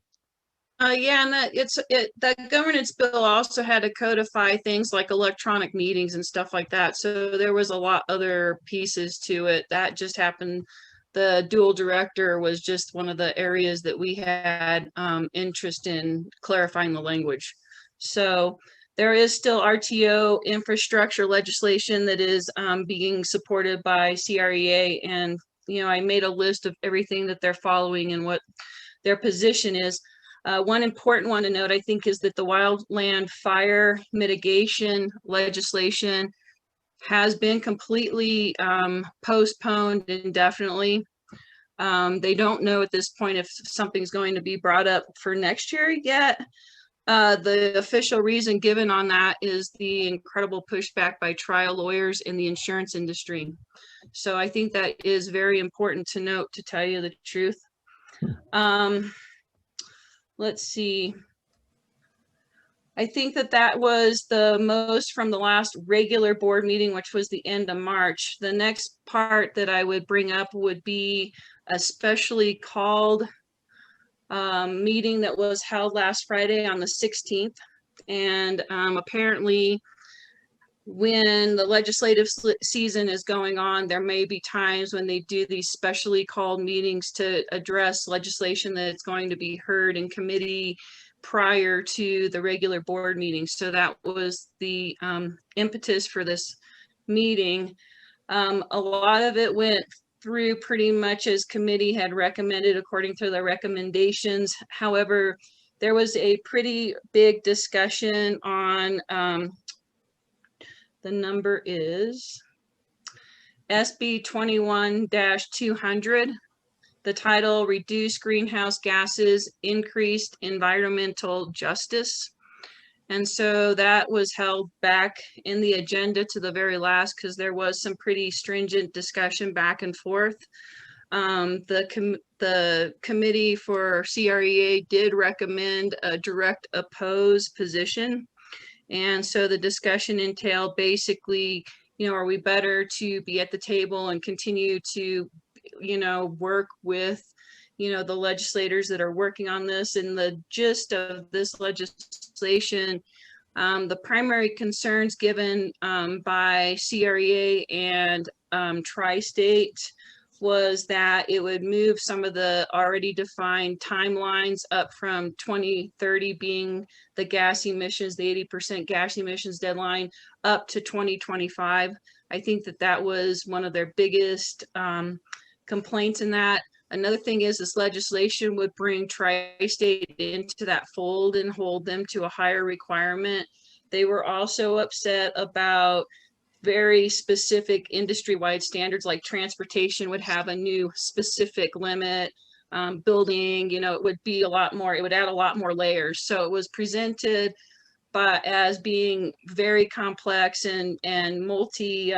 Yeah, and that governance bill also had to codify things like electronic meetings and stuff like that. So there was a lot other pieces to it. That just happened. The dual director was just one of the areas that we had interest in clarifying the language. So there is still RTO infrastructure legislation that is being supported by CREA. And, you know, I made a list of everything that they're following and what their position is. One important one to note, I think, is that the wildland fire mitigation legislation has been completely postponed indefinitely. They don't know at this point if something's going to be brought up for next year yet. The official reason given on that is the incredible pushback by trial lawyers in the insurance industry. So I think that is very important to note, to tell you the truth. Let's see. I think that was the most from the last regular board meeting, which was the end of March. The next part that I would bring up would be a specially called meeting that was held last Friday on the 16th. And apparently when the legislative season is going on, there may be times when they do these specially called meetings to address legislation that's going to be heard in committee prior to the regular board meeting. So that was the impetus for this meeting. A lot of it went through pretty much as committee had recommended according to the recommendations. However, there was a pretty big discussion on the number is SB 21-200. The title, Reduce Greenhouse Gases, Increased Environmental Justice. And so that was held back in the agenda to the very last because there was some pretty stringent discussion back and forth. The committee for CREA did recommend a direct oppose position. And so the discussion entailed basically, you know, are we better to be at the table and continue to, you know, work with, you know, the legislators that are working on this? And the gist of this legislation, the primary concerns given by CREA and Tri-State was that it would move some of the already defined timelines up from 2030 being the gas emissions, the 80% gas emissions deadline, up to 2025. I think that was one of their biggest complaints in that. Another thing is this legislation would bring Tri-State into that fold and hold them to a higher requirement. They were also upset about very specific industry-wide standards, like transportation would have a new specific limit. Building, you know, it would be a lot more, it would add a lot more layers. So it was presented as being very complex and multi,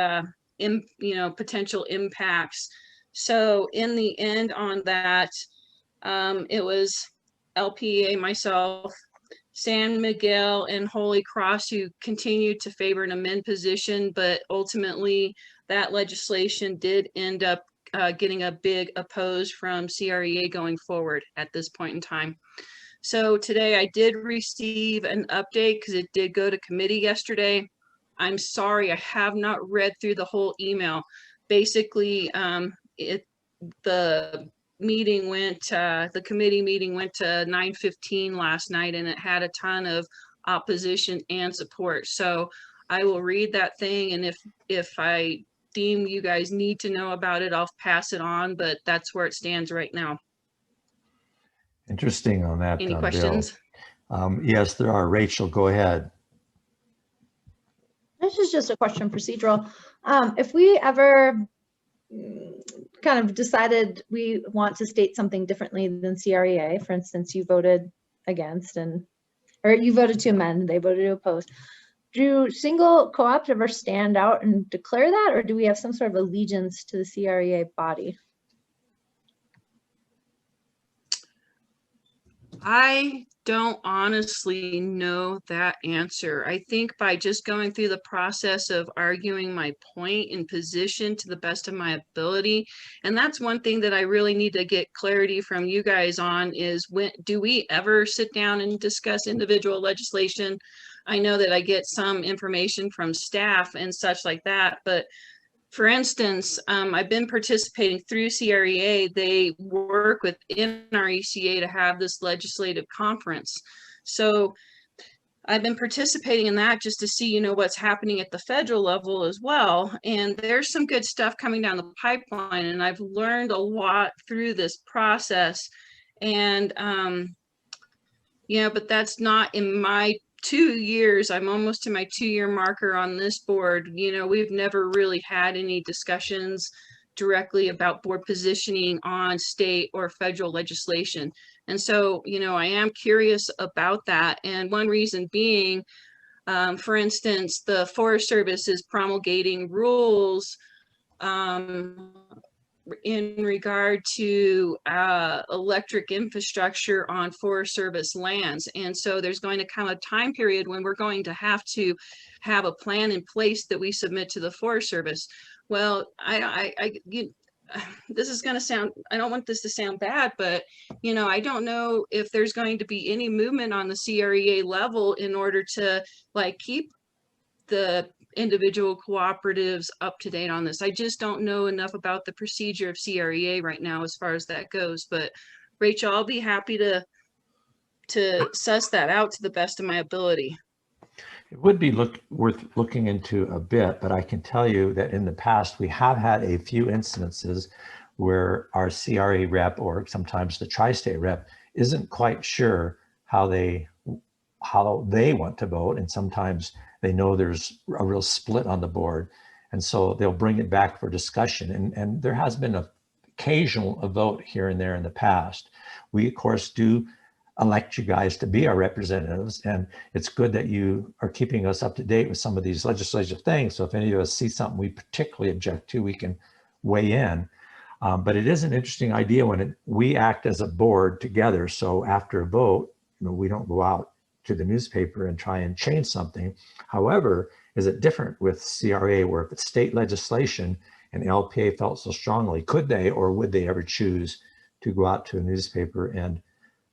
you know, potential impacts. So in the end on that, it was LPEA, myself, San Miguel and Holy Cross who continued to favor an amend position, but ultimately that legislation did end up getting a big oppose from CREA going forward at this point in time. So today I did receive an update because it did go to committee yesterday. I'm sorry, I have not read through the whole email. Basically, the committee meeting went to 9:15 last night, and it had a ton of opposition and support. So I will read that thing, and if I deem you guys need to know about it, I'll pass it on, but that's where it stands right now. Interesting on that. Any questions? Yes, there are. Rachel, go ahead. This is just a question procedural. If we ever kind of decided we want to state something differently than CREA. For instance, you voted against or you voted to amend, they voted to oppose. Do single co-ops ever stand out and declare that, or do we have some sort of allegiance to the CREA body? I don't honestly know that answer. I think by just going through the process of arguing my point and position to the best of my ability, and that's one thing that I really need to get clarity from you guys on is do we ever sit down and discuss individual legislation? I know that I get some information from staff and such like that, but for instance, I've been participating through CREA. They work within our ECA to have this legislative conference. So I've been participating in that just to see, what's happening at the federal level as well. And there's some good stuff coming down the pipeline. And I've learned a lot through this process. And, but that's not in my 2 years. I'm almost to my 2-year marker on this board. We've never really had any discussions directly about board positioning on state or federal legislation. And so, I am curious about that. And one reason being, for instance, the Forest Service is promulgating rules in regard to electric infrastructure on Forest Service lands. And so there's going to come a time period when we're going to have a plan in place that we submit to the Forest Service. Well, this is going to sound, I don't want this to sound bad, but, I don't know if there's going to be any movement on the CREA level in order to keep the individual cooperatives up to date on this. I just don't know enough about the procedure of CREA right now as far as that goes. But Rachel, I'll be happy to suss that out to the best of my ability. It would be worth looking into a bit, but I can tell you that in the past, we have had a few incidences where our CRA rep or sometimes the tri-state rep isn't quite sure how they want to vote. And sometimes they know there's a real split on the board. And so they'll bring it back for discussion. And there has been an occasional vote here and there in the past. We, of course, do elect you guys to be our representatives. And it's good that you are keeping us up to date with some of these legislative things. So if any of us see something we particularly object to, we can weigh in. But it is an interesting idea when we act as a board together. So after a vote, we don't go out to the newspaper and try and change something. However, is it different with CRA where if it's state legislation and LPEA felt so strongly, could they or would they ever choose to go out to a newspaper and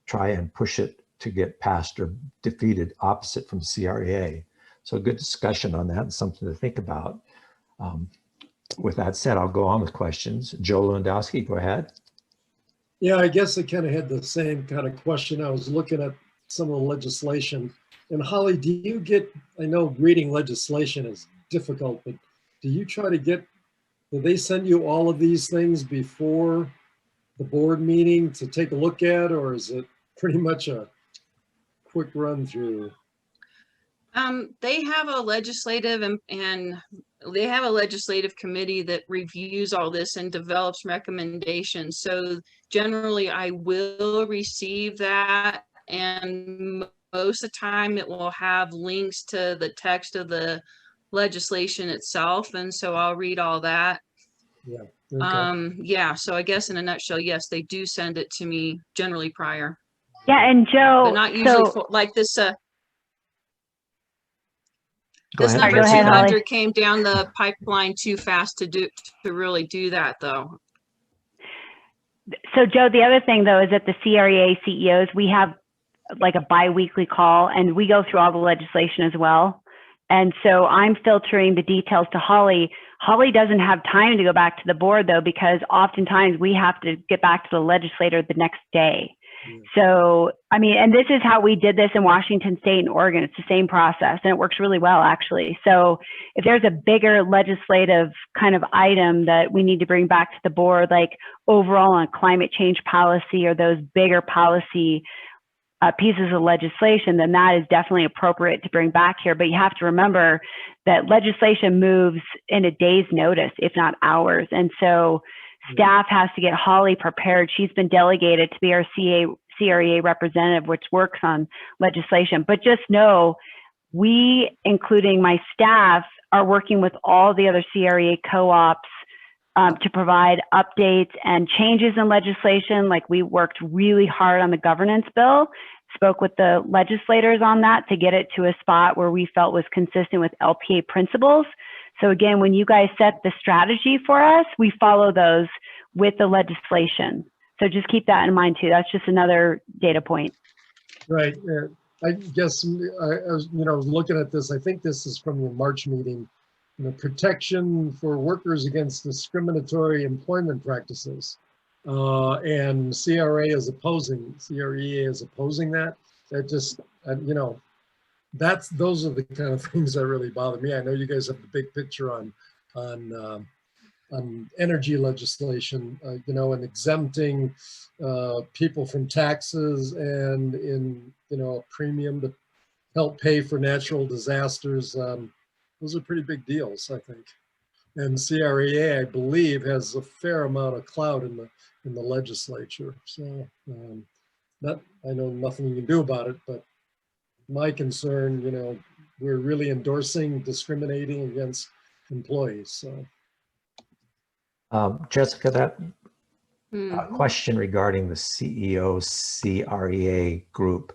try and push it to get passed or defeated opposite from CRA? So a good discussion on that and something to think about. With that said, I'll go on with questions. Joe Lewandowski, go ahead. Yeah, I guess I kind of had the same kind of question. I was looking at some of the legislation. And Holly, do you get, I know reading legislation is difficult, but do you try to get, do they send you all of these things before the board meeting to take a look at, or is it pretty much a quick run through? They have a legislative and they have a legislative committee that reviews all this and develops recommendations. So generally I will receive that, and most of the time it will have links to the text of the legislation itself. And so I'll read all that. Yeah. Okay. Yeah. So I guess in a nutshell, yes, they do send it to me generally prior. Yeah. And Joe, but not usually like this, this ahead. number 200 Holly. came down the pipeline too fast to really do that though. So Joe, the other thing though is that the CREA CEOs, we have like a bi-weekly call and we go through all the legislation as well. And so I'm filtering the details to Holly. Holly doesn't have time to go back to the board though, because oftentimes we have to get back to the legislator the next day. So, I mean, and this is how we did this in Washington State and Oregon. It's the same process and it works really well, actually. So if there's a bigger legislative kind of item that we need to bring back to the board, like overall on climate change policy or those bigger policy pieces of legislation, then that is definitely appropriate to bring back here. But you have to remember that legislation moves in a day's notice, if not hours. And so staff has to get Holly prepared. She's been delegated to be our CREA representative, which works on legislation. But just know, we, including my staff, are working with all the other CREA co-ops to provide updates and changes in legislation. Like, we worked really hard on the governance bill, spoke with the legislators on that to get it to a spot where we felt was consistent with LPEA principles. So again, when you guys set the strategy for us, we follow those with the legislation. So just keep that in mind too. That's just another data point. Right. I guess I was, looking at this. I think this is from the March meeting. Protection for workers against discriminatory employment practices, and CREA is opposing that. That just, those are the kind of things that really bother me. I know you guys have the big picture on energy legislation, and exempting people from taxes and in a premium to help pay for natural disasters. Those are pretty big deals, I think. And CREA, I believe, has a fair amount of clout in the legislature. So I know nothing you can do about it, but my concern, we're really endorsing discriminating against employees. So, Jessica, that question regarding the CEO CREA group,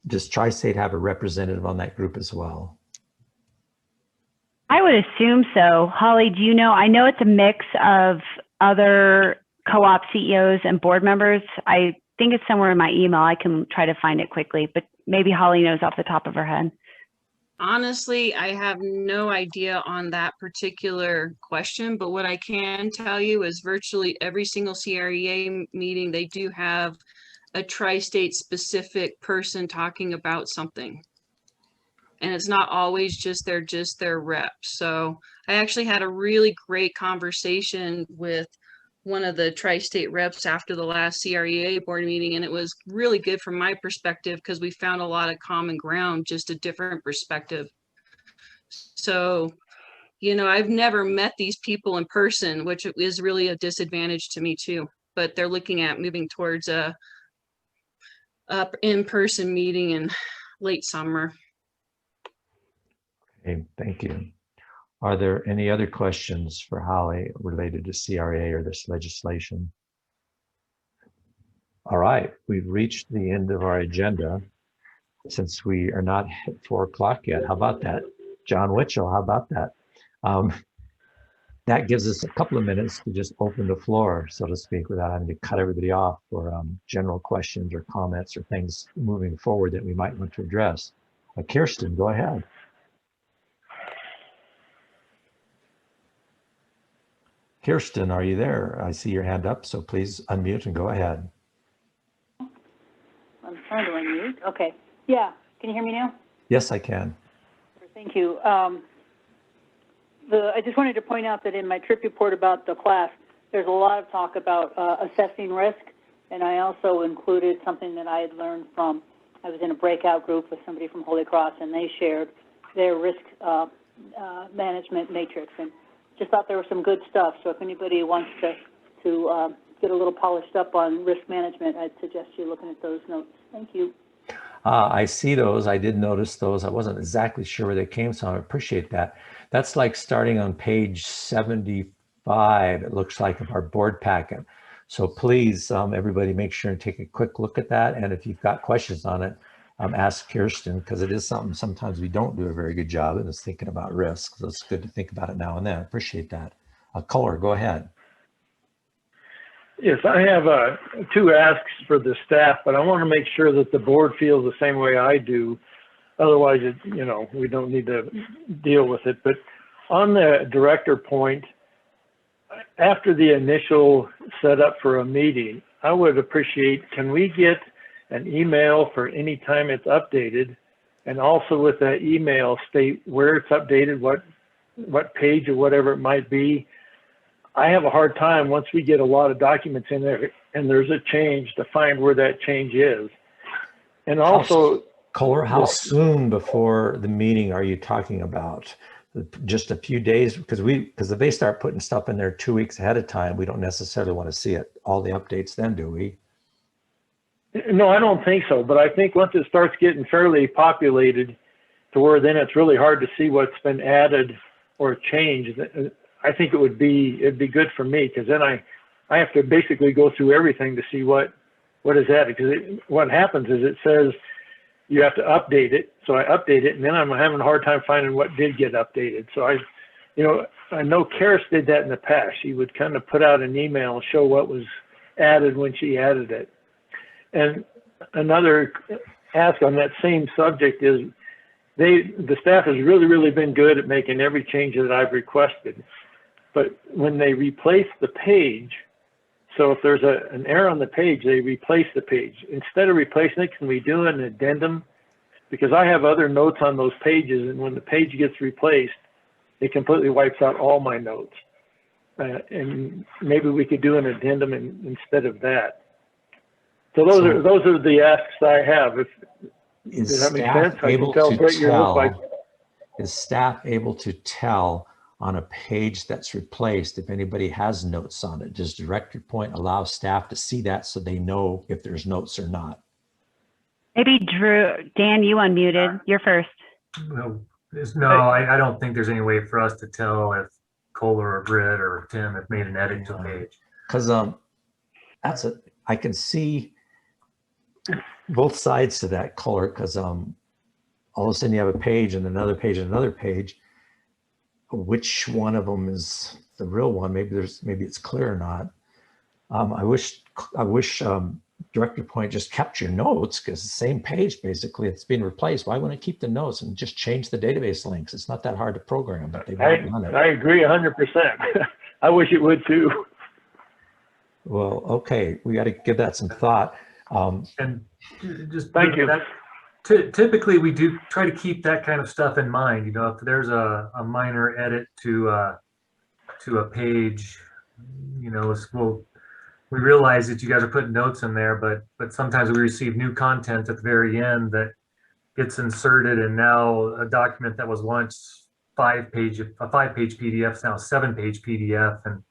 does Tri-State have a representative on that group as well? I would assume so. Holly, do you know? I know it's a mix of other co-op CEOs and board members. I think it's somewhere in my email. I can try to find it quickly, but maybe Holly knows off the top of her head. Honestly, I have no idea on that particular question, but what I can tell you is virtually every single CREA meeting, they do have a tri-state specific person talking about something. And it's not always just their rep. So I actually had a really great conversation with one of the tri-state reps after the last CREA board meeting, and it was really good from my perspective because we found a lot of common ground, just a different perspective. So, I've never met these people in person, which is really a disadvantage to me too, but they're looking at moving towards a in-person meeting in late summer. Okay, thank you. Are there any other questions for Holly related to CREA or this legislation? All right, we've reached the end of our agenda. Since we are not at 4 o'clock yet, how about that? John Witchell, how about that? That gives us a couple of minutes to just open the floor, so to speak, without having to cut everybody off for general questions or comments or things moving forward that we might want to address. Kirsten, go ahead. Kirsten, are you there? I see your hand up, so please unmute and go ahead. I'm trying to unmute. Okay. Yeah. Can you hear me now? Yes, I can. Thank you. I just wanted to point out that in my trip report about the class, there's a lot of talk about assessing risk, and I also included something that I had learned from, I was in a breakout group with somebody from Holy Cross, and they shared their risk management matrix, and just thought there was some good stuff. So if anybody wants to get a little polished up on risk management, I'd suggest you looking at those notes. Thank you. I see those. I did notice those. I wasn't exactly sure where they came from. I appreciate that. That's like starting on page 75, it looks like, of our board packet. So please, everybody, make sure and take a quick look at that. And if you've got questions on it, ask Kirsten, because it is something sometimes we don't do a very good job in, is thinking about risk. So it's good to think about it now and then. Appreciate that. Kohler, go ahead. Yes, I have 2 asks for the staff, but I want to make sure that the board feels the same way I do. Otherwise, we don't need to deal with it. But on the director point, after the initial setup for a meeting, I would appreciate, can we get an email for any time it's updated, and also with that email state where it's updated, what page or whatever it might be. I have a hard time once we get a lot of documents in there and there's a change to find where that change is. And also, Kohler, how soon before the meeting are you talking about? Just a few days? Because if they start putting stuff in there 2 weeks ahead of time, we don't necessarily want to see it, all the updates then, do we? no, I don't think so. But I think once it starts getting fairly populated to where then it's really hard to see what's been added or changed, I think it'd be good for me, because then I have to basically go through everything to see what is added. Because what happens is it says you have to update it. So I update it, and then I'm having a hard time finding what did get updated. So I know Karis did that in the past. She would kind of put out an email and show what was added when she added it. And another ask on that same subject is the staff has really been good at making every change that I've requested. But when they replace the page, so if there's an error on the page, they replace the page. Instead of replacing it, can we do an addendum? Because I have other notes on those pages, and when the page gets replaced, it completely wipes out all my notes. And maybe we could do an addendum instead of that. So those are the asks I have. Does that make sense? I can tell Brett your look like. Is staff able to tell on a page that's replaced if anybody has notes on it? Does Director Point allow staff to see that so they know if there's notes or not? Maybe Drew, Dan, you unmuted. You're first. No, I don't think there's any way for us to tell if Kohler or Britt or Tim have made an edit to a page. Because I can see both sides to that, Kohler, because all of a sudden you have a page and another page and another page. Which one of them is the real one? Maybe it's clear or not. I wish Director Point just kept your notes, because the same page basically it's been replaced. Why wouldn't it keep the notes and just change the database links? It's not that hard to program, but they've not done it. I agree 100%. I wish it would too. Well, okay, we got to give that some thought. And just thank you. Typically, we do try to keep that kind of stuff in mind. You know, if there's a minor edit to a page, you know, we realize that you guys are putting notes in there, but sometimes we receive new content at the very end that gets inserted, and now a document that was once a 5-page PDF is now a 7-page PDF, and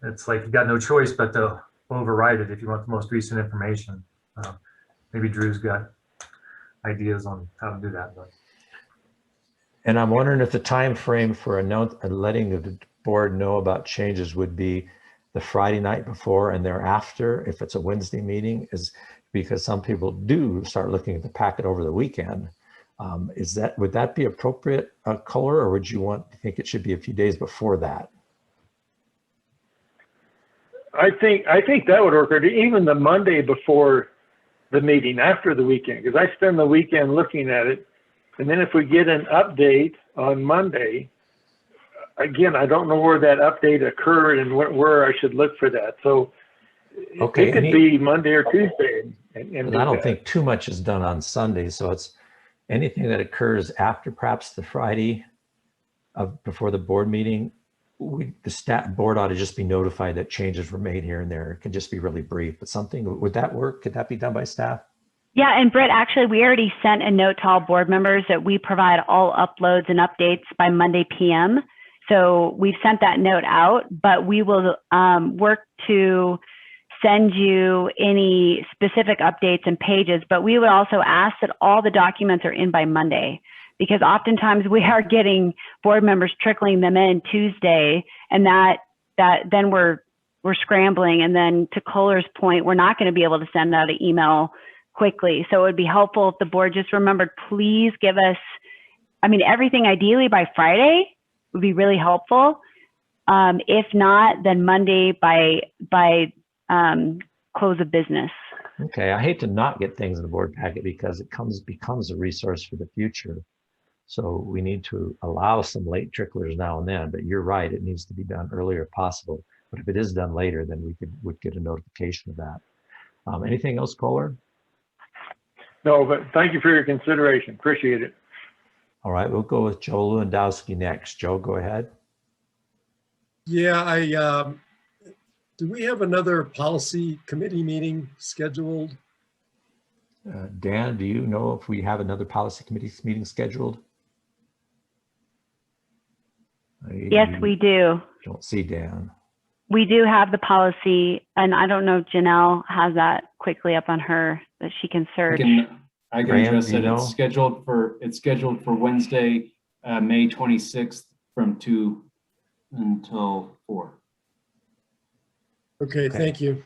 it's like you got no choice but to override it if you want the most recent information. Maybe Drew's got ideas on how to do that. But. And I'm wondering if the time frame for letting the board know about changes would be the Friday night before and thereafter, if it's a Wednesday meeting, is because some people do start looking at the packet over the weekend. Would that be appropriate, Kohler, or would you think it should be a few days before that? I think that would work, or even the Monday before the meeting, after the weekend, because I spend the weekend looking at it. And then if we get an update on Monday, again, I don't know where that update occurred and where I should look for that. So okay, it could be Monday or Tuesday. And I don't think too much is done on Sunday. So it's anything that occurs after perhaps the Friday before the board meeting. The board ought to just be notified that changes were made here and there. It can just be really brief, but something, would that work? Could that be done by staff? Yeah, and Britt, actually, we already sent a note to all board members that we provide all uploads and updates by Monday PM. So we've sent that note out, but we will work to send you any specific updates and pages, but we would also ask that all the documents are in by Monday, because oftentimes we are getting board members trickling them in Tuesday, and that then we're scrambling. And then to Kohler's point, we're not going to be able to send out an email quickly. So it would be helpful if the board just remembered, please give us, everything ideally by Friday would be really helpful. If not, then Monday by close of business. Okay, I hate to not get things in the board packet because it becomes a resource for the future. So we need to allow some late tricklers now and then, but you're right, it needs to be done earlier if possible. But if it is done later, then would get a notification of that. Anything else, Kohler? No, but thank you for your consideration. Appreciate it. All right, we'll go with Joe Lewandowski next. Joe, go ahead. Yeah, do we have another policy committee meeting scheduled? Dan, do you know if we have another policy committee meeting scheduled? Yes, we do. Don't see Dan. We do have the policy, and I don't know if Janelle has that quickly up on her that she can search. I can Graham, address do you it. know? It's scheduled for Wednesday, May 26th from 2 until 4. Okay, thank you.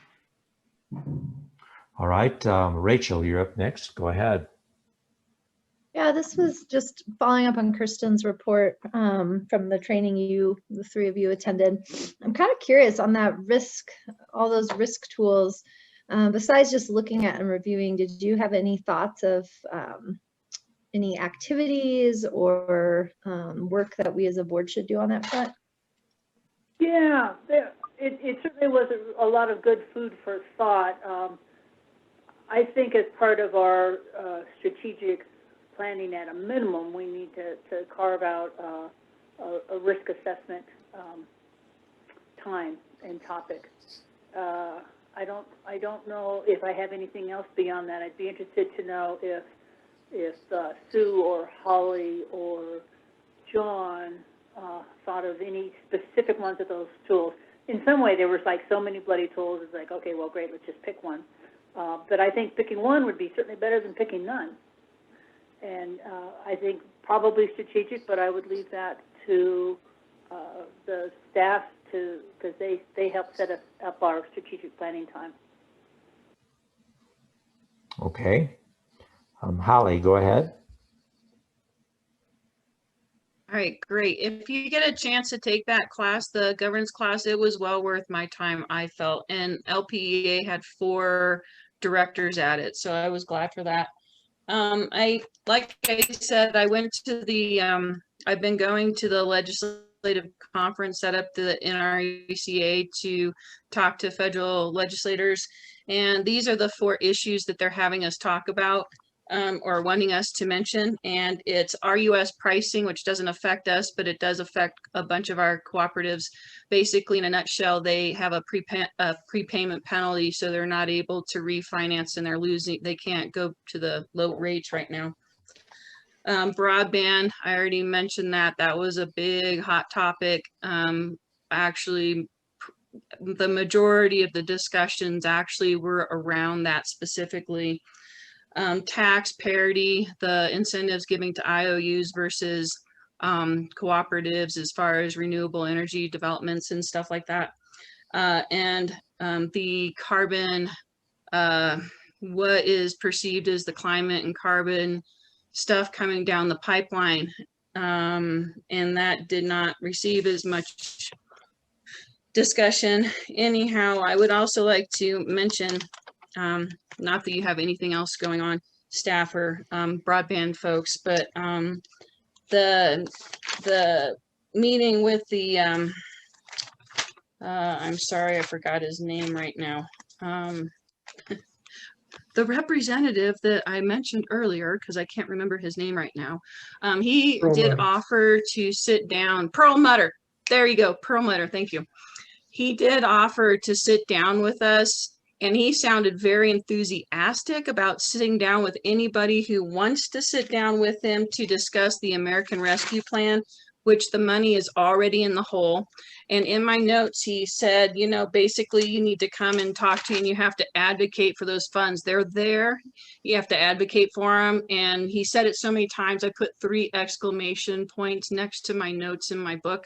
All right, Rachel, you're up next. Go ahead. Yeah, this was just following up on Kirsten's report from the training the three of you attended. I'm kind of curious on that risk, all those risk tools. Besides just looking at and reviewing, did you have any thoughts of any activities or work that we as a board should do on that front? Yeah, it certainly was a lot of good food for thought. I think as part of our strategic planning, at a minimum, we need to carve out a risk assessment time and topic. I don't know if I have anything else beyond that. I'd be interested to know if Sue or Holly or John thought of any specific ones of those tools. In some way, there was like so many bloody tools. It's like, okay, well, great, let's just pick one. But I think picking one would be certainly better than picking none. And I think probably strategic, but I would leave that to the staff because they help set up our strategic planning time. Okay. Holly, go ahead. All right, great. If you get a chance to take that class, the governance class, it was well worth my time, I felt. And LPEA had 4 directors at it, so I was glad for that. Like I said, I went to the, I've been going to the legislative conference set up the NRECA to talk to federal legislators. And these are the 4 issues that they're having us talk about or wanting us to mention. And it's RUS pricing, which doesn't affect us, but it does affect a bunch of our cooperatives. Basically, in a nutshell, they have a prepayment penalty, so they're not able to refinance and they're losing, they can't go to the low rates right now. Broadband, I already mentioned that. That was a big hot topic. Actually, the majority of the discussions actually were around that specifically. Tax parity, the incentives giving to IOUs versus cooperatives as far as renewable energy developments and stuff like that. And the carbon, what is perceived as the climate and carbon stuff coming down the pipeline. And that did not receive as much discussion. Anyhow, I would also like to mention, not that you have anything else going on, staff or broadband folks, but the meeting with the, I'm sorry, I forgot his name right now. The representative that I mentioned earlier, because I can't remember his name right now, he did offer to sit down, Perlmutter, there you go, Perlmutter, thank you. He did offer to sit down with us, and he sounded very enthusiastic about sitting down with anybody who wants to sit down with him to discuss the American Rescue Plan, which the money is already in the hole. And in my notes, he said, you know, basically you need to come and talk to you and you have to advocate for those funds. They're there. You have to advocate for them. And he said it so many times, I put 3 exclamation points next to my notes in my book.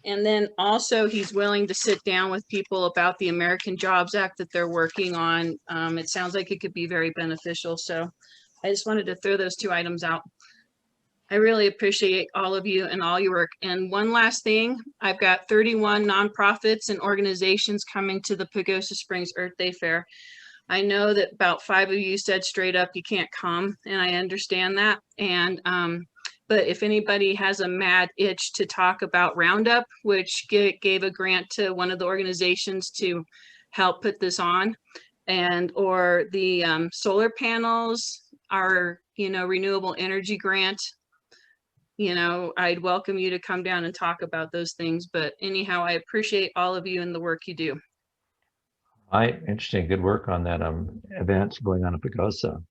And then also he's willing to sit down with people about the American Jobs Act that they're working on. It sounds like it could be very beneficial. So I just wanted to throw those 2 items out. I really appreciate all of you and all your work. And one last thing, I've got 31 nonprofits and organizations coming to the Pagosa Springs Earth Day Fair. I know that about 5 of you said straight up you can't come, and I understand that. And but if anybody has a mad itch to talk about Roundup, which gave a grant to one of the organizations to help put this on, and or the solar panels, our, you know, renewable energy grant, you know, I'd welcome you to come down and talk about those things. But anyhow, I appreciate all of you and the work you do. All right, interesting, good work on that event going on in Pagosa.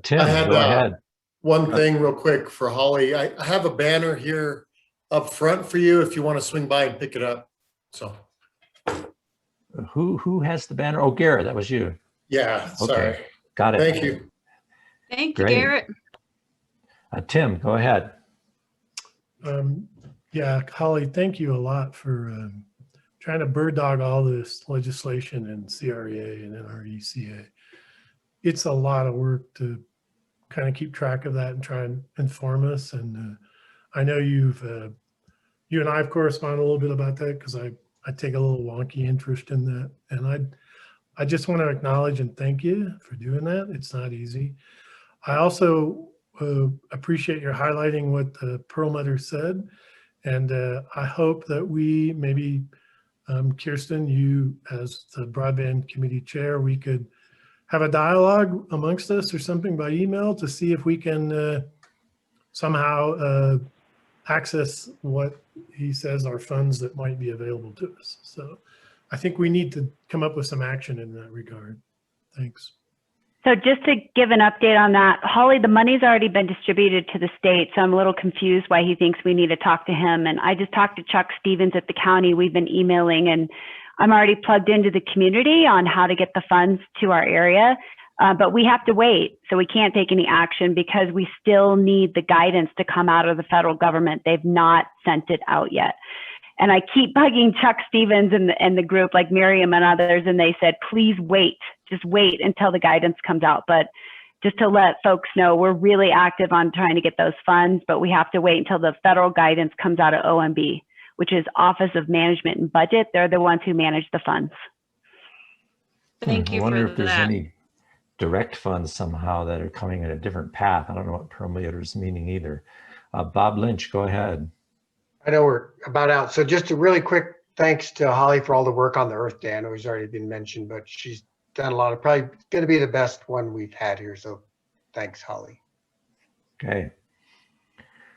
Tim, I had go ahead. one thing real quick for Holly. I have a banner here up front for you if you want to swing by and pick it up. So Who has the banner? Oh, Garrett, that was you. yeah, sorry. Okay, got it. Thank you. Thank you, Great. Garrett. Tim, go ahead. Yeah, Holly, thank you a lot for trying to bird dog all this legislation in CREA and NRECA. It's a lot of work to kind of keep track of that and try and inform us. And I know you and I have corresponded a little bit about that because I take a little wonky interest in that. And I just want to acknowledge and thank you for doing that. It's not easy. I also appreciate your highlighting what the Perlmutter said. And I hope that we maybe, Kirsten, you as the broadband committee chair, we could have a dialogue amongst us or something by email to see if we can somehow access what he says are funds that might be available to us. So I think we need to come up with some action in that regard. Thanks. So just to give an update on that, Holly, the money's already been distributed to the state, so I'm a little confused why he thinks we need to talk to him. And I just talked to Chuck Stevens at the county. We've been emailing, and I'm already plugged into the community on how to get the funds to our area. But we have to wait, so we can't take any action because we still need the guidance to come out of the federal government. They've not sent it out yet. And I keep bugging Chuck Stevens and the group like Miriam and others, and they said, please wait, just wait until the guidance comes out. But just to let folks know, we're really active on trying to get those funds, but we have to wait until the federal guidance comes out of OMB, which is Office of Management and Budget. They're the ones who manage the funds. Thank you I wonder for if there's that. any direct funds somehow that are coming in a different path. I don't know what Perlmutter is meaning either. Bob Lynch, go ahead. I know we're about out. So just a really quick thanks to Holly for all the work on the Earth Day. I know it's already been mentioned, but she's done a lot of, probably going to be the best one we've had here. So thanks, Holly. Okay.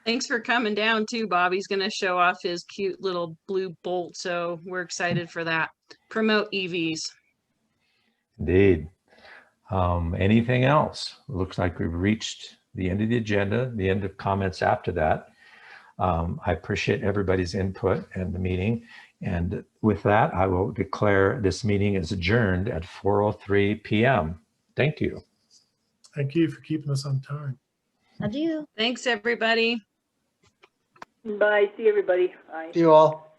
Thanks for coming down too, Bob. He's going to show off his cute little blue bolt. So we're excited for that. Promote EVs. Indeed. Anything else? Looks like we've reached the end of the agenda, the end of comments after that. I appreciate everybody's input and the meeting. And with that, I will declare this meeting is adjourned at 4:03 p.m. Thank you. Thank you for keeping us on time. Adieu. Thanks, everybody. Bye. See everybody. Bye. See you all.